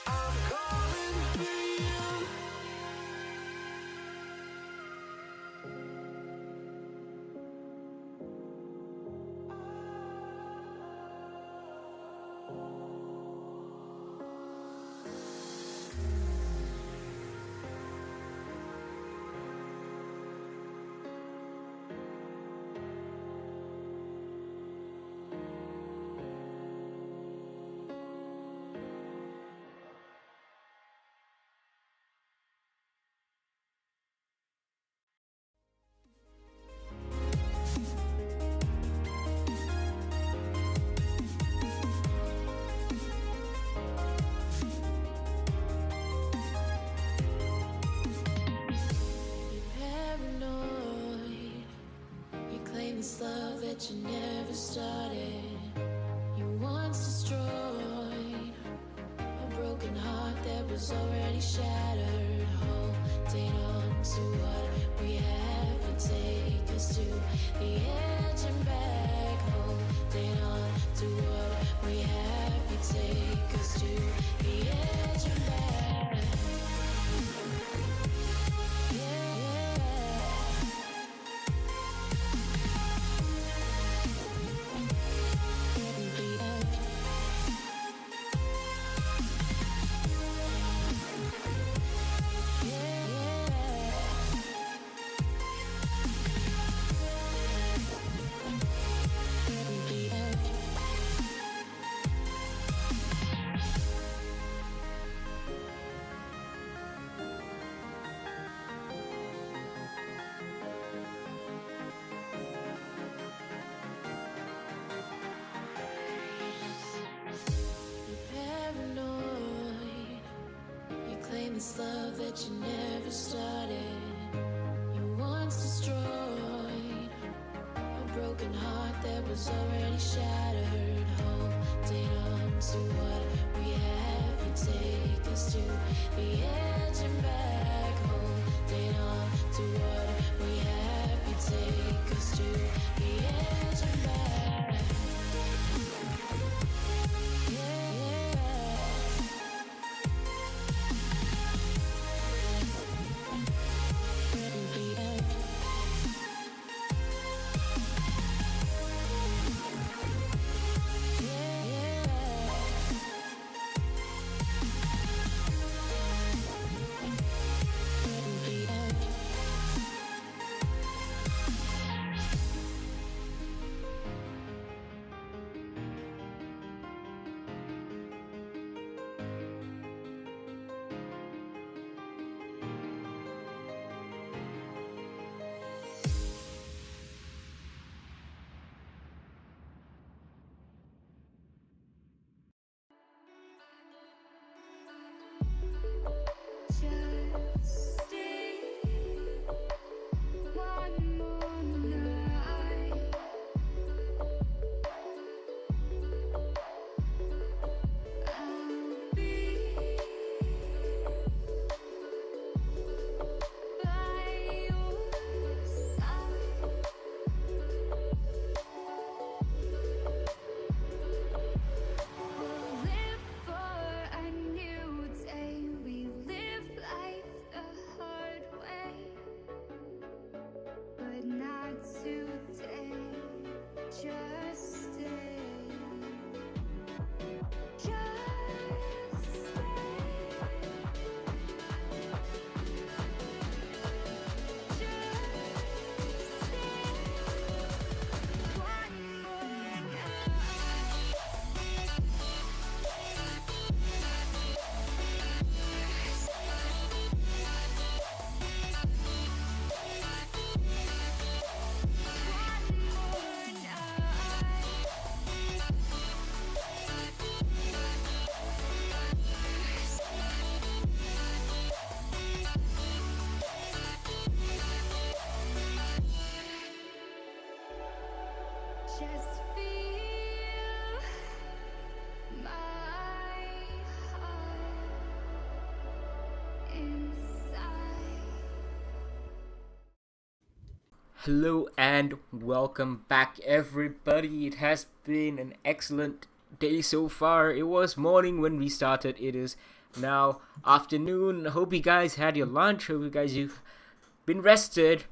I'm calling for you. You're paranoid. You claim this love that you never started. You once destroyed a broken heart that was already shattered. Holding on to what we have and take us to the edge and back. Holding on to what we have and take us to the edge and back. You're paranoid. You claim this love that you never started. You once destroyed a broken heart that was already shattered. Holding on to what we have and take us to the edge and back. Holding on to what we have and take us to the edge and back. Hello and welcome back, everybody. It has been an excellent day so far. It was morning when we started. It is now afternoon. Hope you guys had your lunch. Hope you guys you've been rested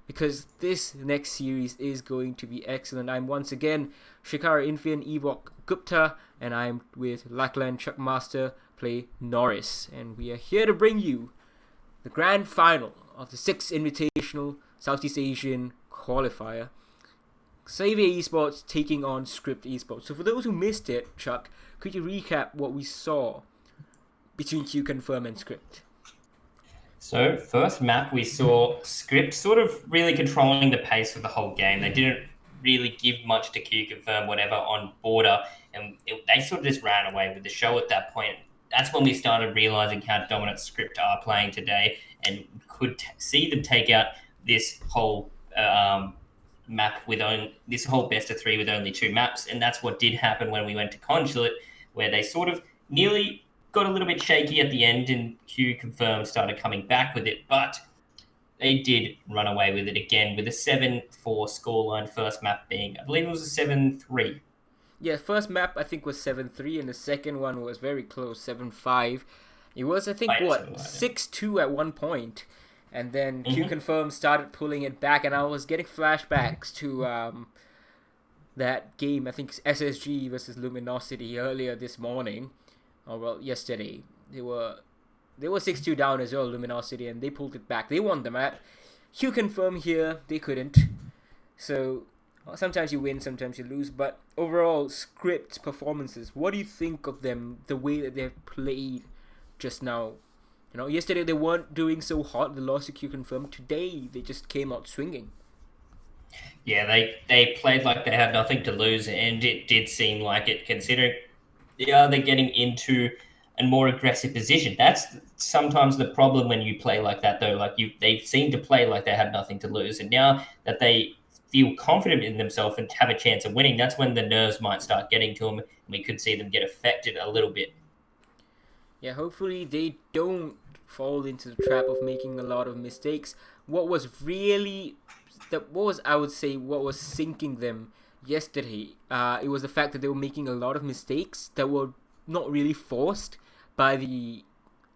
because this next series is going to be excellent. I'm once again Shikara Infian Ewok Gupta, and I'm with Lackland Chuckmaster play Norris, and we are here to bring you the grand final of the 6th Invitational Southeast Asian Qualifier. Xavier Esports taking on Script Esports. So for those who missed it, Chuck, could you recap what we saw between Q Confirm and Script? So, first map, we saw Script sort of really controlling the pace of the whole game. They didn't really give much to Q Confirm, whatever, on border, and they sort of just ran away with the show at that point. That's when we started realizing how dominant Script are playing today, and could see them take out this whole map with this whole best of 3 with only 2 maps, and that's what did happen when we went to Consulate, where they sort of nearly got a little bit shaky at the end, and Q Confirm started coming back with it, but they did run away with it again with a 7-4 scoreline. First map being, I believe it was a 7-3. Yeah, first map I think was 7-3, and the second one was very close, 7-5. It was, I think, 6-2 at one point. And then Q Confirm started pulling it back, and I was getting flashbacks to that game, I think SSG versus Luminosity earlier this morning. Or, well, yesterday. They were 6-2 down as well, Luminosity, and they pulled it back. They won the map. Q Confirm here, they couldn't. So, sometimes you win, sometimes you lose. But overall, Script's performances, what do you think of them, the way that they've played just now? You know, yesterday they weren't doing so hot. They lost to Q Confirm. Today they just came out swinging. Yeah, they played like they had nothing to lose, and it did seem like it, considering they're getting into a more aggressive position. That's sometimes the problem when you play like that, though. Like they seem to play like they had nothing to lose, and now that they feel confident in themselves and have a chance of winning, that's when the nerves might start getting to them, and we could see them get affected a little bit. Yeah, hopefully they don't fall into the trap of making a lot of mistakes. What was sinking them yesterday, it was the fact that they were making a lot of mistakes that were not really forced by the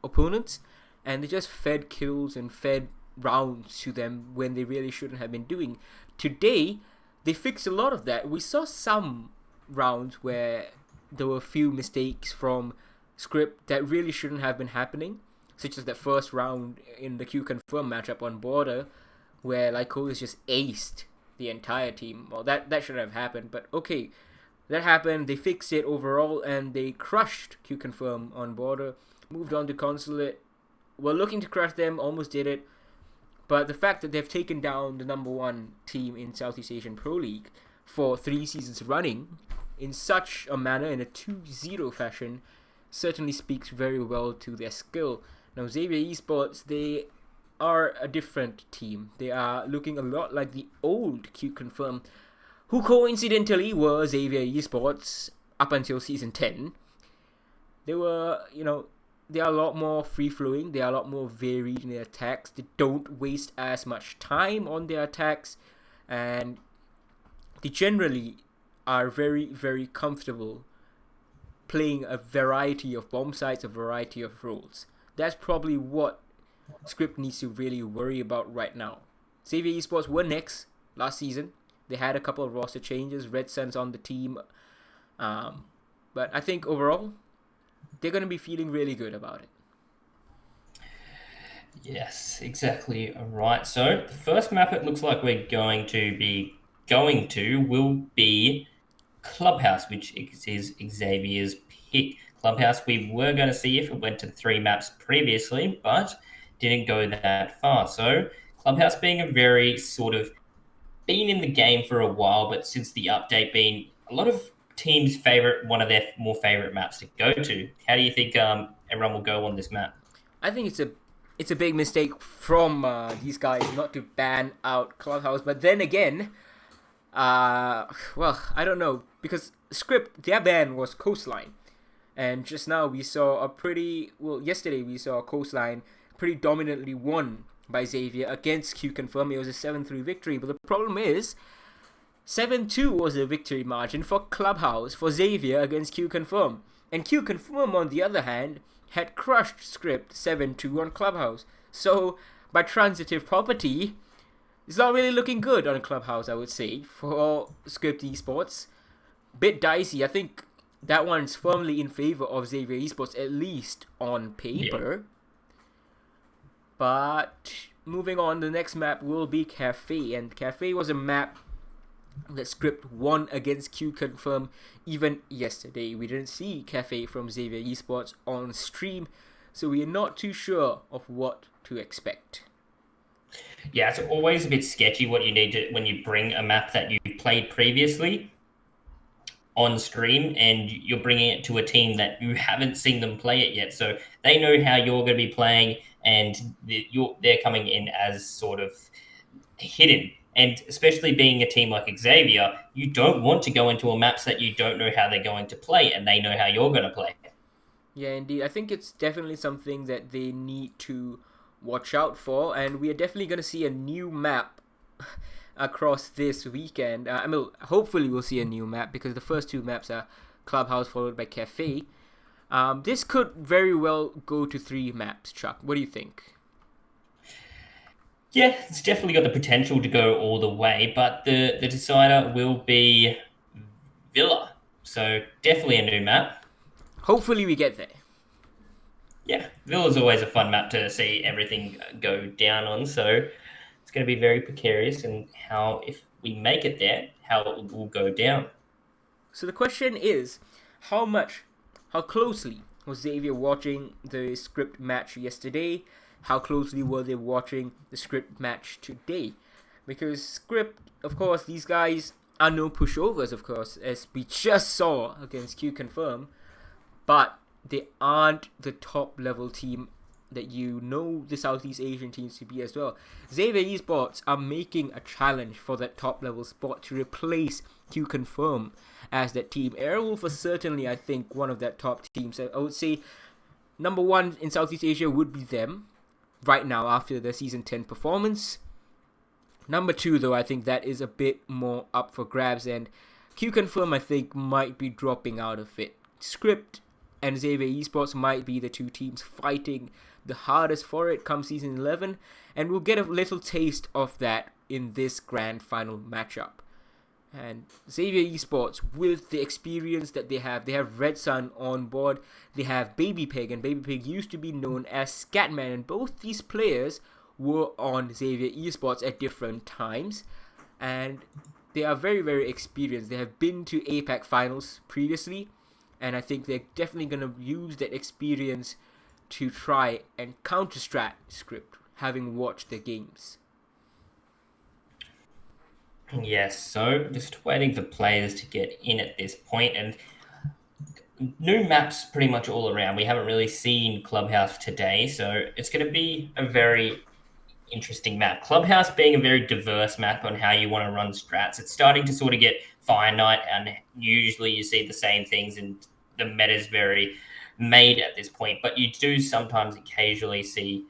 opponents, and they just fed kills and fed rounds to them when they really shouldn't have been doing. Today, they fixed a lot of that. We saw some rounds where there were a few mistakes from Script that really shouldn't have been happening, such as that first round in the Q Confirm matchup on border, where Lycolis just aced the entire team. Well, that shouldn't have happened, but okay, that happened. They fixed it overall, and they crushed Q Confirm on border. Moved on to Consulate. We're looking to crush them, almost did it. But the fact that they've taken down the number 1 team in Southeast Asian Pro League for 3 seasons running in such a manner, in a 2-0 fashion, certainly speaks very well to their skill. Now, Xavier Esports, they are a different team. They are looking a lot like the old Q Confirm, who coincidentally were Xavier Esports up until Season 10. They were, they are a lot more free-flowing. They are a lot more varied in their attacks. They don't waste as much time on their attacks. And they generally are very, very comfortable playing a variety of bomb sites, a variety of roles. That's probably what Script needs to really worry about right now. Xavier Esports were next last season. They had a couple of roster changes, Red Suns on the team. But I think overall, they're going to be feeling really good about it. Yes, exactly right. So the first map it looks like we're going to will be Clubhouse, which is Xavier's pick. Clubhouse, we were going to see if it went to 3 maps previously, but didn't go that far. So Clubhouse being a very sort of been in the game for a while, but since the update being a lot of teams' one of their more favorite maps to go to. How do you think everyone will go on this map? I think it's a big mistake from these guys not to ban out Clubhouse, but then again, well, I don't know, because Script, their ban was Coastline, and just now we saw yesterday we saw Coastline pretty dominantly won by Xavier against Q Confirm. It was a 7-3 victory, but the problem is 7-2 was the victory margin for Clubhouse, for Xavier against Q Confirm. And Q Confirm, on the other hand, had crushed Script 7-2 on Clubhouse. So, by transitive property, it's not really looking good on Clubhouse, I would say, for Script Esports. Bit dicey. I think that one's firmly in favor of Xavier Esports, at least on paper. Yeah. But moving on, the next map will be Cafe. And Cafe was a map that Script won against Q Confirm even yesterday. We didn't see Cafe from Xavier Esports on stream, so we are not too sure of what to expect. Yeah, it's always a bit sketchy what you need to when you bring a map that you played previously on stream and you're bringing it to a team that you haven't seen them play it yet. So they know how you're going to be playing, and they're coming in as sort of hidden. And especially being a team like Xavier, you don't want to go into a maps that you don't know how they're going to play, and they know how you're going to play. Yeah, indeed. I think it's definitely something that they need to watch out for, and we are definitely going to see a new map across this weekend. Hopefully we'll see a new map, because the first two maps are Clubhouse followed by Cafe. This could very well go to 3 maps, Chuck. What do you think? Yeah, it's definitely got the potential to go all the way, but the decider will be Villa. So definitely a new map. Hopefully we get there. Yeah, Villa's always a fun map to see everything go down on, so it's going to be very precarious in how, if we make it there, how it will go down. So the question is, how closely was Xavier watching the Script match yesterday? How closely were they watching the Script match today? Because Script, of course, these guys are no pushovers, of course, as we just saw against Q Confirm, but they aren't the top level team that you know the Southeast Asian teams to be as well. Xavier Esports are making a challenge for that top level spot to replace Q Confirm as that team. Airwolf is certainly, I think, one of that top teams. I would say number 1 in Southeast Asia would be them right now after the Season 10 performance. Number 2, though, I think that is a bit more up for grabs, and Q Confirm, I think, might be dropping out of it. Script and Xavier Esports might be the 2 teams fighting the hardest for it come Season 11, and we'll get a little taste of that in this grand final matchup. And Xavier Esports, with the experience that they have Red Sun on board, they have Baby Pig, and Baby Pig used to be known as Scatman, and both these players were on Xavier Esports at different times, and they are very, very experienced. They have been to APAC finals previously, and I think they're definitely going to use that experience to try and counter-strat Script, having watched their games. Yes, so just waiting for players to get in at this point, and new maps pretty much all around. We haven't really seen Clubhouse today, so it's going to be a very interesting map. Clubhouse being a very diverse map on how you want to run strats, it's starting to sort of get finite, and usually you see the same things, and the meta is very made at this point, but you do sometimes occasionally see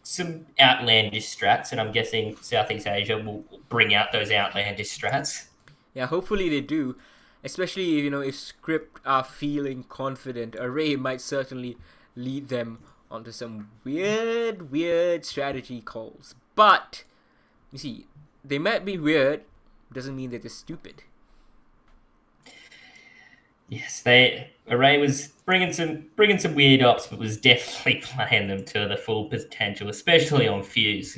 some outlandish strats, and I'm guessing Southeast Asia will bring out those outlandish strats. Yeah, hopefully they do, especially if Script are feeling confident. Array might certainly lead them onto some weird strategy calls, but you see, they might be weird, doesn't mean that they're stupid. Yes, Array was bringing some weird ops, but was definitely playing them to the full potential, especially on Fuse.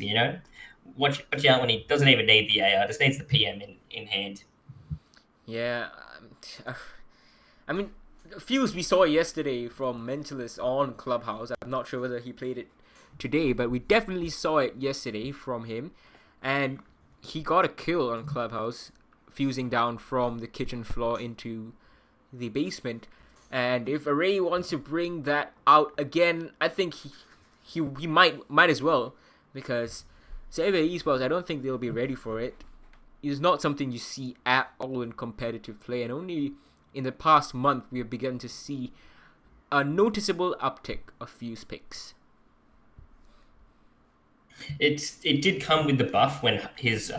Watch out when he doesn't even need the AR, just needs the PM in hand. Yeah, I mean, Fuse we saw yesterday from Mentalist on Clubhouse. I'm not sure whether he played it today, but we definitely saw it yesterday from him, and he got a kill on Clubhouse, fusing down from the kitchen floor into the basement. And if Array wants to bring that out again, I think he might as well, because Xavier Esports, I don't think they'll be ready for it. It's not something you see at all in competitive play, and only in the past month we have begun to see a noticeable uptick of Fuse picks. It did come with the buff when his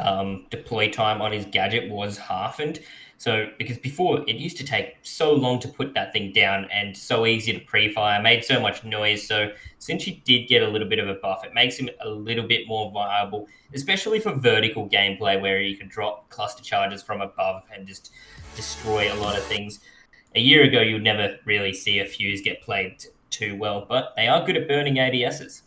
deploy time on his gadget was halved. So because before it used to take so long to put that thing down and so easy to pre-fire, made so much noise. So since he did get a little bit of a buff, it makes him a little bit more viable, especially for vertical gameplay where you can drop cluster charges from above and just destroy a lot of things. A year ago, you'd never really see a fuse get played too well, but they are good at burning ADSs.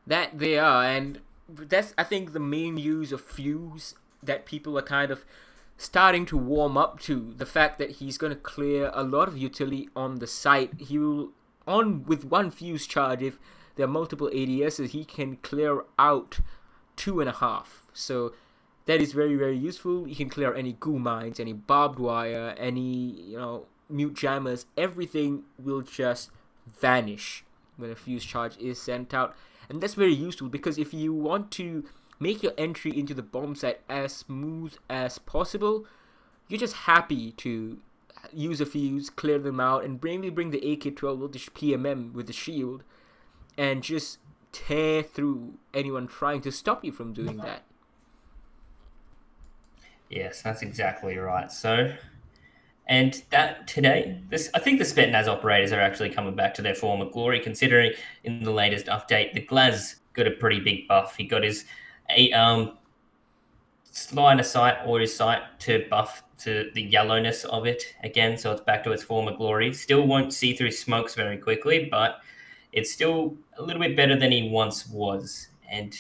That they are, and that's, I think, the main use of Fuse that people are kind of starting to warm up to. The fact that he's going to clear a lot of utility on the site. He will, on with one Fuse charge, if there are multiple ADSs, he can clear out 2.5. So that is very, very useful. He can clear any goo mines, any barbed wire, any, mute jammers. Everything will just vanish when a Fuse charge is sent out. And that's very useful because if you want to make your entry into the bomb site as smooth as possible, you're just happy to use a fuse, clear them out, and maybe bring the AK-12 or the PMM with the shield and just tear through anyone trying to stop you from doing that. Yes, that's exactly right. So, and that today, I think the Spetnaz operators are actually coming back to their former glory, considering in the latest update, the Glaz got a pretty big buff. He got his line of sight or his sight to buff to the yellowness of it again, so it's back to its former glory. Still won't see through smokes very quickly, but it's still a little bit better than he once was, and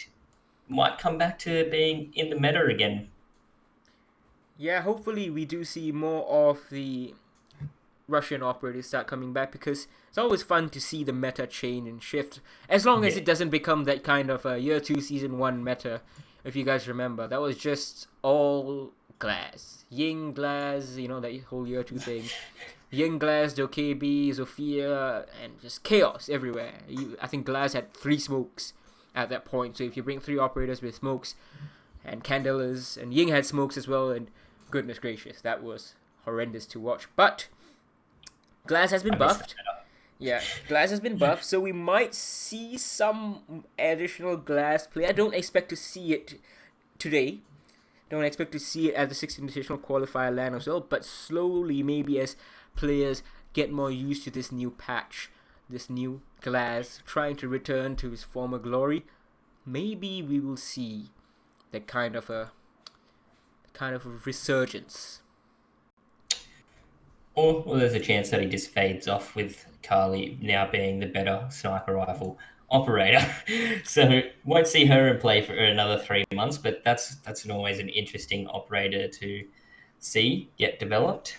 might come back to being in the meta again. Yeah, hopefully we do see more of the Russian operators start coming back, because it's always fun to see the meta change and shift, as long as it doesn't become that kind of a year 2 season 1 meta. If you guys remember, that was just all Glass, Ying Glass, that whole year 2 thing. Ying Glass, Dokkaebi, Zofia, and just chaos everywhere. I think Glass had 3 smokes at that point, so if you bring 3 operators with smokes and Candelas, and Ying had smokes as well, and goodness gracious, that was horrendous to watch. But Glass has been buffed. Yeah, Glass has been buffed, so we might see some additional Glass play. I don't expect to see it today. Don't expect to see it at the 6th Invitational Qualifier LAN as well, but slowly, maybe as players get more used to this new patch, this new Glass trying to return to his former glory, maybe we will see that kind of a resurgence. Or there's a chance that he just fades off with Carly now being the better sniper rifle operator. So won't see her in play for another 3 months, but that's always an interesting operator to see get developed.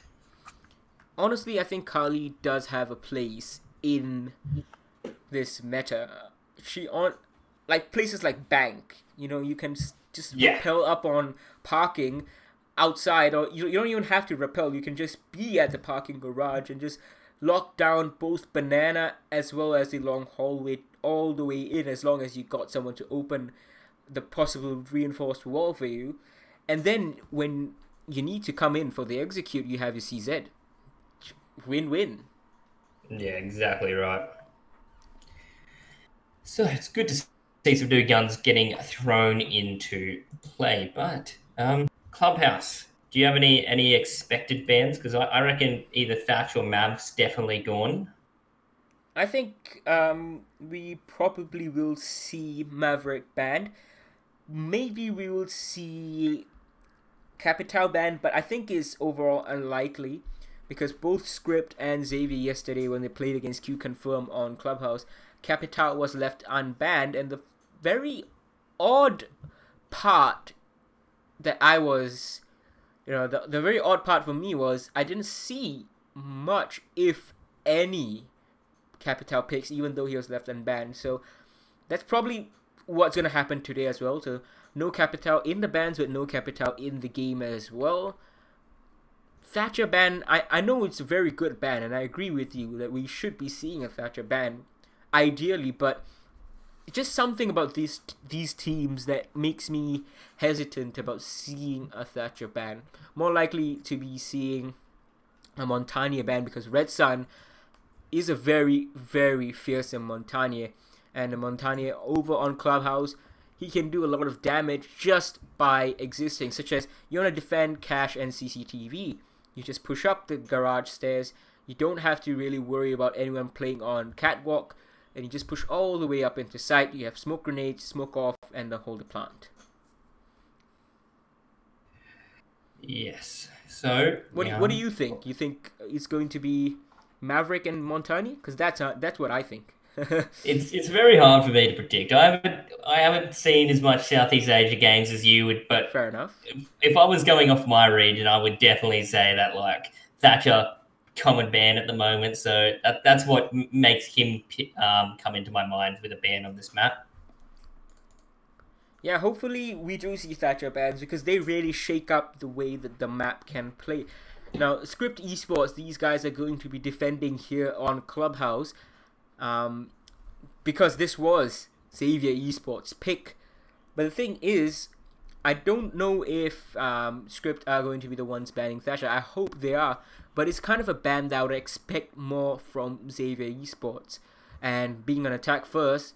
Honestly, I think Carly does have a place in this meta. She on places like Bank, you can just rappel up on parking outside, or you don't even have to rappel. You can just be at the parking garage and just lock down both banana as well as the long hallway all the way in, as long as you got someone to open the possible reinforced wall for you. And then when you need to come in for the execute, you have your CZ. Win-win. Yeah, exactly right. So it's good to see some new guns getting thrown into play, but Clubhouse, do you have any expected bans? Because I reckon either Thatch or Mav's definitely gone. I think we probably will see Maverick banned. Maybe we will see Capital banned, but I think it's overall unlikely, because both Script and Xavier yesterday, when they played against Q Confirm on Clubhouse, Capital was left unbanned, and the very odd part that I was, the very odd part for me was I didn't see much, if any, Capital picks, even though he was left unbanned. So that's probably what's going to happen today as well. So no Capital in the bans, but no Capital in the game as well. Thatcher ban, I know it's a very good ban, and I agree with you that we should be seeing a Thatcher ban, ideally, but just something about these teams that makes me hesitant about seeing a Thatcher ban. More likely to be seeing a Montagnier ban, because Red Sun is a very, very fearsome Montagnier, and the Montagnier over on Clubhouse he can do a lot of damage just by existing, such as you want to defend cache and CCTV. You just push up the garage stairs. You don't have to really worry about anyone playing on catwalk, and you just push all the way up into sight. You have smoke grenades, smoke off, and then hold the plant. Yes. So What do you think? You think it's going to be Maverick and Montani? Because that's what I think. It's very hard for me to predict. I haven't seen as much Southeast Asia games as you would, but Fair enough. if I was going off my region, I would definitely say that like Thatcher common ban at the moment. So that's what makes him come into my mind with a ban on this map. Yeah, hopefully we do see Thatcher bans because they really shake up the way that the map can play. Now, Script Esports, these guys are going to be defending here on Clubhouse, because this was Xavier Esports' pick. But the thing is, I don't know if Script are going to be the ones banning Thatcher. I hope they are, but it's kind of a ban that I would expect more from Xavier Esports. And being on attack first,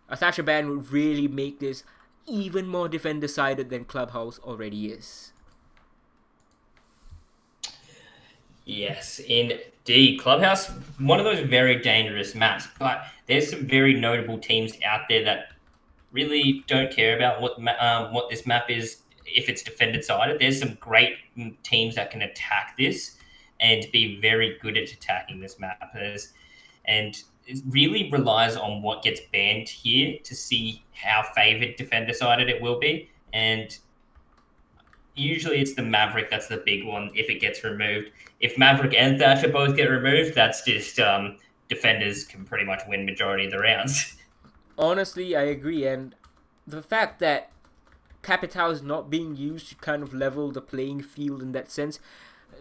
a Thatcher ban would really make this even more defender-sided than Clubhouse already is. Yes, indeed. Clubhouse, one of those very dangerous maps, but there's some very notable teams out there that really don't care about what this map is if it's defended sided. There's some great teams that can attack this and be very good at attacking this map. And it really relies on what gets banned here to see how favored defender sided it will be. And usually it's the Maverick that's the big one if it gets removed. If Maverick and Thatcher both get removed, that's just defenders can pretty much win majority of the rounds. Honestly, I agree, and the fact that Capital is not being used to kind of level the playing field in that sense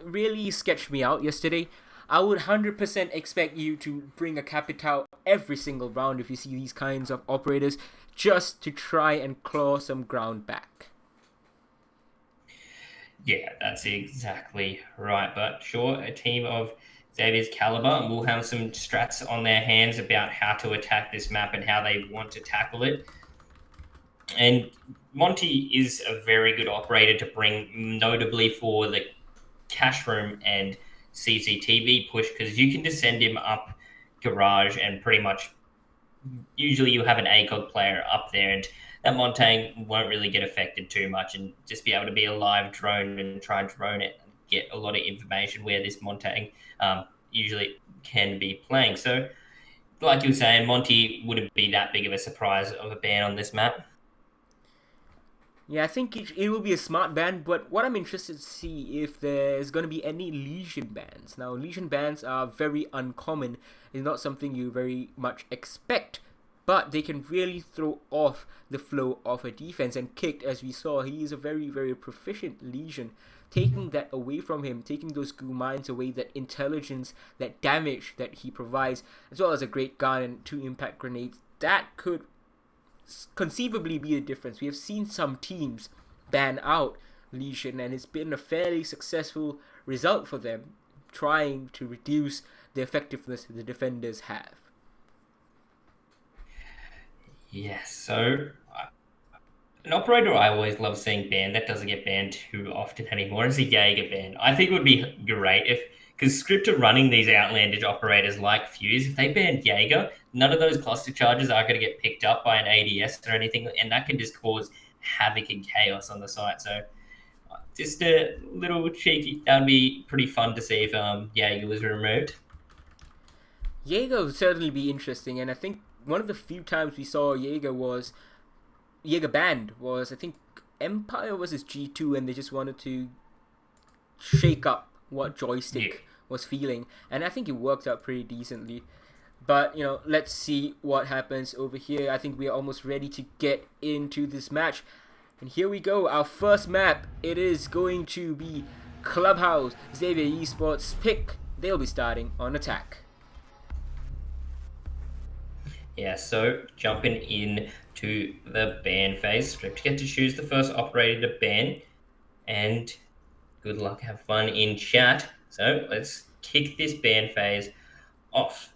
really sketched me out yesterday. I would 100% expect you to bring a Capital every single round if you see these kinds of operators, just to try and claw some ground back. Yeah, that's exactly right. But sure, a team of Xavier's caliber will have some strats on their hands about how to attack this map and how they want to tackle it. And Monty is a very good operator to bring, notably for the cash room and CCTV push, because you can just send him up garage and pretty much usually you have an ACOG player up there, and that Montang won't really get affected too much and just be able to be a live drone and try and drone it and get a lot of information where this Montang usually can be playing. So, like you were saying, Monty wouldn't be that big of a surprise of a ban on this map. Yeah, I think it will be a smart ban, but what I'm interested to see if there's going to be any Legion bans. Now, Legion bans are very uncommon. It's not something you very much expect, but they can really throw off the flow of a defense. And Kicked, as we saw, he is a very, very proficient Legion. Taking that away from him, taking those goo mines away, that intelligence, that damage that he provides, as well as a great gun and 2 impact grenades, that could conceivably be the difference. We have seen some teams ban out Legion, and it's been a fairly successful result for them, trying to reduce the effectiveness the defenders have. Yes, so an operator I always love seeing banned that doesn't get banned too often anymore is a Jaeger ban. I think it would be great if, because Script are running these outlandish operators like Fuse, if they banned Jaeger, none of those cluster charges are going to get picked up by an ADS or anything, and that can just cause havoc and chaos on the site. So just a little cheeky, that would be pretty fun to see if Jaeger was removed. Jaeger would certainly be interesting, and I think one of the few times we saw Jaeger banned was, I think, Empire versus G2, and they just wanted to shake up what Joystick was feeling, and I think it worked out pretty decently. But, let's see what happens over here. I think we are almost ready to get into this match. And here we go, our first map. It is going to be Clubhouse, Xavier Esports pick. They'll be starting on attack. Yeah, so jumping in to the ban phase, Script get to choose the first operator to ban, and good luck, have fun in chat. So let's kick this ban phase off.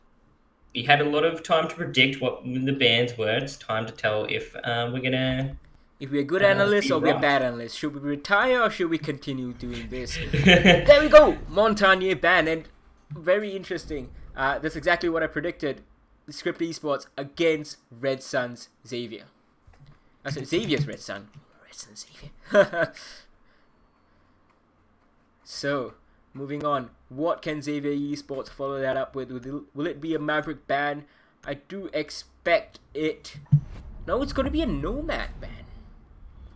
we had a lot of time to predict what the bans were. It's time to tell if we're gonna If we're good analysts be or we're right. bad analysts. Should we retire or should we continue doing this? There we go! Montagnier ban, and very interesting. That's exactly what I predicted. Script Esports against Red Sun's Xavier. I said Xavier's Red Sun. Red Sun Xavier. So, moving on. What can Xavier Esports follow that up with? Will it be a Maverick ban? I do expect it. No, it's going to be a Nomad ban.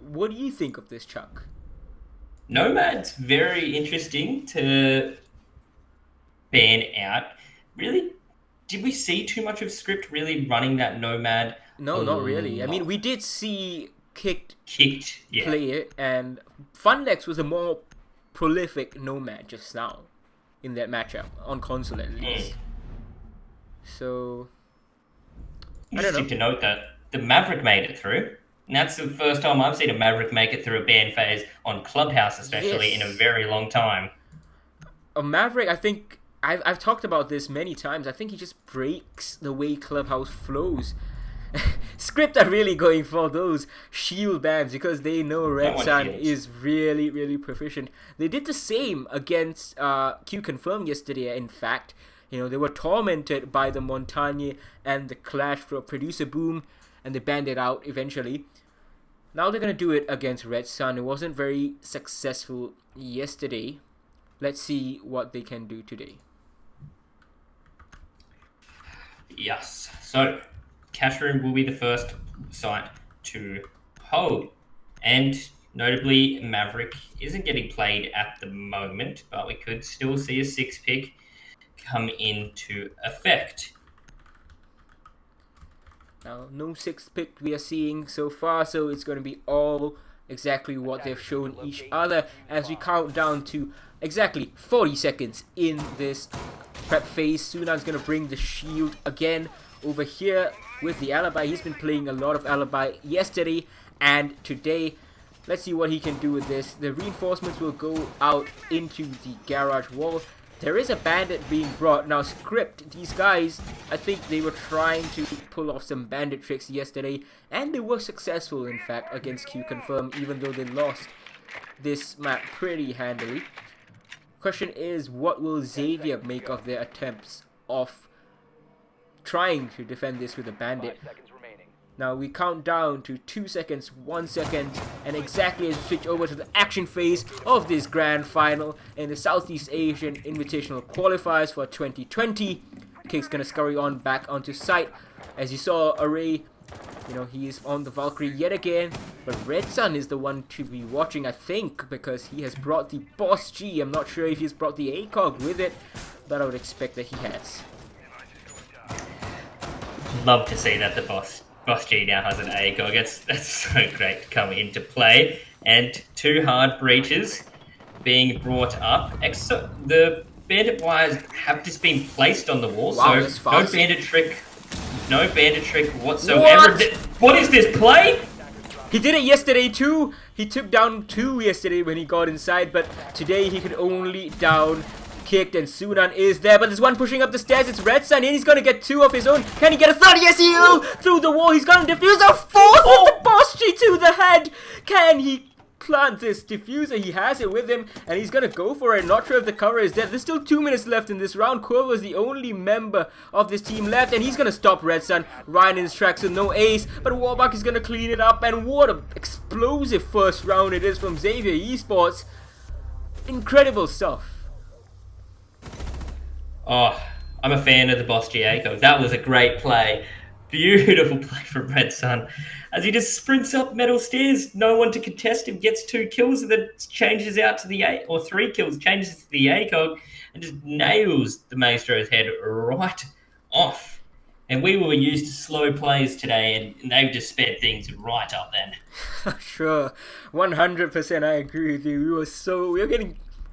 What do you think of this, Chuck? Nomad's very interesting to ban out. Really, did we see too much of Script really running that Nomad? No, a not really. I lot? mean, we did see Kicked Yeah. play it, and Funlex was a more prolific Nomad just now in that matchup, on console at least. So, I don't know. Interesting to note that the Maverick made it through. And that's the first time I've seen a Maverick make it through a ban phase on Clubhouse, especially in a very long time. A Maverick, I think, I've talked about this many times. I think he just breaks the way Clubhouse flows. Script are really going for those shield bans because they know Red Sun is really, really proficient. They did the same against Q Confirm yesterday, in fact. You know, they were tormented by the Montagne and the Clash for Producer Boom, and they banned it out eventually. Now they're going to do it against Red Sun. It wasn't very successful yesterday. Let's see what they can do today. Yes. So, Cash Room will be the first site to hold. And notably, Maverick isn't getting played at the moment, but we could still see a 6-pick come into effect. Now, no 6-pick we are seeing so far, so it's going to be all exactly what they've shown each other as we count down to exactly 40 seconds in this prep phase. Sunan's going to bring the shield again over here with the alibi. He's been playing a lot of alibi yesterday and today. Let's see what he can do with this. The reinforcements will go out into the garage wall. There is a bandit being brought. Now, Script, these guys, I think they were trying to pull off some bandit tricks yesterday, and they were successful, in fact, against Q Confirm, even though they lost this map pretty handily. Question is, what will Xavier make of their attempts of trying to defend this with a bandit? 5 seconds remaining. Now we count down to 2 seconds, 1 second, and exactly as we switch over to the action phase of this grand final in the Southeast Asian Invitational Qualifiers for 2020. Kick's gonna scurry on back onto site. As you saw, Array, you know, he is on the Valkyrie yet again, but Red Sun is the one to be watching, I think, because he has brought the Boss G. I'm not sure if he's brought the ACOG with it, but I would expect that he has. Love to see that the Boss G now has an ACOG. That's so great to come into play. And 2 hard breaches being brought up. The bandit wires have just been placed on the wall, Wow, that's so fast. no bandit trick whatsoever. What is this play? He did it yesterday too. He took down 2 yesterday when he got inside, but today he could only down Kicked, and Sunan is there, but there's one pushing up the stairs. It's Red Sun, and he's gonna get 2 of his own. Can he get a third? Yes, he will! Through the wall, he's gonna defuse a 4th with the Boss G to the head. Can he plant this diffuser? He has it with him, and he's gonna go for it. Not sure if the cover is dead. There's still 2 minutes left in this round. Quill was the only member of this team left, and he's gonna stop Red Sun. Ryan in his tracks with no ace, but Warbuck is gonna clean it up, and what an explosive first round it is from Xavier Esports. Incredible stuff. Oh, I'm a fan of the Boss G ACOG. That was a great play. Beautiful play from Red Sun. As he just sprints up metal stairs, no one to contest him, gets 2 kills, and then changes out to the 3 kills, changes to the ACOG, and just nails the Maestro's head right off. And we were used to slow plays today, and they've just sped things right up then. Sure, 100% I agree with you.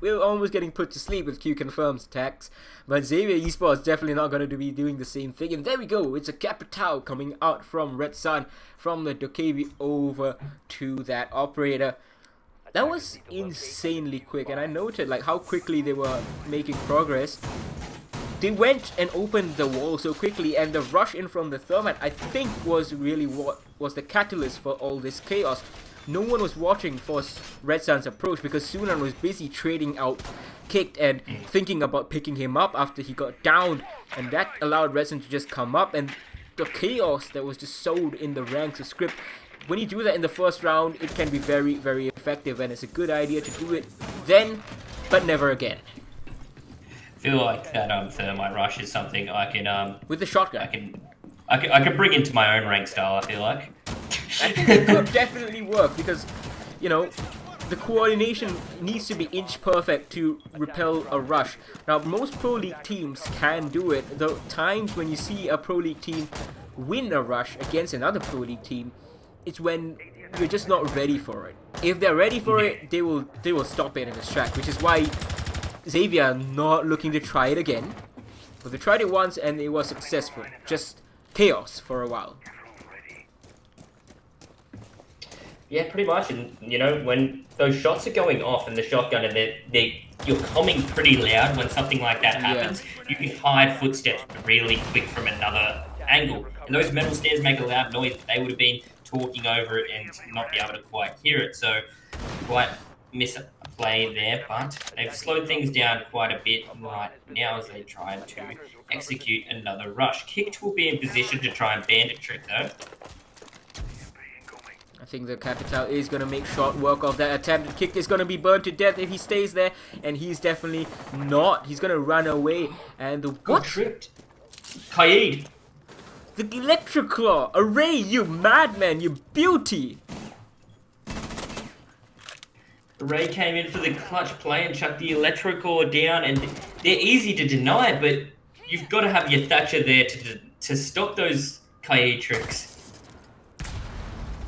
We were almost getting put to sleep with Q Confirm's attacks, but Xavier Esports definitely not going to be doing the same thing. And there we go, it's a Capital coming out from Red Sun, from the Dokebi over to that operator. That was insanely quick, and I noted like how quickly they were making progress. they went and opened the wall so quickly, and the rush in from the Thermite, I think, was really what was the catalyst for all this chaos. No one was watching for Red Sun's approach because Sunan was busy trading out Kicked and thinking about picking him up after he got downed, and that allowed Red Sun to just come up, and the chaos that was just sowed in the ranks of Script. When you do that in the first round, it can be very, very effective, and it's a good idea to do it then, but never again. I feel like that Thermite Rush is something I can With the shotgun. I can bring into my own rank style, I feel like. I think it could definitely work because, you know, the coordination needs to be inch perfect to repel a rush. Now, most Pro League teams can do it. The times when you see a Pro League team win a rush against another Pro League team, it's when you're just not ready for it. If they're ready for it, they will stop it in its track, which is why Xavier are not looking to try it again. But they tried it once and it was successful. Just chaos for a while. Yeah, pretty much. And you know, when those shots are going off in the shotgun and you're coming pretty loud when something like that happens, you can hide footsteps really quick from another angle. And those metal stairs make a loud noise. They would have been talking over it and not be able to quite hear it. So quite miss a play there, but they've slowed things down quite a bit right now as they try to execute another rush. Kicked will be in position to try and bandit trick though. I think the Capital is going to make short work of that attempt. Kick is going to be burned to death if he stays there, and he's definitely not. He's going to run away, and the Good tricked. Kaid. The Electric Claw! Array, you madman, you beauty! Array came in for the clutch play and chucked the Electric Claw down, and they're easy to deny, but you've got to have your Thatcher there to stop those Kaid tricks.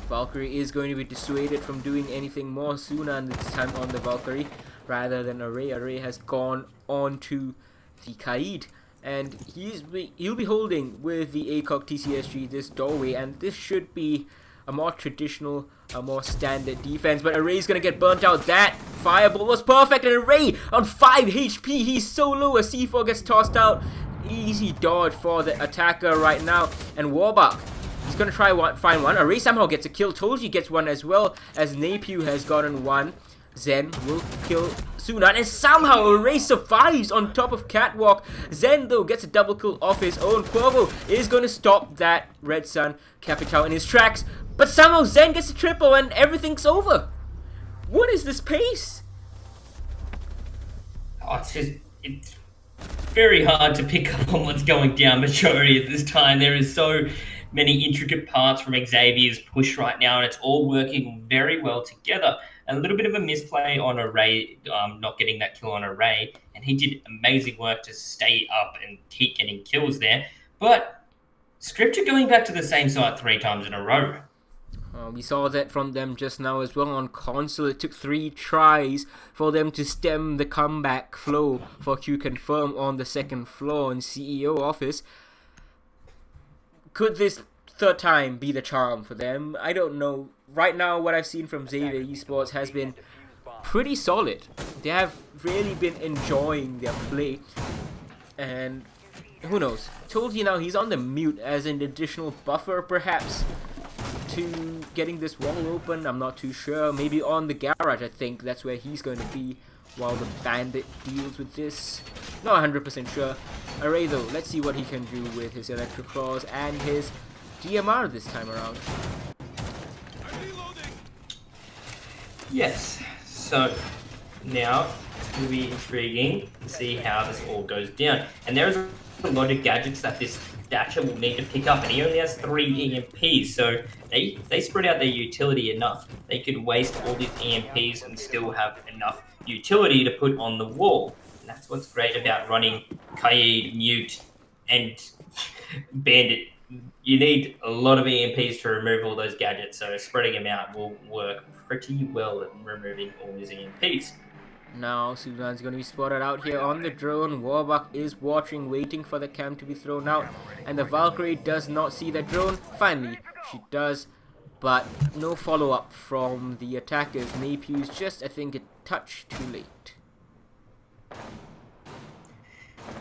Valkyrie is going to be dissuaded from doing anything more Sunan this time on the Valkyrie rather than Array. Array has gone on to the Kaid, and he'll be holding with the ACOG TCSG this doorway, and this should be a more traditional, a more standard defense, but Array's gonna get burnt out. That fireball was perfect, and Array on 5 HP, he's so low as C4 gets tossed out. Easy dodge for the attacker right now, and Warbuck, he's gonna try find one. Array somehow gets a kill. Toji gets one as well, as Napew has gotten one. Zen will kill Sunan, and somehow Array survives on top of Catwalk. Zen though gets a double kill off his own. Quavo is going to stop that Red Sun Capital in his tracks, but somehow Zen gets a triple and everything's over. What is this pace? Oh, it's very hard to pick up on what's going down majority at this time. There is so many intricate parts from Xavier's push right now, and it's all working very well together. A little bit of a misplay on Array, not getting that kill on Array, and he did amazing work to stay up and keep getting kills there. But Scripture going back to the same site 3 times in a row. We saw that from them just now as well on console. It took 3 tries for them to stem the comeback flow for Q Confirm on the 2nd floor in CEO office. Could this 3rd time be the charm for them? I don't know. Right now, what I've seen from Xavier Esports has been pretty solid. They have really been enjoying their play, and who knows? Told you now, he's on the mute as an additional buffer perhaps to getting this wall open. I'm not too sure. Maybe on the garage, I think that's where he's going to be while the bandit deals with this. Not 100% sure. Array though, let's see what he can do with his Electric Claws and his DMR this time around. Yes, so now it's going to be intriguing to see how this all goes down. And there's a lot of gadgets that this Thatcher will need to pick up, and he only has 3 EMPs, so if they spread out their utility enough, they could waste all these EMPs and still have enough utility to put on the wall. And that's what's great about running Kaid, Mute, and Bandit. You need a lot of EMPs to remove all those gadgets, so spreading them out will work pretty well at removing all these EMPs. Now Sunan's going to be spotted out here on the drone. Warbuck is watching, waiting for the cam to be thrown out, and the Valkyrie does not see the drone. Finally, she does, but no follow-up from the attackers. Napew's just, I think, a touch too late.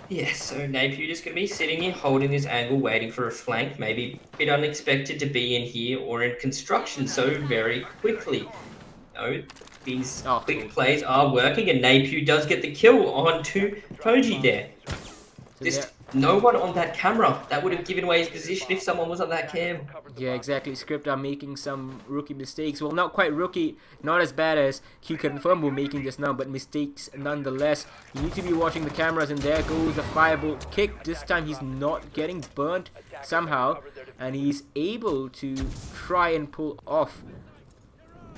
Yes, so Napier just going to be sitting here holding this angle, waiting for a flank. Maybe a bit unexpected to be in here or in construction so very quickly. No, these Oh, quick cool. plays are working, and Napier does get the kill onto Koji there. So Just no one on that camera. That would have given away his position if someone was on that cam. yeah, exactly. Script are making some rookie mistakes. Well, not quite rookie, not as bad as Q Confirm were making just now, but mistakes nonetheless. You need to be watching the cameras, and there goes the firebolt kick. This time he's not getting burnt somehow, and he's able to try and pull off.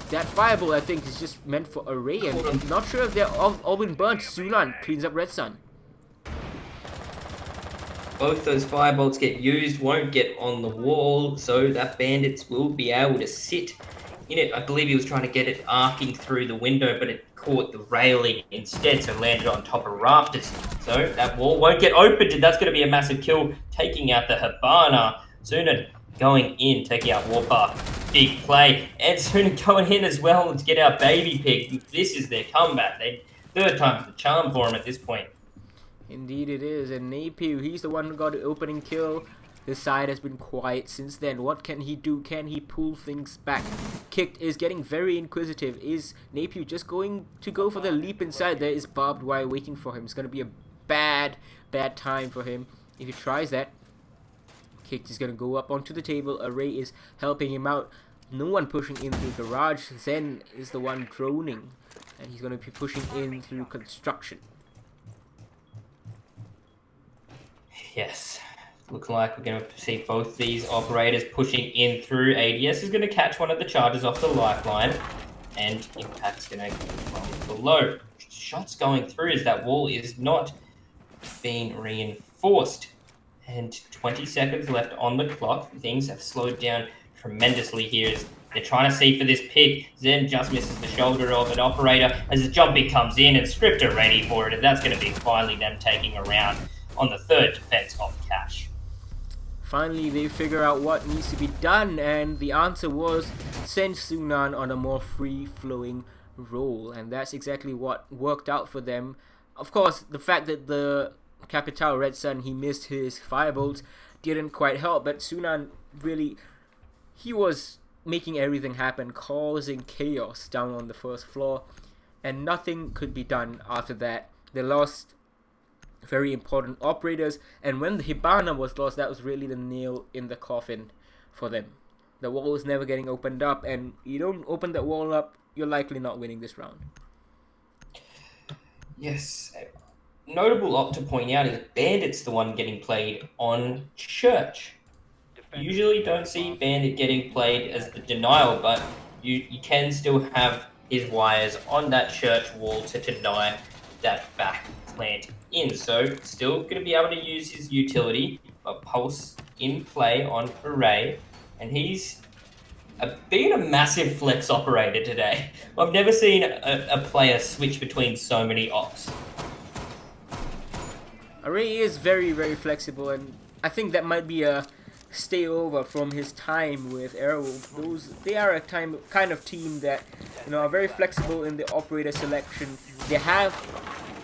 That firebolt, I think, is just meant for Array, and I'm not sure if they're all been burnt. Sunan cleans up Red Sun. Both those firebolts get used, won't get on the wall, so that Bandits will be able to sit in it. I believe he was trying to get it arcing through the window, but it caught the railing instead, so landed on top of rafters. So that wall won't get opened, and that's going to be a massive kill, taking out the Habana. Sunan going in, taking out Warpath. Big play, and Sunan going in as well to get out Baby Pig. This is their comeback. Third time's the charm for him at this point. Indeed it is, and Napier, he's the one who got the opening kill. His side has been quiet since then. What can he do? Can he pull things back? Kicked is getting very inquisitive. Is Napier just going to go for the leap inside? There is barbed wire waiting for him. It's going to be a bad time for him if he tries that. Kicked is going to go up onto the table. Array is helping him out. No one pushing in through garage. Zen is the one droning, and he's going to be pushing in through construction. Yes, looks like we're going to see both these operators pushing in through. ADS is going to catch one of the charges off the lifeline, and Impact's going to come from below. Shots going through as that wall is not being reinforced. And 20 seconds left on the clock. Things have slowed down tremendously here as they're trying to see for this pick. Zen just misses the shoulder of an operator as the jumping comes in, and Script are ready for it, and that's going to be finally them taking a round on the third defense off Cash. Finally, they figure out what needs to be done, and the answer was send Sunan on a more free-flowing role, and that's exactly what worked out for them. Of course, the fact that the Capital Red Sun, he missed his firebolts, didn't quite help, but Sunan really, he was making everything happen, causing chaos down on the first floor, and nothing could be done after that. They lost very important operators, and when the Hibana was lost, that was really the nail in the coffin for them. The wall is never getting opened up, and you don't open that wall up, you're likely not winning this round. Yes. Notable op to point out is Bandit's the one getting played on Church. Usually don't see Bandit getting played as the denial, but you can still have his wires on that Church wall to deny that back plant in. So still going to be able to use his utility, but Pulse in play on Array, and he's being a massive flex operator today. I've never seen a player switch between so many ops. Array is very, very flexible, and I think that might be a stay over from his time with Airwolf. They are a kind of team that, you know, are very flexible in the operator selection. They have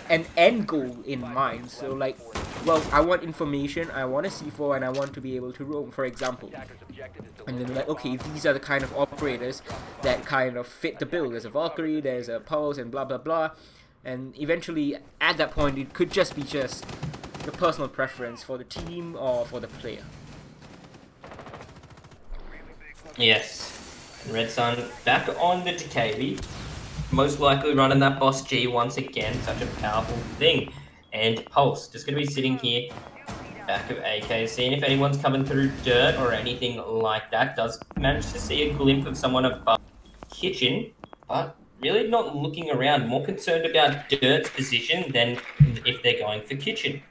an end goal in mind. So like, well, I want information, I want a C4, and I want to be able to roam, for example. And then like, okay, these are the kind of operators that kind of fit the bill. There's a Valkyrie, there's a Pulse, and blah blah blah. And eventually, at that point, it could just be the personal preference for the team or for the player. Yes. Red Sun back on the Decay. Most likely running that Boss G once again. Such a powerful thing. And Pulse just going to be sitting here back of AK, seeing if anyone's coming through dirt or anything like that. Does manage to see a glimpse of someone above Kitchen, but really not looking around. More concerned about Dirt's position than if they're going for Kitchen.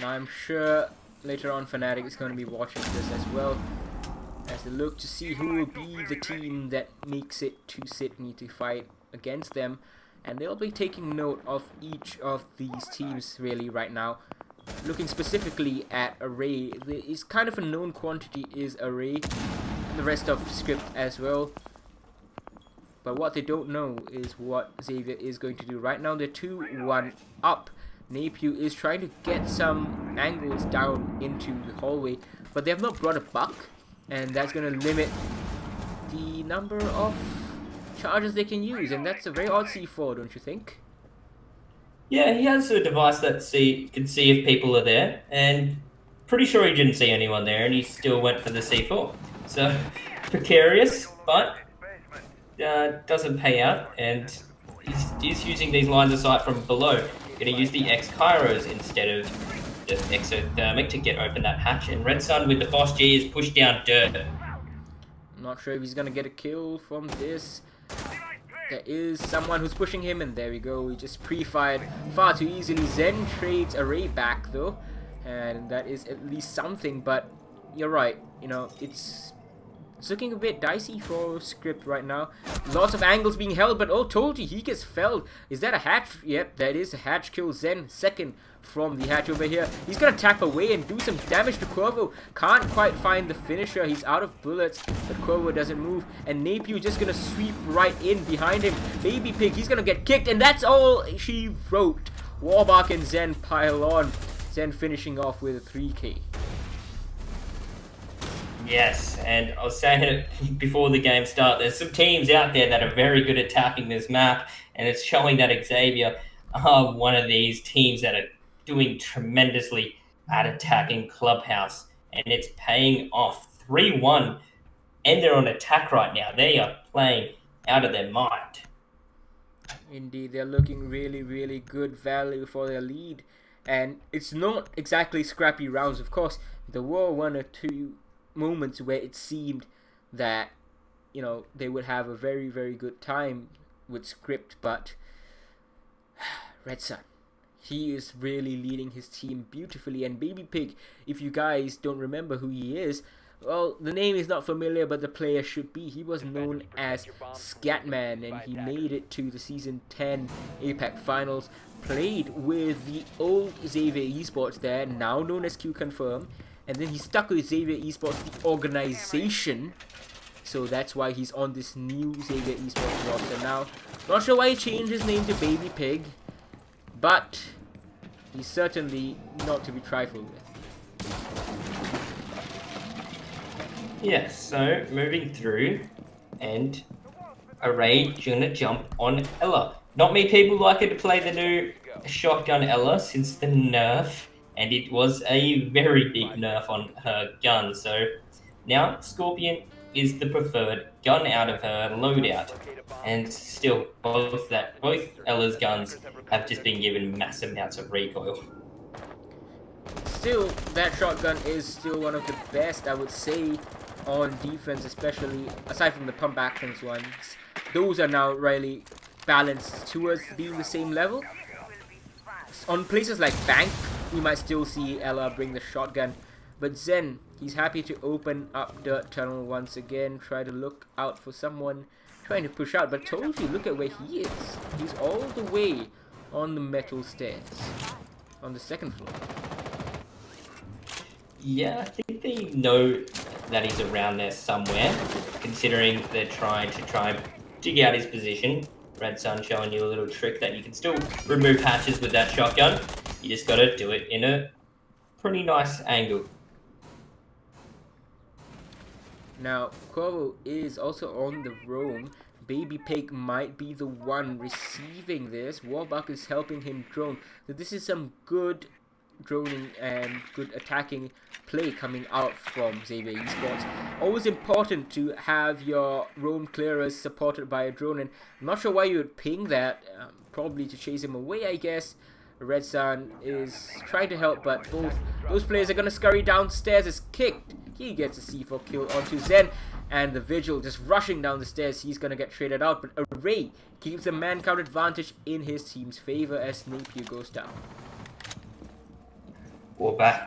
Now I'm sure later on Fnatic is going to be watching this as well, as they look to see who will be the team that makes it to Sydney to fight against them, and they'll be taking note of each of these teams really right now. Looking specifically at Array, there is kind of a known quantity is Array, the rest of Script as well, But what they don't know is what Xavier is going to do. Right now, they're 2-1 up. Napier is trying to get some angles down into the hallway, but they have not brought a buck, and that's going to limit the number of charges they can use, and that's a very odd C4, don't you think? Yeah, he has a device that can see if people are there, and pretty sure he didn't see anyone there, and he still went for the C4. So, precarious, but doesn't pay out, and he's using these lines of sight from below. Going to use the X-Kairos instead of the Exothermic to get open that hatch, and Red Sun with the Boss G is pushed down dirt. I'm not sure if he's going to get a kill from this. There is someone who's pushing him, and there we go. He just pre-fired far too easily. Zen trades Array back, though, and that is at least something, but you're right. You know, it's looking a bit dicey for Script right now. Lots of angles being held, but oh, told you, he gets felled. Is that a hatch? Yep, that is a hatch kill. Zen second from the hatch over here. He's gonna tap away and do some damage to Quavo. Can't quite find the finisher. He's out of bullets, but Quavo doesn't move, and Napier just gonna sweep right in behind him. Baby Pig, he's gonna get kicked, and that's all she wrote. Warbark and Zen pile on. Zen finishing off with a 3K. Yes, and I was saying it before the game started, there's some teams out there that are very good at attacking this map, and it's showing that Xavier are one of these teams that are doing tremendously at attacking Clubhouse, and it's paying off. 3-1, and they're on attack right now. They are playing out of their mind. Indeed, they're looking really, really good value for their lead, and it's not exactly scrappy rounds, of course. There were one or two moments where it seemed that, you know, they would have a very, very good time with Script, but Red Sun, he is really leading his team beautifully. And Baby Pig, if you guys don't remember who he is, well, the name is not familiar, but the player should be. He was known as Scatman, and he made it to the Season 10 APAC Finals, played with the old Xavier Esports there, now known as Q Confirm, and then he stuck with Xavier Esports, the organization, so that's why he's on this new Xavier Esports roster now. Not sure why he changed his name to Baby Pig, but he's certainly not to be trifled with. Yes, so moving through, and Array gonna jump on Ella. Not many people like it to play the new shotgun Ella since the nerf, and it was a very big nerf on her gun. So now Scorpion is the preferred gun out of her loadout, and still both Ella's guns have just been given massive amounts of recoil. Still, that shotgun is still one of the best, I would say, on defense, especially aside from the pump actions ones. Those are now really balanced towards being the same level. On places like Bank, you might still see Ella bring the shotgun, but Zen, he's happy to open up Dirt Tunnel once again, try to look out for someone trying to push out, but told you, look at where he is. He's all the way on the metal stairs, on the second floor. Yeah, I think they know that he's around there somewhere, considering they're trying to dig out his position. Red Sun showing you a little trick that you can still remove hatches with that shotgun. You just gotta do it in a pretty nice angle. Now, Quavo is also on the roam. Baby Pig might be the one receiving this. Warbuck is helping him drone. So this is some good droning and good attacking play coming out from Xavier Esports. Always important to have your roam clearers supported by a drone, and I'm not sure why you would ping that, probably to chase him away, I guess. Red Sun is trying to help, but both those players are going to scurry downstairs as kicked. He gets a C4 kill onto Zen, and the Vigil just rushing down the stairs. He's going to get traded out, but Array keeps the man count advantage in his team's favor as Napier goes down.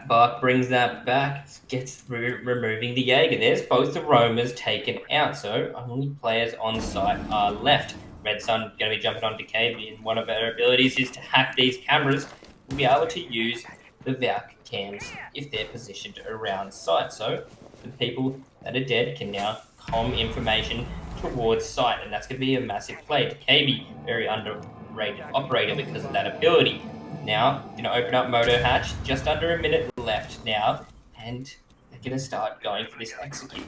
Bark brings that back, gets through removing the Jaeger. There's both the roamers taken out, so only players on site are left. Red Sun going to be jumping onto KB, and one of her abilities is to hack these cameras. We'll be able to use the Valk cams if they're positioned around site, so the people that are dead can now comm information towards site, and that's going to be a massive play to KB, very underrated operator because of that ability. Now, going to open up Moto Hatch, just under a minute left now, and they're going to start going for this execute.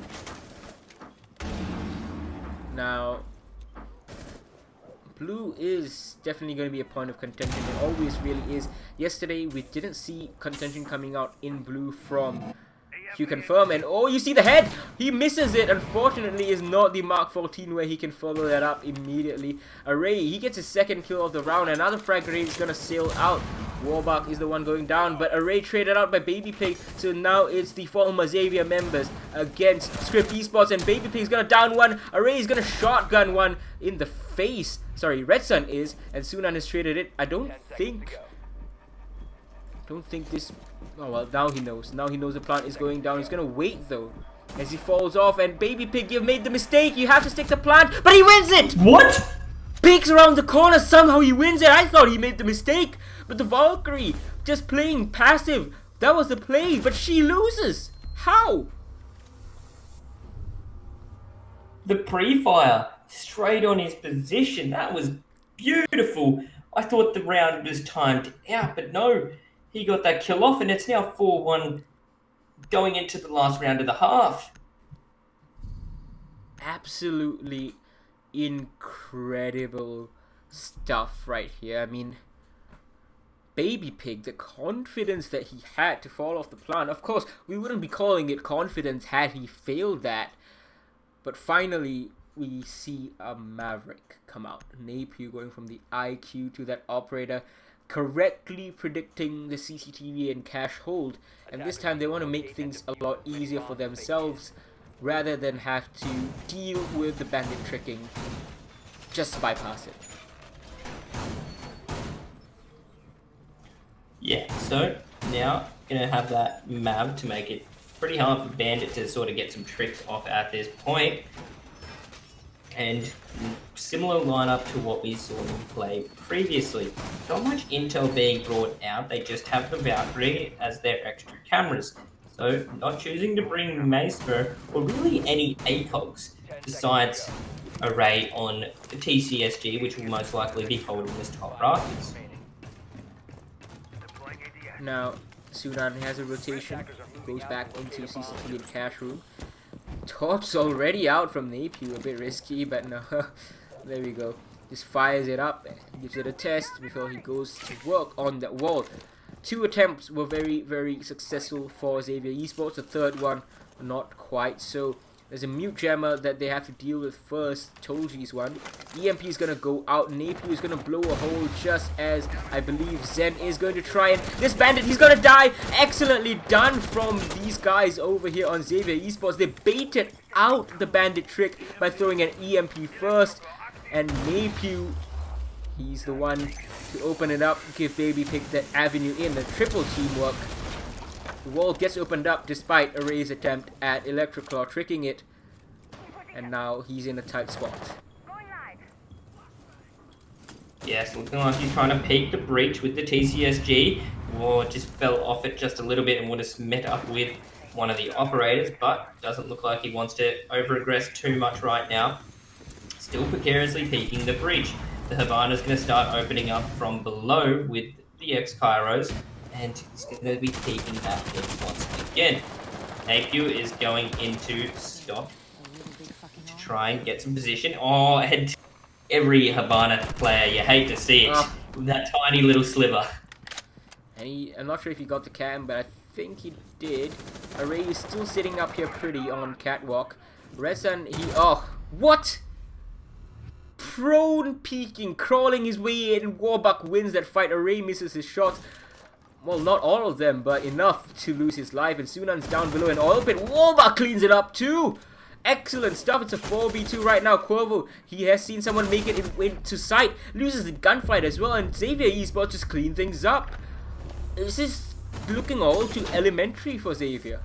Now, blue is definitely going to be a point of contention. It always really is. Yesterday, we didn't see contention coming out in blue from Q Confirm, and oh, you see the head! He misses it. Unfortunately, is not the Mark 14 where he can follow that up immediately. Array, he gets his second kill of the round. Another frag grenade is going to sail out. Warbuck is the one going down, but Array traded out by Baby Pig, so now it's the former Xavier members against Script Esports, and Baby Pig's gonna down one. Array is gonna shotgun one in the face. Sorry, Red Sun is, and Sunan has traded it. I don't think this. Oh well, now he knows. Now he knows the plant is going down. He's gonna wait though, as he falls off. And Baby Pig, you've made the mistake. You have to stick the plant, but he wins it. What? Peeks around the corner, somehow he wins it. I thought he made the mistake, but the Valkyrie just playing passive. That was the play, but she loses. How? The pre-fire straight on his position. That was beautiful. I thought the round was timed out, but no, he got that kill off, and it's now 4-1 going into the last round of the half. Absolutely incredible stuff right here. I mean, Baby Pig, the confidence that he had to fall off the plant. Of course, we wouldn't be calling it confidence had he failed that. But finally, we see a Maverick come out. Napier going from the IQ to that operator, correctly predicting the CCTV and cache hold. And this time they want to make things a lot easier for themselves, rather than have to deal with the bandit tricking. Just bypass it. Yeah, so now gonna have that Mav to make it pretty hard for Bandit to sort of get some tricks off at this point. And similar lineup to what we saw them play previously. Not much intel being brought out, they just have the Valkyrie as their extra cameras. So not choosing to bring Maestro or really any ACOGs besides Array on the TCSG, which will most likely be holding this top rafters. Now, Sunan has a rotation, goes back into CCTV and cache room. Torch's already out from Napier, a bit risky, but no, there we go. Just fires it up, gives it a test before he goes to work on that wall. 2 attempts were very, very successful for Xavier Esports. The third one, not quite so. There's a mute jammer that they have to deal with first. Tolji's one. EMP is going to go out. Napier is going to blow a hole just as I believe Zen is going to try. And this bandit, he's going to die. Excellently done from these guys over here on Xavier Esports. They baited out the bandit trick by throwing an EMP first. And Napier, he's the one to open it up, give Baby Pig that avenue in. The triple teamwork. The wall gets opened up despite Array's attempt at Electroclaw tricking it. And now he's in a tight spot. Yes, looking like he's trying to peek the breach with the TCSG. Or just fell off it just a little bit and would have met up with one of the operators. But doesn't look like he wants to over-aggress too much right now. Still precariously peeking the breach. The Havana's going to start opening up from below with the X-Kairos. And he's going to be taking that in once again. Napier is going into stop to try and get some position. Oh, and every Havana player, you hate to see it. That tiny little sliver. And I'm not sure if he got the cam, but I think he did. Array is still sitting up here pretty on catwalk. Rezan, what? Prone peeking, crawling his way in. Warbuck wins that fight. Array misses his shots. Well, not all of them, but enough to lose his life. And Sunan's down below an oil pit. Warbuck cleans it up too. Excellent stuff. It's a 4v2 right now. Quavo, he has seen someone make it into sight. Loses the gunfight as well. And Xavier Esports just clean things up. This is looking all too elementary for Xavier.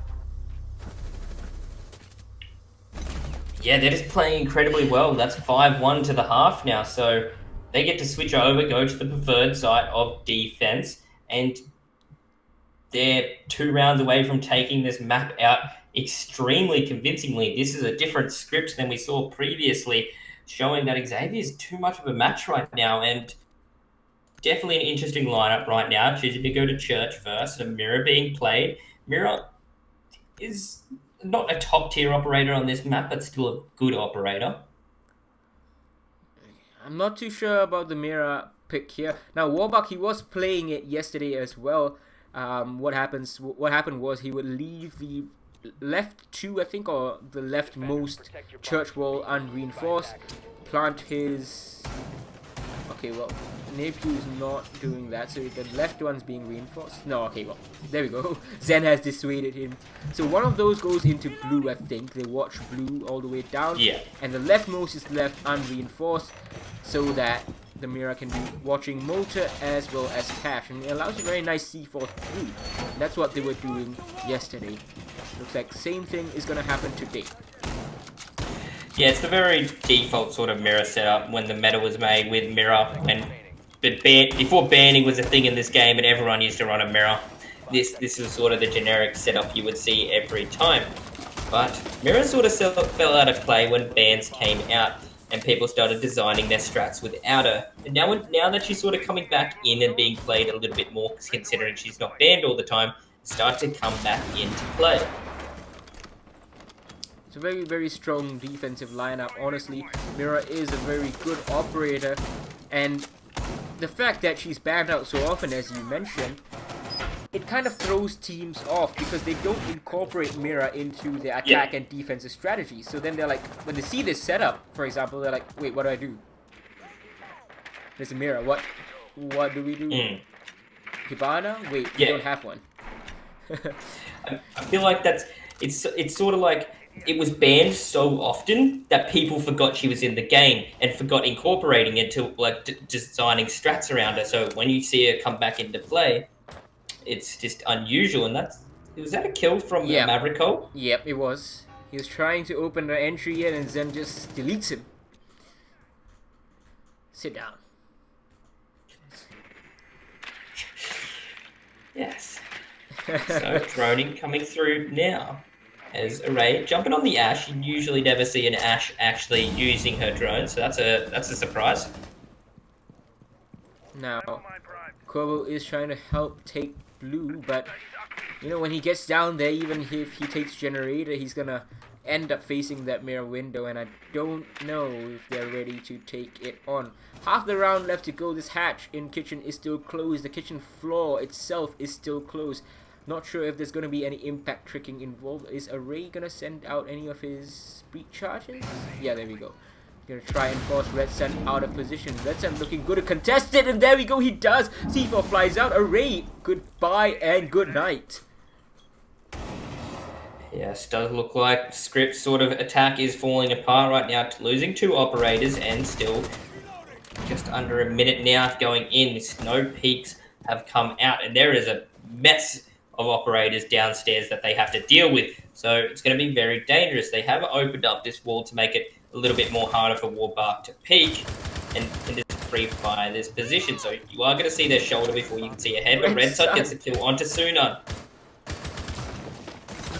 Yeah, they're just playing incredibly well. That's 5-1 to the half now. So they get to switch over, go to the preferred side of defense. And they're 2 rounds away from taking this map out extremely convincingly. This is a different script than we saw previously, showing that Xavier is too much of a match right now, and definitely an interesting lineup right now. Choosing to go to church first, and Mirror being played. Mirror is not a top tier operator on this map, but still a good operator. I'm not too sure about the Mira pick here. Now Warbuck, he was playing it yesterday as well. What happened was he would leave the left 2, I think, or the leftmost church wall unreinforced, plant his... Okay, well, Napew's not doing that, so the left one's being reinforced. No, okay, well, there we go. Zen has dissuaded him. So one of those goes into blue, I think. They watch blue all the way down. Yeah. And the leftmost is left unreinforced, so that the Mira can be watching Motor as well as Cash. And it allows a very nice C4 through. That's what they were doing yesterday. Looks like same thing is going to happen today. Yeah, it's the very default sort of Mirror setup when the meta was made with Mirror. Before banning was a thing in this game and everyone used to run a Mirror, this is sort of the generic setup you would see every time. But Mirror sort of fell out of play when bans came out and people started designing their strats without her. And now that she's sort of coming back in and being played a little bit more, considering she's not banned all the time, start to come back into play. It's a very, very strong defensive lineup. Honestly, Mira is a very good operator, and the fact that she's banned out so often, as you mentioned, it kind of throws teams off because they don't incorporate Mira into their attack and defensive strategies. So then they're like, when they see this setup, for example, they're like, wait, what do I do? There's a Mira. What do we do? Hibana? Wait, we don't have one. I feel like it's sort of like it was banned so often that people forgot she was in the game and forgot incorporating it to like designing strats around her. So when you see her come back into play, it's just unusual. And was that a kill from Mavriko? Yep, it was. He was trying to open the entry in and Zen just deletes him. Sit down. Yes. So droning coming through now as Array jumping on the Ash. You usually never see an Ash actually using her drone, so that's a surprise. Now, Quavo is trying to help take blue, but you know, when he gets down there, even if he takes generator, he's gonna end up facing that mirror window, and I don't know if they're ready to take it on. Half the round left to go. This hatch in kitchen is still closed. The kitchen floor itself is still closed. Not sure if there's gonna be any impact tricking involved. Is Array gonna send out any of his breach charges? Yeah, there we go. Gonna try and force Red Sun out of position. Red Sun looking good to contest it, and there we go, he does. C4 flies out. Array, goodbye and good night. Yes, does look like Script's sort of attack is falling apart right now, losing 2 operators and still just under a minute now going in. No peaks have come out, and there is a mess of operators downstairs that they have to deal with. So it's going to be very dangerous. They have opened up this wall to make it a little bit more harder for Warbark to peek and just free fire this position. So you are going to see their shoulder before you can see a head, but Red Sun gets the kill onto Sunan.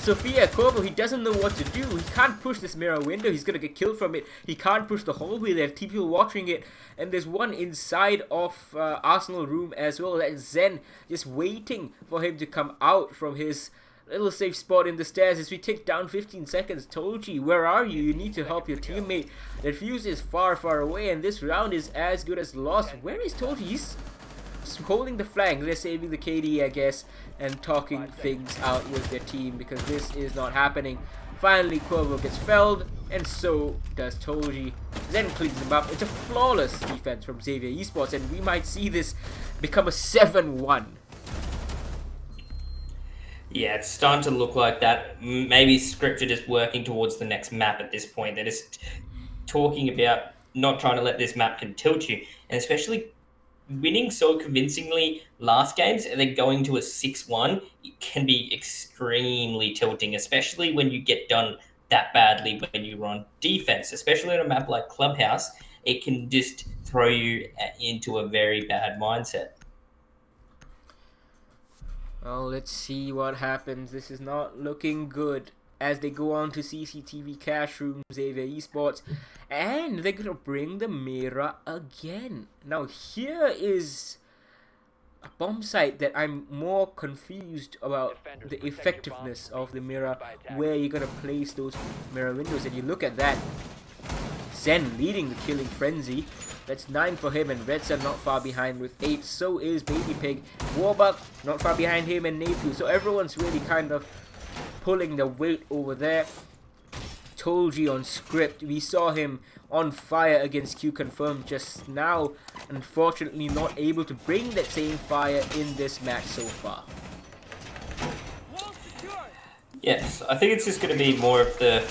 Sophia Corvo, he doesn't know what to do. He can't push this mirror window. He's gonna get killed from it. He can't push the hallway. There are people watching it, and there's one inside of Arsenal room as well. That's Zen just waiting for him to come out from his little safe spot in the stairs. As we tick down 15 seconds, Toji, where are you? You need to help your teammate. The fuse is far, far away, and this round is as good as lost. Where is Toji? He's just holding the flank. They're saving the KD, I guess, and talking things out with their team because this is not happening. Finally, Quavo gets felled, and so does Toji. Zen cleans him up. It's a flawless defense from Xavier Esports, and we might see this become a 7-1. Yeah, it's starting to look like that. Maybe Script are just working towards the next map at this point. They're just talking about not trying to let this map can tilt you, and especially winning so convincingly last games and then going to a 6-1, it can be extremely tilting, especially when you get done that badly when you run defense, especially on a map like Clubhouse. It can just throw you into a very bad mindset. Well, let's see what happens. This is not looking good as they go on to CCTV cash room, Xavier Esports, and they're gonna bring the mirror again. Now here is a bomb site that I'm more confused about the effectiveness of the mirror, where you're gonna place those mirror windows. And you look at that, Zen leading the killing frenzy. That's 9 for him, and Redson not far behind with 8. So is Baby Pig. Warbuck not far behind him, and Napu. So everyone's really kind of pulling the weight over there. Tolji on script. We saw him on fire against Q Confirmed just now. Unfortunately not able to bring that same fire in this match so far. Yes, I think it's just going to be more of the...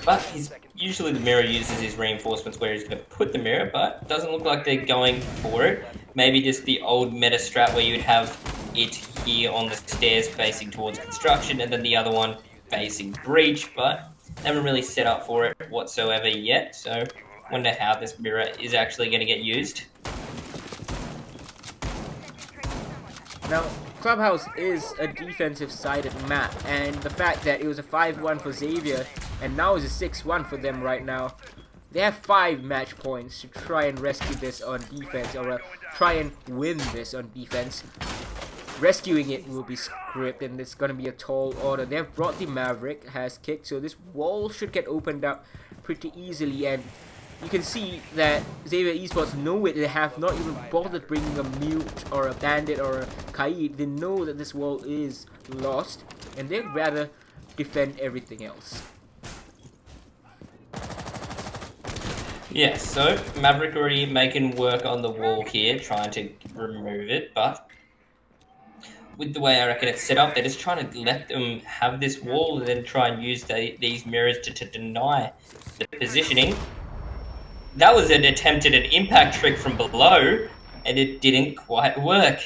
But usually the mirror uses his reinforcements where he's going to put the mirror, but it doesn't look like they're going for it. Maybe just the old meta strat where you'd have it here on the stairs facing towards construction and then the other one facing breach, but they haven't really set up for it whatsoever yet, so wonder how this mirror is actually going to get used. Now, Clubhouse is a defensive-sided map, and the fact that it was a 5-1 for Xavier, and now it's a 6-1 for them right now, they have 5 match points to try and rescue this on defense, or try and win this on defense. Rescuing it will be script, and it's going to be a tall order. They've brought the Maverick, has kicked, so this wall should get opened up pretty easily, and you can see that Xavier Esports know it. They have not even bothered bringing a Mute or a Bandit or a Kaid. They know that this wall is lost, and they'd rather defend everything else. Yes, so Maverick already making work on the wall here, trying to remove it, but with the way I reckon it's set up, they're just trying to let them have this wall and then try and use these mirrors to deny the positioning. That was an attempt at an impact trick from below, and it didn't quite work.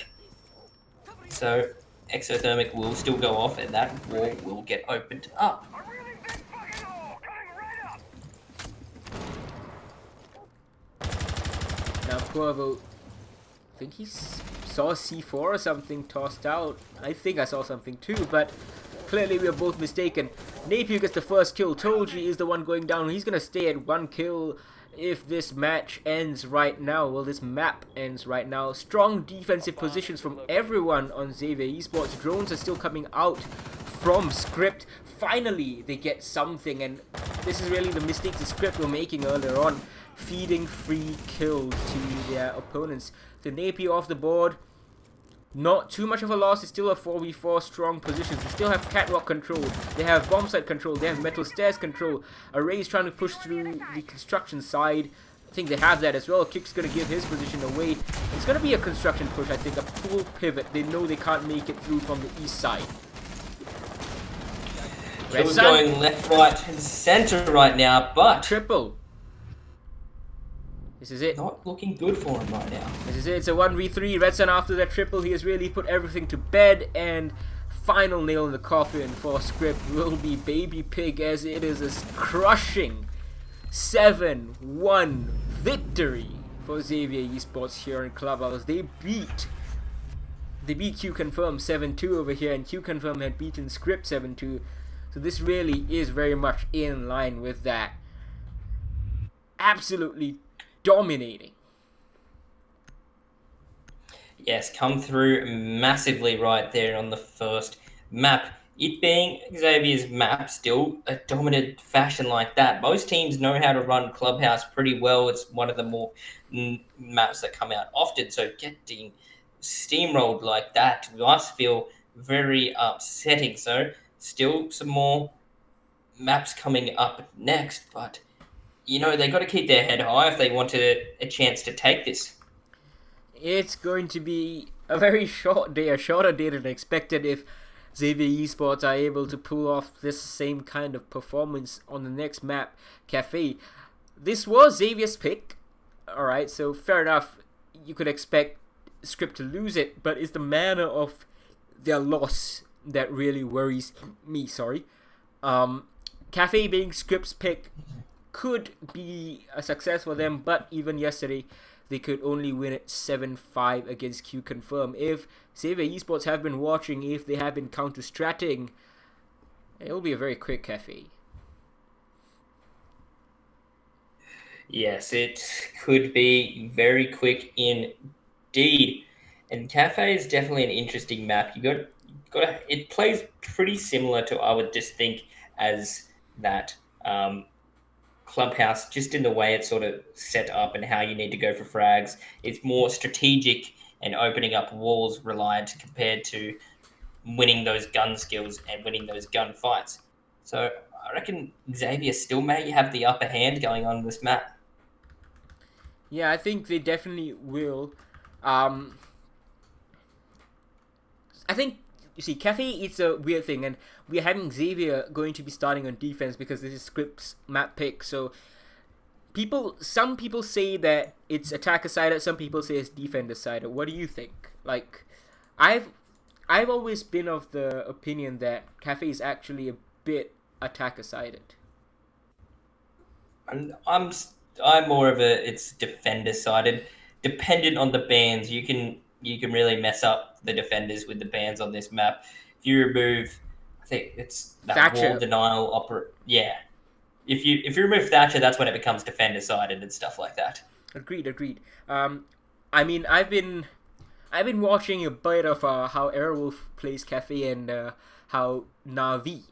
So exothermic will still go off, and that wall will get opened up. Now Cuervo, I think he saw C4 or something tossed out. I think I saw something too, but clearly we are both mistaken. Napier gets the first kill. Tolji is the one going down. He's gonna stay at 1 kill if this match ends right now. Well, this map ends right now. Strong defensive positions from everyone on Xavier Esports. Drones are still coming out from script. Finally, they get something, and this is really the mistake the script were making earlier on, feeding free kills to their opponents. The Napier off the board. Not too much of a loss. It's still a 4v4 strong positions. They still have catwalk control. They have bomb site control. They have metal stairs control. Array's trying to push through the construction side. I think they have that as well. Kick's going to give his position away. It's going to be a construction push, I think. A full pivot. They know they can't make it through from the east side. We're going left, right, and center right now, but triple. This is it. Not looking good for him right now. This is it. It's a 1v3. Redson after that triple, he has really put everything to bed, and final nail in the coffin for script will be Baby Pig, as it is a crushing 7-1 victory for Xavier Esports here in Clubhouse. They beat Q Confirm 7-2 over here, and Q Confirm had beaten script 7-2. So this really is very much in line with that. Absolutely dominating. Yes, come through massively right there on the first map. It being Xavier's map, still a dominant fashion like that. Most teams know how to run Clubhouse pretty well. It's one of the more maps that come out often. So getting steamrolled like that must feel very upsetting. So still some more maps coming up next, but you know, they got to keep their head high if they want a chance to take this. It's going to be a very short day, a shorter day than expected if Xavier Esports are able to pull off this same kind of performance on the next map, Cafe. This was Xavier's pick, alright, so fair enough, you could expect Script to lose it, but it's the manner of their loss that really worries me, Cafe being Script's pick could be a success for them, but even yesterday they could only win it 7-5 against Q Confirm. If Xavier Esports have been watching, if they have been counter-stratting, it'll be a very quick cafe. Yes, it could be very quick indeed. And Cafe is definitely an interesting map. It plays pretty similar to, I would just think, as that Clubhouse, just in the way it's sort of set up and how you need to go for frags. It's more strategic and opening up walls reliant compared to winning those gun skills and winning those gun fights. So I reckon Xavier still may have the upper hand going on this map. Yeah, I think they definitely will. Um, I think, you see, Cafe, it's a weird thing, and we're having Xavier going to be starting on defense because this is Script's map pick. So some people say that it's attacker sided, some people say it's defender sided. What do you think? Like, I've I've always been of the opinion that Cafe is actually a bit attacker sided. And I'm more of a it's defender sided, dependent on the bans. You can really mess up the defenders with the bans on this map. If you remove, I think it's that wall Thatcher, denial Yeah, if you remove Thatcher, that's when it becomes defender sided and stuff like that. agreed. I mean, I've been watching a bit of how Airwolf plays Cafe and how Navi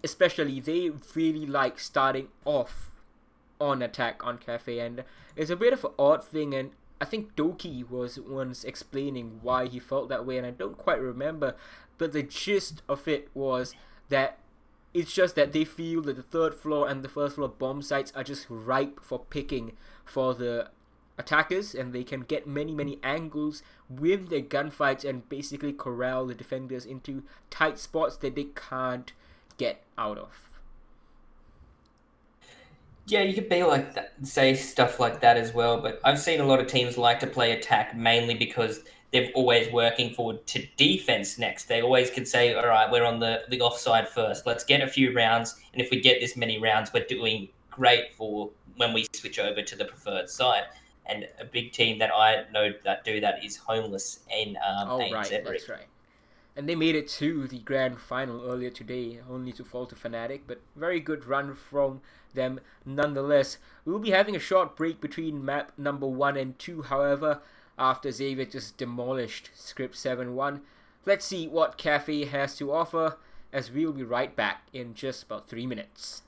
especially, they really like starting off on attack on Cafe, and it's a bit of an odd thing. And I think Doki was once explaining why he felt that way, and I don't quite remember, but the gist of it was that it's just that they feel that the third floor and the first floor bomb sites are just ripe for picking for the attackers, and they can get many angles, win their gunfights, and basically corral the defenders into tight spots that they can't get out of. Yeah, you could be like that, say stuff like that as well. But I've seen a lot of teams like to play attack mainly because they're always working forward to defense next. They always can say, all right, we're on the offside first. Let's get a few rounds. And if we get this many rounds, we're doing great for when we switch over to the preferred side. And a big team that I know that do that is Homeless in Oh, right, ANZ that's region. right. And they made it to the grand final earlier today, only to fall to Fnatic, but very good run from them nonetheless. We'll be having a short break between map number 1 and 2, however, after Xavier just demolished Script 7-1. Let's see what Cafe has to offer, as we'll be right back in just about 3 minutes.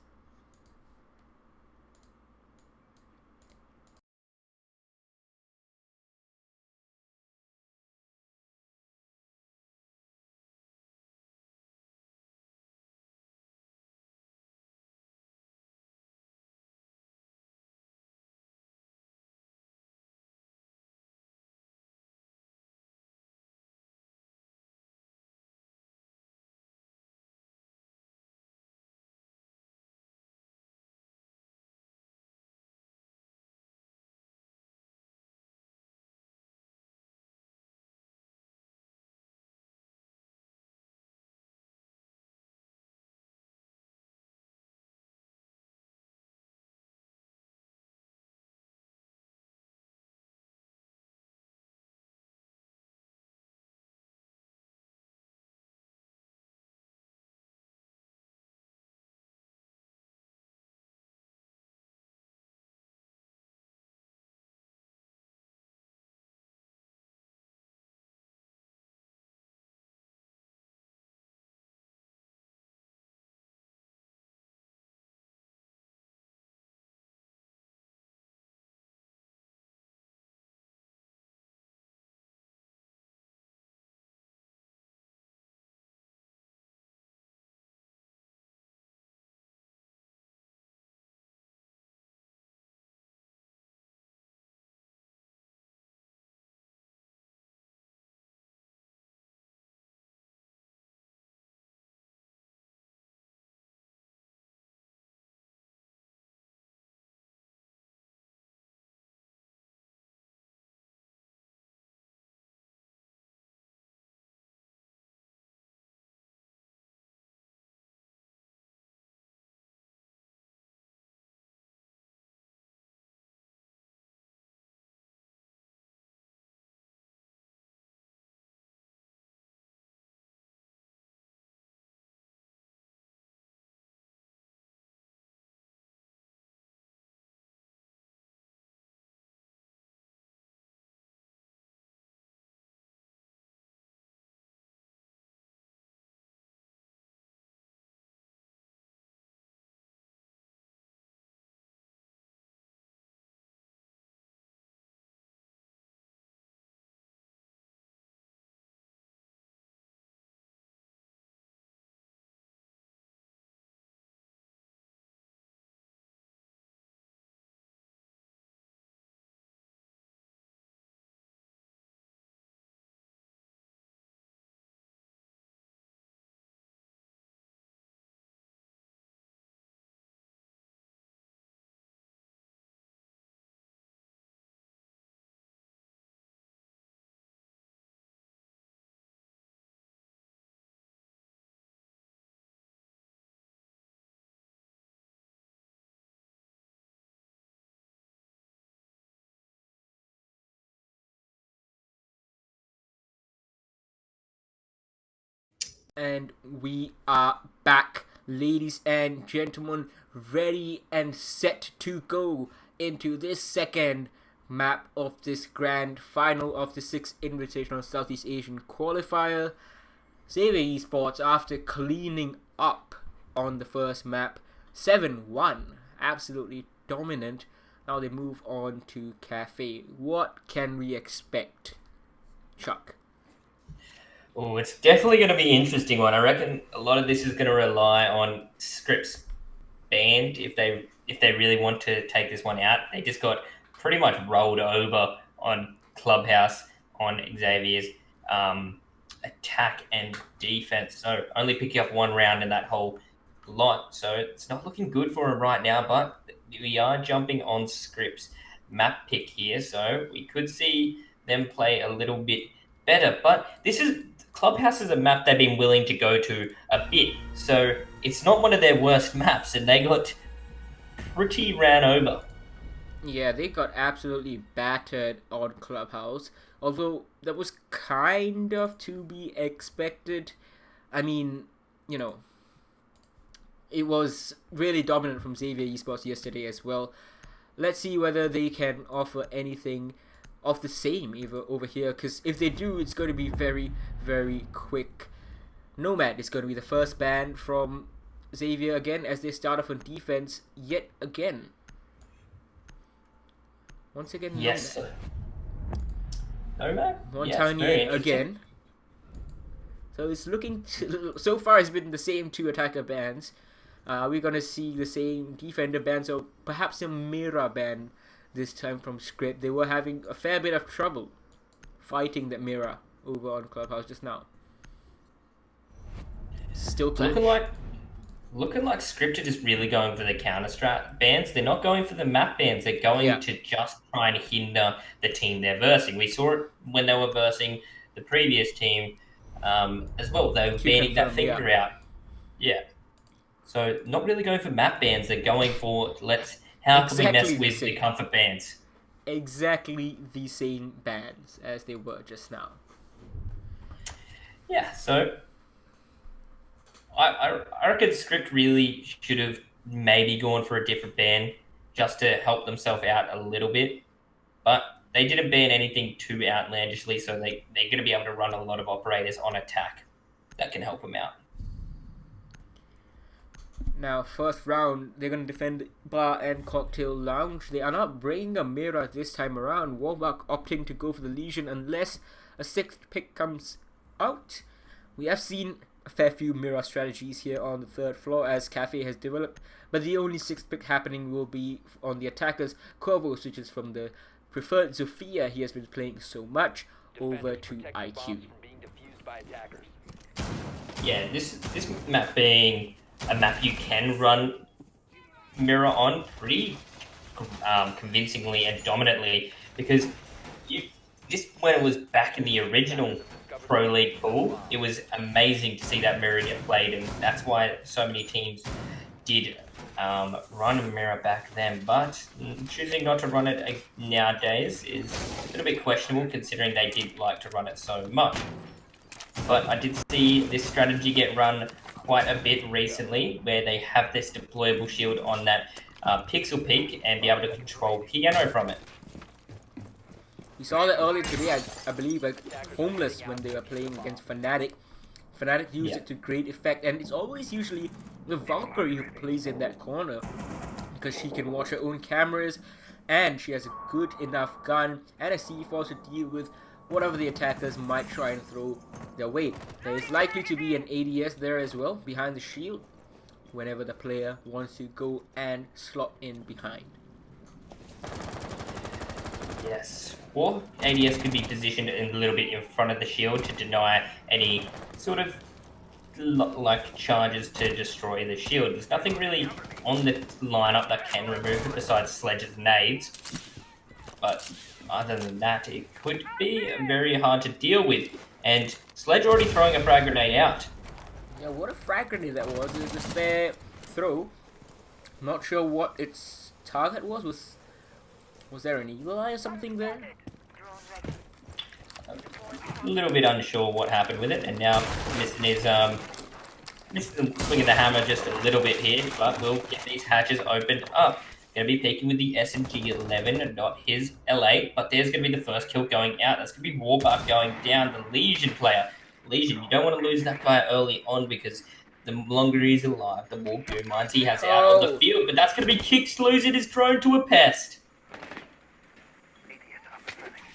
And we are back, ladies and gentlemen, ready and set to go into this second map of this grand final of the 6th Invitational Southeast Asian Qualifier. Xavier Esports, after cleaning up on the first map, 7-1, absolutely dominant. Now they move on to Cafe. What can we expect, Chuck? Oh, it's definitely going to be an interesting one. I reckon a lot of this is going to rely on Script's band if they really want to take this one out. They just got pretty much rolled over on Clubhouse on Xavier's attack and defense. So only picking up one round in that whole lot. So it's not looking good for him right now. But we are jumping on Script's map pick here, so we could see them play a little bit better. But this is Clubhouse is a map they've been willing to go to a bit, so it's not one of their worst maps, and they got pretty ran over. Yeah, they got absolutely battered on Clubhouse, although that was kind of to be expected. I mean, you know, it was really dominant from Xavier Esports yesterday as well. Let's see whether they can offer anything of the same either over here, because if they do, it's going to be very, very quick. Nomad is going to be the first ban from Xavier again as they start off on defense yet again. Once again, Yes. Nomad. Nomad? Montagnier again. So it's looking so far it's been the same two attacker bans. We're gonna see the same defender ban, so perhaps a Mira ban this time from Script. They were having a fair bit of trouble fighting that Mira over on Clubhouse just now. Still playing. Looking like Script are just really going for the counter strat bans. They're not going for the map bans. They're going to just try and hinder the team they're versing. We saw it when they were versing the previous team as well. They were banning that finger out. Yeah. So not really going for map bans. They're going for how can we mess with the comfort bans? Exactly the same bans as they were just now. Yeah, so I reckon Script really should have maybe gone for a different ban just to help themselves out a little bit. But they didn't ban anything too outlandishly, so they're going to be able to run a lot of operators on attack that can help them out. Now, first round, they're going to defend Bar and Cocktail Lounge. They are not bringing a Mira this time around. Warbuck opting to go for the Legion unless a 6th pick comes out. We have seen a fair few Mira strategies here on the 3rd floor as Cafe has developed, but the only 6th pick happening will be on the attackers. Corvo switches from the preferred Zofia he has been playing so much over to IQ. Yeah, this map being a map you can run Mirror on pretty convincingly and dominantly, because when it was back in the original Pro League pool, it was amazing to see that Mirror get played, and that's why so many teams did run Mirror back then. But choosing not to run it nowadays is a little bit questionable, considering they did like to run it so much. But I did see this strategy get run quite a bit recently, where they have this deployable shield on that pixel peak and be able to control piano from it. We saw that earlier today, I believe, like Homeless when they were playing against Fnatic. Fnatic used it to great effect, and it's always usually the Valkyrie who plays in that corner, because she can watch her own cameras, and she has a good enough gun and a C4 to deal with whatever the attackers might try and throw their way. There is likely to be an ADS there as well, behind the shield, whenever the player wants to go and slot in behind. Yes. Or ADS could be positioned a little bit in front of the shield to deny any sort of like charges to destroy the shield. There's nothing really on the lineup that can remove it besides Sledge's nades. But other than that, it could be very hard to deal with. And Sledge already throwing a frag grenade out. Yeah, what a frag grenade that was. It was a spare throw. Not sure what its target was. Was there an eagle eye or something there? a little bit unsure what happened with it, and now missing his swinging the hammer just a little bit here, but we'll get these hatches opened up. Going to be peeking with the SMG 11 and not his L8, but there's going to be the first kill going out. That's going to be Warbuck going down, the Legion player. Legion, you don't want to lose that guy early on because the longer he's alive, the more good minds he has out on the field. But that's going to be Kicks losing his drone to a pest.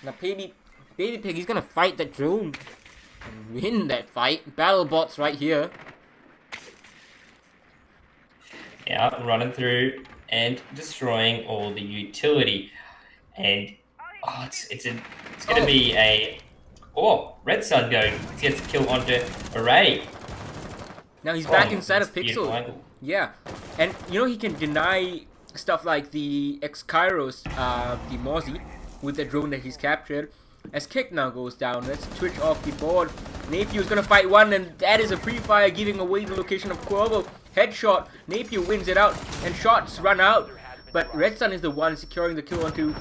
Now, Baby Pig, he's gonna fight that drone and win that fight. BattleBot's right here. Yeah, running through and destroying all the utility, and it's gonna be a Red Sun gets a kill onto Array. Now he's back inside of beautiful Pixel. angle. Yeah, and you know he can deny stuff like the X-Kairos, the Mozzie, with the drone that he's captured. As Kick now goes down, let's twitch off the board. Napier is gonna fight one, and that is a pre-fire giving away the location of Quavo. Headshot, Napier wins it out, and shots run out. But Red Sun is the one securing the kill onto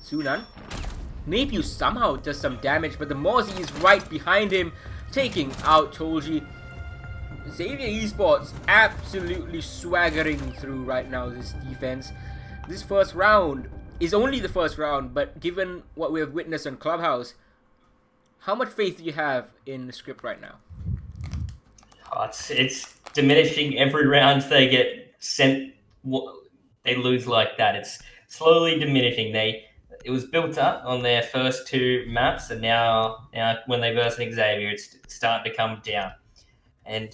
Sunan. Napier somehow does some damage, but the Mozzie is right behind him, taking out Tolji. Xavier Esports absolutely swaggering through right now this defense. This first round is only the first round, but given what we have witnessed on Clubhouse, how much faith do you have in the script right now? It's diminishing every round they get sent. They lose like that. It's slowly diminishing. It was built up on their first two maps, and now when they verse Xavier, it's starting to come down. And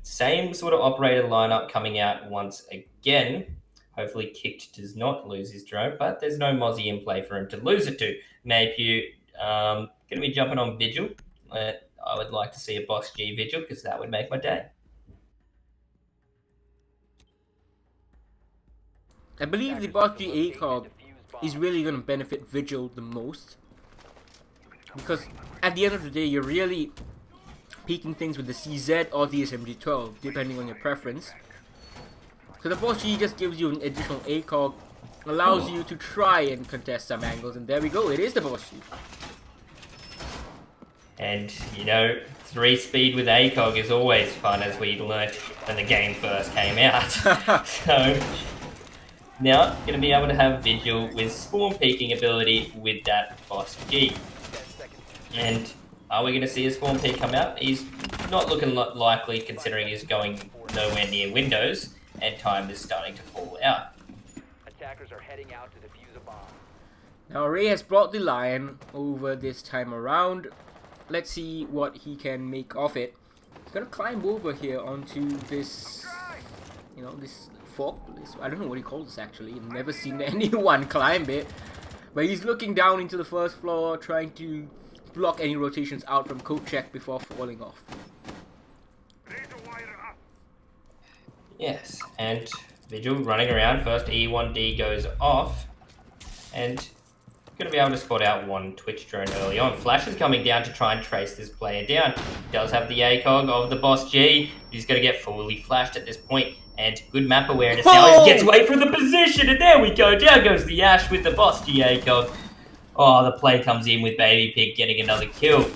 same sort of operator lineup coming out once again. Hopefully Kicked does not lose his drone, but there's no Mozzie in play for him to lose it to. Napier going to be jumping on Vigil. I would like to see a Boss G Vigil because that would make my day. I believe the Boss G ACOG is really going to benefit Vigil the most, because at the end of the day, you're really peaking things with the CZ or the SMG-12, depending on your preference. So the Boss G just gives you an additional ACOG, allows you to try and contest some angles, and there we go, it is the Boss G. And, 3-speed with ACOG is always fun, as we learnt when the game first came out. So, now, going to be able to have Vigil with spawn peeking ability with that Boss G. And are we going to see a spawn peek come out? He's not looking likely, considering he's going nowhere near windows, and time is starting to fall out. Attackers are heading out to defuse a bomb. Now Ray has brought the Lion over this time around. Let's see what he can make of it. He's gonna climb over here onto this, this fork. I don't know what he calls this actually. I've never seen anyone climb it. But he's looking down into the first floor, trying to block any rotations out from code check before falling off. Yes, and Vigil running around. First E1D goes off, and going to be able to spot out one Twitch drone early on. Flash is coming down to try and trace this player down. Does have the ACOG of the Boss G. He's going to get fully flashed at this point, and good map awareness now. He gets away from the position, and there we go. Down goes the Ash with the Boss G ACOG. Oh, the play comes in with Baby Pig getting another kill.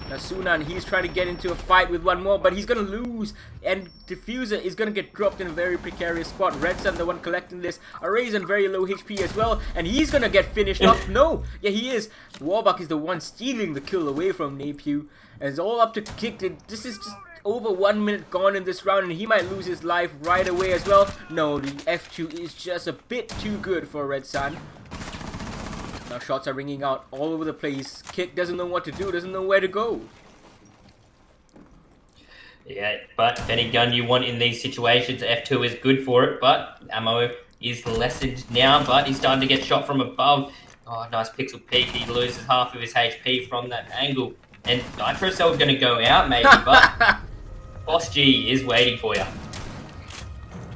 Now Sunan, he's trying to get into a fight with one more, but he's gonna lose, and Diffuser is gonna get dropped in a very precarious spot. Red Sun, the one collecting this. Array's on very low HP as well, and he's gonna get finished off. No, yeah, he is. Warbuck is the one stealing the kill away from Napier, and it's all up to Kick. This is just over 1 minute gone in this round, and he might lose his life right away as well. No, the F2 is just a bit too good for Red Sun. Now shots are ringing out all over the place. Kick doesn't know what to do, doesn't know where to go. Yeah, but any gun you want in these situations, F2 is good for it, but ammo is lessened now, but he's starting to get shot from above. Oh, nice pixel peek. He loses half of his HP from that angle. And Nitro Cell's going to go out, maybe, but Boss G is waiting for you.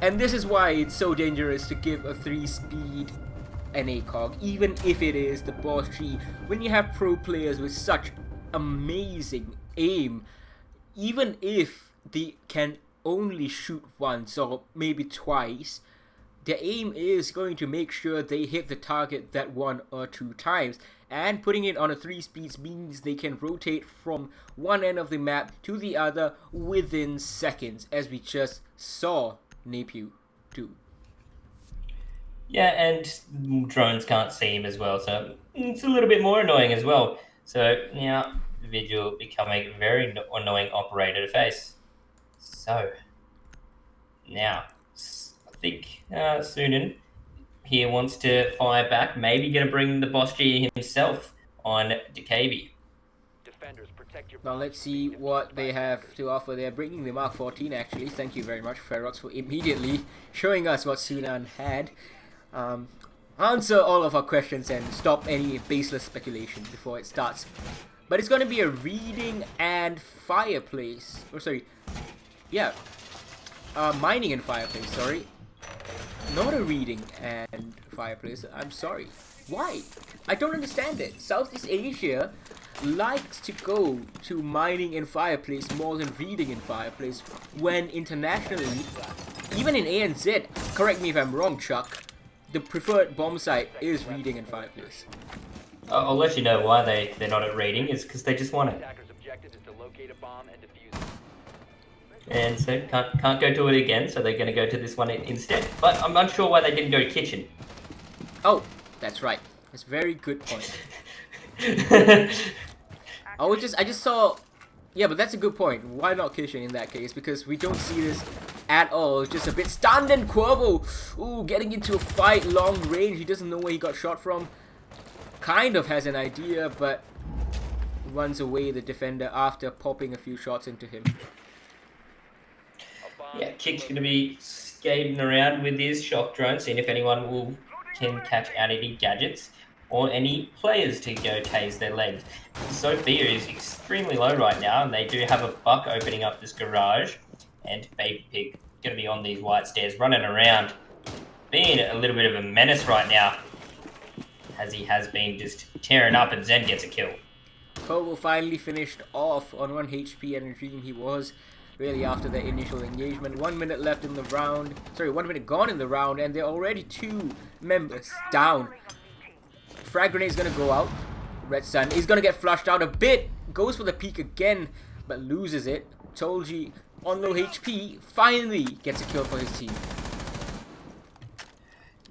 And this is why it's so dangerous to give a 3-speed an ACOG, even if it is the Boss G. When you have pro players with such amazing aim, even if they can only shoot once or maybe twice, their aim is going to make sure they hit the target that 1 or 2 times. and putting it on a 3 speeds means they can rotate from one end of the map to the other within seconds, as we just saw Napier do. Yeah, and drones can't see him as well, so it's a little bit more annoying as well. So now Vigil becoming a very annoying operator to face. So now I think Sunan here wants to fire back, maybe going to bring the boss G himself on DeKB. Defenders, protect your Now bombs let's from see being what defused they by have to offer. They're bringing the Mark 14 actually. Thank you very much, Ferox, for immediately showing us what Sunan had. Answer all of our questions and stop any baseless speculation before it starts. But it's going to be a reading and fireplace. Oh, sorry. Yeah. Mining and fireplace, sorry. Not a reading and fireplace. I'm sorry. Why? I don't understand it. Southeast Asia likes to go to mining and fireplace more than reading and fireplace, when internationally, even in ANZ, correct me if I'm wrong, Chuck, the preferred bomb site is reading and fireplace. I'll let you know why they're not at reading, is because they just want it. Attacker's objective is to locate a bomb and defuse it. And so can't go to it again, so they're going to go to this one instead. But I'm not sure why they didn't go kitchen. Oh, that's right. That's a very good point. I just saw... Yeah, but that's a good point. Why not kitchen in that case? Because we don't see this at all. It's just a bit stunned, and Quavo, ooh, getting into a fight long range. He doesn't know where he got shot from. Kind of has an idea, but runs away the defender after popping a few shots into him. Yeah, Kick's going to be skating around with his shock drone, seeing if anyone can catch out any gadgets or any players to go tase their legs. Sophia is extremely low right now, and they do have a buck opening up this garage, and Baby Pig going to be on these white stairs running around, being a little bit of a menace right now, as he has been just tearing up, and Zen gets a kill. Kobo finally finished off on 1 HP, and a dream he was really after the initial engagement. 1 minute left in the round. Sorry, 1 minute gone in the round, and they're already 2 members down. Frag grenade's gonna go out. Red Sun is gonna get flushed out a bit. Goes for the peek again, but loses it. Tolji on low HP finally gets a kill for his team.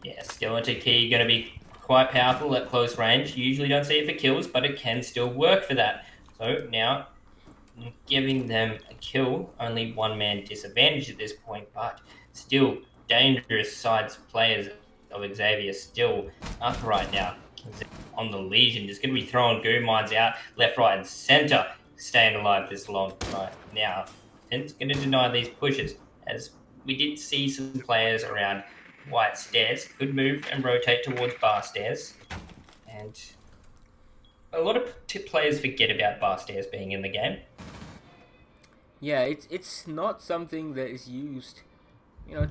Yeah, Skeleton Key going to be quite powerful at close range. Usually don't see it for kills, but it can still work for that. So now, giving them a kill, only one man disadvantage at this point, but still dangerous sides players of Xavier still up right now. On the Legion, just going to be throwing goo mines out left, right, and center, staying alive this long right now. And it's going to deny these pushes, as we did see some players around white stairs could move and rotate towards bar stairs, and a lot of players forget about bar stairs being in the game. Yeah, it's not something that is used,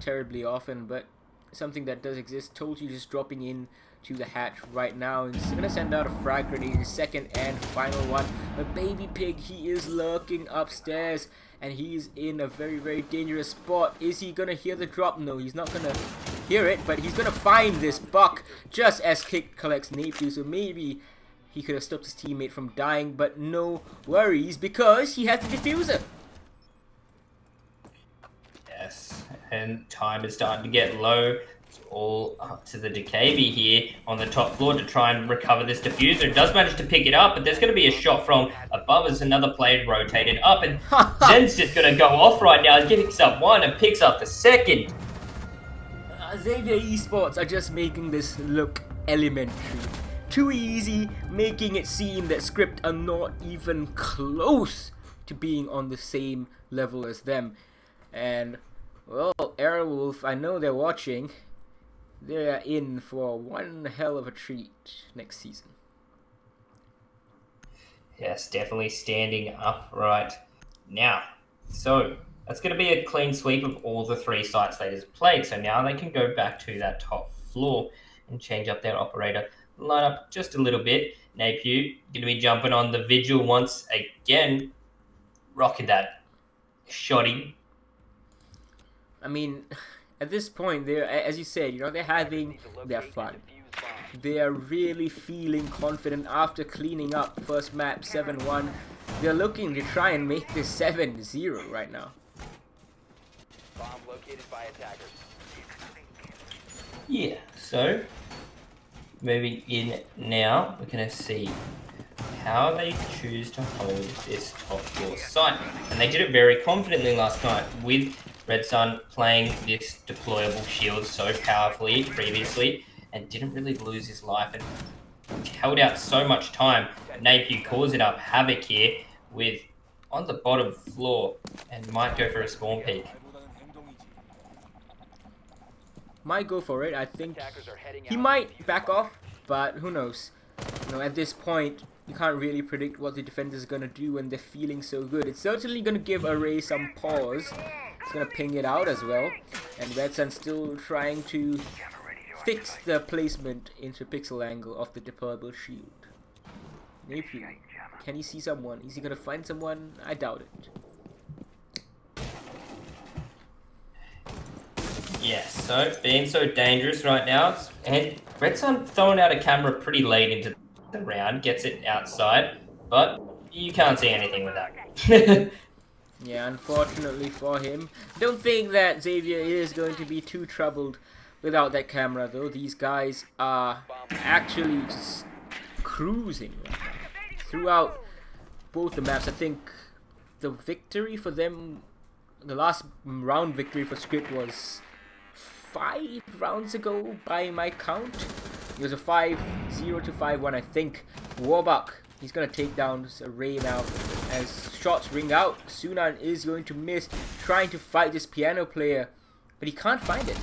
terribly often, but something that does exist. Tolji just dropping in to the hatch right now, and he's gonna send out a frag grenade, his second and final one. But Baby Pig, he is lurking upstairs, and he's in a very, very dangerous spot. Is he gonna hear the drop? No, he's not gonna hear it, but he's gonna find this buck just as Kick collects Napier, so maybe he could have stopped his teammate from dying, but no worries, because he has the diffuser. Yes, and time is starting to get low. It's all up to the DeKB here on the top floor to try and recover this diffuser. It does manage to pick it up, but there's going to be a shot from above as another player rotated up, and Zen's just going to go off right now and picks up one and picks up the second. Xavier Esports are just making this look elementary. Too easy, making it seem that Script are not even close to being on the same level as them. And, well, Airwolf, I know they're watching. They're in for one hell of a treat next season. Yes, definitely standing up right now. So, that's going to be a clean sweep of all the 3 sites they just played. So now they can go back to that top floor and change up their operator lineup just a little bit. Napier going to be jumping on the Vigil once again. Rocking that shoddy. I mean, at this point, they're, as you said, they're having their fun. They are really feeling confident after cleaning up first map 7-1. They're looking to try and make this 7-0 right now. Bomb located by attackers. Yeah, so moving in now, we're going to see how they choose to hold this top floor site. And they did it very confidently last night with Red Sun playing this deployable shield so powerfully previously and didn't really lose his life and held out so much time. Napier calls it up havoc here with on the bottom floor and might go for a spawn peek. Might go for it. I think Attackers are heading he out. might back off, but who knows? You know, at this point, you can't really predict what the defenders are gonna do when they're feeling so good. It's certainly gonna give Array some pause. It's gonna ping it out as well, and Red Sun still trying to fix the placement into pixel angle of the deployable shield. Napier, can he see someone? Is he gonna find someone? I doubt it. Yes, so being so dangerous right now, and Red Sun throwing out a camera pretty late into the round, gets it outside, but you can't see anything with that. Yeah, unfortunately for him. Don't think that Xavier is going to be too troubled without that camera though. These guys are actually just cruising right now. Throughout both the maps. I think the victory for them, the last round victory for Script was 5 rounds ago by my count. It was a 5-0 to 5-1, I think. Warbuck, he's gonna take down this Array now as shots ring out. Sunan is going to miss, trying to fight this piano player, but he can't find it.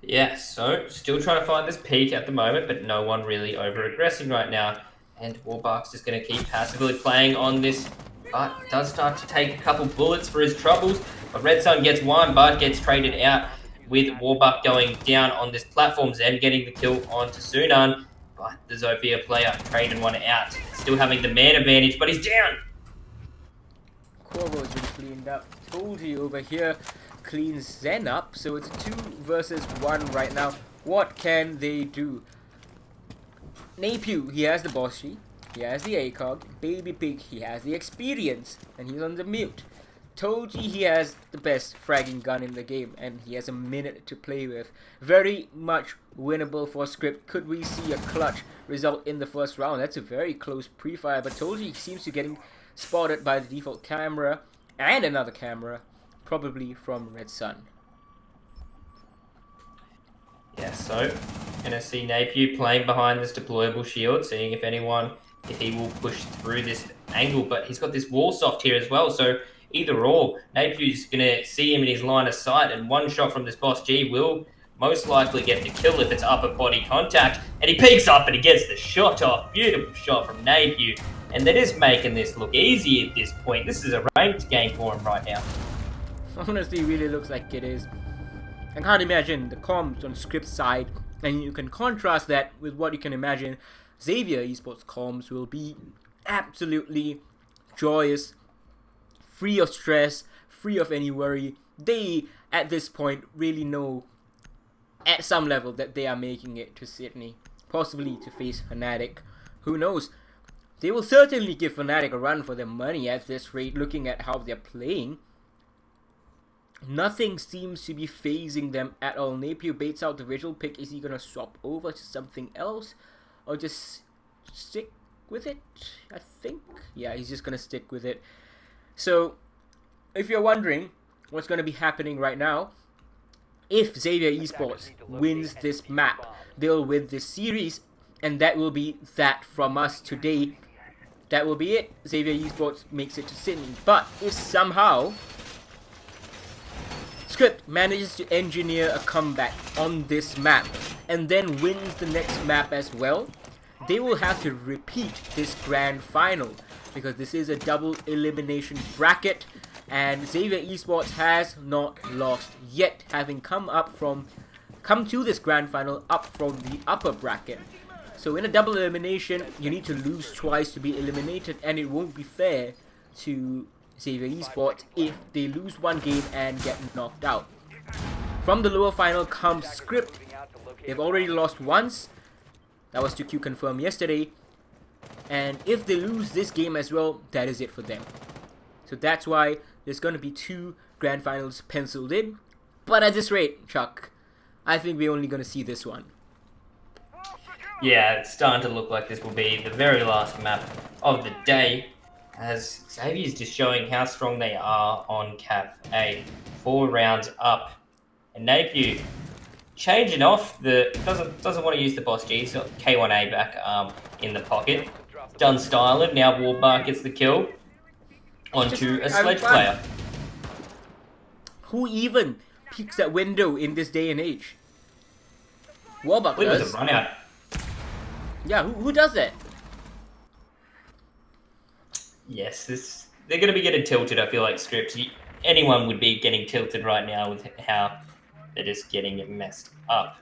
Yeah, so still trying to find this peak at the moment, but no one really over-aggressing right now. And Warbuck's just going to keep passively playing on this, but does start to take a couple bullets for his troubles. But Red Sun gets one, but gets traded out with Warbuck going down on this platform. Zen getting the kill onto Sunan, but the Zofia player traded one out. Still having the man advantage, but he's down. Corvo's been cleaned up. Told you over here cleans Zen up, so it's 2 versus 1 right now. What can they do? Napier, he has the Bossy, he has the ACOG. Baby Pig, he has the experience, and he's on the mute. Told you he has the best fragging gun in the game, and he has a minute to play with. Very much winnable for Script. Could we see a clutch result in the first round? That's a very close pre-fire, but told you he seems to getting spotted by the default camera and another camera, probably from Red Sun. Yeah, so gonna see Napier playing behind this deployable shield, seeing if he will push through this angle, but he's got this wall soft here as well, so either or, Napier's gonna see him in his line of sight, and one shot from this Boss G will most likely get the kill if it's upper body contact, and he peeks up and he gets the shot off. Beautiful shot from Napier, and that is making this look easy at this point. This is a ranked game for him right now. Honestly, really looks like it is. I can't imagine the comms on Script side, and you can contrast that with what you can imagine Xavier Esports comms will be. Absolutely joyous, free of stress, free of any worry. They, at this point, really know at some level that they are making it to Sydney, possibly to face Fnatic. Who knows? They will certainly give Fnatic a run for their money at this rate, looking at how they're playing. Nothing seems to be phasing them at all. Napier baits out the visual pick. Is he going to swap over to something else? Or just stick with it? I think. Yeah, he's just going to stick with it. So, if you're wondering what's going to be happening right now, if Xavier Esports wins this map, they'll win this series. And that will be that from us today. That will be it. Xavier Esports makes it to Sydney. But if somehow Script manages to engineer a comeback on this map and then wins the next map as well, they will have to repeat this grand final, because this is a double elimination bracket and Xavier Esports has not lost yet, having come to this grand final up from the upper bracket. So in a double elimination, you need to lose twice to be eliminated, and it won't be fair to Xavier Esports if they lose one game and get knocked out. From the lower final comes Script. They've already lost once. That was to Q Confirm yesterday. And if they lose this game as well, that is it for them. So that's why there's going to be 2 grand finals penciled in. But at this rate, Chuck, I think we're only going to see this one. Yeah, it's starting to look like this will be the very last map of the day, as Xavier's just showing how strong they are on Cap A. 4 rounds up. And Napier changing off the doesn't want to use the boss G. He's got K1A back in the pocket. Done styling. Now Warbark gets the kill onto a sledge player. Who even peeks that window in this day and age? Warbark does. It was a run out. Yeah, who does that? Yes, they're going to be getting tilted. I feel like Script. Anyone would be getting tilted right now with how they're just getting it messed up.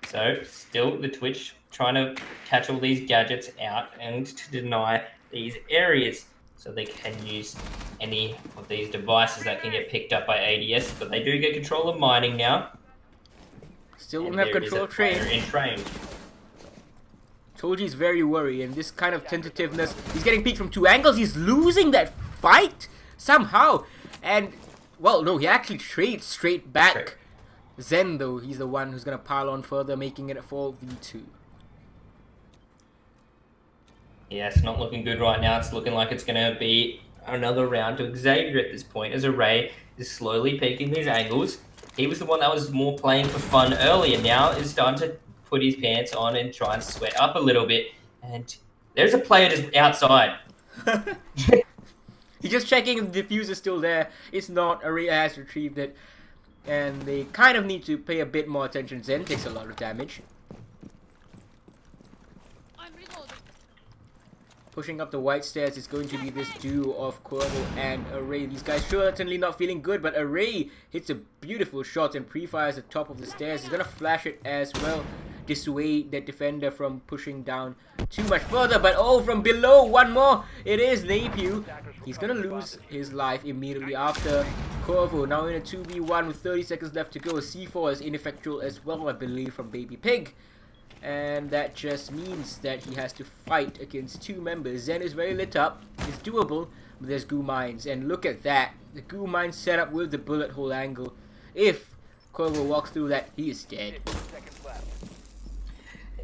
So, still the Twitch trying to catch all these gadgets out and to deny these areas so they can use any of these devices that can get picked up by ADS. But they do get control of mining now. Still don't have control of train. In train. Told you he's very worried, and this kind of tentativeness. He's getting peeked from 2 angles. He's losing that fight somehow. And, well, no, he actually trades straight back. Zen, though, he's the one who's going to pile on further, making it a 4v2. Yeah, it's not looking good right now. It's looking like it's going to be another round to Xavier at this point, as Array is slowly peeking these angles. He was the one that was more playing for fun earlier. Now is starting to put his pants on and try and sweat up a little bit. And there's a player just outside. He's just checking if the diffuse is still there. It's not. Array has retrieved it. And they kind of need to pay a bit more attention. Zen takes a lot of damage. Pushing up the white stairs is going to be this duo of Cuervo and Array. These guys certainly not feeling good, but Array hits a beautiful shot and pre-fires the top of the stairs. He's going to flash it as well. Dissuade that defender from pushing down too much further, but oh, from below, one more. It is Napier. He's going to lose his life immediately after. Cuervo now in a 2v1 with 30 seconds left to go. C4 is ineffectual as well, I believe, from Baby Pig. And that just means that he has to fight against 2 members. Zen is very lit up. It's doable, but there's goo mines. And look at that. The goo mine set up with the bullet hole angle. If Cuervo walks through that, he is dead.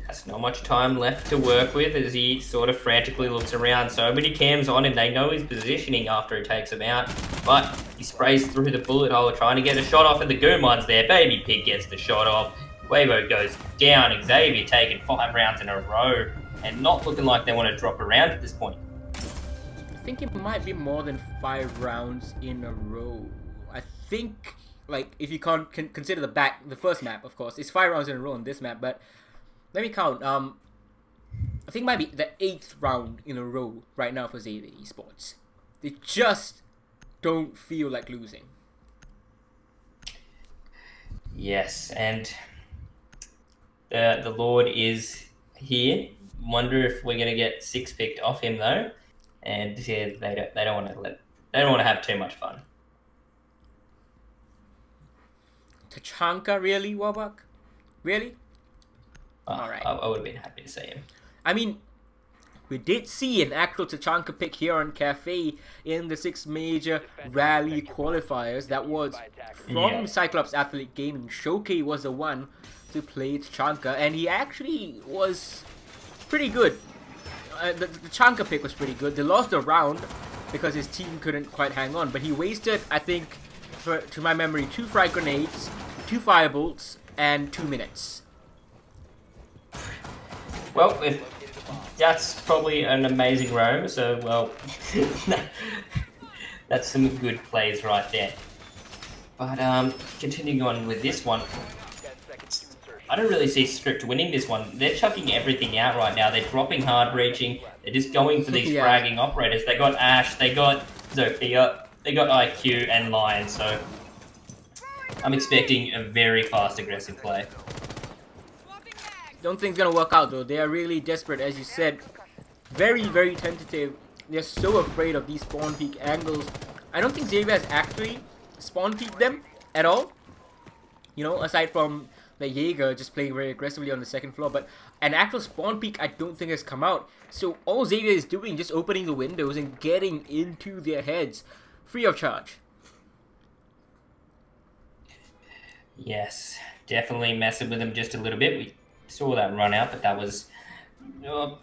There's not much time left to work with as he sort of frantically looks around. So many cams on him. They know his positioning after he takes them out. But he sprays through the bullet hole trying to get a shot off, and the goo mine's there. Baby Pig gets the shot off. Quavo goes down. Xavier taking 5 rounds in a row and not looking like they want to drop around at this point. I think it might be more than 5 rounds in a row. I think, like, if you can't consider the first map, of course, it's 5 rounds in a row on this map, but let me count. I think it might be the 8th round in a row right now for Xavier Esports. They just don't feel like losing. Yes, and the Lord is here. Wonder if we're gonna get 6 picked off him though, and yeah, they don't want to have too much fun. Tachanka, really, Warbuck? Really? Alright. I would have been happy to see him. I mean, we did see an actual Tachanka pick here on Cafe in the 6 major rally qualifiers. That was from Cyclops Athlete Gaming. Showcase was the one to play Tachanka, and he actually was pretty good. The Tachanka pick was pretty good. They lost the round because his team couldn't quite hang on, but he wasted, I think, to my memory, 2 frag grenades, 2 firebolts, and 2 minutes. Well, if that's probably an amazing roam, so, well, that's some good plays right there. But, continuing on with this one, I don't really see Script winning this one. They're chucking everything out right now. They're dropping hard breaching. They're just going for these fragging operators. They got Ash, they got Zofia, they got IQ and Lion, so I'm expecting a very fast, aggressive play. Don't think it's gonna work out though. They are really desperate, as you said. Very, very tentative. They're so afraid of these spawn peak angles. I don't think Xavier has actually spawn peeked them at all. You know, aside from the Jaeger just playing very aggressively on the second floor, but an actual spawn peak I don't think has come out. So all Xavier is doing, just opening the windows and getting into their heads, free of charge. Yes, definitely messing with them just a little bit. We saw that run out, but that was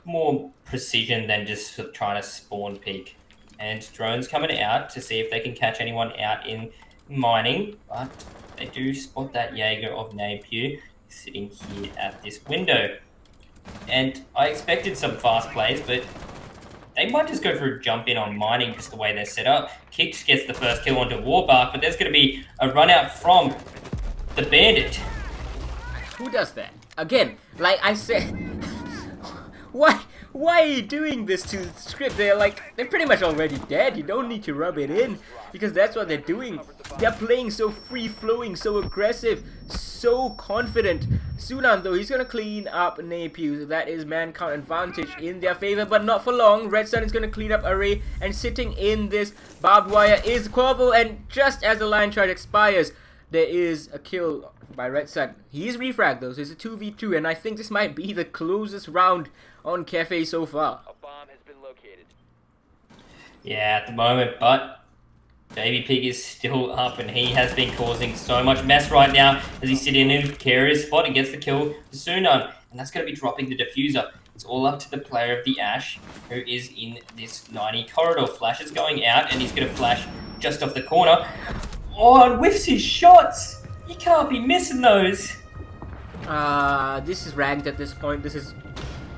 more precision than just trying to spawn peek. And drones coming out to see if they can catch anyone out in mining, but they do spot that Jaeger of Napier sitting here at this window. And I expected some fast plays, but they might just go for a jump in on mining just the way they're set up. Kicks gets the first kill onto Warbark, but there's going to be a run out from the Bandit. Who does that? Again, like I said, why are you doing this to Script? They're pretty much already dead. You don't need to rub it in, because that's what they're doing. They're playing so free-flowing, so aggressive, so confident. Sunan, though, he's gonna clean up Napier. That is man count advantage in their favor, but not for long. Red Sun is gonna clean up Array, and sitting in this barbed wire is Quavo, and just as the line charge expires, there is a kill by Red Sun. He is refragged though, so it's a 2v2, and I think this might be the closest round on Cafe so far. A bomb has been located. Yeah, at the moment, but Baby Pig is still up, and he has been causing so much mess right now as he's sitting in a precarious spot and gets the kill to Sunan, and that's going to be dropping the diffuser. It's all up to the player of the Ash, who is in this 90 corridor. Flash is going out, and he's going to flash just off the corner. Oh, and whiffs his shots! You can't be missing those! This is ranked at this point. This is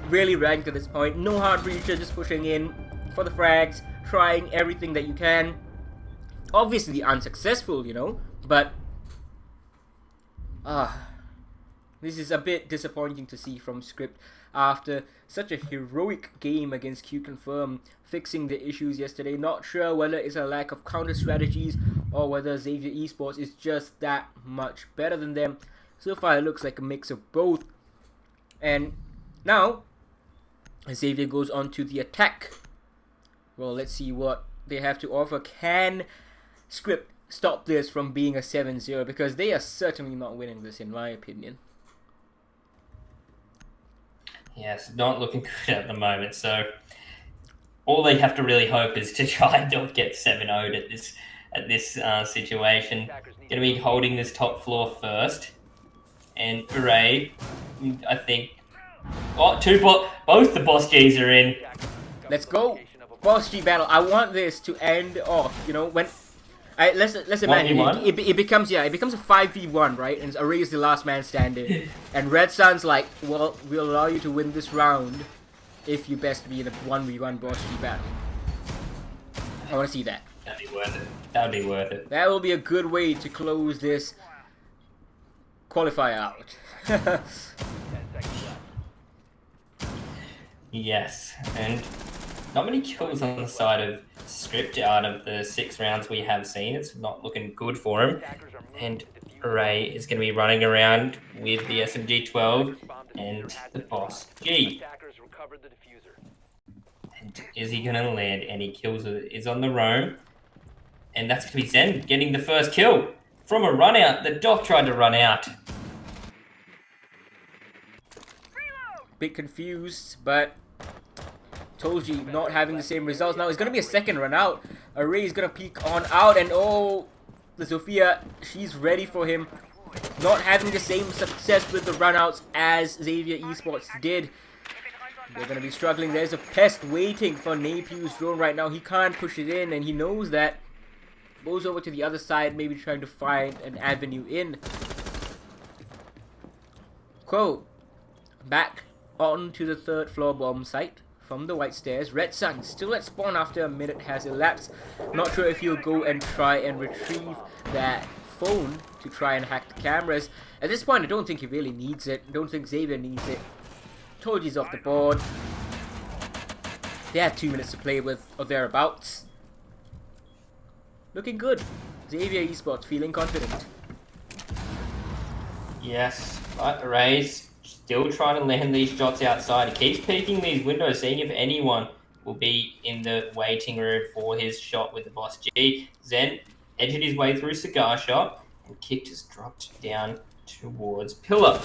really ranked at this point. No hard breacher, just pushing in for the frags, trying everything that you can. Obviously unsuccessful, you know, but this is a bit disappointing to see from Script after such a heroic game against Q Confirm, fixing the issues yesterday. Not sure whether it's a lack of counter strategies or whether Xavier Esports is just that much better than them. So far it looks like a mix of both. And now Xavier goes on to the attack. Well, let's see what they have to offer. Can Script stop this from being a 7-0? Because they are certainly not winning this, in my opinion. Yes, not looking good at the moment, so all they have to really hope is to try and not get 7-0'd at this situation. Going to be holding this top floor first, and Array, I think, both the boss Gs are in. Let's go, boss G battle. I want this to end off. You know, when let's imagine it becomes a 5v1, right? And Array is the last man standing, and Red Sun's like, well, we'll allow you to win this round if you best be in a 1v1 boss G battle. I want to see that. That'd be worth it. That would be worth it. That will be a good way to close this qualifier out. 10 seconds left. Yes, and not many kills on the side of Script out of the 6 rounds we have seen. It's not looking good for him. And Array is going to be running around with the SMG-12 and the boss G. Attackers recovered the diffuser. And is he going to land any kills? Is on the roam. And that's going to be Zen getting the first kill from a run out. The Doc tried to run out. Bit confused, but told you not having the same results. Now it's gonna be a second run out. Array is gonna peek on out, and oh, the Sophia, she's ready for him. Not having the same success with the runouts as Xavier Esports did. They're gonna be struggling. There's a pest waiting for Napier's drone right now. He can't push it in, and he knows that. Goes over to the other side, maybe trying to find an avenue in. Cool. Back on to the 3rd floor bomb site from the white stairs. Red Sun still at spawn after a minute has elapsed. Not sure if he'll go and try and retrieve that phone to try and hack the cameras. At this point, I don't think he really needs it. Don't think Xavier needs it. Told he's off the board. They have 2 minutes to play with or thereabouts. Looking good. Xavier Esports feeling confident. Yes, but Array's still trying to land these shots outside. He keeps peeking these windows, seeing if anyone will be in the waiting room for his shot with the boss G. Zen edged his way through Cigar Shop, And kick just dropped down towards Pillar.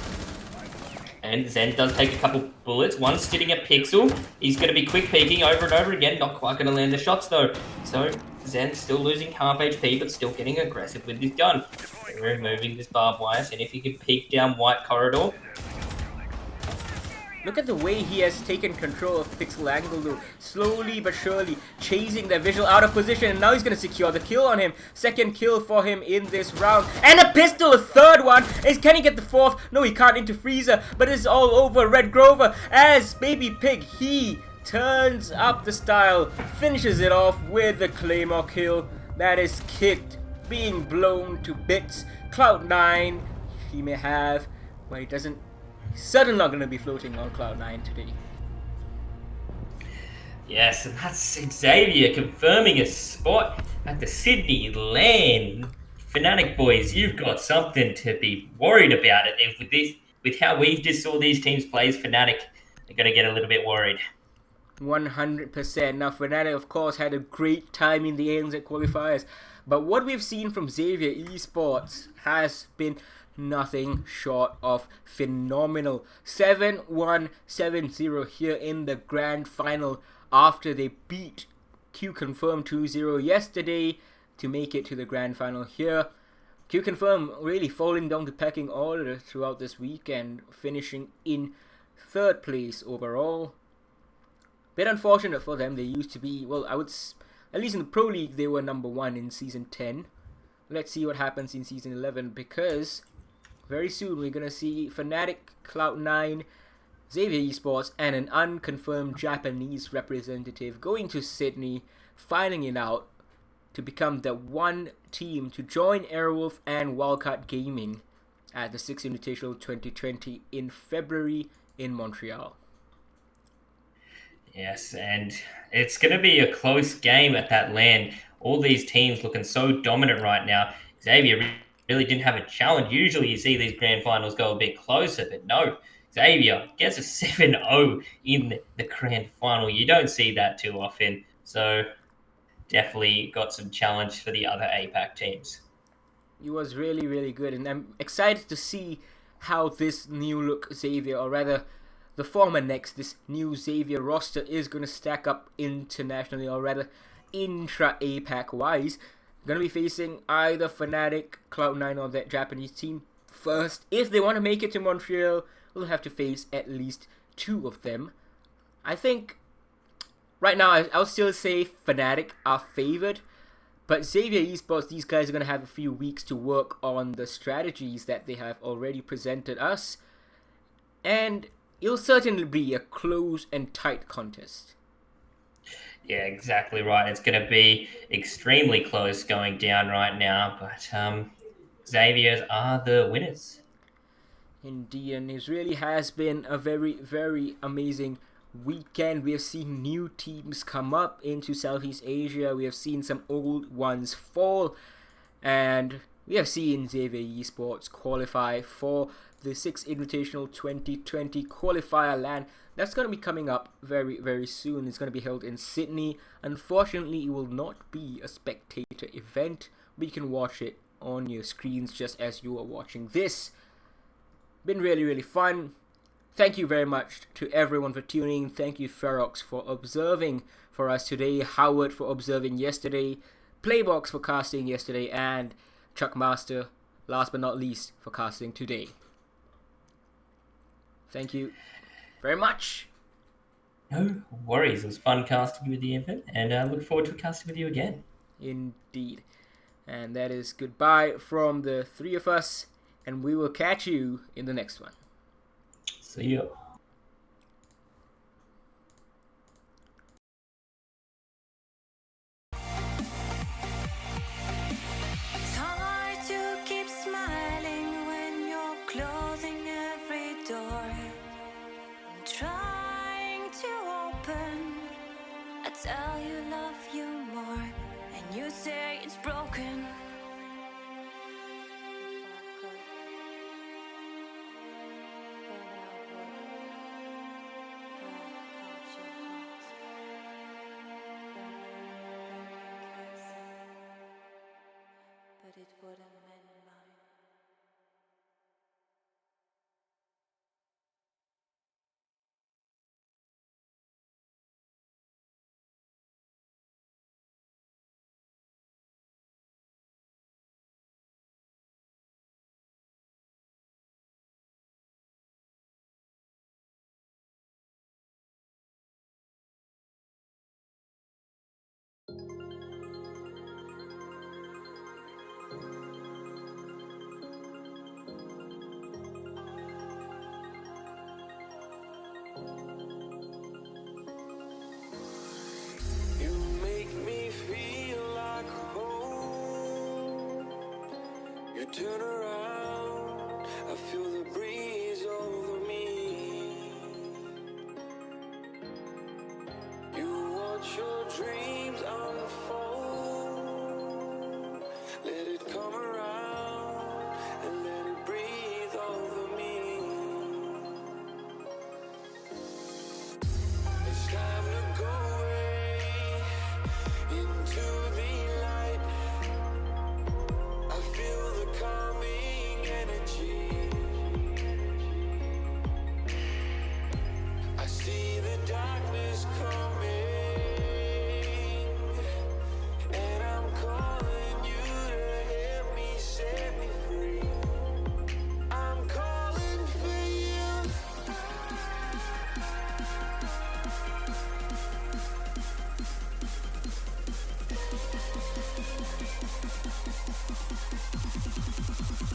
And Zen does take a couple bullets. One sitting at Pixel. He's going to be quick peeking over and over again. Not quite going to land the shots though. So Zen's still losing half HP, but still getting aggressive with his gun. Removing this barbed wire. And if he can peek down White Corridor. Look at the way he has taken control of Pixel Angle though, slowly but surely chasing the visual out of position, and now he's going to secure the kill on him. Second kill for him in this round, and a pistol, a third one. Can he get the fourth? No, he can't into Freezer, but it's all over Red Grover as Baby Pig, he turns up the style, finishes it off with the Claymore kill. That is Kit being blown to bits. Cloud9, he may have, but he doesn't. Certainly not going to be floating on Cloud9 today. Yes, and that's Xavier confirming a spot at the Sydney LAN. Fnatic boys, you've got something to be worried about it. With how we just saw these teams play as Fnatic, they're going to get a little bit worried. 100%. Now, Fnatic, of course, had a great time in the ANZ qualifiers, but what we've seen from Xavier Esports has been nothing short of phenomenal. 7-1, 7-0 here in the grand final after they beat Q Confirm 2-0 yesterday to make it to the grand final here. Q Confirm really falling down the pecking order throughout this week and finishing in third place overall. Bit unfortunate for them. They used to be, well, at least in the Pro League they were number 1 in Season 10. Let's see what happens in Season 11, because very soon we're going to see Fnatic, Cloud9, Xavier Esports, and an unconfirmed Japanese representative going to Sydney, fighting it out to become the one team to join Airwolf and Wildcard Gaming at the 6th Invitational 2020 in February in Montreal. Yes, and it's going to be a close game at that LAN. All these teams looking so dominant right now. Xavier really didn't have a challenge. Usually you see these grand finals go a bit closer, but no. Xavier gets a 7-0 in the grand final. You don't see that too often. So definitely got some challenge for the other APAC teams. He was really, really good, and I'm excited to see how this new look Xavier, or rather the former next, this new Xavier roster is going to stack up internationally, or rather intra-APAC wise. Going to be facing either Fnatic, Cloud9, or that Japanese team first. If they want to make it to Montreal, we'll have to face at least 2 of them. I think right now I'll still say Fnatic are favored, but Xavier Esports, these guys are going to have a few weeks to work on the strategies that they have already presented us, and it'll certainly be a close and tight contest. Yeah, exactly right. It's going to be extremely close going down right now, but Xavier's are the winners. Indeed, and it really has been a very, very amazing weekend. We have seen new teams come up into Southeast Asia. We have seen some old ones fall, and we have seen Xavier Esports qualify for the 6th Invitational 2020 Qualifier LAN. That's going to be coming up very, very soon. It's going to be held in Sydney. Unfortunately, it will not be a spectator event, but you can watch it on your screens just as you are watching this. Been really, really fun. Thank you very much to everyone for tuning in. Thank you, Ferox, for observing for us today, Howard for observing yesterday, Playbox for casting yesterday, and Chuck Master, last but not least, for casting today. Thank you very much. No worries. It was fun casting with you, Evan, and I look forward to casting with you again. Indeed. And that is goodbye from the 3 of us, and we will catch you in the next one. See ya. It's hard to keep smiling when you're closing every door. I'm trying to open. I tell you love you more, and you say it's broken. But it wouldn't mend my Turn around, I feel the breeze over me. You watch your dreams unfold. Let it come around and let it breathe over me. It's time to go away into the light. I feel the calming energy. I see the darkness coming, and I'm calling you to help me set me free. I'm calling for you.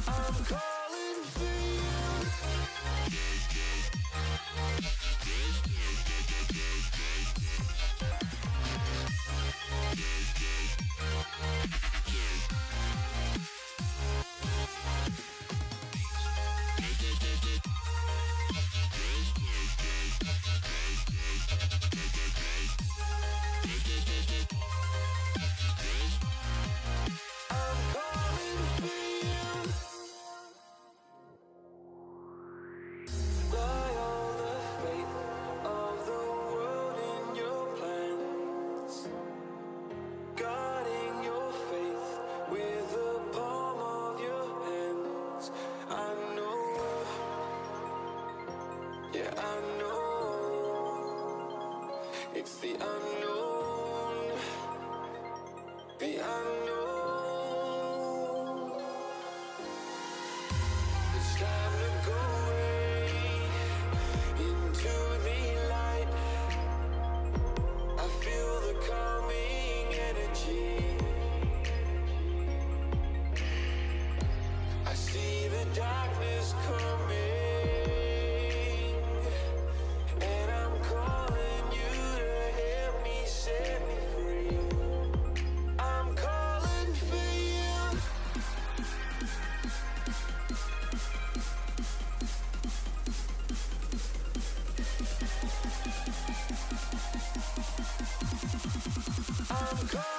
I'm calling for you. I'm calling for you. Lie all the fate of the world in your plans, guarding your faith with the palm of your hands. I know, yeah, I know. It's the unknown, the unknown. It's time to go away into the light. I feel the calming energy. I see the darkness coming, and I'm calling you to help me set me free. I'm calling for you. I'm calling.